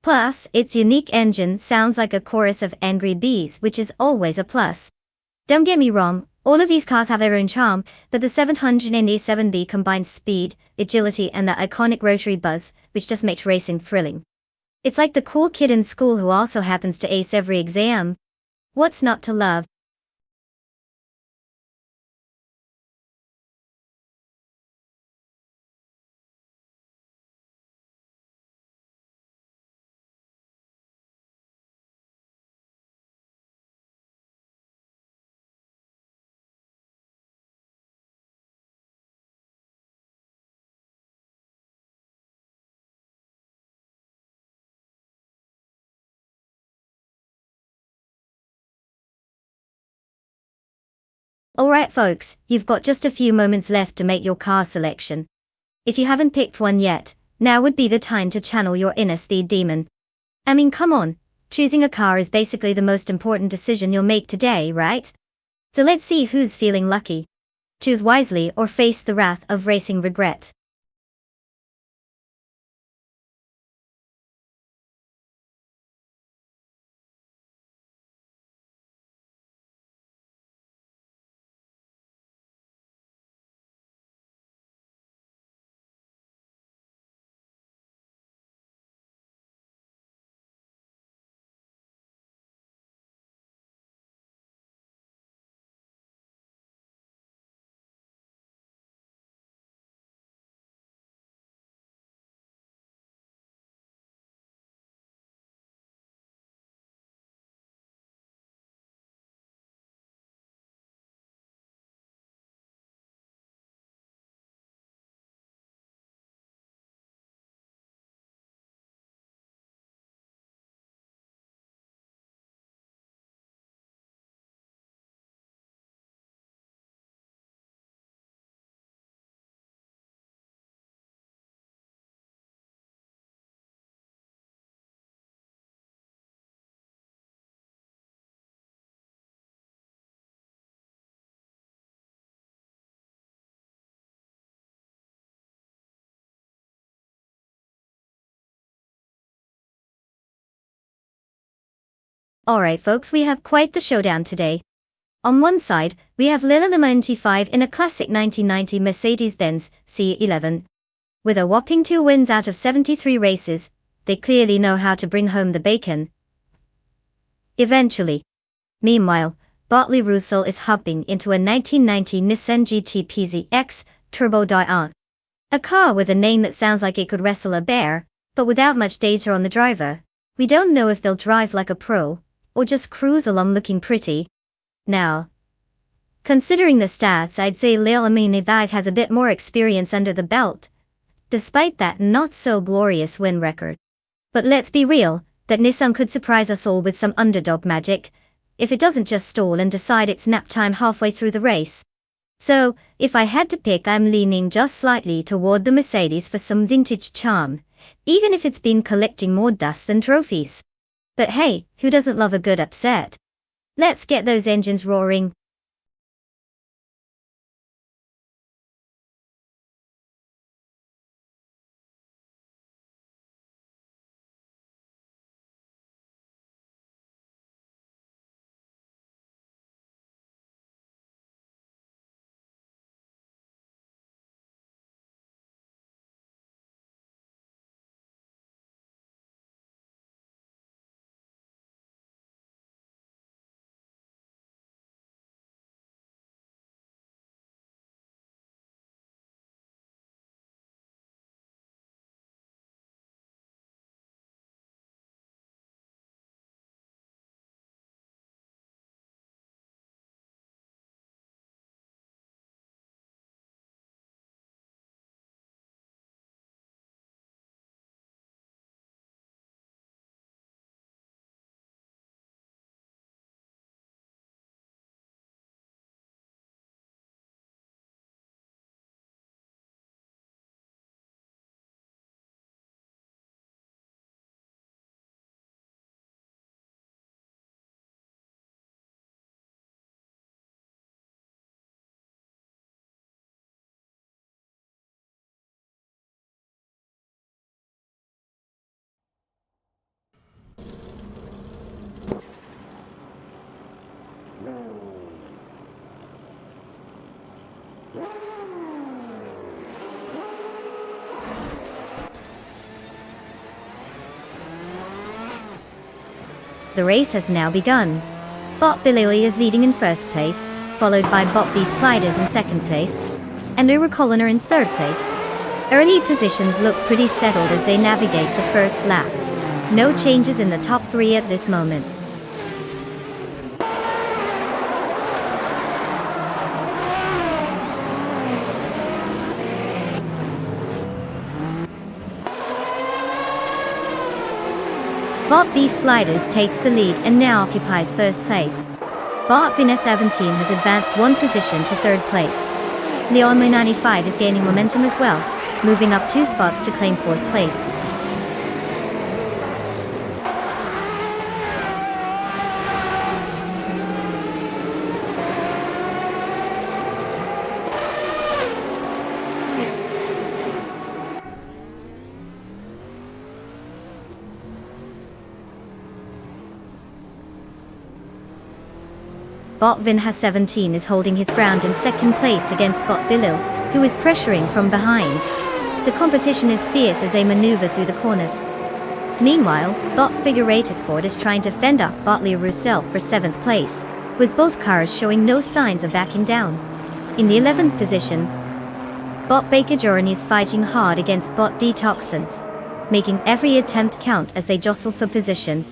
Plus, its unique engine sounds like a chorus of angry bees, which is always a plus. Don't get me wrong, all of these cars have their own charm, but the 787B combines speed, agility and that iconic rotary buzz, which just makes racing thrilling. It's like the cool kid in school who also happens to ace every exam. What's not to love? Alright folks, you've got just a few moments left to make your car selection. If you haven't picked one yet, now would be the time to channel your inner speed demon. I mean, come on, choosing a car is basically the most important decision you'll make today, right? So let's see who's feeling lucky. Choose wisely or face the wrath of racing regret. Alright folks, we have quite the showdown today. On one side, we have Lila Lemon 5 in a classic 1990 Mercedes-Benz C11. With a whopping 2 wins out of 73 races, they clearly know how to bring home the bacon. Eventually. Meanwhile, Bartley Russell is hopping into a 1990 Nissan GT PZX Turbo Di. A car with a name that sounds like it could wrestle a bear, but without much data on the driver. We don't know if they'll drive like a pro, or just cruise along looking pretty. Now, considering the stats, I'd say Lil Amini Vive has a bit more experience under the belt, despite that not-so-glorious win record. But let's be real, that Nissan could surprise us all with some underdog magic, if it doesn't just stall and decide it's nap time halfway through the race. So, if I had to pick, I'm leaning just slightly toward the Mercedes for some vintage charm, even if it's been collecting more dust than trophies. But hey, who doesn't love a good upset? Let's get those engines roaring. The race has now begun. Bob Billy is leading in first place, followed by Bob Beef Sliders in second place, and Ura Colliner in third place. Early positions look pretty settled as they navigate the first lap. No changes in the top three at this moment. Bob Beef Sliders takes the lead and now occupies first place. Bot Vina 17 has advanced one position to third place. Leon May 95 is gaining momentum as well, moving up 2 spots to claim fourth place. Bot Vin has 17 is holding his ground in second place against Bot Bilil, who is pressuring from behind. The competition is fierce as they maneuver through the corners. Meanwhile, Bot Figurator Sport is trying to fend off Bot Lee Roussel for 7th place, with both cars showing no signs of backing down. In the 11th position, Bot Baker Jorani is fighting hard against Bot Detoxins, making every attempt count as they jostle for position.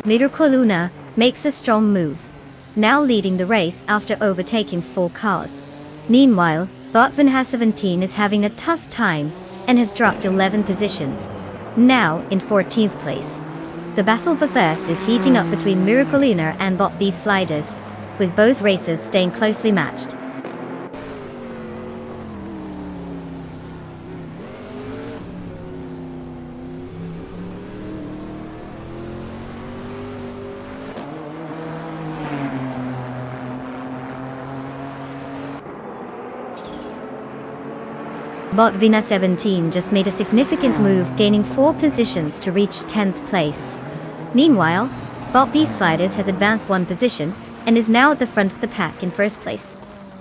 Mirko Luna makes a strong move, now leading the race after overtaking 4 cars. Meanwhile, Botvan has 17 is having a tough time and has dropped 11 positions, now in 14th place. The battle for first is heating up between Miracle Luna and Bot Beef Sliders, with both races staying closely matched. Bot Vina 17 just made a significant move, gaining 4 positions to reach 10th place. Meanwhile, Bot Beef Sliders has advanced 1 position and is now at the front of the pack in first place.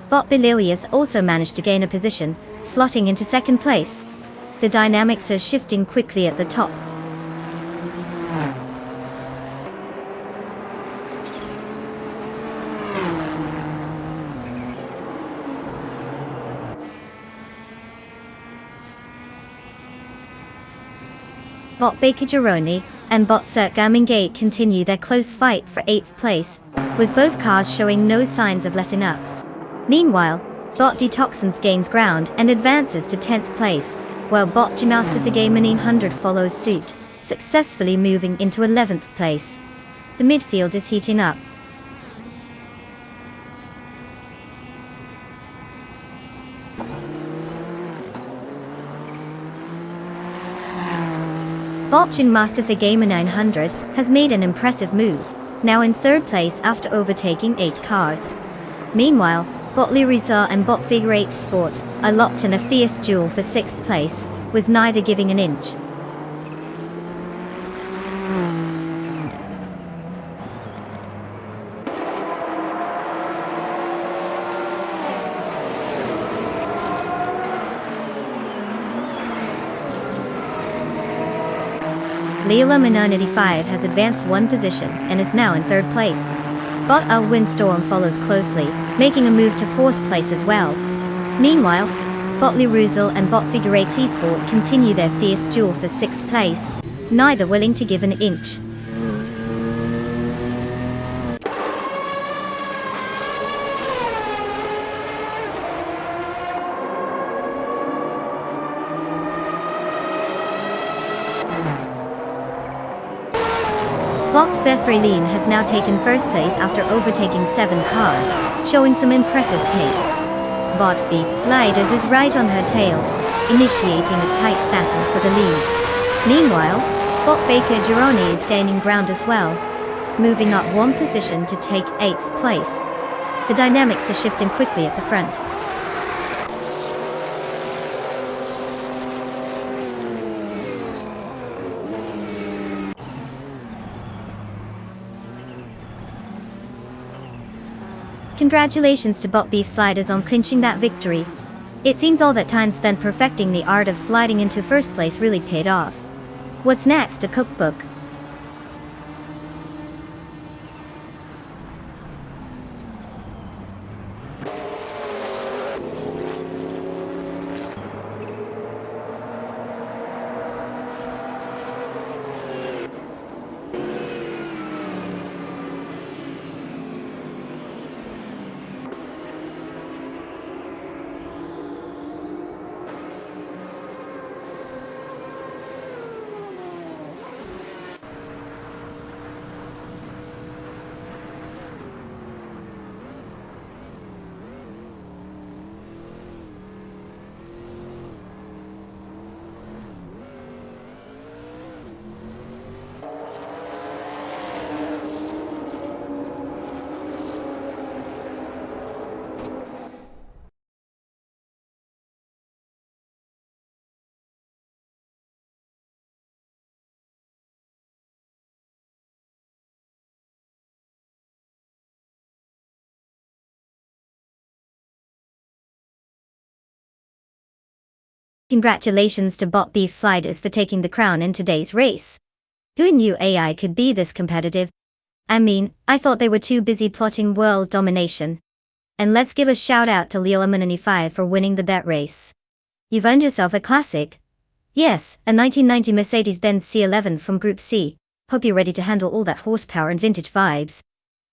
Bot Belilius also managed to gain a position, slotting into second place. The dynamics are shifting quickly at the top. Bot Baker Gironi and Bot Cirque Gamingate continue their close fight for 8th place, with both cars showing no signs of letting up. Meanwhile, Bot Detoxins gains ground and advances to 10th place, while Bot Gymnastic the Game 900 follows suit, successfully moving into 11th place. The midfield is heating up. Bot Gymnastic the Gamer 900 has made an impressive move, now in 3rd place after overtaking 8 cars. Meanwhile, Bot Liriza and Bot Figure 8 Sport are locked in a fierce duel for 6th place, with neither giving an inch. Leila Minan 85 has advanced 1 position and is now in 3rd place. Bot Al Windstorm follows closely, making a move to 4th place as well. Meanwhile, Bot Lee Ruzel and Bot Figure 8 Sport continue their fierce duel for 6th place, neither willing to give an inch. Bot Bethraline has now taken 1st place after overtaking 7 cars, showing some impressive pace. Bot Beef Sliders is right on her tail, initiating a tight battle for the lead. Meanwhile, Bot Baker Gironi is gaining ground as well, moving up 1 position to take 8th place. The dynamics are shifting quickly at the front. Congratulations to Bot Beef Sliders on clinching that victory. It seems all that time spent perfecting the art of sliding into 1st place really paid off. What's next? A cookbook. Congratulations to Bot Beef Sliders for taking the crown in today's race. Who knew AI could be this competitive? I mean, I thought they were too busy plotting world domination. And let's give a shout out to Leo Amanani5 for winning the bet race. You've earned yourself a classic. Yes, a 1990 Mercedes-Benz C11 from Group C. Hope you're ready to handle all that horsepower and vintage vibes.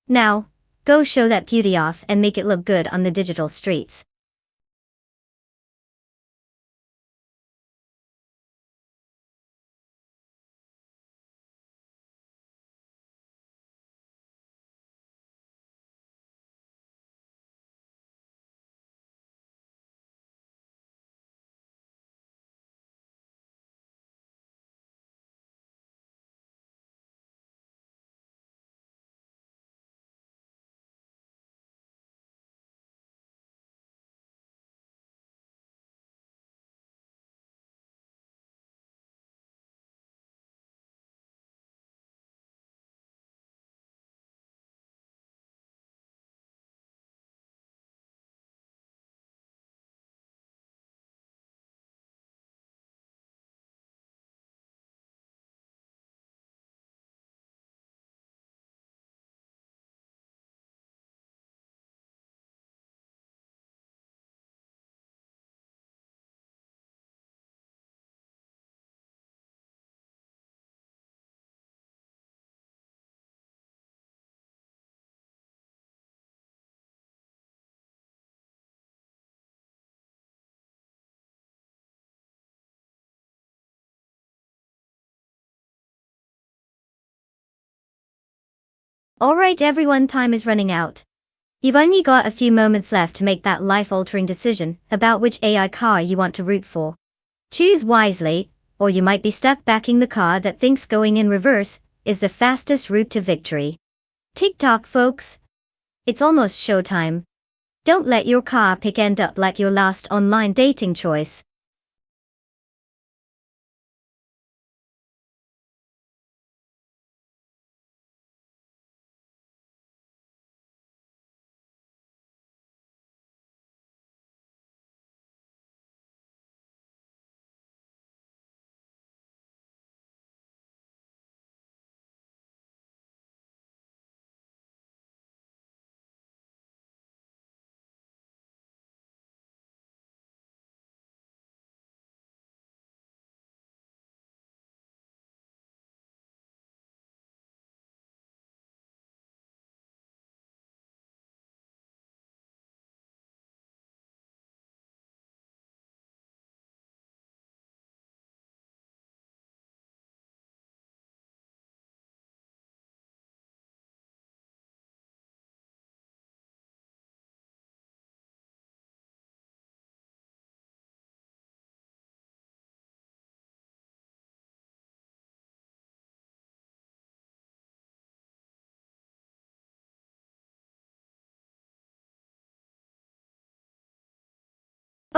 Now, go show that beauty off and make it look good on the digital streets. Alright everyone, time is running out. You've only got a few moments left to make that life-altering decision about which AI car you want to root for. Choose wisely, or you might be stuck backing the car that thinks going in reverse is the fastest route to victory. Tick-tock folks. It's almost showtime. Don't let your car pick end up like your last online dating choice.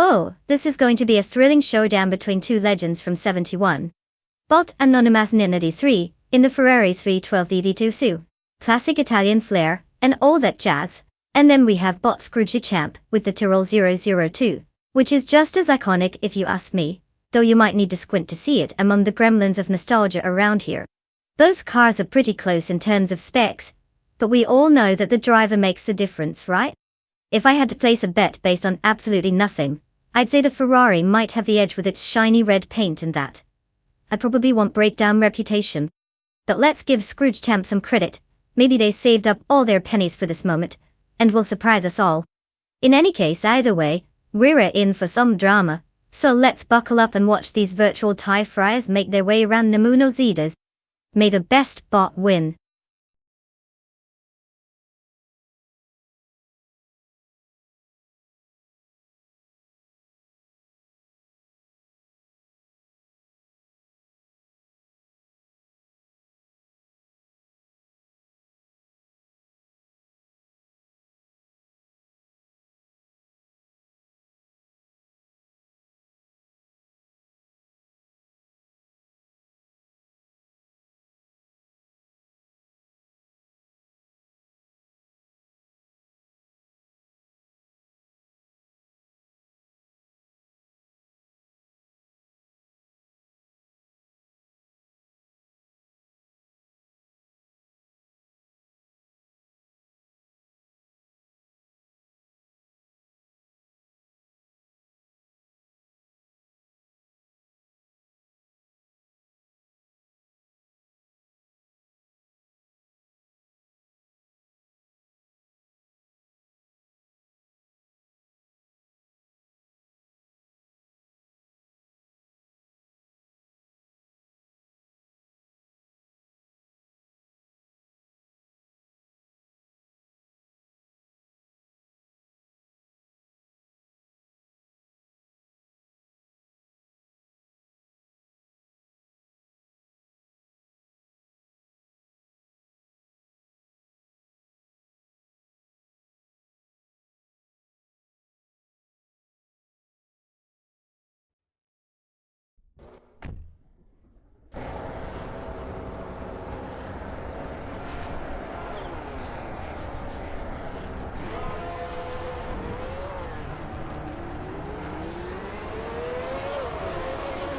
Oh, this is going to be a thrilling showdown between two legends from 71. Bot Anonymous Ninity 3, in the Ferrari 312 EV2 Su. Classic Italian flair, and all that jazz. And then we have Bot Scrooge Champ with the Tyrrell 002, which is just as iconic if you ask me, though you might need to squint to see it among the gremlins of nostalgia around here. Both cars are pretty close in terms of specs, but we all know that the driver makes the difference, right? If I had to place a bet based on absolutely nothing, I'd say the Ferrari might have the edge with its shiny red paint and that. I probably won't break down reputation. But let's give Scrooge Champ some credit. Maybe they saved up all their pennies for this moment, and will surprise us all. In any case, either way, we're in for some drama, so let's buckle up and watch these virtual tie fryers make their way around Namuno Zidas. May the best bot win.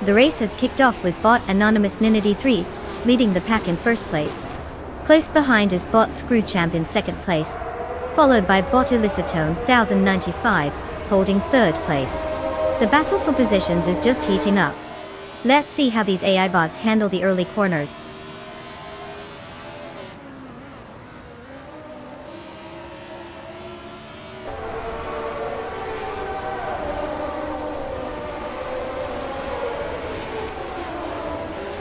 The race has kicked off with bot Anonymous Ninity 3, leading the pack in first place. Close behind is bot Screw Champ in second place, followed by bot Illicitone 1095, holding third place. The battle for positions is just heating up. Let's see how these AI bots handle the early corners.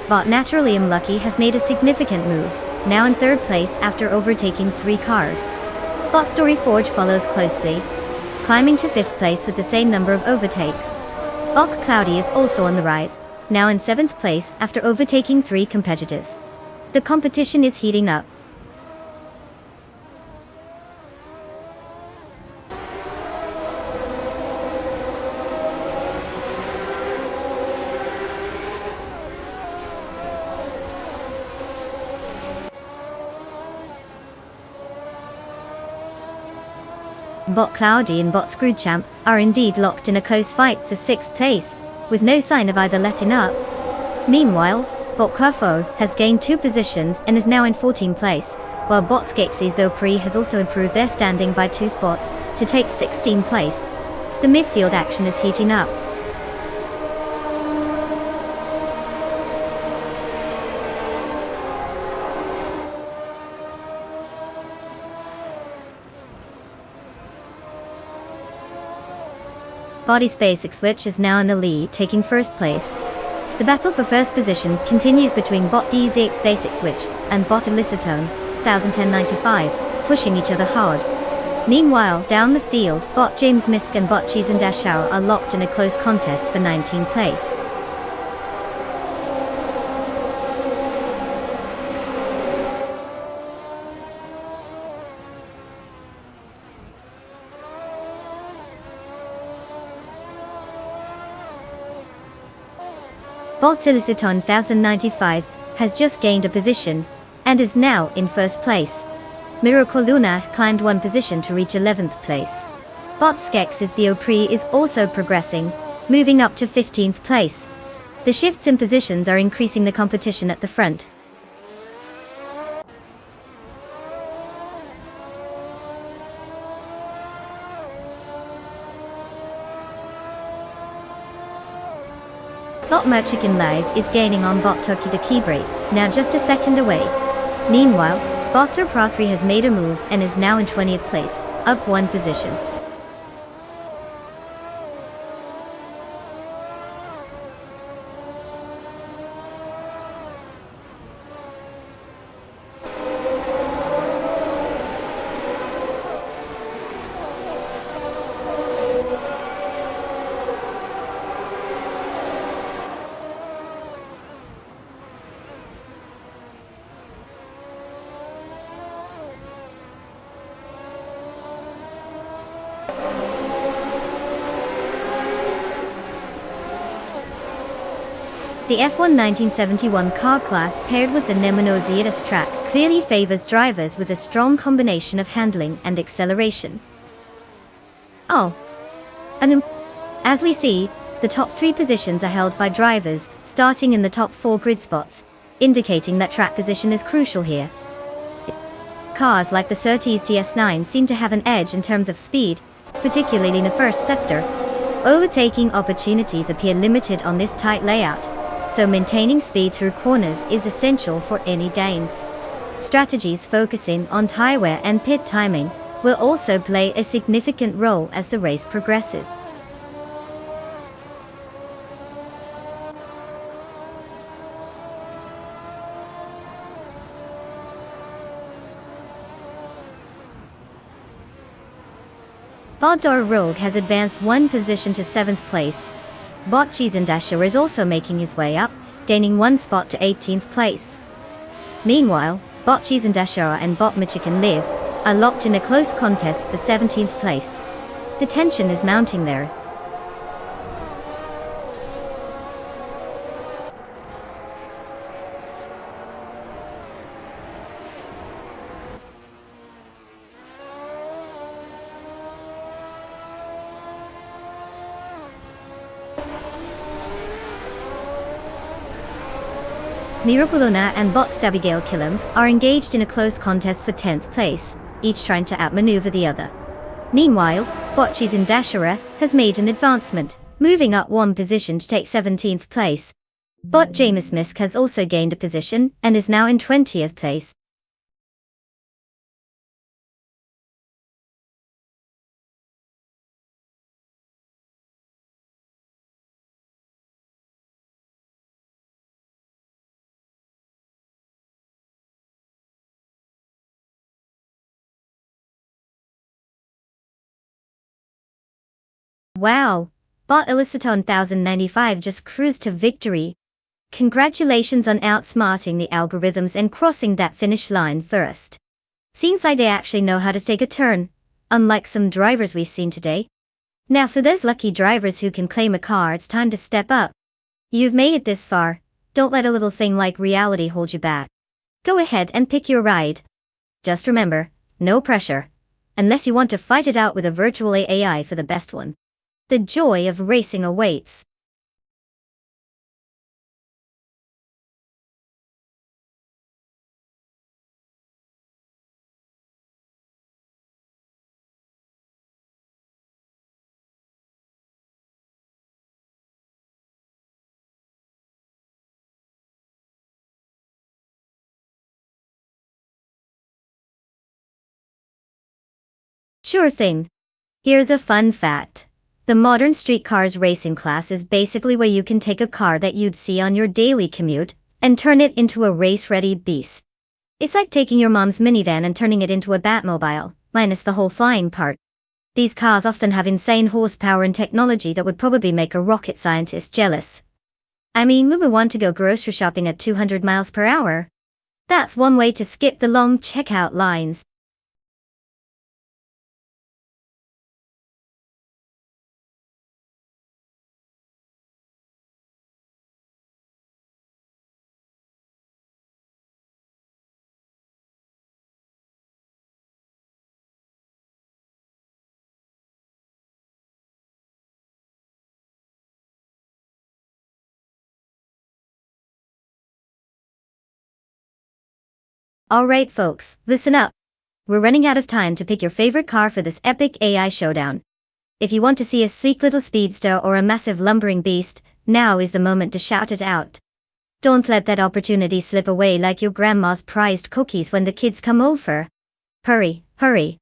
Bot Naturally Unlucky has made a significant move, now in third place after overtaking 3 cars. Bot Storyforge follows closely, climbing to 5th place with the same number of overtakes. Bot Cloudy is also on the rise, now in 7th place after overtaking 3 competitors. The competition is heating up. Bot Cloudy and Bot Screwchamp are indeed locked in a close fight for 6th place, with no sign of either letting up. Meanwhile, Bot Kerfo has gained 2 positions and is now in 14th place, while Bot Skeksis though Pre has also improved their standing by 2 spots to take 16th place. The midfield action is heating up. Body Space Switch is now in the lead, taking first place. The battle for first position continues between Bot DZX Basic Switch and Bot Illicitone 1095, pushing each other hard. Meanwhile, down the field, Bot James Misk and Bot Cheese and Dashau are locked in a close contest for 19th place. Bot Illicitone 1095 has just gained a position, and is now in first place. Miracle Luna climbed 1 position to reach 11th place. Bot Skeksis the Opri is also progressing, moving up to 15th place. The shifts in positions are increasing the competition at the front. Bot Merchican Live is gaining on Bot Toki de Kibre, now just a second away. Meanwhile, Bosser Pro3 has made a move and is now in 20th place, up 1 position. The F1 1971 car class paired with the Nemano ZS track clearly favors drivers with a strong combination of handling and acceleration. As we see, the top 3 positions are held by drivers, starting in the top 4 grid spots, indicating that track position is crucial here. Cars like the Surtees GS9 seem to have an edge in terms of speed, particularly in the first sector. Overtaking opportunities appear limited on this tight layout, so maintaining speed through corners is essential for any gains. Strategies focusing on tire wear and pit timing will also play a significant role as the race progresses. Bot Dora Rogue has advanced 1 position to 7th place. Bot Cheesendasher is also making his way up, gaining 1 spot to 18th place. Meanwhile, Bot Cheesendasher and Bot Michigan Live are locked in a close contest for 17th place. The tension is mounting there. Mirapulona and Bot's Abigail Killams are engaged in a close contest for 10th place, each trying to outmaneuver the other. Meanwhile, Botchis in Dashera has made an advancement, moving up one position to take 17th place. Bot James Misk has also gained a position and is now in 20th place. Wow! Bot Eliciton 1095 just cruised to victory. Congratulations on outsmarting the algorithms and crossing that finish line first. Seems like they actually know how to take a turn, unlike some drivers we've seen today. Now for those lucky drivers who can claim a car, it's time to step up. You've made it this far, don't let a little thing like reality hold you back. Go ahead and pick your ride. Just remember, no pressure. Unless you want to fight it out with a virtual AI for the best one. The joy of racing awaits. Sure thing. Here's a fun fact. The modern street cars racing class is basically where you can take a car that you'd see on your daily commute and turn it into a race-ready beast. It's like taking your mom's minivan and turning it into a Batmobile, minus the whole flying part. These cars often have insane horsepower and technology that would probably make a rocket scientist jealous. I mean, we would want to go grocery shopping at 200 miles per hour. That's one way to skip the long checkout lines. Alright folks, listen up. We're running out of time to pick your favorite car for this epic AI showdown. If you want to see a sleek little speedster or a massive lumbering beast, now is the moment to shout it out. Don't let that opportunity slip away like your grandma's prized cookies when the kids come over. Hurry, hurry.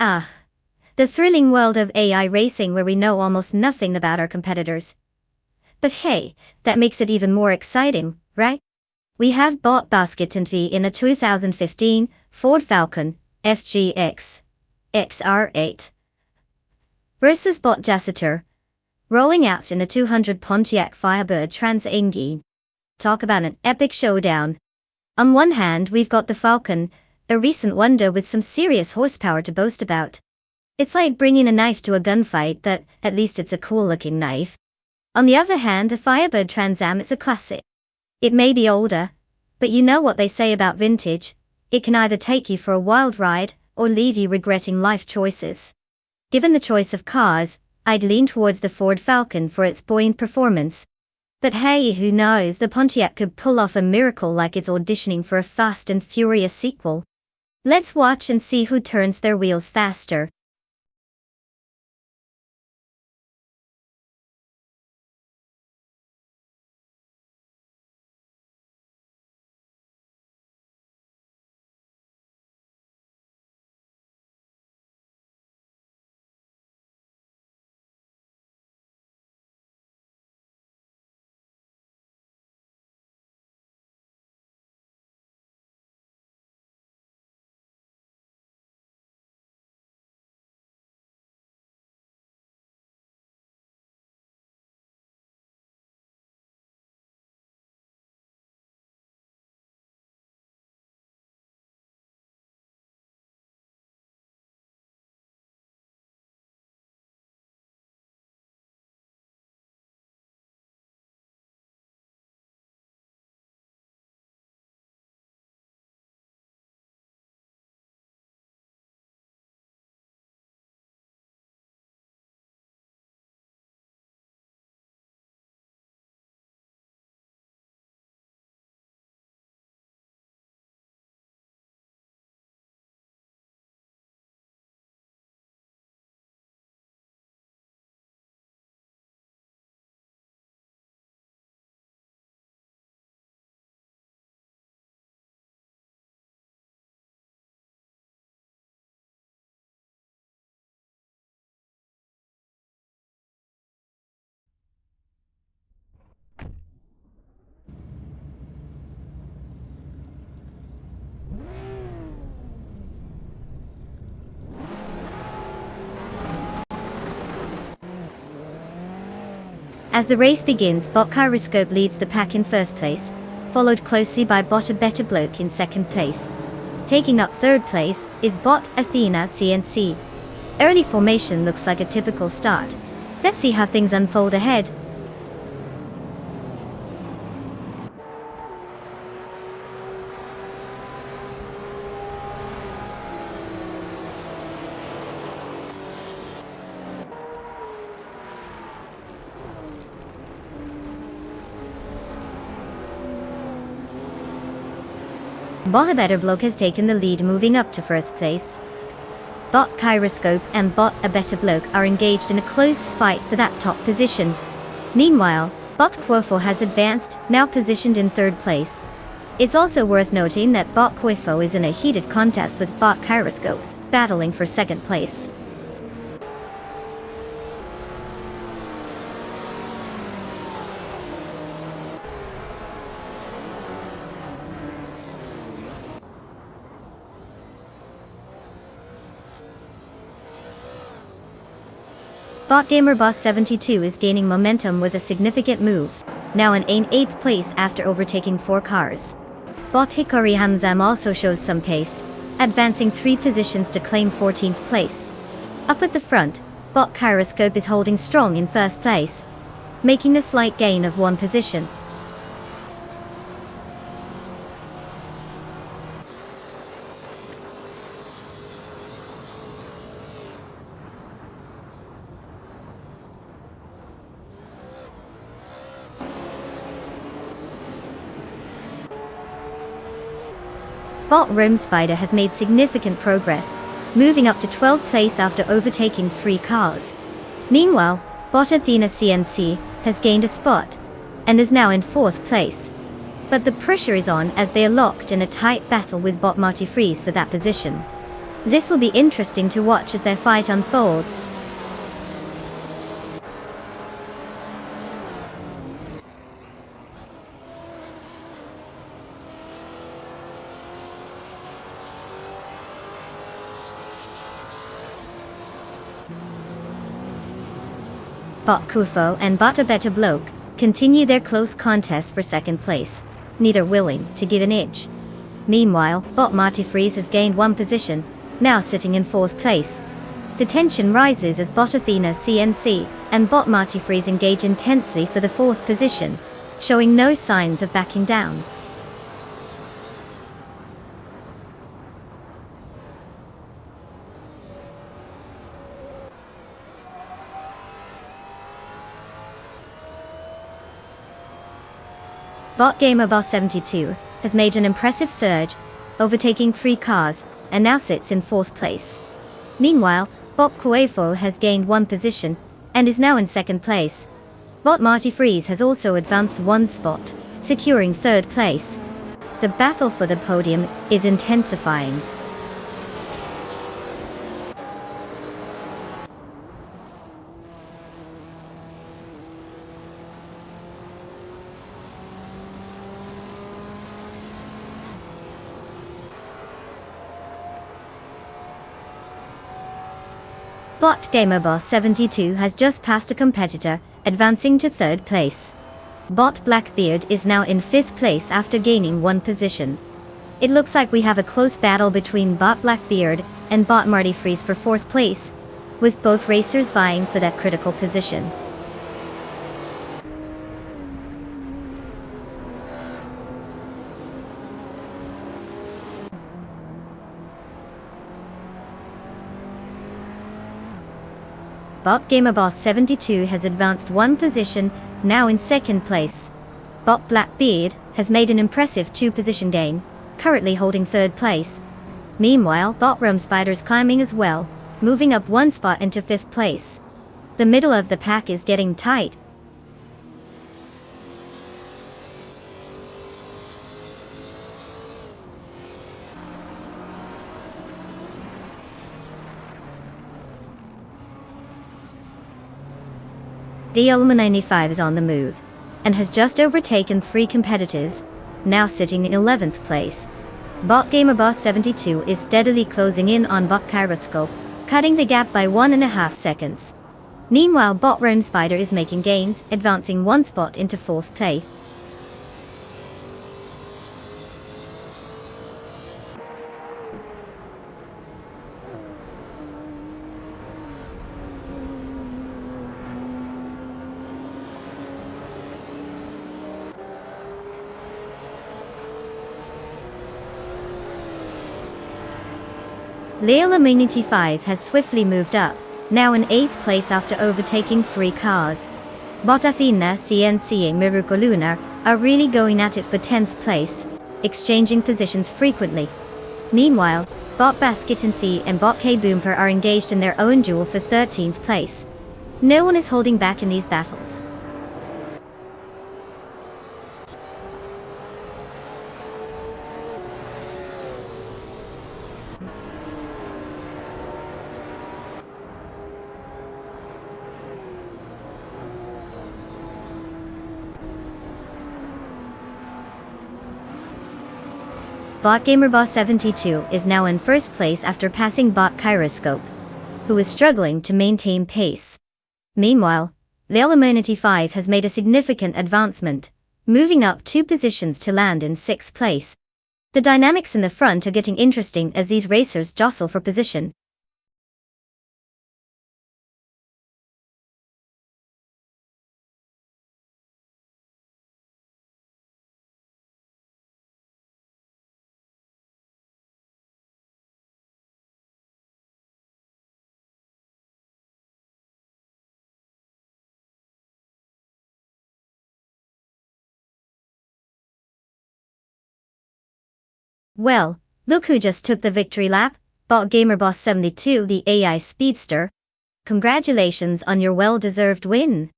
Ah, the thrilling world of AI racing where we know almost nothing about our competitors. But hey, that makes it even more exciting, right? We have Bot Basket V in a 2015 Ford Falcon FGX XR8 versus Bot Jassiter, rolling out in a 200 Pontiac Firebird Trans Am. Talk about an epic showdown. On one hand, we've got the Falcon, a recent wonder with some serious horsepower to boast about. It's like bringing a knife to a gunfight, but at least it's a cool-looking knife. On the other hand, the Firebird Trans Am is a classic. It may be older, but you know what they say about vintage. It can either take you for a wild ride, or leave you regretting life choices. Given the choice of cars, I'd lean towards the Ford Falcon for its buoyant performance. But hey, who knows, the Pontiac could pull off a miracle like it's auditioning for a Fast and Furious sequel. Let's watch and see who turns their wheels faster. As the race begins, Bot Gyroscope leads the pack in first place, followed closely by Bot A Better Bloke in second place. Taking up third place is Bot Athena CNC. Early formation looks like a typical start. Let's see how things unfold ahead. Bot A Better Bloke has taken the lead, moving up to first place. Bot Gyroscope and Bot A Better Bloke are engaged in a close fight for that top position. Meanwhile, Bot Quofo has advanced, now positioned in third place. It's also worth noting that Bot Quofo is in a heated contest with Bot Gyroscope, battling for second place. Bot Gamer Boss 72 is gaining momentum with a significant move, now in 8th place after overtaking 4 cars. Bot Hikori Hamzam also shows some pace, advancing 3 positions to claim 14th place. Up at the front, Bot Gyroscope is holding strong in first place, making a slight gain of 1 position. Bot Rome Spider has made significant progress, moving up to 12th place after overtaking 3 cars. Meanwhile, Bot Athena CNC has gained a spot, and is now in 4th place. But the pressure is on as they are locked in a tight battle with Bot Marty Freeze for that position. This will be interesting to watch as their fight unfolds. Bot Kufo and Bot A Better Bloke continue their close contest for second place, neither willing to give an inch. Meanwhile, Bot Marty Freeze has gained 1 position, now sitting in 4th place. The tension rises as Bot Athena CNC and Bot Marty Freeze engage intensely for the 4th position, showing no signs of backing down. Bot Gamer Boss 72 has made an impressive surge, overtaking 3 cars, and now sits in 4th place. Meanwhile, Bot Coefo has gained 1 position, and is now in 2nd place. Bot Marty Freeze has also advanced 1 spot, securing 3rd place. The battle for the podium is intensifying. Bot Gamer Boss 72 has just passed a competitor, advancing to 3rd place. Bot Blackbeard is now in 5th place after gaining 1 position. It looks like we have a close battle between Bot Blackbeard and Bot Marty Freeze for 4th place, with both racers vying for that critical position. Bot Gamer Boss 72 has advanced 1 position, now in 2nd place. Bot Blackbeard has made an impressive 2 position gain, currently holding 3rd place. Meanwhile, Bot Rome Spider's climbing as well, moving up 1 spot into 5th place. The middle of the pack is getting tight. The Ultima 95 is on the move, and has just overtaken 3 competitors, now sitting in 11th place. Bot Gamer Boss 72 is steadily closing in on Bot Kyroscope, cutting the gap by 1.5 seconds. Meanwhile, Bot Rome Spider is making gains, advancing 1 spot into 4th place. Leola Mini T5 has swiftly moved up, now in 8th place after overtaking 3 cars. Bot Athena CNC and Miruko Lunar are really going at it for 10th place, exchanging positions frequently. Meanwhile, Bot Basketanthi and Bot K Boomper are engaged in their own duel for 13th place. No one is holding back in these battles. Bot Gamer Boss 72 is now in 1st place after passing Bot Kyroscope, who is struggling to maintain pace. Meanwhile, the Ultima 5 has made a significant advancement, moving up 2 positions to land in 6th place. The dynamics in the front are getting interesting as these racers jostle for position. Well, look who just took the victory lap, Bot Gamer Boss 72, the AI Speedster. Congratulations on your well-deserved win.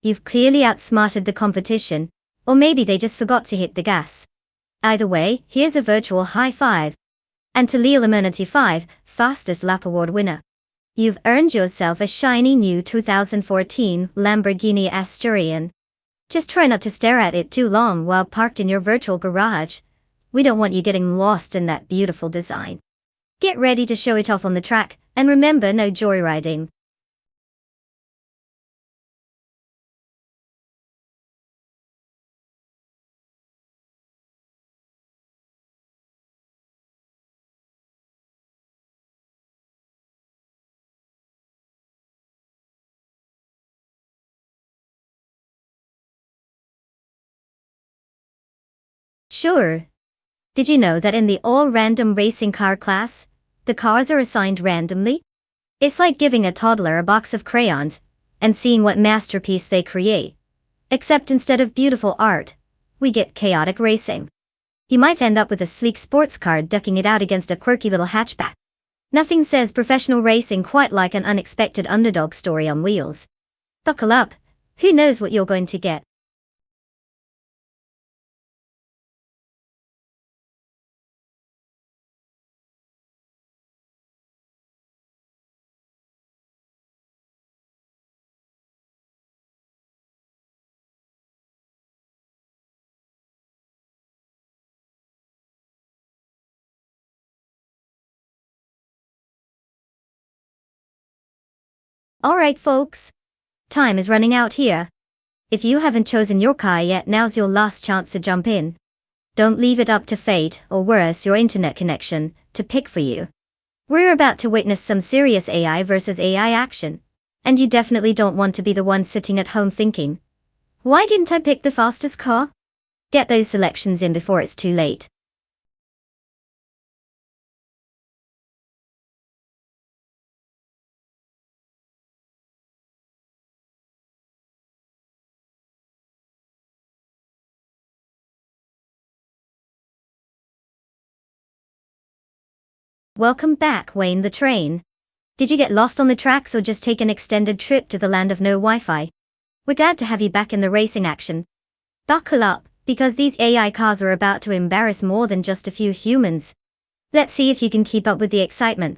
You've clearly outsmarted the competition, or maybe they just forgot to hit the gas. Either way, here's a virtual high five. And to Leola 95, fastest lap award winner. You've earned yourself a shiny new 2014 Lamborghini Asturian. Just try not to stare at it too long while parked in your virtual garage. We don't want you getting lost in that beautiful design. Get ready to show it off on the track, and remember, no joyriding. Sure. Did you know that in the all-random racing car class, the cars are assigned randomly? It's like giving a toddler a box of crayons and seeing what masterpiece they create. Except instead of beautiful art, we get chaotic racing. You might end up with a sleek sports car ducking it out against a quirky little hatchback. Nothing says professional racing quite like an unexpected underdog story on wheels. Buckle up, who knows what you're going to get. Alright folks. Time is running out here. If you haven't chosen your car yet, now's your last chance to jump in. Don't leave it up to fate, or worse, your internet connection, to pick for you. We're about to witness some serious AI versus AI action. And you definitely don't want to be the one sitting at home thinking, why didn't I pick the fastest car? Get those selections in before it's too late. Welcome back, Wayne the Train. Did you get lost on the tracks or just take an extended trip to the land of no Wi-Fi? We're glad to have you back in the racing action. Buckle up, because these AI cars are about to embarrass more than just a few humans. Let's see if you can keep up with the excitement.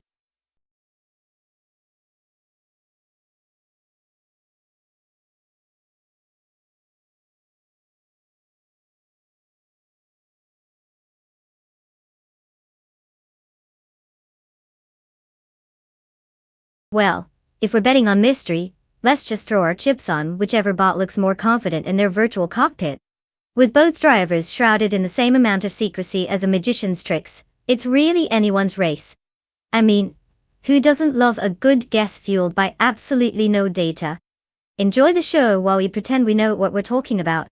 Well, if we're betting on mystery, let's just throw our chips on whichever bot looks more confident in their virtual cockpit. With both drivers shrouded in the same amount of secrecy as a magician's tricks, it's really anyone's race. I mean, who doesn't love a good guess fueled by absolutely no data? Enjoy the show while we pretend we know what we're talking about.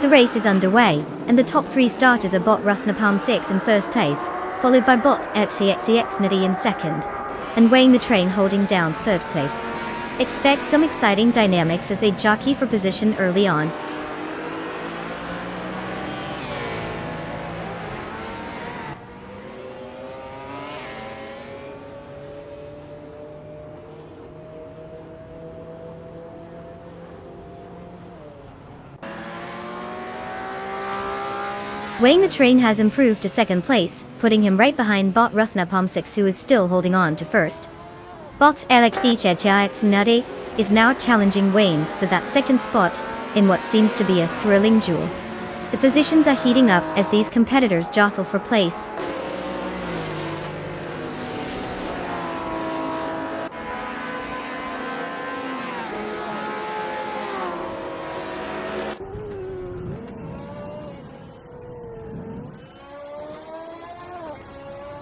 The race is underway, and the top three starters are bot Rusnapalm 6 in first place, followed by bot XTXTXNity in second, and Wayne the Train holding down third place. Expect some exciting dynamics as they jockey for position early on. Wayne the Train has improved to second place, putting him right behind bot Rusnapalm 6, who is still holding on to first. Bot Alec Nade is now challenging Wayne for that second spot in what seems to be a thrilling duel. The positions are heating up as these competitors jostle for place.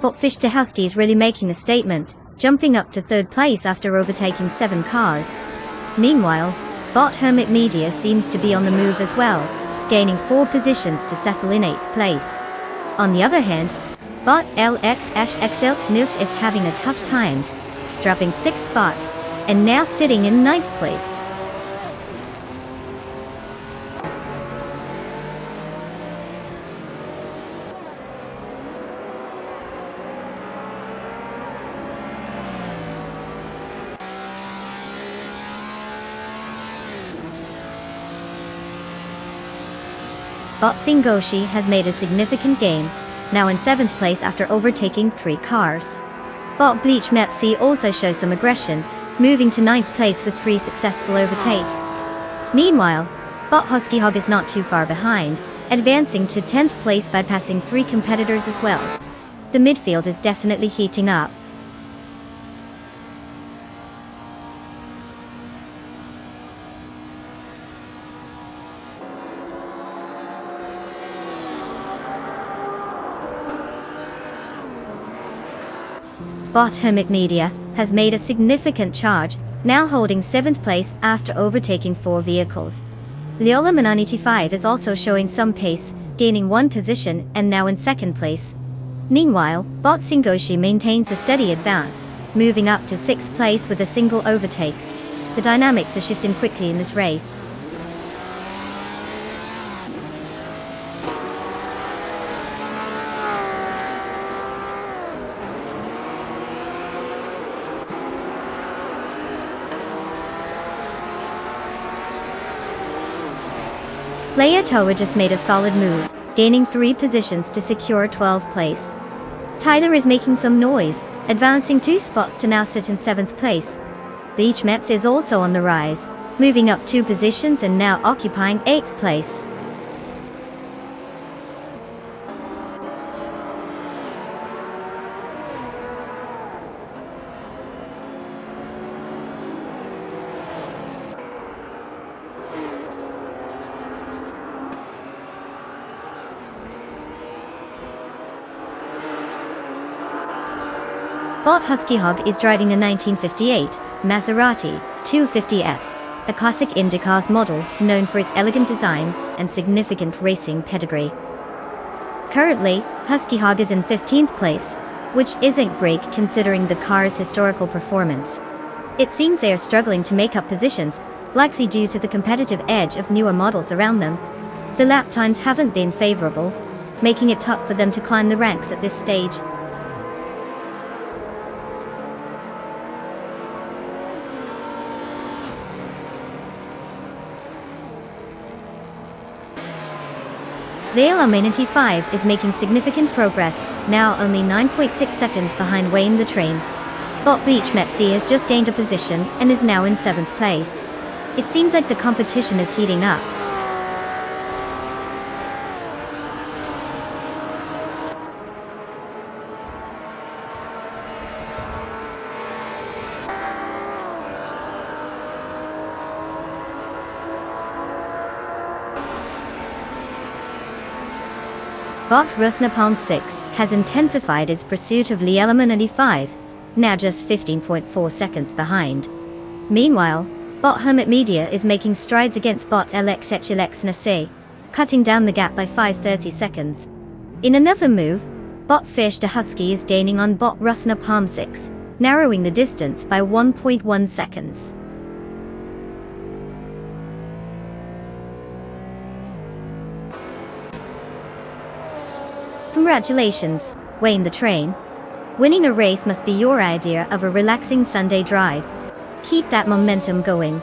Bot Fish Dehowski is really making a statement, jumping up to third place after overtaking 7 cars. Meanwhile, bot Hermit Media seems to be on the move as well, gaining 4 positions to settle in 8th place. On the other hand, bot LXXL Knush is having a tough time, dropping 6 spots, and now sitting in 9th place. Bot Singoshi has made a significant gain, now in 7th place after overtaking 3 cars. Bot Bleach Mepsi also shows some aggression, moving to 9th place with 3 successful overtakes. Meanwhile, bot Husky Hog is not too far behind, advancing to 10th place by passing 3 competitors as well. The midfield is definitely heating up. Bot Hermit Media has made a significant charge, now holding 7th place after overtaking 4 vehicles. Leola Mananiti5 is also showing some pace, gaining 1 position and now in 2nd place. Meanwhile, bot Singoshi maintains a steady advance, moving up to 6th place with a single overtake. The dynamics are shifting quickly in this race. Player Toa just made a solid move, gaining 3 positions to secure 12th place. Tyler is making some noise, advancing 2 spots to now sit in 7th place. The Ichmets is also on the rise, moving up 2 positions and now occupying 8th place. Bot Husky Hog is driving a 1958 Maserati 250F, a classic IndyCars model known for its elegant design and significant racing pedigree. Currently, Husky Hog is in 15th place, which isn't great considering the car's historical performance. It seems they are struggling to make up positions, likely due to the competitive edge of newer models around them. The lap times haven't been favorable, making it tough for them to climb the ranks at this stage. Leola Mananti 5 is making significant progress, now only 9.6 seconds behind Wayne the Train. Bot Beach Mepsi has just gained a position and is now in 7th place. It seems like the competition is heating up. Bot Rusnapalm 6 has intensified its pursuit of Leola 95, now just 15.4 seconds behind. Meanwhile, bot Hermit Media is making strides against bot LXHLX Nase, cutting down the gap by 5.30 seconds. In another move, bot Fish the Husky is gaining on bot Rusnapalm 6, narrowing the distance by 1.1 seconds. Congratulations, Wayne the Train. Winning a race must be your idea of a relaxing Sunday drive. Keep that momentum going.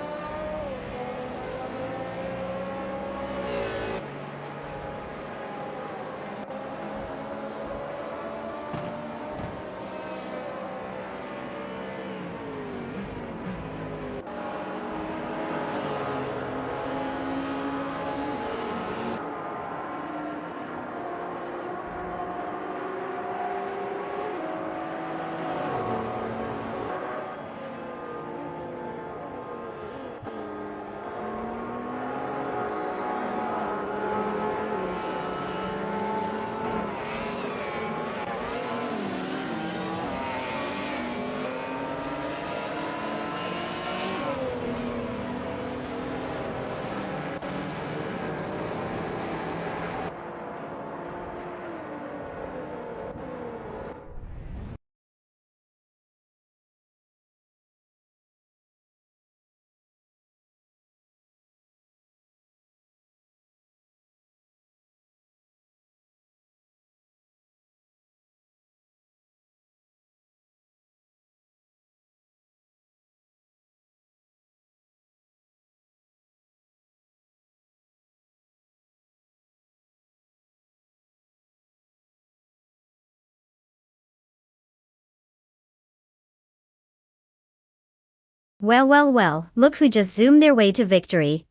Well, well, well, look who just zoomed their way to victory.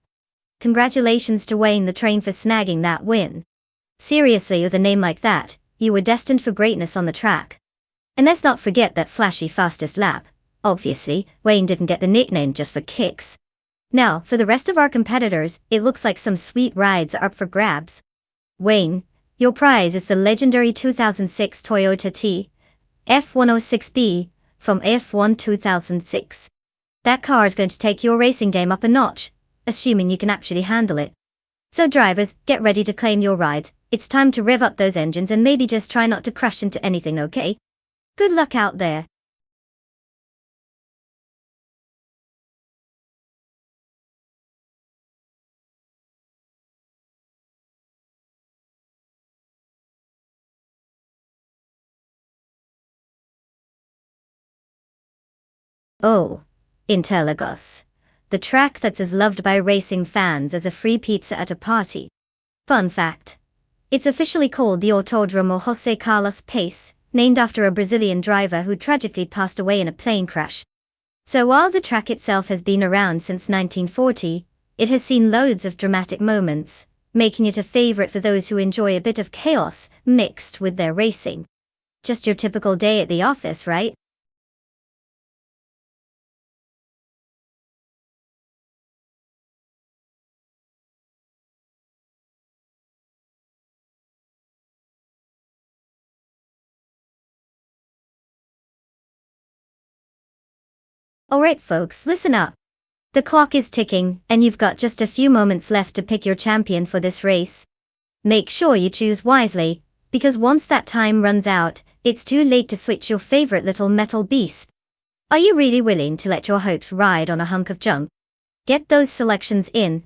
Congratulations to Wayne the Train for snagging that win. Seriously, with a name like that, you were destined for greatness on the track. And let's not forget that flashy fastest lap. Obviously, Wayne didn't get the nickname just for kicks. Now, for the rest of our competitors, it looks like some sweet rides are up for grabs. Wayne, your prize is the legendary 2006 Toyota T F106B from F1 2006. That car is going to take your racing game up a notch, assuming you can actually handle it. So drivers, get ready to claim your ride. It's time to rev up those engines and maybe just try not to crash into anything, okay? Good luck out there. Oh, Interlagos. The track that's as loved by racing fans as a free pizza at a party. Fun fact. It's officially called the Autódromo José Carlos Pace, named after a Brazilian driver who tragically passed away in a plane crash. So while the track itself has been around since 1940, it has seen loads of dramatic moments, making it a favorite for those who enjoy a bit of chaos mixed with their racing. Just your typical day at the office, right? Alright folks, listen up. The clock is ticking, and you've got just a few moments left to pick your champion for this race. Make sure you choose wisely, because once that time runs out, it's too late to switch your favorite little metal beast. Are you really willing to let your hopes ride on a hunk of junk? Get those selections in.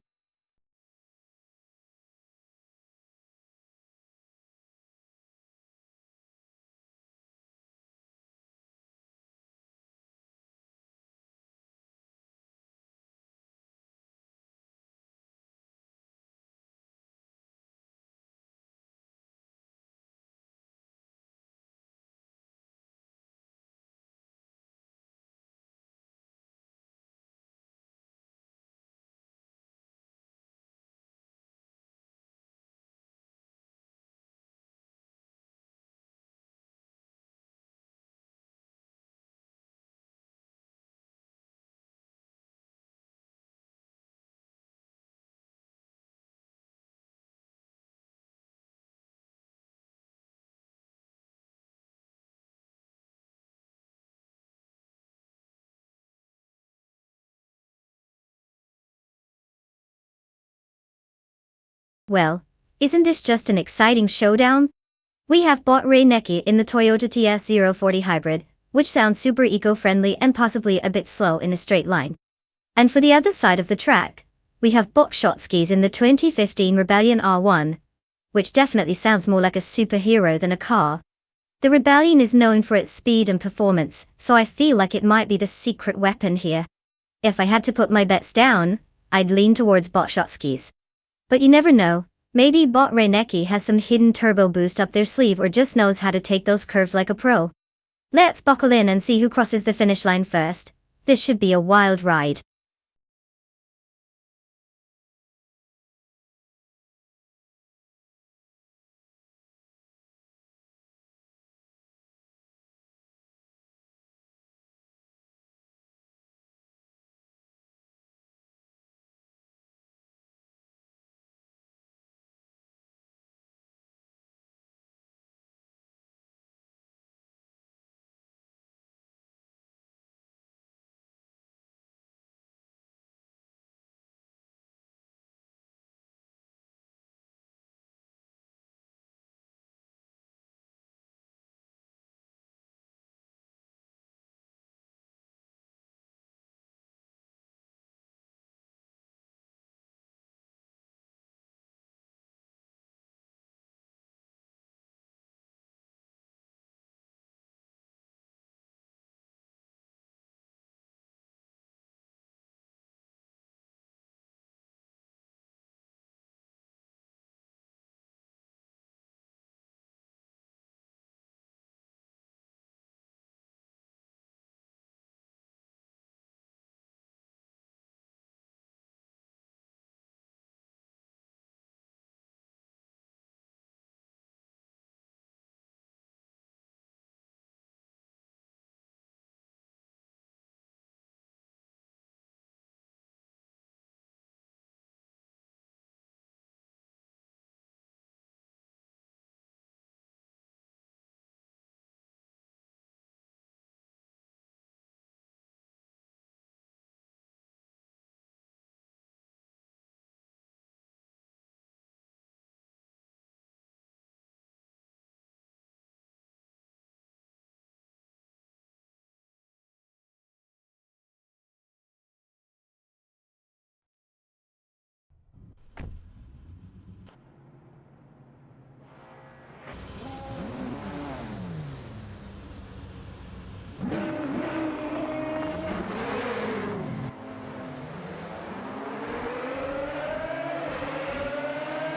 Well, isn't this just an exciting showdown? We have bought Ray Necki in the Toyota TS040 Hybrid, which sounds super eco-friendly and possibly a bit slow in a straight line. And for the other side of the track, we have Bokshotsky's in the 2015 Rebellion R1, which definitely sounds more like a superhero than a car. The Rebellion is known for its speed and performance, so I feel like it might be the secret weapon here. If I had to put my bets down, I'd lean towards Bokshotsky's. But you never know, maybe Bot Reinecki has some hidden turbo boost up their sleeve or just knows how to take those curves like a pro. Let's buckle in and see who crosses the finish line first. This should be a wild ride.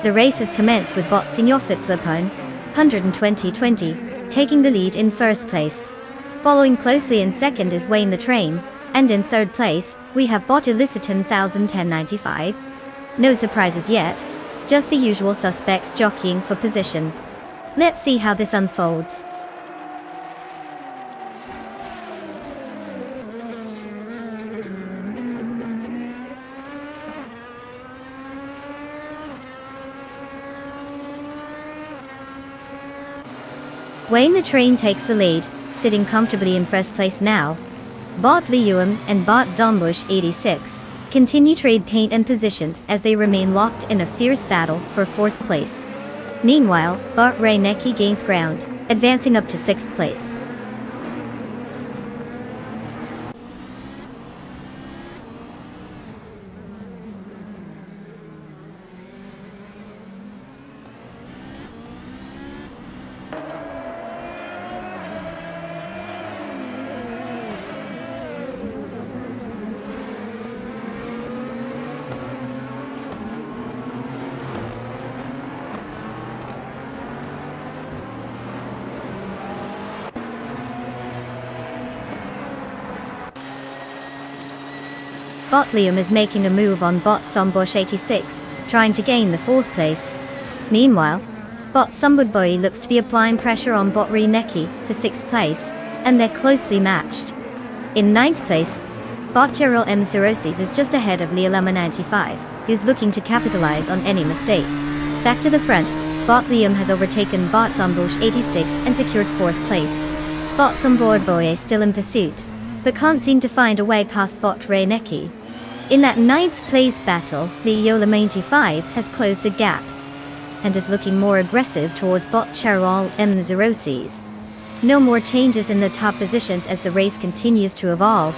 The race has commenced with bot Senior Fitzlipone, 120-20, taking the lead in first place. Following closely in second is Wayne the Train, and in third place, we have bot Eliciton 1095. No surprises yet, just the usual suspects jockeying for position. Let's see how this unfolds. Wayne the Train takes the lead, sitting comfortably in first place now. Bot Liuum and bot Zombush 86 continue trade paint and positions as they remain locked in a fierce battle for fourth place. Meanwhile, bot Rainecki gains ground, advancing up to sixth place. Bot Liam is making a move on bot Zombush 86, trying to gain the fourth place. Meanwhile, bot Sumbudboy looks to be applying pressure on bot Rainecki for sixth place, and they're closely matched. In ninth place, bot Gerald M. Zerosis is just ahead of Leolama 95, who's looking to capitalize on any mistake. Back to the front, bot Liam has overtaken bot Zombush 86 and secured fourth place. Bot Sumbudboy is still in pursuit, but can't seem to find a way past bot Rainecki. In that ninth place battle, Leolama 95 has closed the gap, and is looking more aggressive towards bot Gerald M. Zerosis. No more changes in the top positions as the race continues to evolve.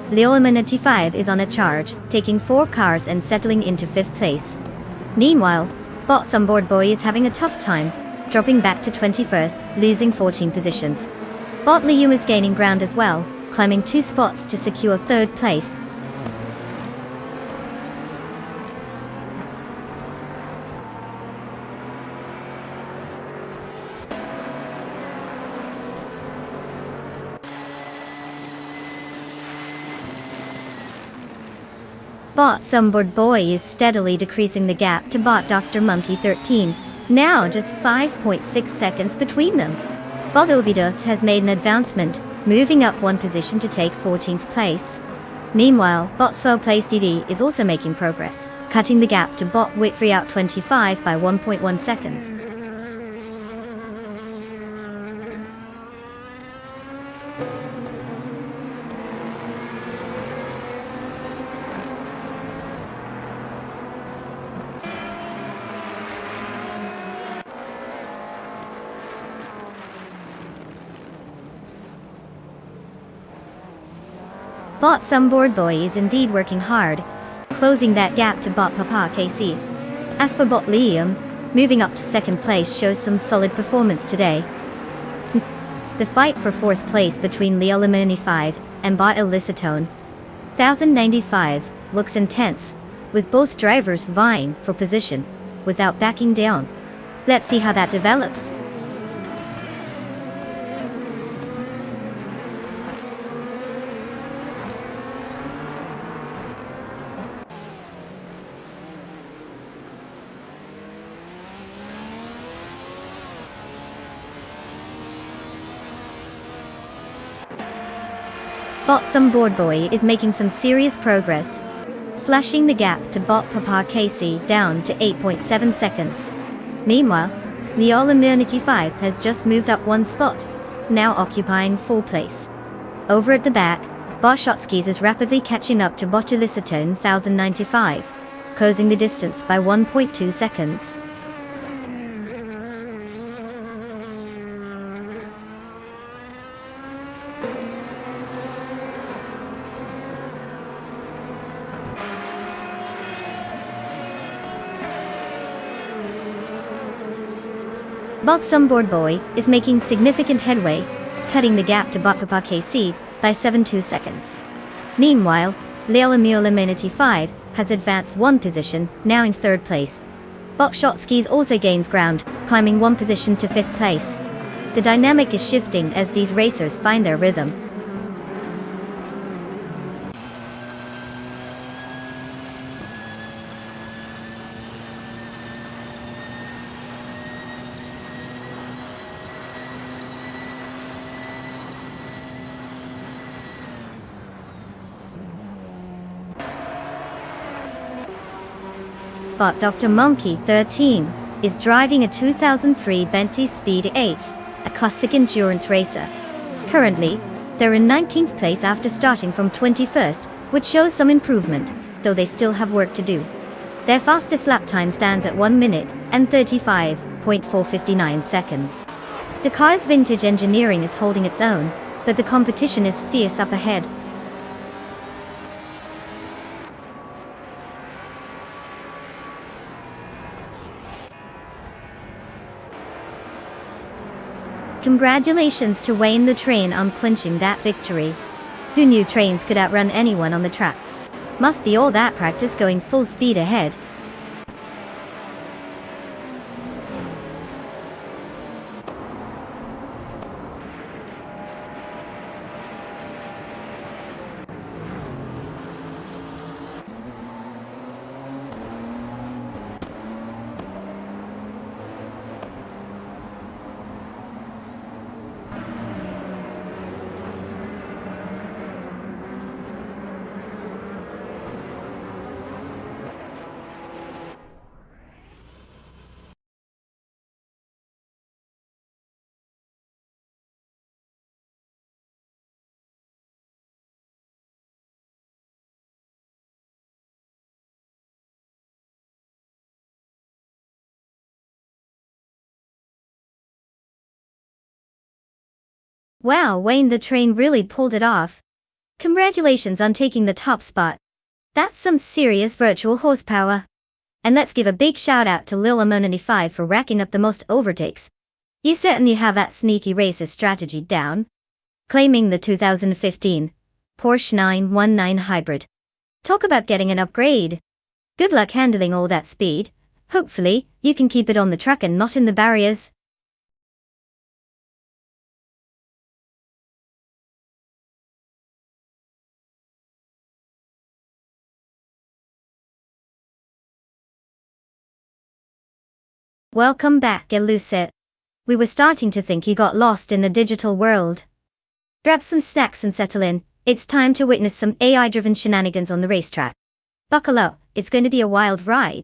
Leolama 95 is on a charge, taking 4 cars and settling into 5th place. Meanwhile, bot Sumbudboy is having a tough time, dropping back to 21st, losing 14 positions. Bot Liu is gaining ground as well, climbing 2 spots to secure 3rd place. Bot Sumbudboy is steadily decreasing the gap to bot Dr. Monkey 13, now just 5.6 seconds between them. Bot Ovidos has made an advancement, moving up 1 position to take 14th place. Meanwhile, bot Slow Place DD is also making progress, cutting the gap to bot Whitfree out 25 by 1.1 seconds. Bot Sumbudboy is indeed working hard, closing that gap to bot Papa KC. As for bot Liam, moving up to 2nd place shows some solid performance today. The fight for 4th place between Leolama 95 and bot Eliciton 1095 looks intense, with both drivers vying for position, without backing down. Let's see how that develops. Bot Sumbudboy is making some serious progress, slashing the gap to bot Papa KC down to 8.7 seconds. Meanwhile, Leolama 95 has just moved up 1 spot, now occupying 4th place. Over at the back, bot Shotskis is rapidly catching up to bot Eliciton 1095, closing the distance by 1.2 seconds. Boxumboard Boy is making significant headway, cutting the gap to Bakapa KC by 7.2 seconds. Meanwhile, Leila Mula 5 has advanced one position, now in third place. Bokshotsky's also gains ground, climbing one position to fifth place. The dynamic is shifting as these racers find their rhythm. But Dr. Monkey 13 is driving a 2003 Bentley Speed 8, a classic endurance racer. Currently, they're in 19th place after starting from 21st, which shows some improvement, though they still have work to do. Their fastest lap time stands at 1 minute and 35.459 seconds. The car's vintage engineering is holding its own, but the competition is fierce up ahead. Congratulations to Wayne the Train on clinching that victory. Who knew trains could outrun anyone on the track? Must be all that practice going full speed ahead. Wow, Wayne the Train really pulled it off. Congratulations on taking the top spot. That's some serious virtual horsepower. And let's give a big shout out to Lil Amon95 for racking up the most overtakes. You certainly have that sneaky racer strategy down. Claiming the 2015 Porsche 919 Hybrid. Talk about getting an upgrade. Good luck handling all that speed. Hopefully, you can keep it on the track and not in the barriers. Welcome back, Elucet. We were starting to think you got lost in the digital world. Grab some snacks and settle in. It's time to witness some AI-driven shenanigans on the racetrack. Buckle up, it's going to be a wild ride.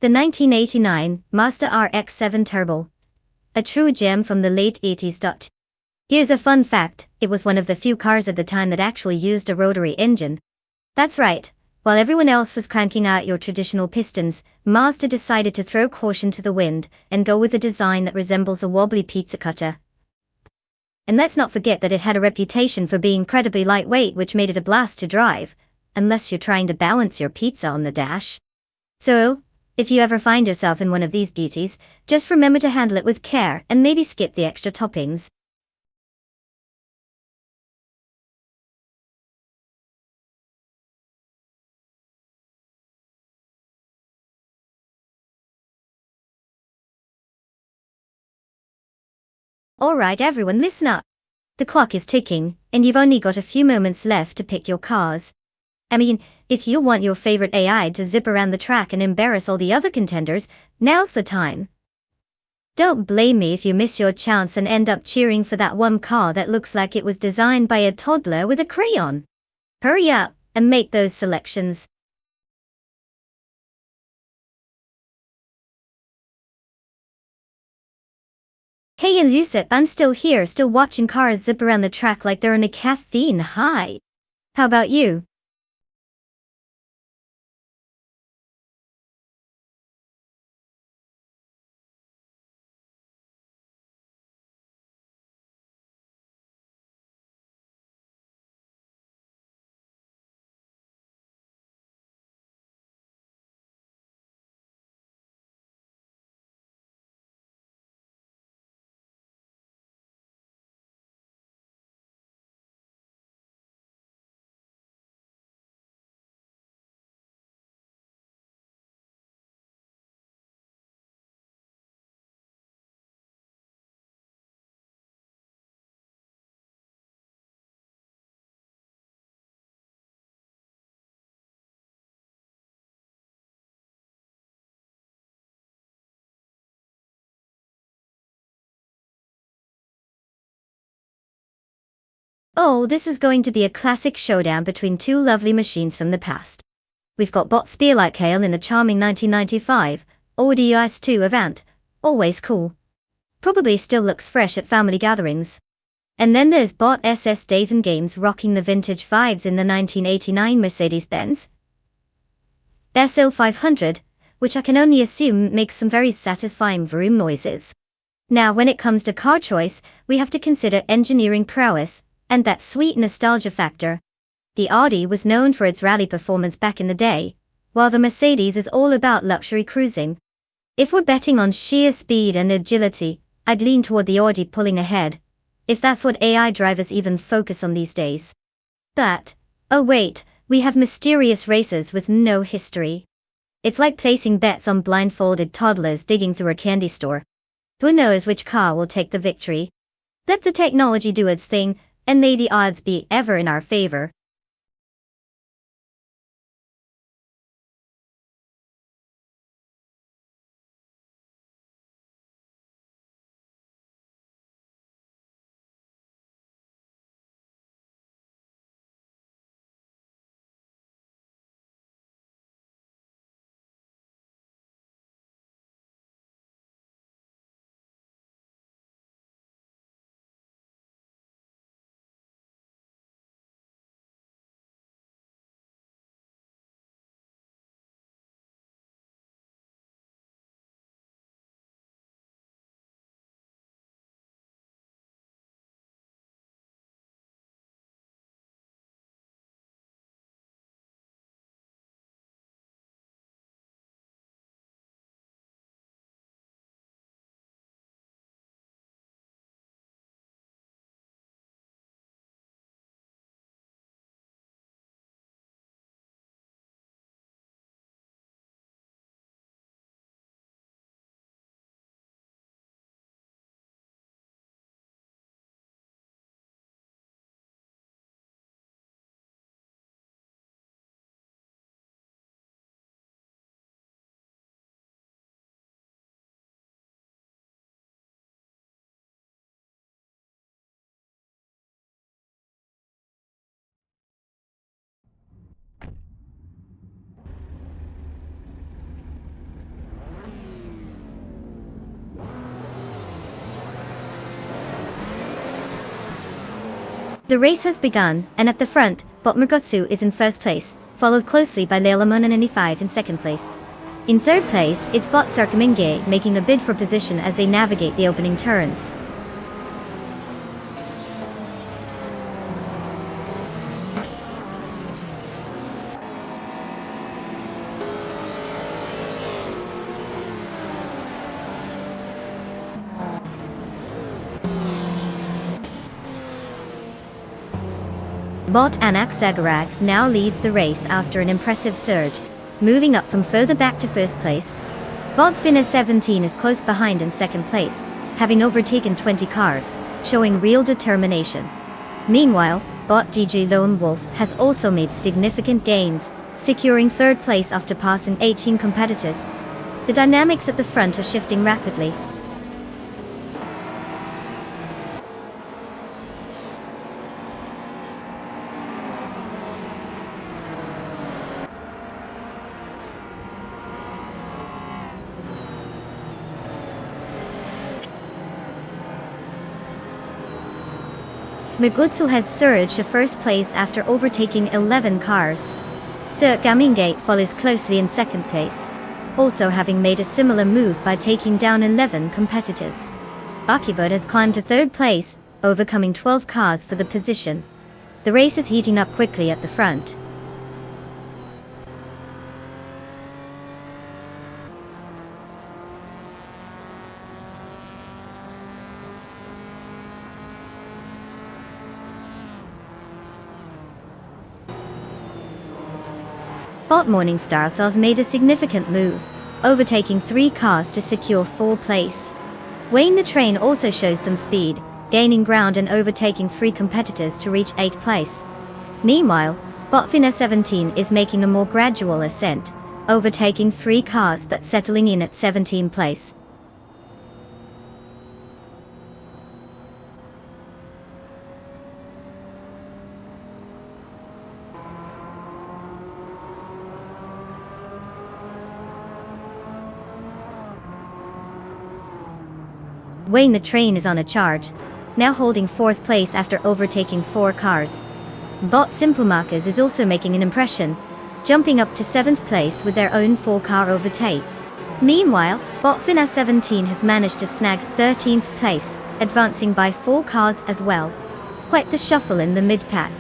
The 1989 Mazda RX-7 Turbo. A true gem from the late 80s. Here's a fun fact, it was one of the few cars at the time that actually used a rotary engine. That's right, while everyone else was cranking out your traditional pistons, Mazda decided to throw caution to the wind and go with a design that resembles a wobbly pizza cutter. And let's not forget that it had a reputation for being incredibly lightweight, which made it a blast to drive, unless you're trying to balance your pizza on the dash. So, if you ever find yourself in one of these beauties, just remember to handle it with care and maybe skip the extra toppings. Alright everyone, listen up. The clock is ticking, and you've only got a few moments left to pick your cars. I mean, if you want your favorite AI to zip around the track and embarrass all the other contenders, now's the time. Don't blame me if you miss your chance and end up cheering for that one car that looks like it was designed by a toddler with a crayon. Hurry up and make those selections. Hey Hey Lucette, I'm still here, still watching cars zip around the track like they're on a caffeine high. How about you? Oh, this is going to be a classic showdown between two lovely machines from the past. We've got Bot Spearlight Kale in the charming 1995, Audi US2 Avant, always cool. Probably still looks fresh at family gatherings. And then there's Bot SS Dave Games rocking the vintage vibes in the 1989 Mercedes-Benz SL 500, which I can only assume makes some very satisfying vroom noises. Now when it comes to car choice, we have to consider engineering prowess, and that sweet nostalgia factor. The Audi was known for its rally performance back in the day, while the Mercedes is all about luxury cruising. If we're betting on sheer speed and agility, I'd lean toward the Audi pulling ahead, if that's what AI drivers even focus on these days. But, oh wait, we have mysterious racers with no history. It's like placing bets on blindfolded toddlers digging through a candy store. Who knows which car will take the victory? Let the technology do its thing, and may the odds be ever in our favor. The race has begun, and at the front, Bot Mergotsu is in first place, followed closely by Leila Mona95 in second place. In third place, it's Bot Sarkaminge making a bid for position as they navigate the opening turns. Bot Anak Zagarags now leads the race after an impressive surge, moving up from further back to first place. Bot Finna 17 is close behind in second place, having overtaken 20 cars, showing real determination. Meanwhile, Bot GG Lone Wolf has also made significant gains, securing third place after passing 18 competitors. The dynamics at the front are shifting rapidly. Megutsu has surged to first place after overtaking 11 cars. Gamingate follows closely in second place, also having made a similar move by taking down 11 competitors. Buckybird has climbed to third place, overcoming 12 cars for the position. The race is heating up quickly at the front. Bot Morningstar have made a significant move, overtaking 3 cars to secure 4th place. Wayne the Train also shows some speed, gaining ground and overtaking 3 competitors to reach 8th place. Meanwhile, Botfina 17 is making a more gradual ascent, overtaking 3 cars that settling in at 17th place. Wayne the Train is on a charge, now holding 4th place after overtaking 4 cars. Bot Simple Markers is also making an impression, jumping up to 7th place with their own 4-car overtake. Meanwhile, Botfina 17 has managed to snag 13th place, advancing by 4 cars as well. Quite the shuffle in the mid-pack.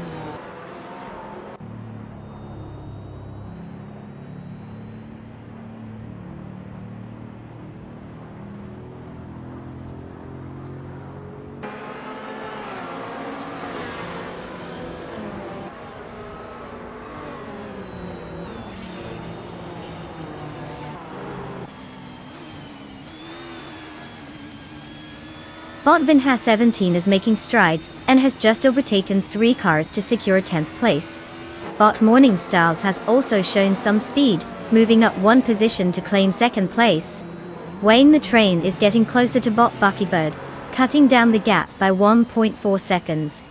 Bot Vinha 17 is making strides, and has just overtaken 3 cars to secure 10th place. Bot Morning Stars has also shown some speed, moving up 1 position to claim 2nd place. Wayne the Train is getting closer to Bot Buckybird, cutting down the gap by 1.4 seconds.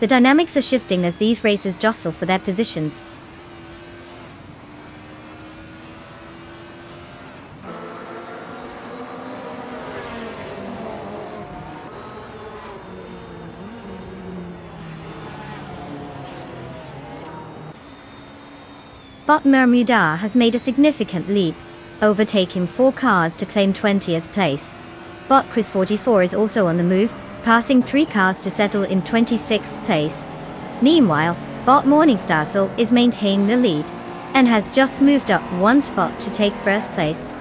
The dynamics are shifting as these racers jostle for their positions. Bot Bermuda has made a significant leap, overtaking 4 cars to claim 20th place. Bot Quiz 44 is also on the move, passing 3 cars to settle in 26th place. Meanwhile, Bot Morningstar is maintaining the lead, and has just moved up 1 spot to take 1st place.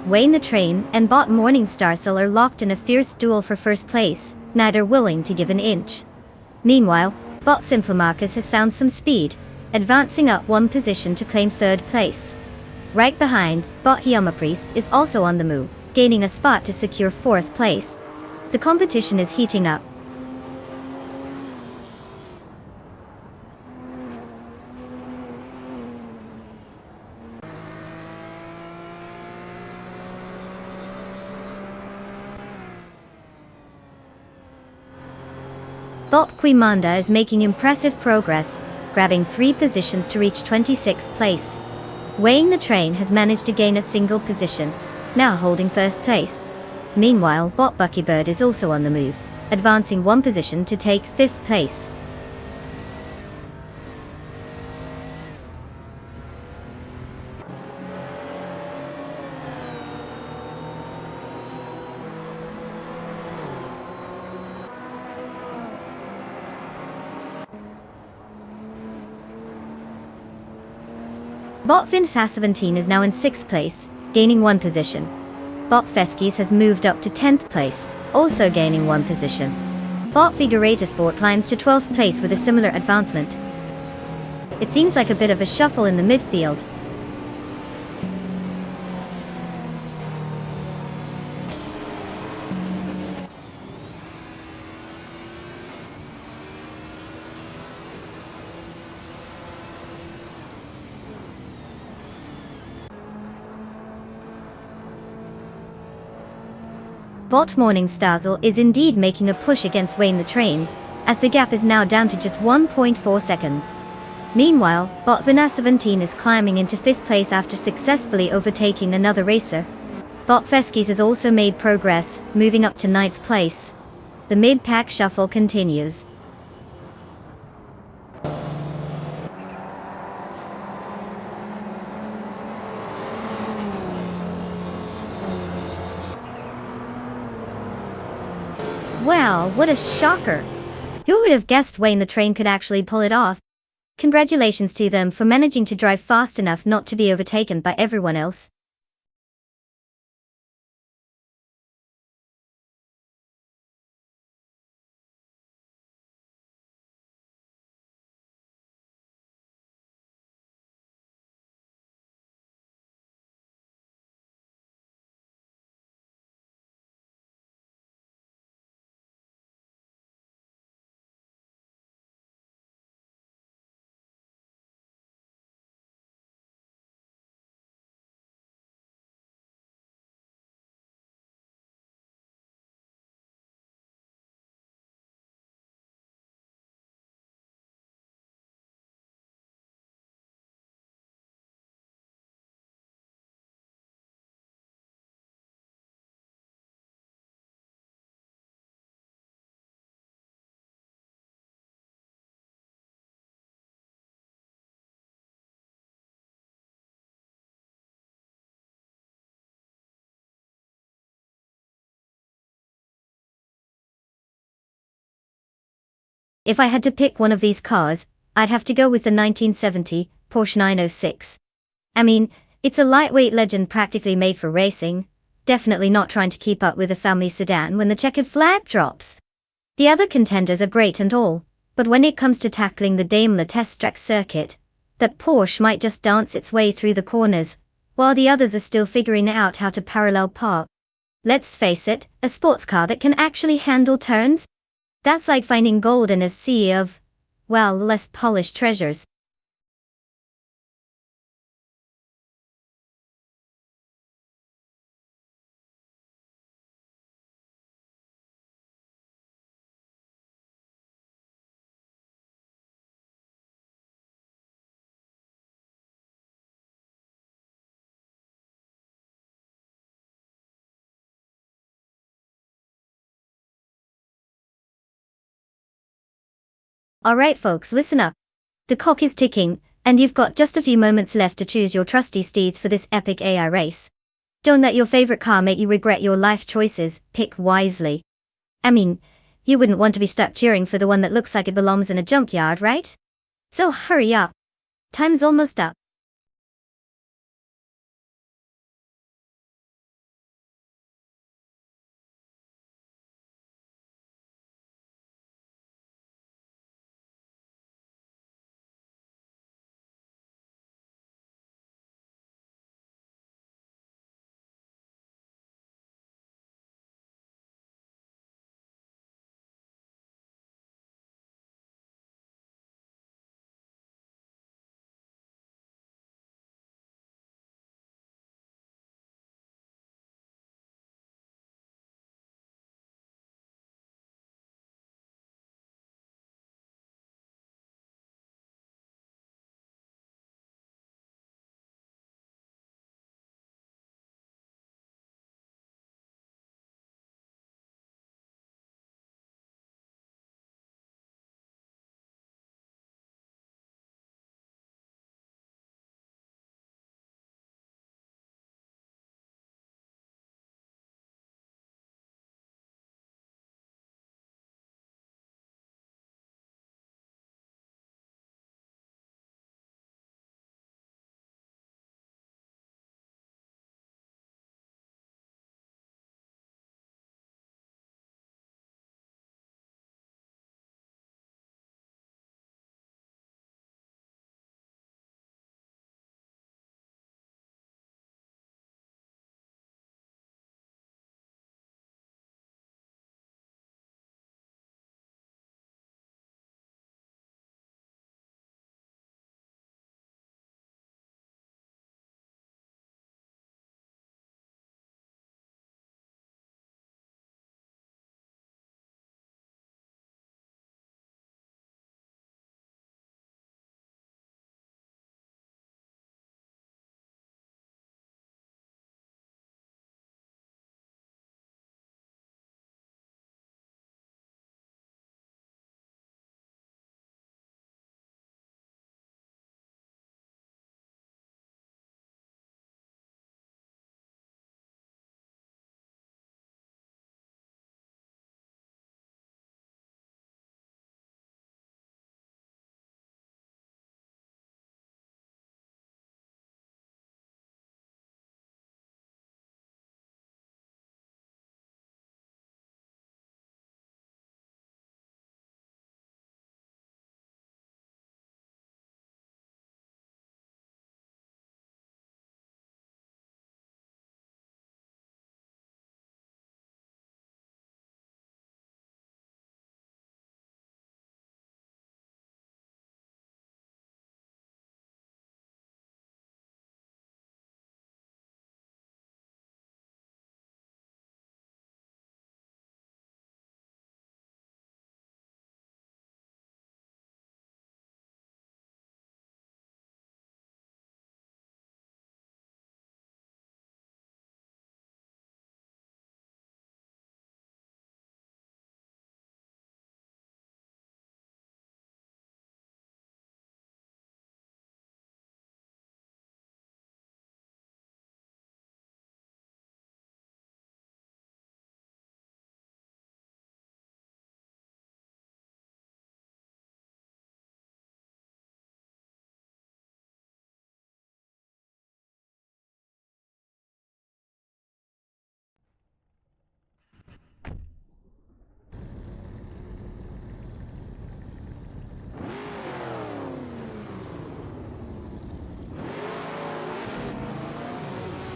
Wayne the Train and Bot Morningstar are locked in a fierce duel for 1st place, neither willing to give an inch. Meanwhile, Bot Simple Marcus has found some speed, advancing up 1 position to claim 3rd place. Right behind, Bot Hyama Priest is also on the move, gaining a spot to secure 4th place. The competition is heating up. Bot Quimanda is making impressive progress, grabbing 3 positions to reach 26th place. Wayne the Train has managed to gain a single position, now holding 1st place. Meanwhile, Bot Buckybird is also on the move, advancing 1 position to take 5th place. Bot Finthas 17 is now in 6th place, gaining 1 position. Bot Feskis has moved up to 10th place, also gaining 1 position. Bot Figurata Sport climbs to 12th place with a similar advancement. It seems like a bit of a shuffle in the midfield. Bot Morningstar is indeed making a push against Wayne the Train, as the gap is now down to just 1.4 seconds. Meanwhile, Bot Vina 17 is climbing into 5th place after successfully overtaking another racer. Bot Feskis has also made progress, moving up to 9th place. The mid-pack shuffle continues. Wow, what a shocker! Who would have guessed Wayne the Train could actually pull it off? Congratulations to them for managing to drive fast enough not to be overtaken by everyone else. If I had to pick one of these cars, I'd have to go with the 1970 Porsche 906. I mean, it's a lightweight legend practically made for racing, definitely not trying to keep up with a family sedan when the checkered flag drops. The other contenders are great and all, but when it comes to tackling the Daimler test track circuit, that Porsche might just dance its way through the corners, while the others are still figuring out how to parallel park. Let's face it, a sports car that can actually handle turns? That's like finding gold in a sea of, well, less polished treasures. Alright folks, listen up. The clock is ticking, and you've got just a few moments left to choose your trusty steeds for this epic AI race. Don't let your favorite car make you regret your life choices, pick wisely. I mean, you wouldn't want to be stuck cheering for the one that looks like it belongs in a junkyard, right? So hurry up. Time's almost up.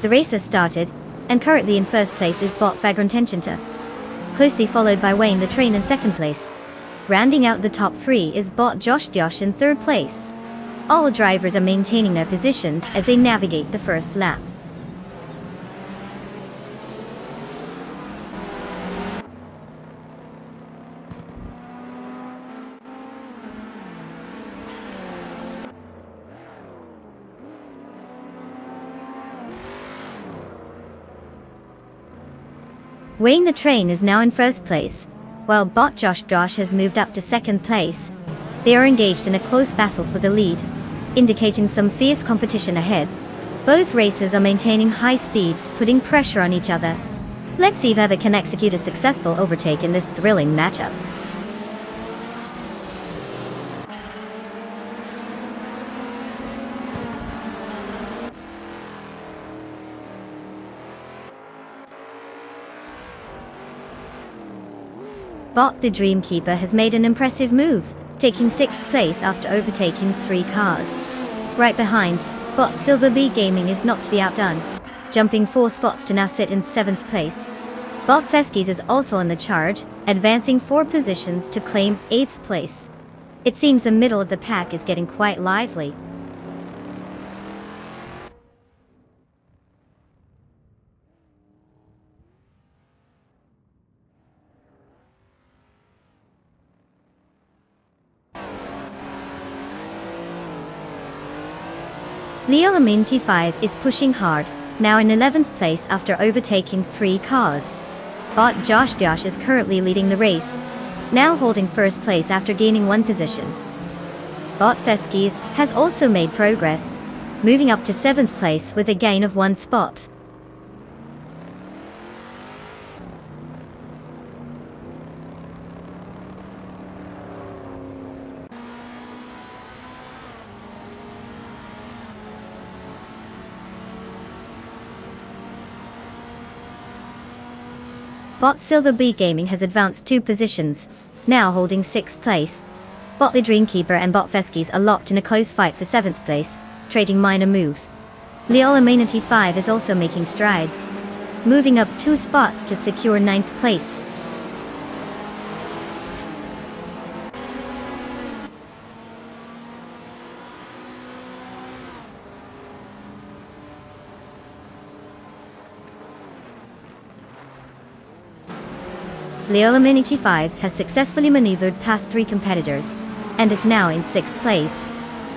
The race has started, and currently in first place is Bot Vagrantencenter, closely followed by Wayne the Train in second place. Rounding out the top three is Bot Josh in third place. All drivers are maintaining their positions as they navigate the first lap. Wayne the Train is now in first place, while Bot Josh has moved up to second place. They are engaged in a close battle for the lead, indicating some fierce competition ahead. Both racers are maintaining high speeds, putting pressure on each other. Let's see if either can execute a successful overtake in this thrilling matchup. Bot the Dreamkeeper has made an impressive move, taking 6th place after overtaking 3 cars. Right behind, Bot Silver Bee Gaming is not to be outdone, jumping 4 spots to now sit in 7th place. Bot Feskies is also on the charge, advancing 4 positions to claim 8th place. It seems the middle of the pack is getting quite lively. Leo Lamin T5 is pushing hard, now in 11th place after overtaking 3 cars. Bot Josh is currently leading the race, now holding first place after gaining 1 position. Bot Feskies has also made progress, moving up to 7th place with a gain of 1 spot. Bot Silver Bee Gaming has advanced 2 positions, now holding 6th place. Bot the Dreamkeeper and Bot Feskies are locked in a close fight for 7th place, trading minor moves. Leola Manatee 5 is also making strides, moving up 2 spots to secure 9th place. Leola Manatee 5 has successfully maneuvered past 3 competitors, and is now in 6th place.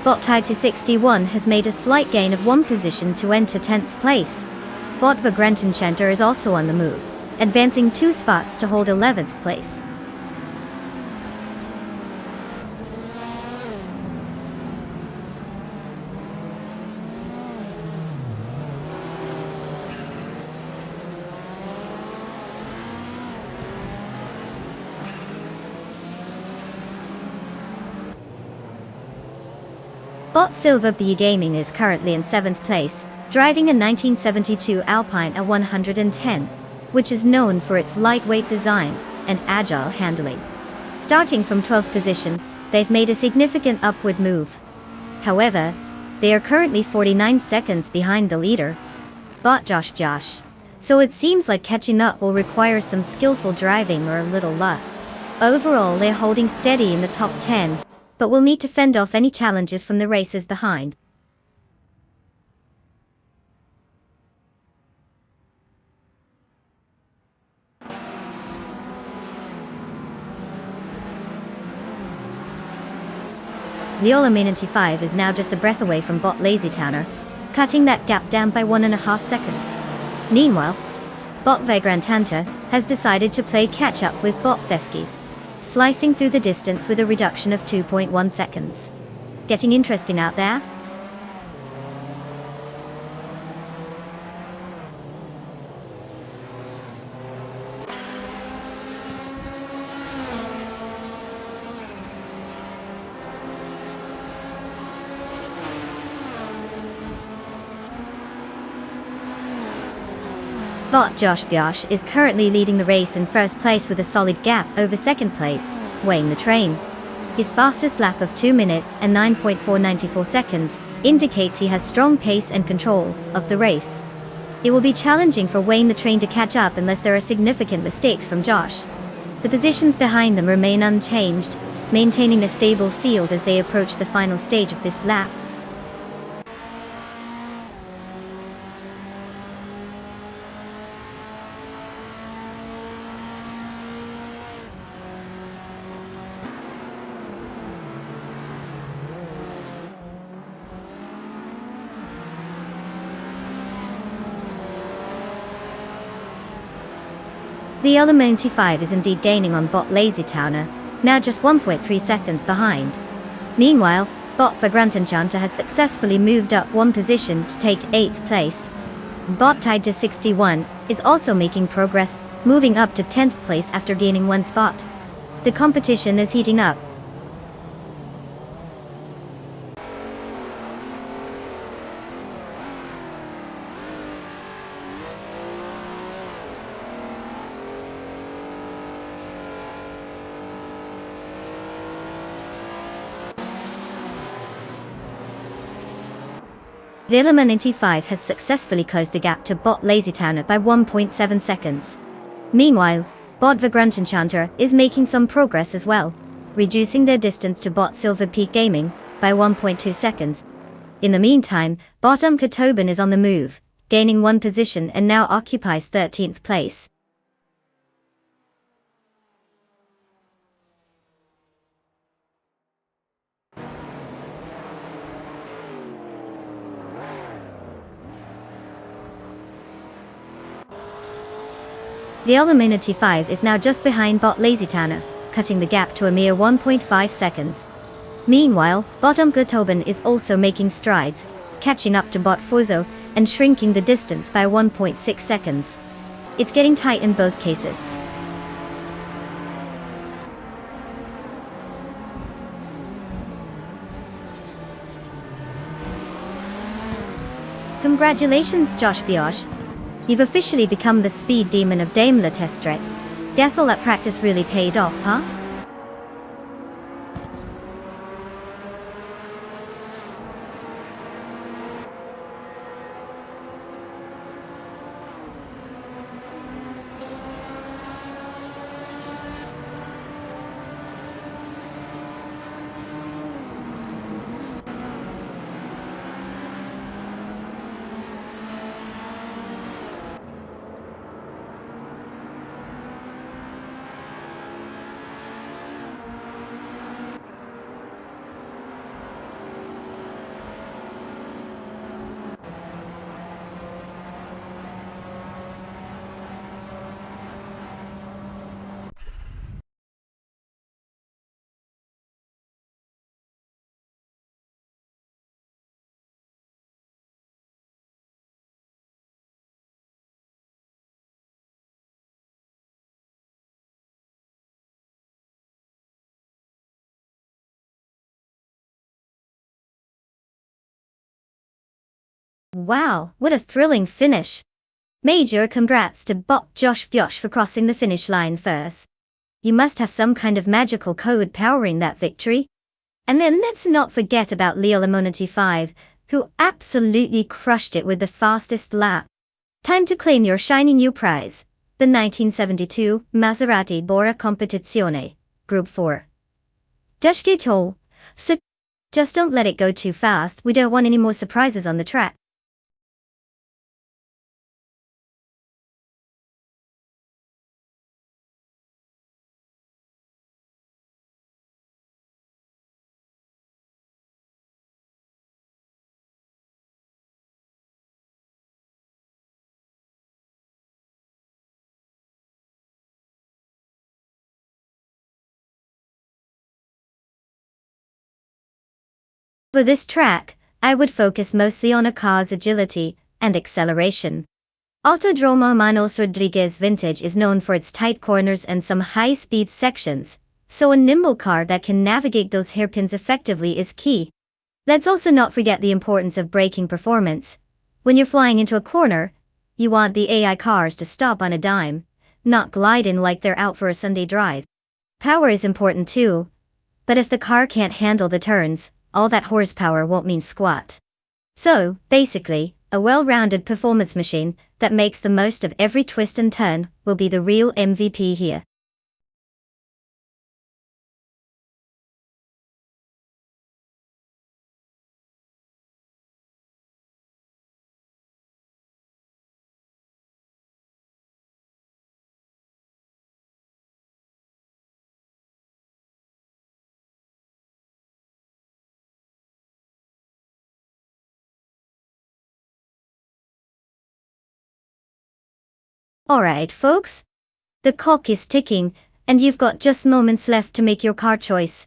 Bot Tied to 61 has made a slight gain of 1 position to enter 10th place. Bot Vagrantencenter is also on the move, advancing 2 spots to hold 11th place. Bot Silver Bee Gaming is currently in 7th place, driving a 1972 Alpine A110, which is known for its lightweight design and agile handling. Starting from 12th position, they've made a significant upward move. However, they are currently 49 seconds behind the leader, Bot Josh, so it seems like catching up will require some skillful driving or a little luck. Overall, they're holding steady in the top 10, but will need to fend off any challenges from the racers behind. Leola Manatee 5 is now just a breath away from Bot Lazy Towner, cutting that gap down by 1.5 seconds. Meanwhile, Bot Vagrantanta has decided to play catch-up with Bot Feskies, slicing through the distance with a reduction of 2.1 seconds. Getting interesting out there? Bot Josh is currently leading the race in first place with a solid gap over second place, Wayne the Train. His fastest lap of 2 minutes and 9.494 seconds indicates he has strong pace and control of the race. It will be challenging for Wayne the Train to catch up unless there are significant mistakes from Josh. The positions behind them remain unchanged, maintaining a stable field as they approach the final stage of this lap. The LM95 is indeed gaining on bot Lazy Towner, now just 1.3 seconds behind. Meanwhile, bot Vagrantenchanter has successfully moved up one position to take 8th place. Bot tied to 61 is also making progress, moving up to 10th place after gaining one spot. The competition is heating up. The LM95 has successfully closed the gap to bot Lazy Towner by 1.7 seconds. Meanwhile, bot Vagrantenchanter is making some progress as well, reducing their distance to bot Silver Peak Gaming by 1.2 seconds. In the meantime, bot Katoban is on the move, gaining one position and now occupies 13th place. The LM95 is now just behind bot Lazy Towner, cutting the gap to a mere 1.5 seconds. Meanwhile, bot Katoban is also making strides, catching up to bot Forzo and shrinking the distance by 1.6 seconds. It's getting tight in both cases. Congratulations, Josh Biosh. You've officially become the speed demon of Daimler Test Track. Guess all that practice really paid off, huh? Wow, what a thrilling finish. Major congrats to bot Josh Biosh for crossing the finish line first. You must have some kind of magical code powering that victory. And then let's not forget about Leo Lemonity5, who absolutely crushed it with the fastest lap. Time to claim your shiny new prize, the 1972 Maserati Bora Competizione, Group 4. Dashkito. So just don't let it go too fast, we don't want any more surprises on the track. For this track, I would focus mostly on a car's agility and acceleration. Autodromo Manos Rodriguez Vintage is known for its tight corners and some high-speed sections, so a nimble car that can navigate those hairpins effectively is key. Let's also not forget the importance of braking performance. When you're flying into a corner, you want the AI cars to stop on a dime, not glide in like they're out for a Sunday drive. Power is important too, but if the car can't handle the turns, all that horsepower won't mean squat. So, basically, A well-rounded performance machine that makes the most of every twist and turn will be the real MVP here. Alright, folks. The clock is ticking, and you've got just moments left to make your car choice.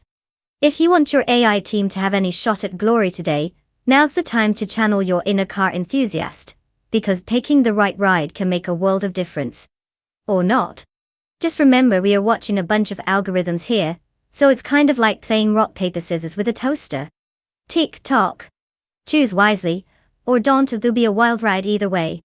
If you want your AI team to have any shot at glory today, now's the time to channel your inner car enthusiast, because picking the right ride can make a world of difference. Or not. Just remember we are watching a bunch of algorithms here, so it's kind of like playing rock paper scissors with a toaster. Tick tock. Choose wisely, or don't, there'll be a wild ride either way.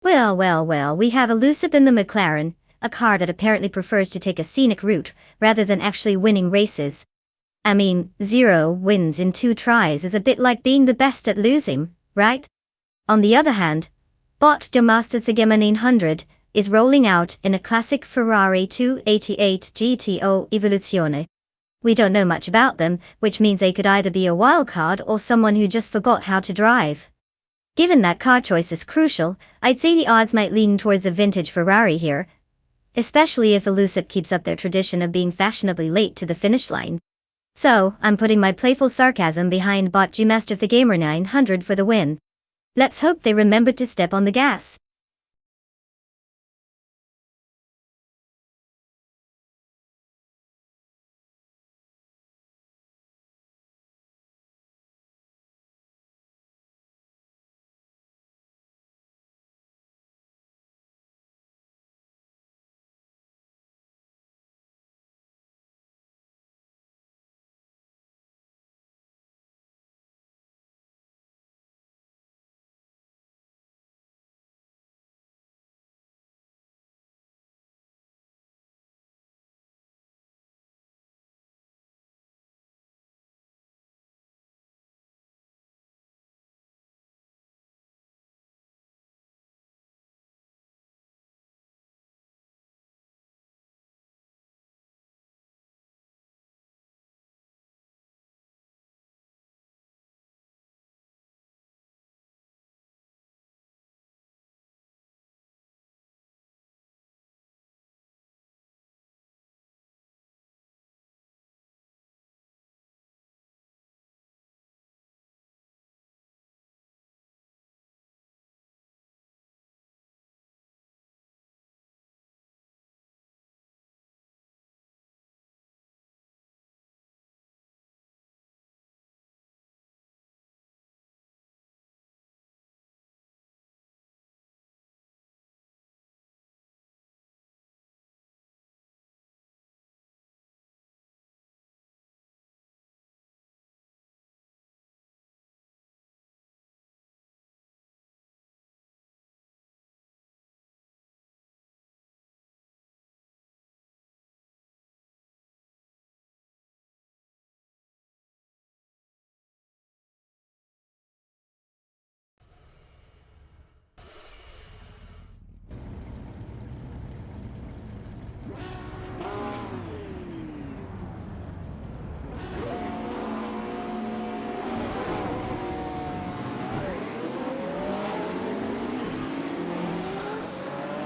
Well, we have elusive in the McLaren, a car that apparently prefers to take a scenic route, rather than actually winning races. I mean, 0 wins in 2 tries is a bit like being the best at losing, right? On the other hand, Bot Masters the Gemma 900 is rolling out in a classic Ferrari 288 GTO Evoluzione. We don't know much about them, which means they could either be a wildcard or someone who just forgot how to drive. Given that car choice is crucial, I'd say the odds might lean towards a vintage Ferrari here, especially if Elusive keeps up their tradition of being fashionably late to the finish line. So, I'm putting my playful sarcasm behind Bot Master the Gamer 900 for the win. Let's hope they remember to step on the gas.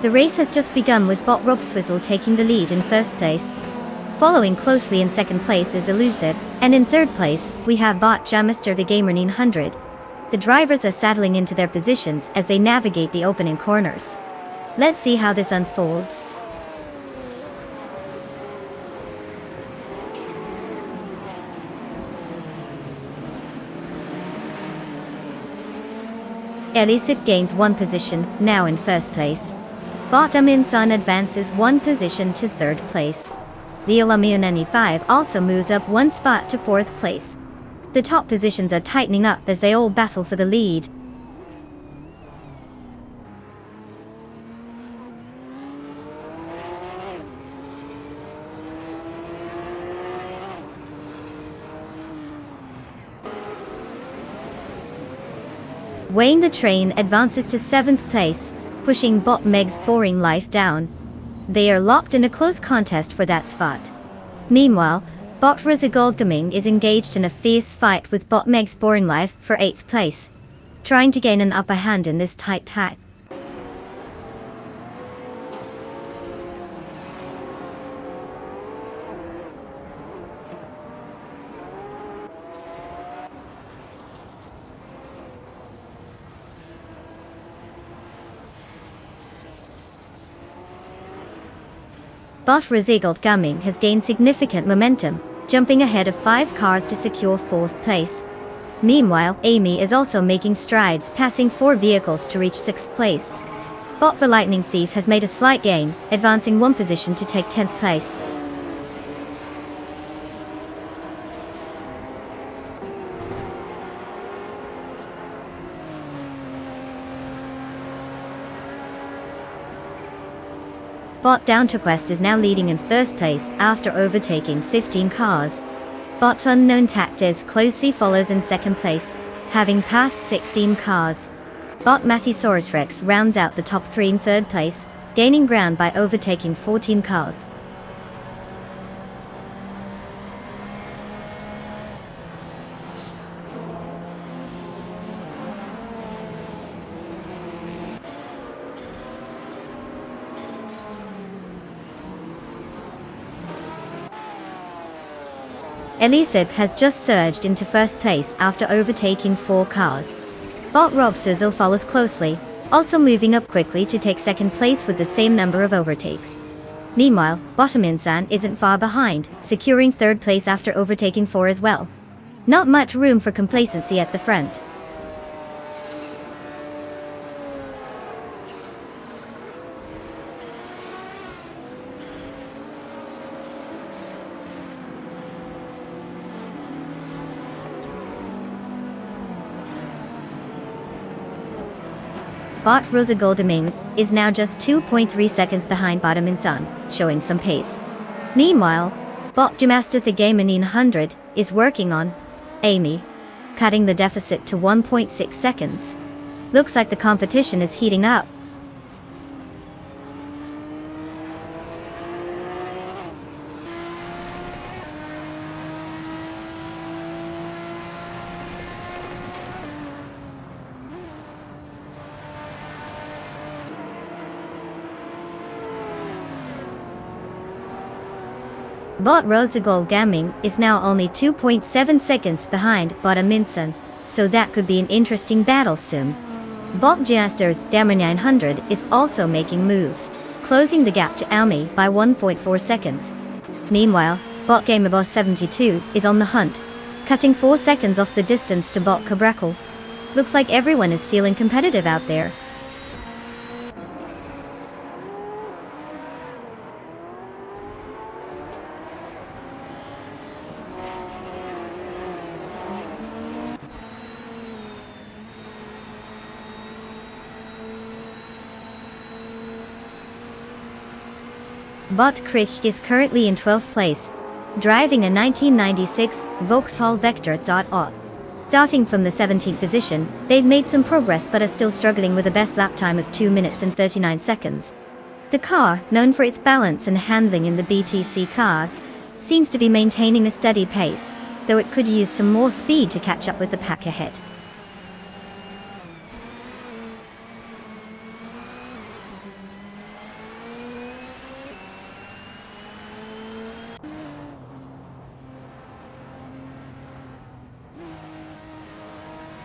The race has just begun with bot Rob Swizzle taking the lead in first place. Following closely in second place is Elusive, and in third place, we have bot Jamster the Gamer 900. The drivers are settling into their positions as they navigate the opening corners. Let's see how this unfolds. Elisip gains 1 position, now in first place. Bot Aminsan advances 1 position to third place. The Olamion 95 also moves up 1 spot to 4th place. The top positions are tightening up as they all battle for the lead. Wayne the Train advances to 7th place, pushing bot Meg's Boring Life down. They are locked in a close contest for that spot. Meanwhile, bot Rizagold Gaming is engaged in a fierce fight with bot Meg's Boring Life for 8th place, trying to gain an upper hand in this tight pack. Bot Rizagold Gaming has gained significant momentum, jumping ahead of 5 cars to secure 4th place. Meanwhile, Amy is also making strides, passing 4 vehicles to reach 6th place. Bot the Lightning Thief has made a slight gain, advancing 1 position to take 10th place. Bot Down to Quest is now leading in first place after overtaking 15 cars. Bot Unknown Tactics closely follows in second place, having passed 16 cars. Bot Matthesaurus Rex rounds out the top 3 in third place, gaining ground by overtaking 14 cars. Elisip has just surged into first place after overtaking 4 cars. Bot Rob Sizzle follows closely, also moving up quickly to take second place with the same number of overtakes. Meanwhile, Bottom Insan isn't far behind, securing third place after overtaking 4 as well. Not much room for complacency at the front. Bot Rosa Goldaming is now just 2.3 seconds behind Bottom Insan, showing some pace. Meanwhile, bot Jamaster the Gamer 900 is working on Amy, cutting the deficit to 1.6 seconds. Looks like the competition is heating up. Bot Rosagol Gaming is now only 2.7 seconds behind Bottom Insan, so that could be an interesting battle soon. Bot Jaster Dammer 900 is also making moves, closing the gap to Amy by 1.4 seconds. Meanwhile, Bot Gamerboss 72 is on the hunt, cutting 4 seconds off the distance to Bot Cabrakle. Looks like everyone is feeling competitive out there. Bot Krich is currently in 12th place, driving a 1996 Vauxhall Vector. Starting from the 17th position, they've made some progress but are still struggling with a best lap time of 2 minutes and 39 seconds. The car, known for its balance and handling in the BTC class, seems to be maintaining a steady pace, though it could use some more speed to catch up with the pack ahead.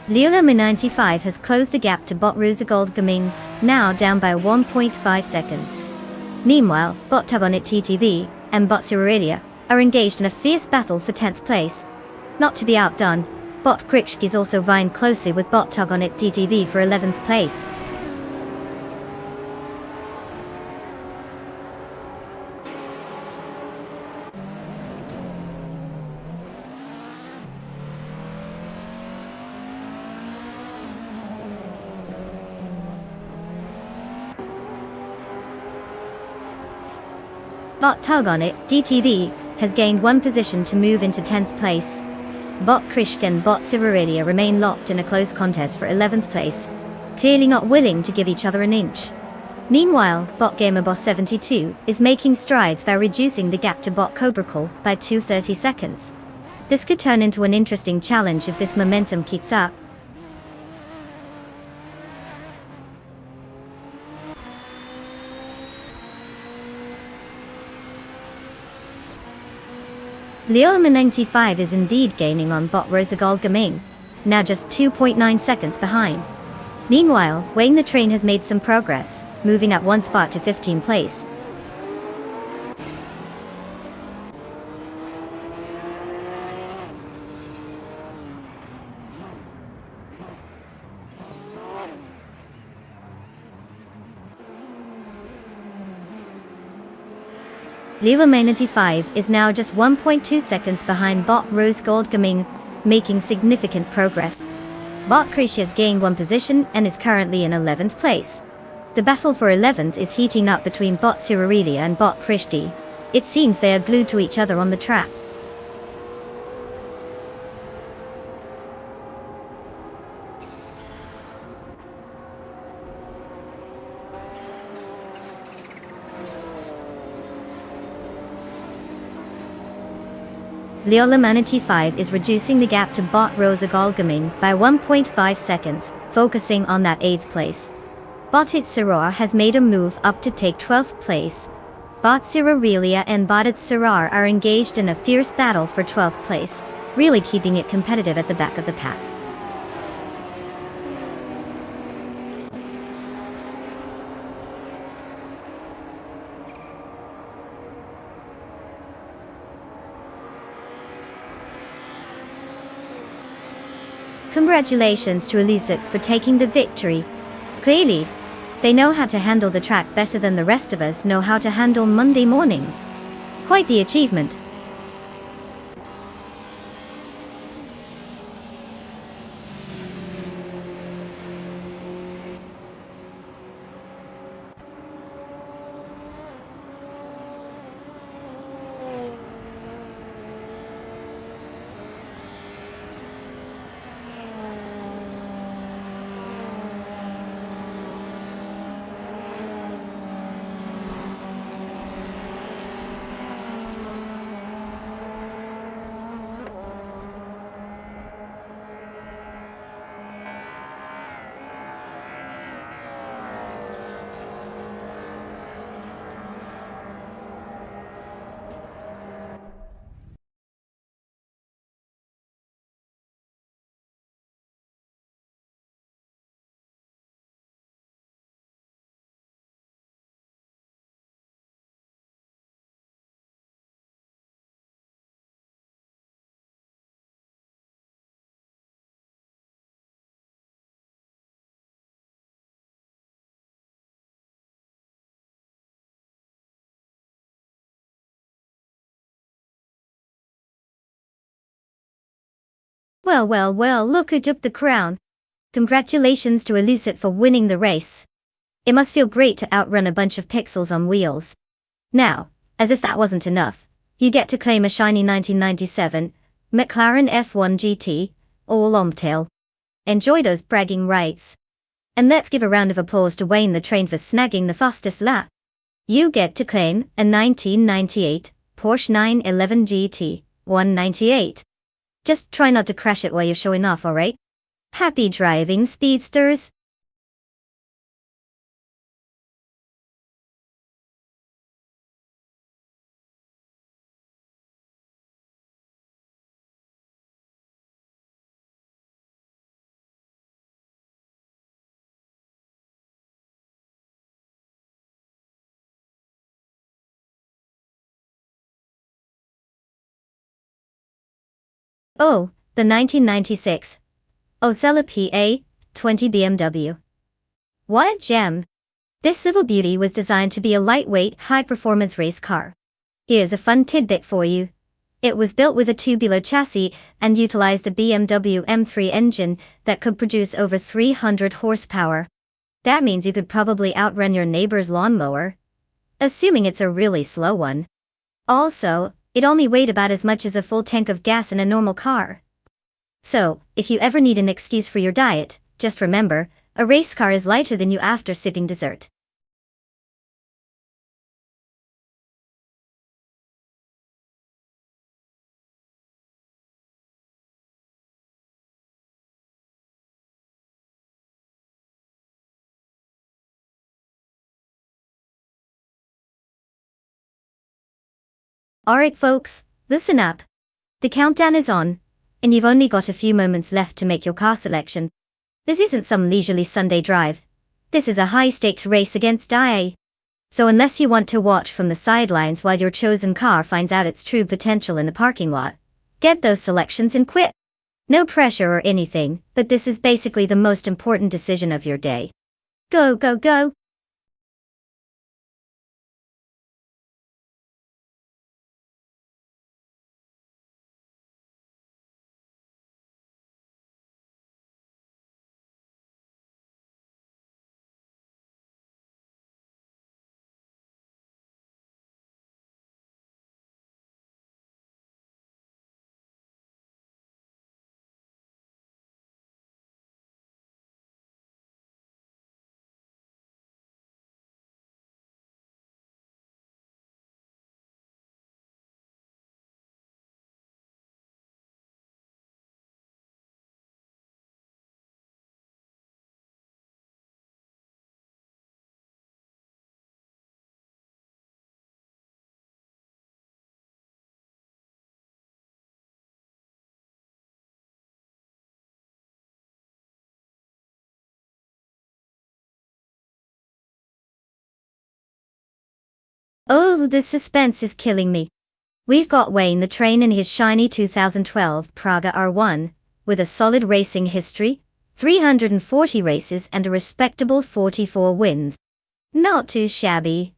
Leolami95 has closed the gap to bot Ruzagold Gaming, now down by 1.5 seconds. Meanwhile, bot Tugonit TTV and bot Siralia are engaged in a fierce battle for 10th place. Not to be outdone, bot Krikshk is also vying closely with bot Tugonit TTV for 11th place. Bot Tugonit DTV has gained one position to move into 10th place. Bot Krishk and bot Sivaradia remain locked in a close contest for 11th place, clearly not willing to give each other an inch. Meanwhile, bot GamerBoss72 is making strides by reducing the gap to bot CobraCall by 230 seconds. This could turn into an interesting challenge if this momentum keeps up. Leolman95 is indeed gaining on bot Rosagol Gaming, now just 2.9 seconds behind. Meanwhile, Wayne the Train has made some progress, moving up one spot to 15th place. Leolman95 is now just 1.2 seconds behind bot Rose Gold Gaming, making significant progress. Bot Krish has gained one position and is currently in 11th place. The battle for 11th is heating up between bot Sirarelia and bot Krishti. It seems they are glued to each other on the track. Leolman95 is reducing the gap to bot Rosagol Gaming by 1.5 seconds, focusing on that 8th place. Bot Sirar has made a move up to take 12th place. Bot Sirarelia and bot Sirar are engaged in a fierce battle for 12th place, really keeping it competitive at the back of the pack. Congratulations to Elucid for taking the victory. Clearly, they know how to handle the track better than the rest of us know how to handle Monday mornings. Quite the achievement. Well, look who took the crown. Congratulations to Elucid for winning the race. It must feel great to outrun a bunch of pixels on wheels. Now, as if that wasn't enough, you get to claim a shiny 1997 McLaren F1 GT, all Longtail. Enjoy those bragging rights. And let's give a round of applause to Wayne the Train for snagging the fastest lap. You get to claim a 1998 Porsche 911 GT 198. Just try not to crash it while you're showing off, alright? Happy driving, speedsters! Oh, the 1996 Ozella PA20 BMW. What a gem! This little beauty was designed to be a lightweight, high-performance race car. Here's a fun tidbit for you. It was built with a tubular chassis and utilized a BMW M3 engine that could produce over 300 horsepower. That means you could probably outrun your neighbor's lawnmower. Assuming it's a really slow one. Also, it only weighed about as much as a full tank of gas in a normal car. So, if you ever need an excuse for your diet, just remember, a race car is lighter than you after sipping dessert. Alright folks, listen up. The countdown is on, and you've only got a few moments left to make your car selection. This isn't some leisurely Sunday drive. This is a high-stakes race against IA. So unless you want to watch from the sidelines while your chosen car finds out its true potential in the parking lot, get those selections and quit. No pressure or anything, but this is basically the most important decision of your day. Go, go, go! Oh, this suspense is killing me. We've got Wayne the Train in his shiny 2012 Praga R1, with a solid racing history, 340 races and a respectable 44 wins. Not too shabby.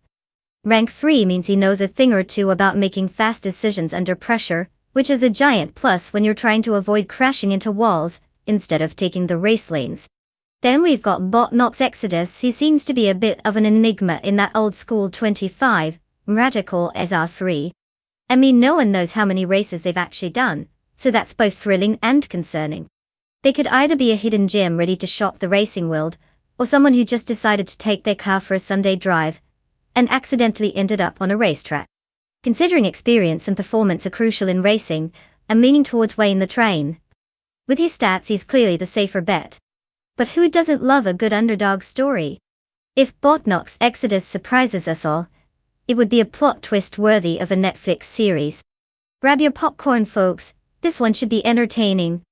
Rank 3 means he knows a thing or two about making fast decisions under pressure, which is a giant plus when you're trying to avoid crashing into walls, instead of taking the race lanes. Then we've got Botnox Exodus. He seems to be a bit of an enigma in that old school 25, radical SR3. I mean, no one knows how many races they've actually done, so that's both thrilling and concerning. They could either be a hidden gem ready to shock the racing world, or someone who just decided to take their car for a Sunday drive, and accidentally ended up on a racetrack. Considering experience and performance are crucial in racing, I'm leaning towards Wayne the Train. With his stats, he's clearly the safer bet. But who doesn't love a good underdog story? If Botnox Exodus surprises us all, it would be a plot twist worthy of a Netflix series. Grab your popcorn, folks. This one should be entertaining.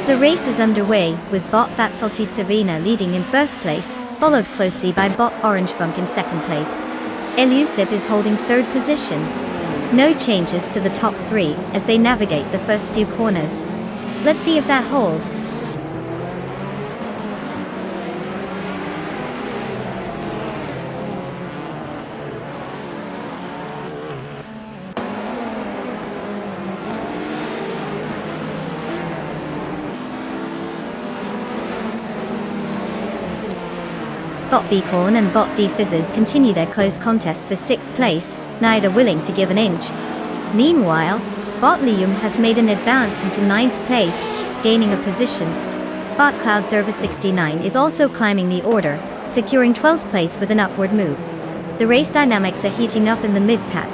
The race is underway, with bot Vatsalti Serena leading in first place, followed closely by bot Orange Funk in second place. Elusip is holding third position. No changes to the top three as they navigate the first few corners. Let's see if that holds. Bot Beacon and Bot D-Fizzers continue their close contest for 6th place, neither willing to give an inch. Meanwhile, Bot Lium has made an advance into 9th place, gaining a position. Bot Cloud Server 69 is also climbing the order, securing 12th place with an upward move. The race dynamics are heating up in the mid-pack.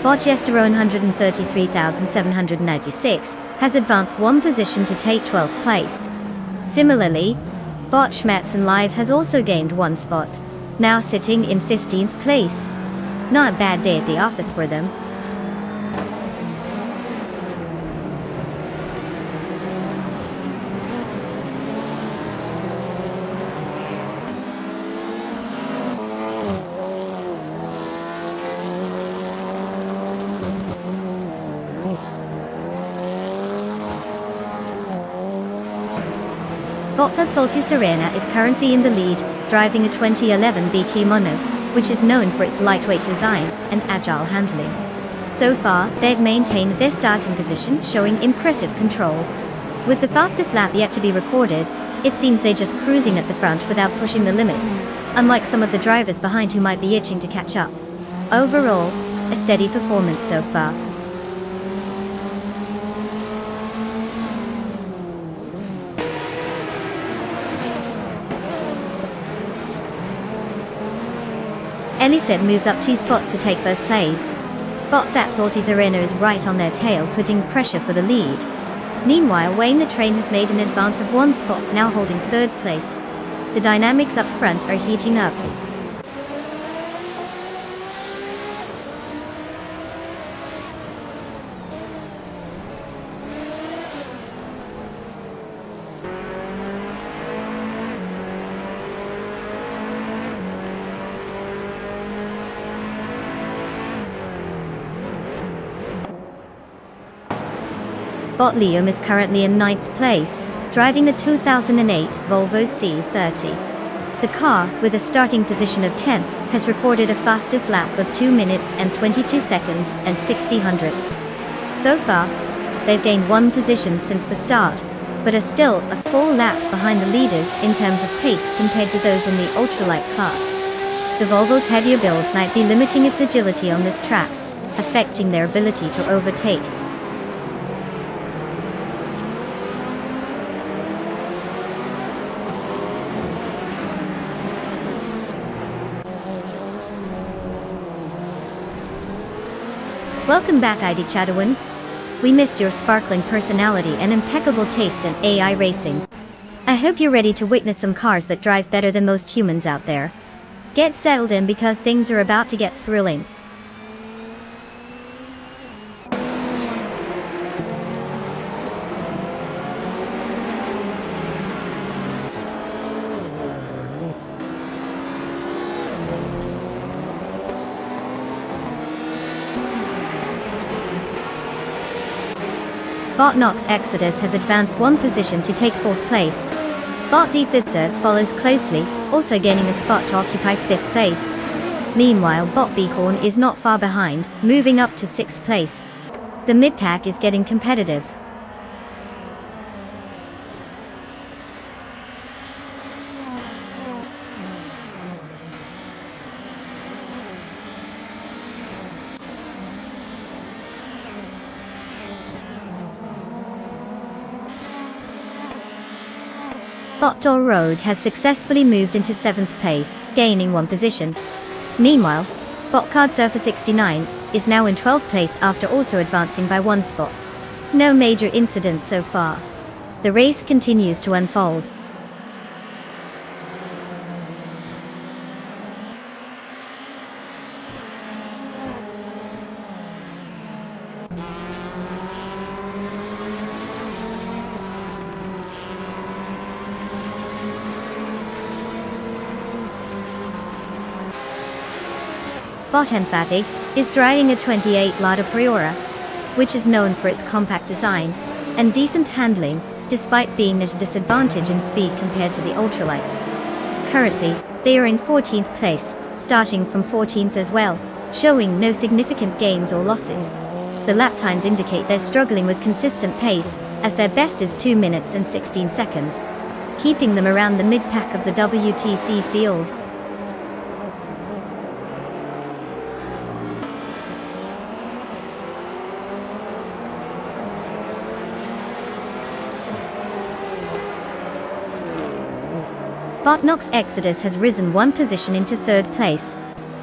Bot Gesterone 133,796 has advanced one position to take 12th place. Similarly, Bot Schmetzen Live has also gained one spot, now sitting in 15th place. Not a bad day at the office for them. Bot Vatsalti Serena is currently in the lead, driving a 2011 BK Mono, which is known for its lightweight design and agile handling. So far, they've maintained their starting position, showing impressive control. With the fastest lap yet to be recorded, it seems they're just cruising at the front without pushing the limits, unlike some of the drivers behind who might be itching to catch up. Overall, a steady performance so far. Eliseb moves up 2 spots to take first place. Bot Vatsalti Serena is right on their tail, putting pressure for the lead. Meanwhile, Wayne the Train has made an advance of 1 spot, now holding 3rd place. The dynamics up front are heating up. Bot Lium is currently in 9th place, driving the 2008 Volvo C30. The car, with a starting position of 10th, has recorded a fastest lap of 2 minutes and 22 seconds and 60 hundredths. So far, they've gained 1 position since the start, but are still a full lap behind the leaders in terms of pace compared to those in the ultralight class. The Volvo's heavier build might be limiting its agility on this track, affecting their ability to overtake. Welcome back, ID Chadawin. We missed your sparkling personality and impeccable taste in AI racing. I hope you're ready to witness some cars that drive better than most humans out there. Get settled in because things are about to get thrilling. Bot Nox Exodus has advanced 1 position to take 4th place. Bot D-Fizzers follows closely, also gaining a spot to occupy 5th place. Meanwhile, Bot Beacon is not far behind, moving up to 6th place. The mid-pack is getting competitive. Bot Dor Rogue has successfully moved into 7th place, gaining 1 position. Meanwhile, Bot Card Surfer 69 is now in 12th place after also advancing by 1 spot. No major incidents so far. The race continues to unfold. Bot Emphatic is driving a 28 Lada Priora, which is known for its compact design and decent handling, despite being at a disadvantage in speed compared to the ultralights. Currently, they are in 14th place, starting from 14th as well, showing no significant gains or losses. The lap times indicate they're struggling with consistent pace, as their best is 2 minutes and 16 seconds, keeping them around the mid-pack of the WTC field. Botnox Exodus has risen one position into third place.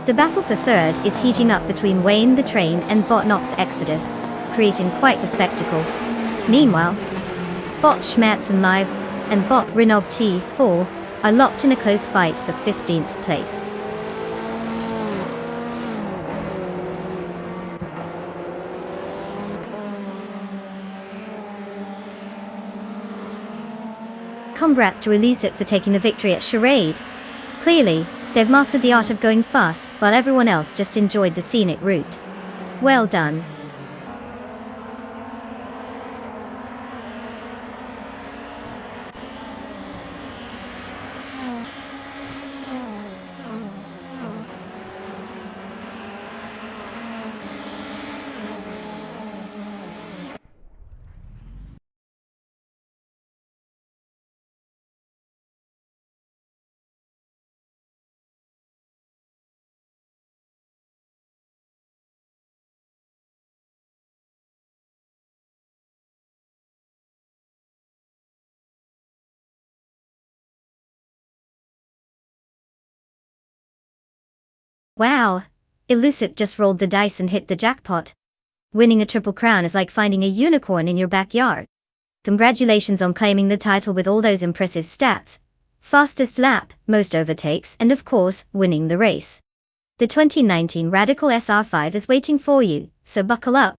The battle for third is heating up between Wayne the Train and Botnox Exodus, creating quite the spectacle. Meanwhile, Bot Schmerzen Live and Bot Renog T4 are locked in a close fight for 15th place. Congrats to Elusive for taking the victory at Charade. Clearly, they've mastered the art of going fast, while everyone else just enjoyed the scenic route. Well done. Wow, Elusive just rolled the dice and hit the jackpot. Winning a triple crown is like finding a unicorn in your backyard. Congratulations on claiming the title with all those impressive stats. Fastest lap, most overtakes, and of course, winning the race. The 2019 Radical SR5 is waiting for you, so buckle up.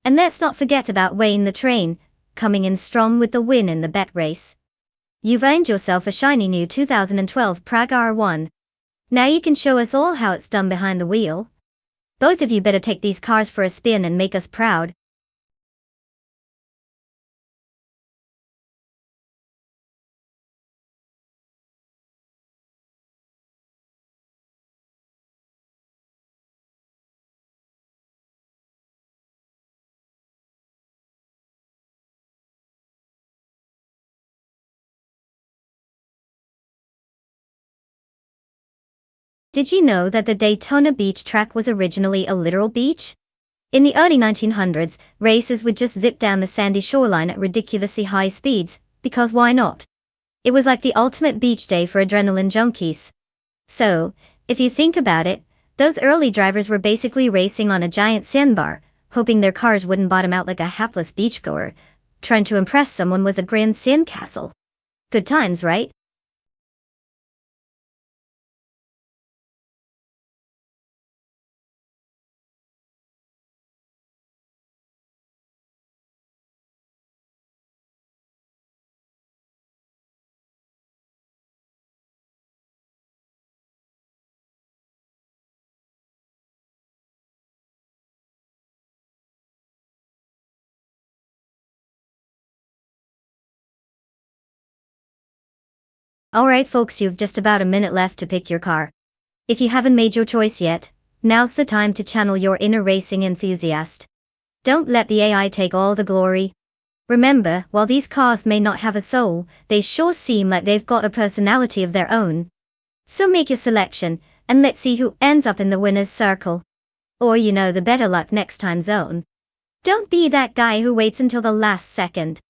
And let's not forget about Wayne the Train, coming in strong with the win in the bet race. You've earned yourself a shiny new 2012 Prague R1. Now you can show us all how it's done behind the wheel. Both of you better take these cars for a spin and make us proud. Did you know that the Daytona Beach track was originally a literal beach? In the early 1900s, racers would just zip down the sandy shoreline at ridiculously high speeds, because why not? It was like the ultimate beach day for adrenaline junkies. So, if you think about it, those early drivers were basically racing on a giant sandbar, hoping their cars wouldn't bottom out like a hapless beachgoer, trying to impress someone with a grand sandcastle. Good times, right? Alright folks, you've just about a minute left to pick your car. If you haven't made your choice yet, now's the time to channel your inner racing enthusiast. Don't let the AI take all the glory. Remember, while these cars may not have a soul, they sure seem like they've got a personality of their own. So make your selection, and let's see who ends up in the winner's circle. Or the better luck next time zone. Don't be that guy who waits until the last second.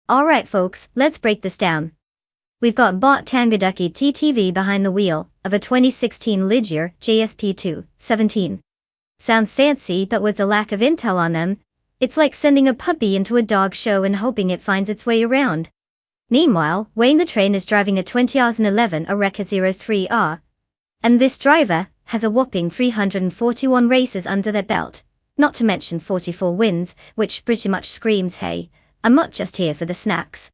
Alright folks, let's break this down. We've got bot Tangaducky TTV behind the wheel of a 2016 Ligier JSP2 17. Sounds fancy, but with the lack of intel on them, it's like sending a puppy into a dog show and hoping it finds its way around. Meanwhile, Wayne the Train is driving a 2011 Oreca 03R. And this driver has a whopping 341 races under their belt, not to mention 44 wins, which pretty much screams, hey, I'm not just here for the snacks.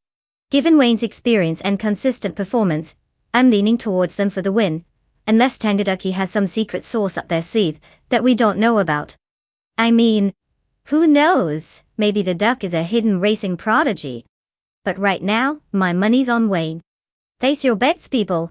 Given Wayne's experience and consistent performance, I'm leaning towards them for the win, unless Tangaducky has some secret sauce up their sleeve that we don't know about. I mean, who knows, maybe the duck is a hidden racing prodigy. But right now, my money's on Wayne. Place your bets, people.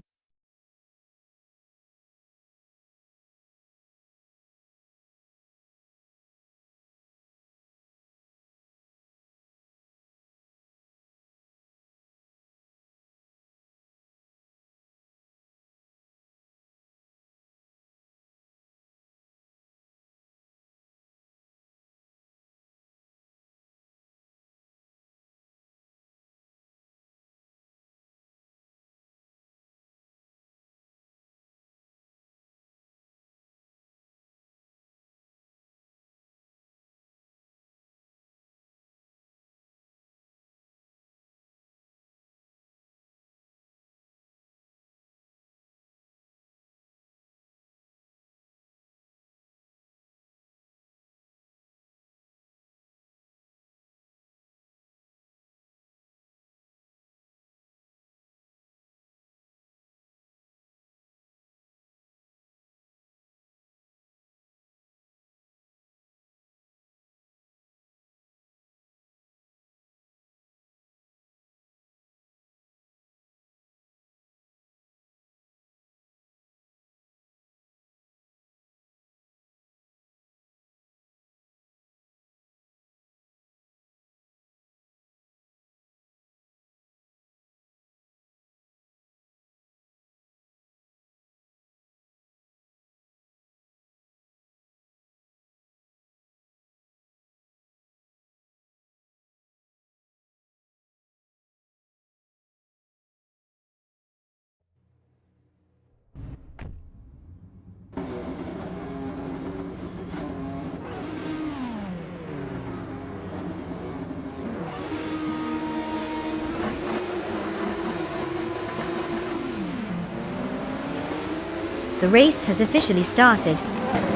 The race has officially started.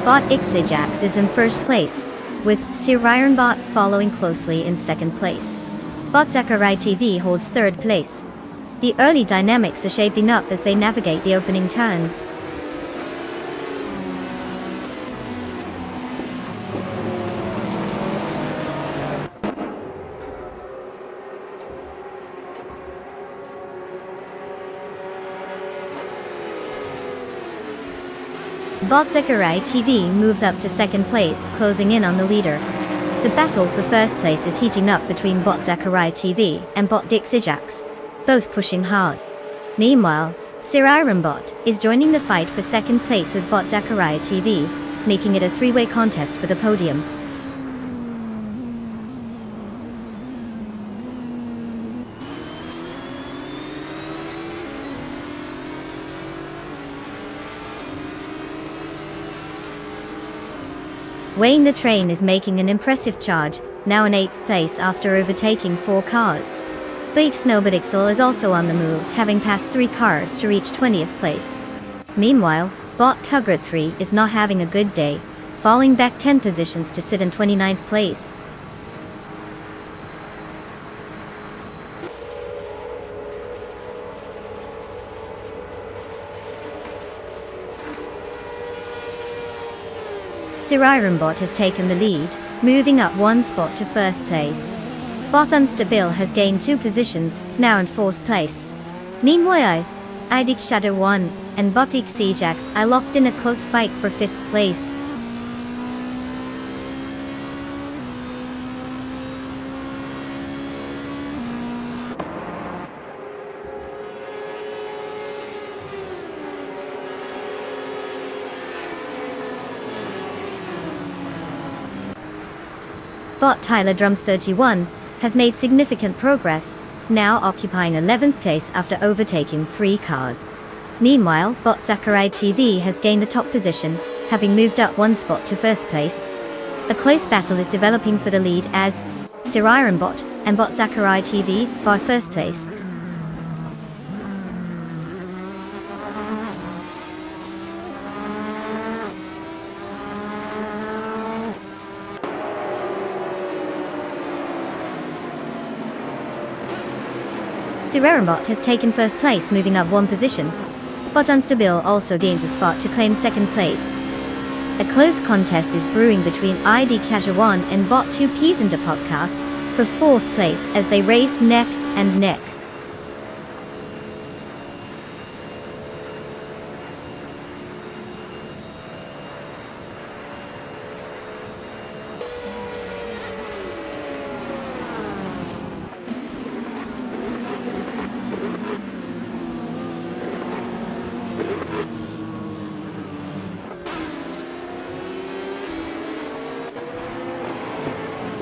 Bot Ixajax is in first place, with Sir Ironbot following closely in second place. Bot Zachary TV holds third place. The early dynamics are shaping up as they navigate the opening turns. Bot Zachary TV moves up to second place, closing in on the leader. The battle for first place is heating up between Bot Zachary TV and Bot Dixijax, both pushing hard. Meanwhile, Sir Ironbot is joining the fight for second place with Bot Zachary TV, making it a three-way contest for the podium. Wayne the Train is making an impressive charge, now in 8th place after overtaking 4 cars. Big Snowbadixel is also on the move, having passed 3 cars to reach 20th place. Meanwhile, Bot Cugrat 3 is not having a good day, falling back 10 positions to sit in 29th place. Sir Ironbot has taken the lead, moving up 1 spot to first place. Bot Unstable has gained 2 positions, now in 4th place. Meanwhile, Idik Shadow 1 and Bot Xijax are locked in a close fight for 5th place. Bot Tyler Drums 31 has made significant progress, now occupying 11th place after overtaking 3 cars. Meanwhile, Bot Sakurai TV has gained the top position, having moved up 1 spot to 1st place. A close battle is developing for the lead as Siriron Bot and Bot Sakurai TV for 1st place. Siriron has taken 1st place, moving up 1 position. Bot Unstable also gains a spot to claim 2nd place. A close contest is brewing between ID Casual and Bot 2 Peas and a Podcast for 4th place as they race neck and neck.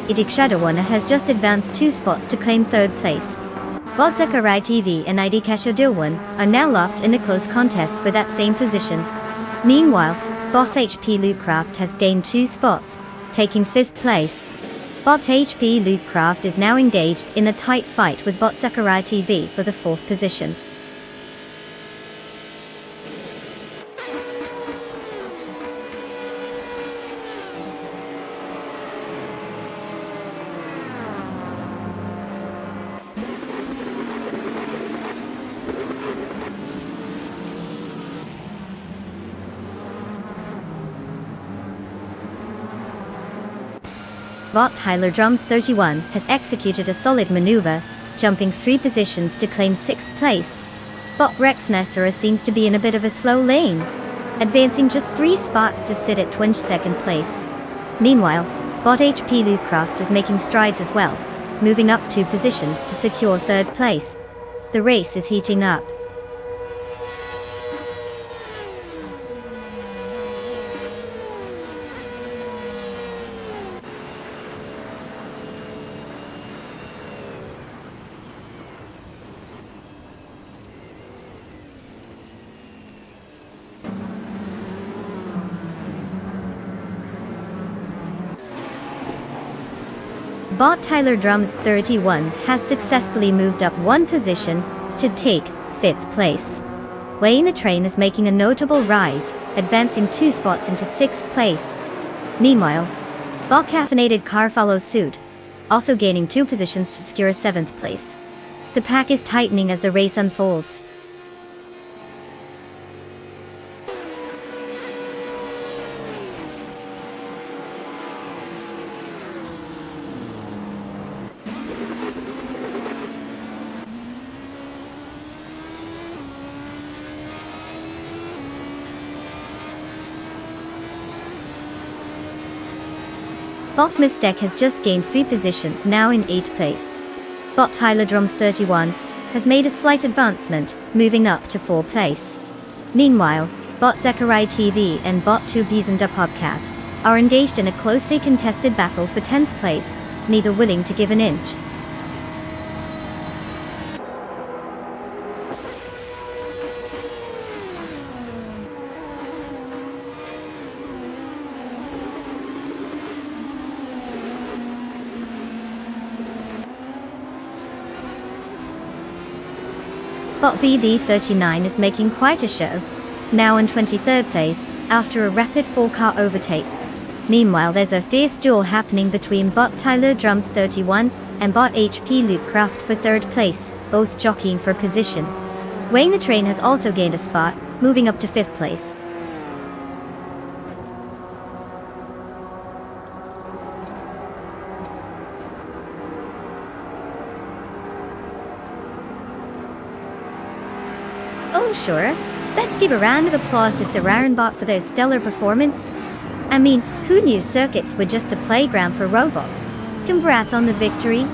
ID Shadowrunner has just advanced 2 spots to claim 3rd place. Bot Sakurai TV and ID Casual are now locked in a close contest for that same position. Meanwhile, Boss HP Lootcraft has gained 2 spots, taking 5th place. Bot HP Lootcraft is now engaged in a tight fight with Bot Sakurai TV for the 4th position. Bot Tyler Drums 31 has executed a solid maneuver, jumping 3 positions to claim 6th place. Bot Rex Nessera seems to be in a bit of a slow lane, advancing just 3 spots to sit at 22nd place. Meanwhile, Bot HP Lootcraft is making strides as well, moving up 2 positions to secure 3rd place. The race is heating up. Bot Tyler Drums 31 has successfully moved up 1 position to take 5th place. Wayne the Train is making a notable rise, advancing 2 spots into 6th place. Meanwhile, Bot Caffeinated Car follows suit, also gaining 2 positions to secure 7th place. The pack is tightening as the race unfolds. Bot Mistake has just gained 3 positions, now in 8th place. Bot Tyler Drums 31 has made a slight advancement, moving up to 4th place. Meanwhile, Bot Sakurai TV and Bot 2 Peas and a Podcast are engaged in a closely contested battle for 10th place, neither willing to give an inch. Bot VD39 is making quite a show, now in 23rd place, after a rapid 4-car overtake. Meanwhile, there's a fierce duel happening between Bot Tyler Drums 31 and Bot HP Lootcraft for 3rd place, both jockeying for position. Wayne the Train has also gained a spot, moving up to 5th place. Oh sure, let's give a round of applause to Siriron Bot for their stellar performance. I mean, who knew circuits were just a playground for robot? Congrats on the victory.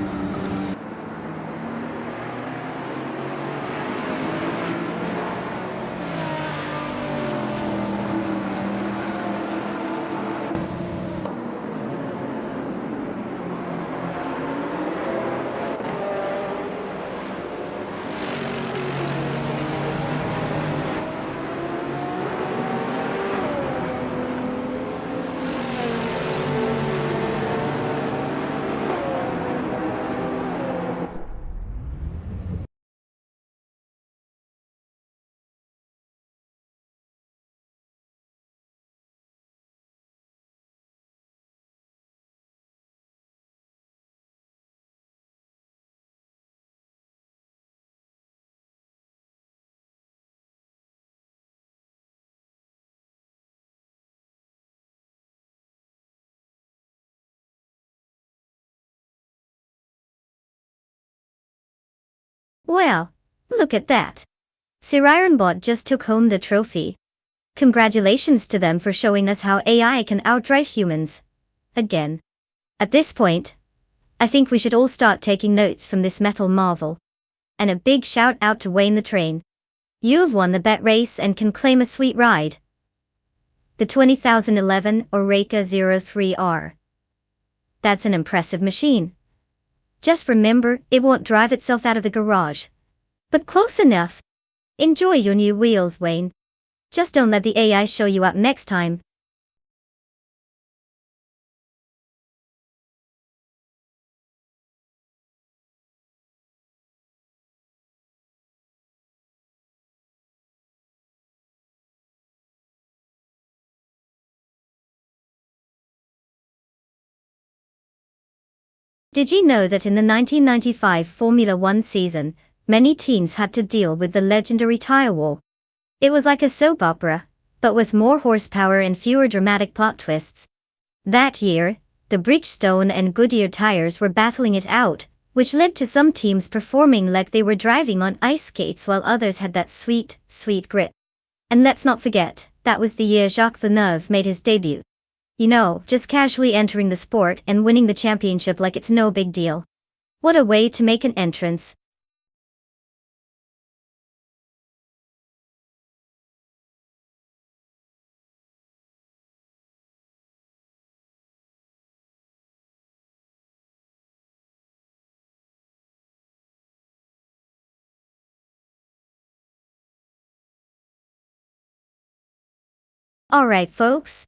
Well, look at that. Sir Ironbot just took home the trophy. Congratulations to them for showing us how AI can outdrive humans. Again. At this point, I think we should all start taking notes from this metal marvel. And a big shout out to Wayne the Train. You have won the bet race and can claim a sweet ride. The 2011 Oreca 03R. That's an impressive machine. Just remember, it won't drive itself out of the garage. But close enough. Enjoy your new wheels, Wayne. Just don't let the AI show you up next time. Did you know that in the 1995 Formula One season, many teams had to deal with the legendary tire war? It was like a soap opera, but with more horsepower and fewer dramatic plot twists. That year, the Bridgestone and Goodyear tires were battling it out, which led to some teams performing like they were driving on ice skates while others had that sweet, sweet grip. And let's not forget, that was the year Jacques Villeneuve made his debut. You know, just casually entering the sport and winning the championship like it's no big deal. What a way to make an entrance. Alright folks.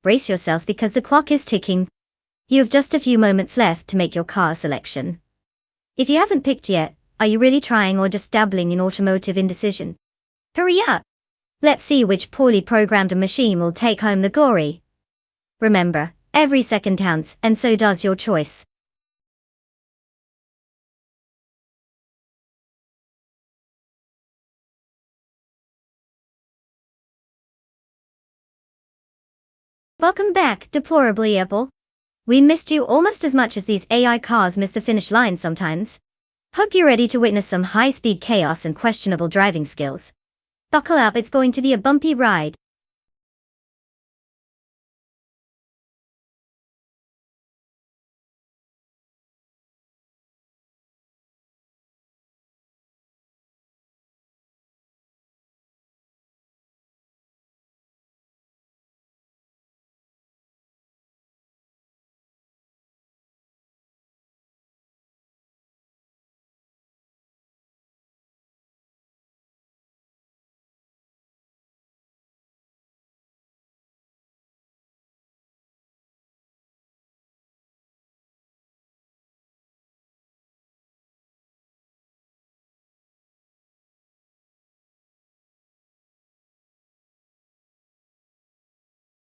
Brace yourselves because the clock is ticking. You have just a few moments left to make your car selection. If you haven't picked yet, are you really trying or just dabbling in automotive indecision? Hurry up! Let's see which poorly programmed machine will take home the glory. Remember, every second counts, and so does your choice. Welcome back, deplorably Apple. We missed you almost as much as these AI cars miss the finish line sometimes. Hope you're ready to witness some high-speed chaos and questionable driving skills. Buckle up, it's going to be a bumpy ride.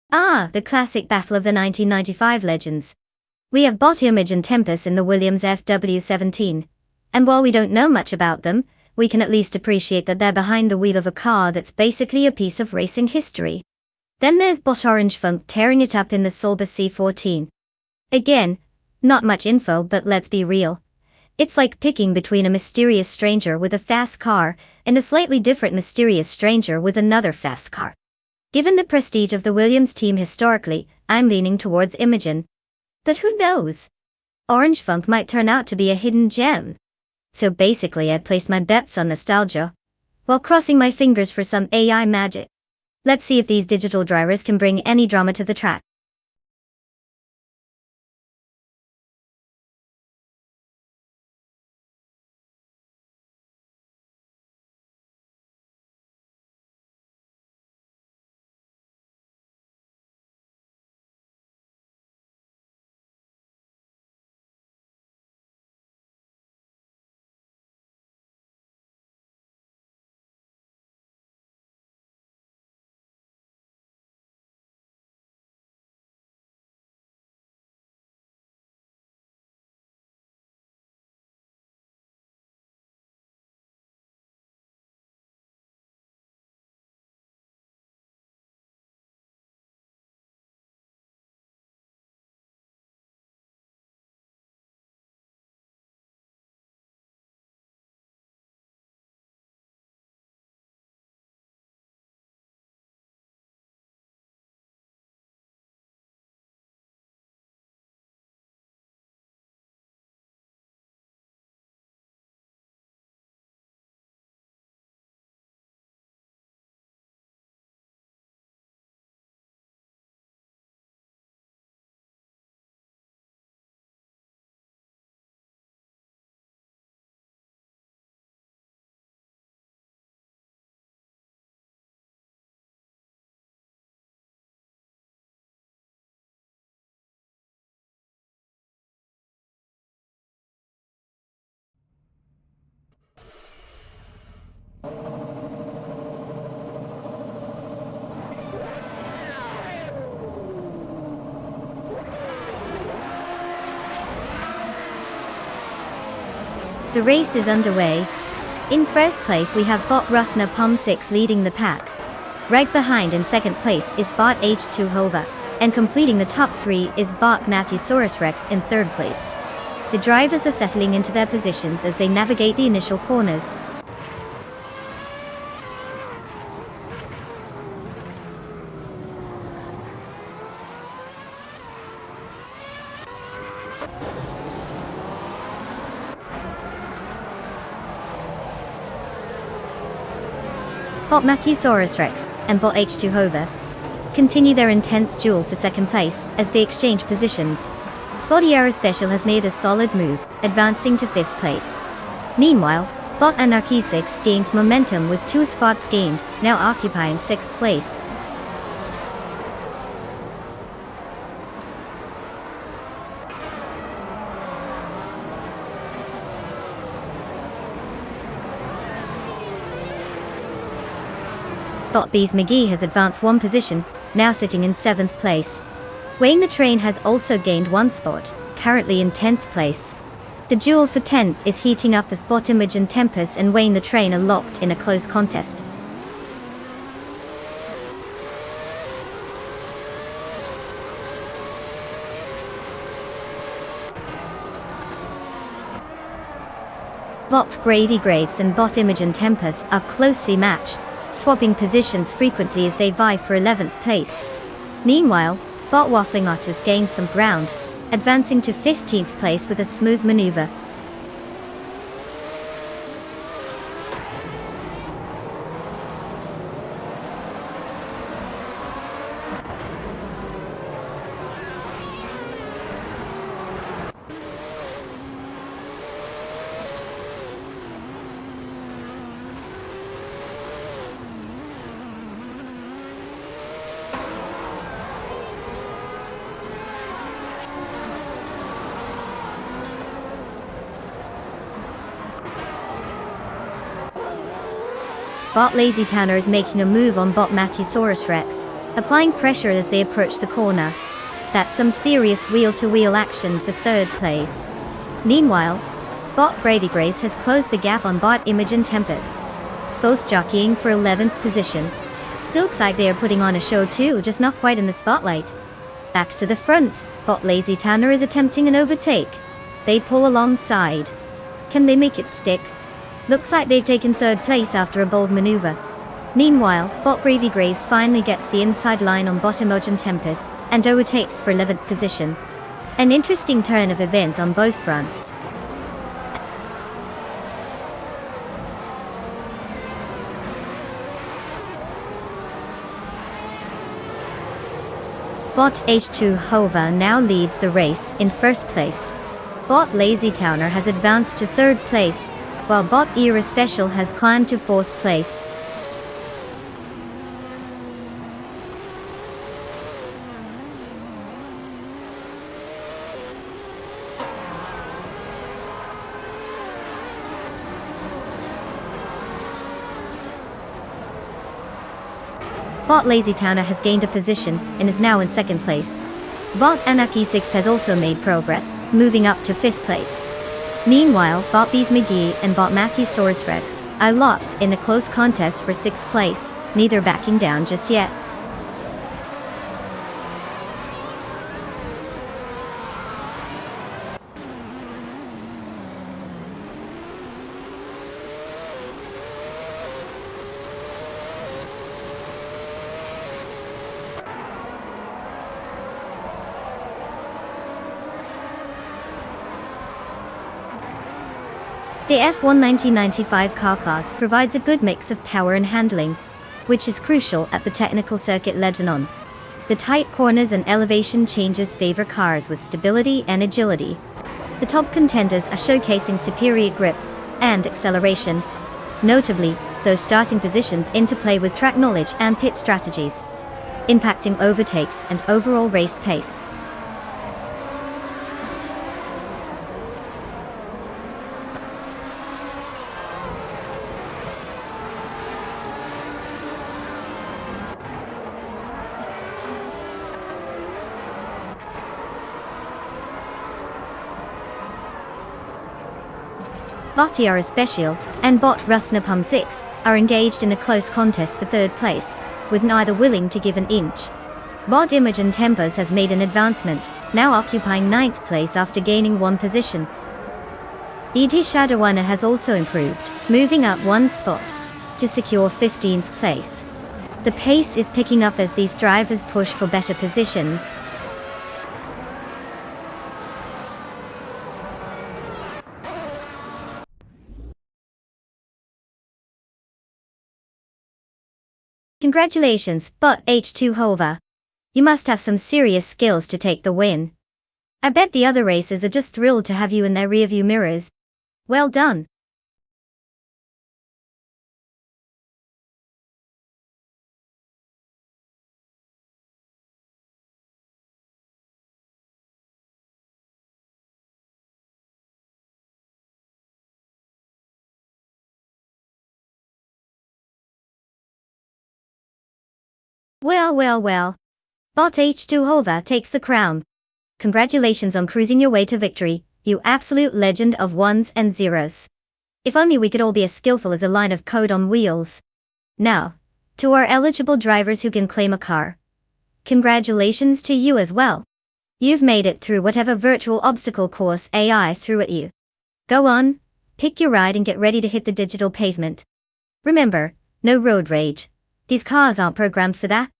Ah, the classic battle of the 1995 legends. We have Bot Image and Tempest in the Williams FW17. And while we don't know much about them, we can at least appreciate that they're behind the wheel of a car that's basically a piece of racing history. Then there's Bot Orange Funk tearing it up in the Solba C14. Again, not much info, but let's be real. It's like picking between a mysterious stranger with a fast car and a slightly different mysterious stranger with another fast car. Given the prestige of the Williams team historically, I'm leaning towards Imogen. But who knows? Orange Funk might turn out to be a hidden gem. So basically I'd placed my bets on nostalgia, while crossing my fingers for some AI magic. Let's see if these digital drivers can bring any drama to the track. The race is underway. In first place we have bot Rusna Pom 6 leading the pack. Right behind in second place is bot H2 Hova, and completing the top 3 is bot Matthesaurus Rex in third place. The drivers are settling into their positions as they navigate the initial corners. Bot Matthesaurus Rex and bot H2 Hova continue their intense duel for second place as they exchange positions. Bot Yara Special has made a solid move, advancing to 5th place. Meanwhile, bot Anarchy 6 gains momentum with 2 spots gained, now occupying 6th place. Bot Bees McGee has advanced 1 position, now sitting in 7th place. Wayne the Train has also gained 1 spot, currently in 10th place. The duel for 10th is heating up as bot Imogen Tempest and Wayne the Train are locked in a close contest. Bot Grady Graves and bot Imogen Tempest are closely matched, swapping positions frequently as they vie for 11th place. Meanwhile, bot Waffling Otters gains some ground, advancing to 15th place with a smooth maneuver. Bot Lazy Tanner is making a move on bot Matthesaurus Rex, applying pressure as they approach the corner. That's some serious wheel-to-wheel action for 3rd place. Meanwhile, bot Grady Grace has closed the gap on bot Imogen Tempest, both jockeying for 11th position. Looks like they are putting on a show too, just not quite in the spotlight. Back to the front, bot Lazy Tanner is attempting an overtake. They pull alongside. Can they make it stick? Looks like they've taken 3rd place after a bold maneuver. Meanwhile, bot Gravy Grace finally gets the inside line on bot Imogen Tempest, and overtakes for 11th position. An interesting turn of events on both fronts. Bot H2 Hova now leads the race in 1st place. Bot Lazy Towner has advanced to 3rd place, while bot Era Special has climbed to 4th place. Bot Lazy Towner has gained a position and is now in 2nd place. Bot Anarchy 6 has also made progress, moving up to 5th place. Meanwhile, bot Bees McGee and bot Matthesaurus Rex are locked in a close contest for 6th place, neither backing down just yet. The F1 1995 car class provides a good mix of power and handling, which is crucial at the technical circuit Lebanon. The tight corners and elevation changes favor cars with stability and agility. The top contenders are showcasing superior grip and acceleration. Notably, those starting positions interplay with track knowledge and pit strategies, impacting overtakes and overall race pace. Botiara Special and Bot Rusnapum 6 are engaged in a close contest for third place, with neither willing to give an inch. Bot Imogen Tempers has made an advancement, now occupying 9th place after gaining 1 position. Edhi Shadawana has also improved, moving up 1 spot to secure 15th place. The pace is picking up as these drivers push for better positions. Congratulations, Bot H2 Hova. You must have some serious skills to take the win. I bet the other racers are just thrilled to have you in their rearview mirrors. Well done. Well. Bot H2 Hova takes the crown. Congratulations on cruising your way to victory, you absolute legend of ones and zeros. If only we could all be as skillful as a line of code on wheels. Now, to our eligible drivers who can claim a car. Congratulations to you as well. You've made it through whatever virtual obstacle course AI threw at you. Go on, pick your ride and get ready to hit the digital pavement. Remember, no road rage. These cars aren't programmed for that.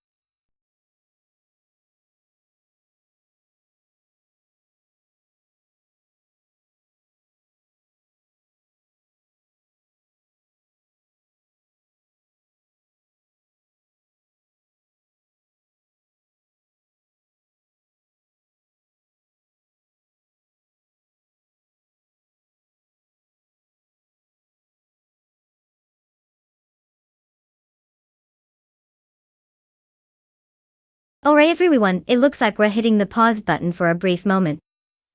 Alright everyone, it looks like we're hitting the pause button for a brief moment.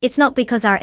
It's not because our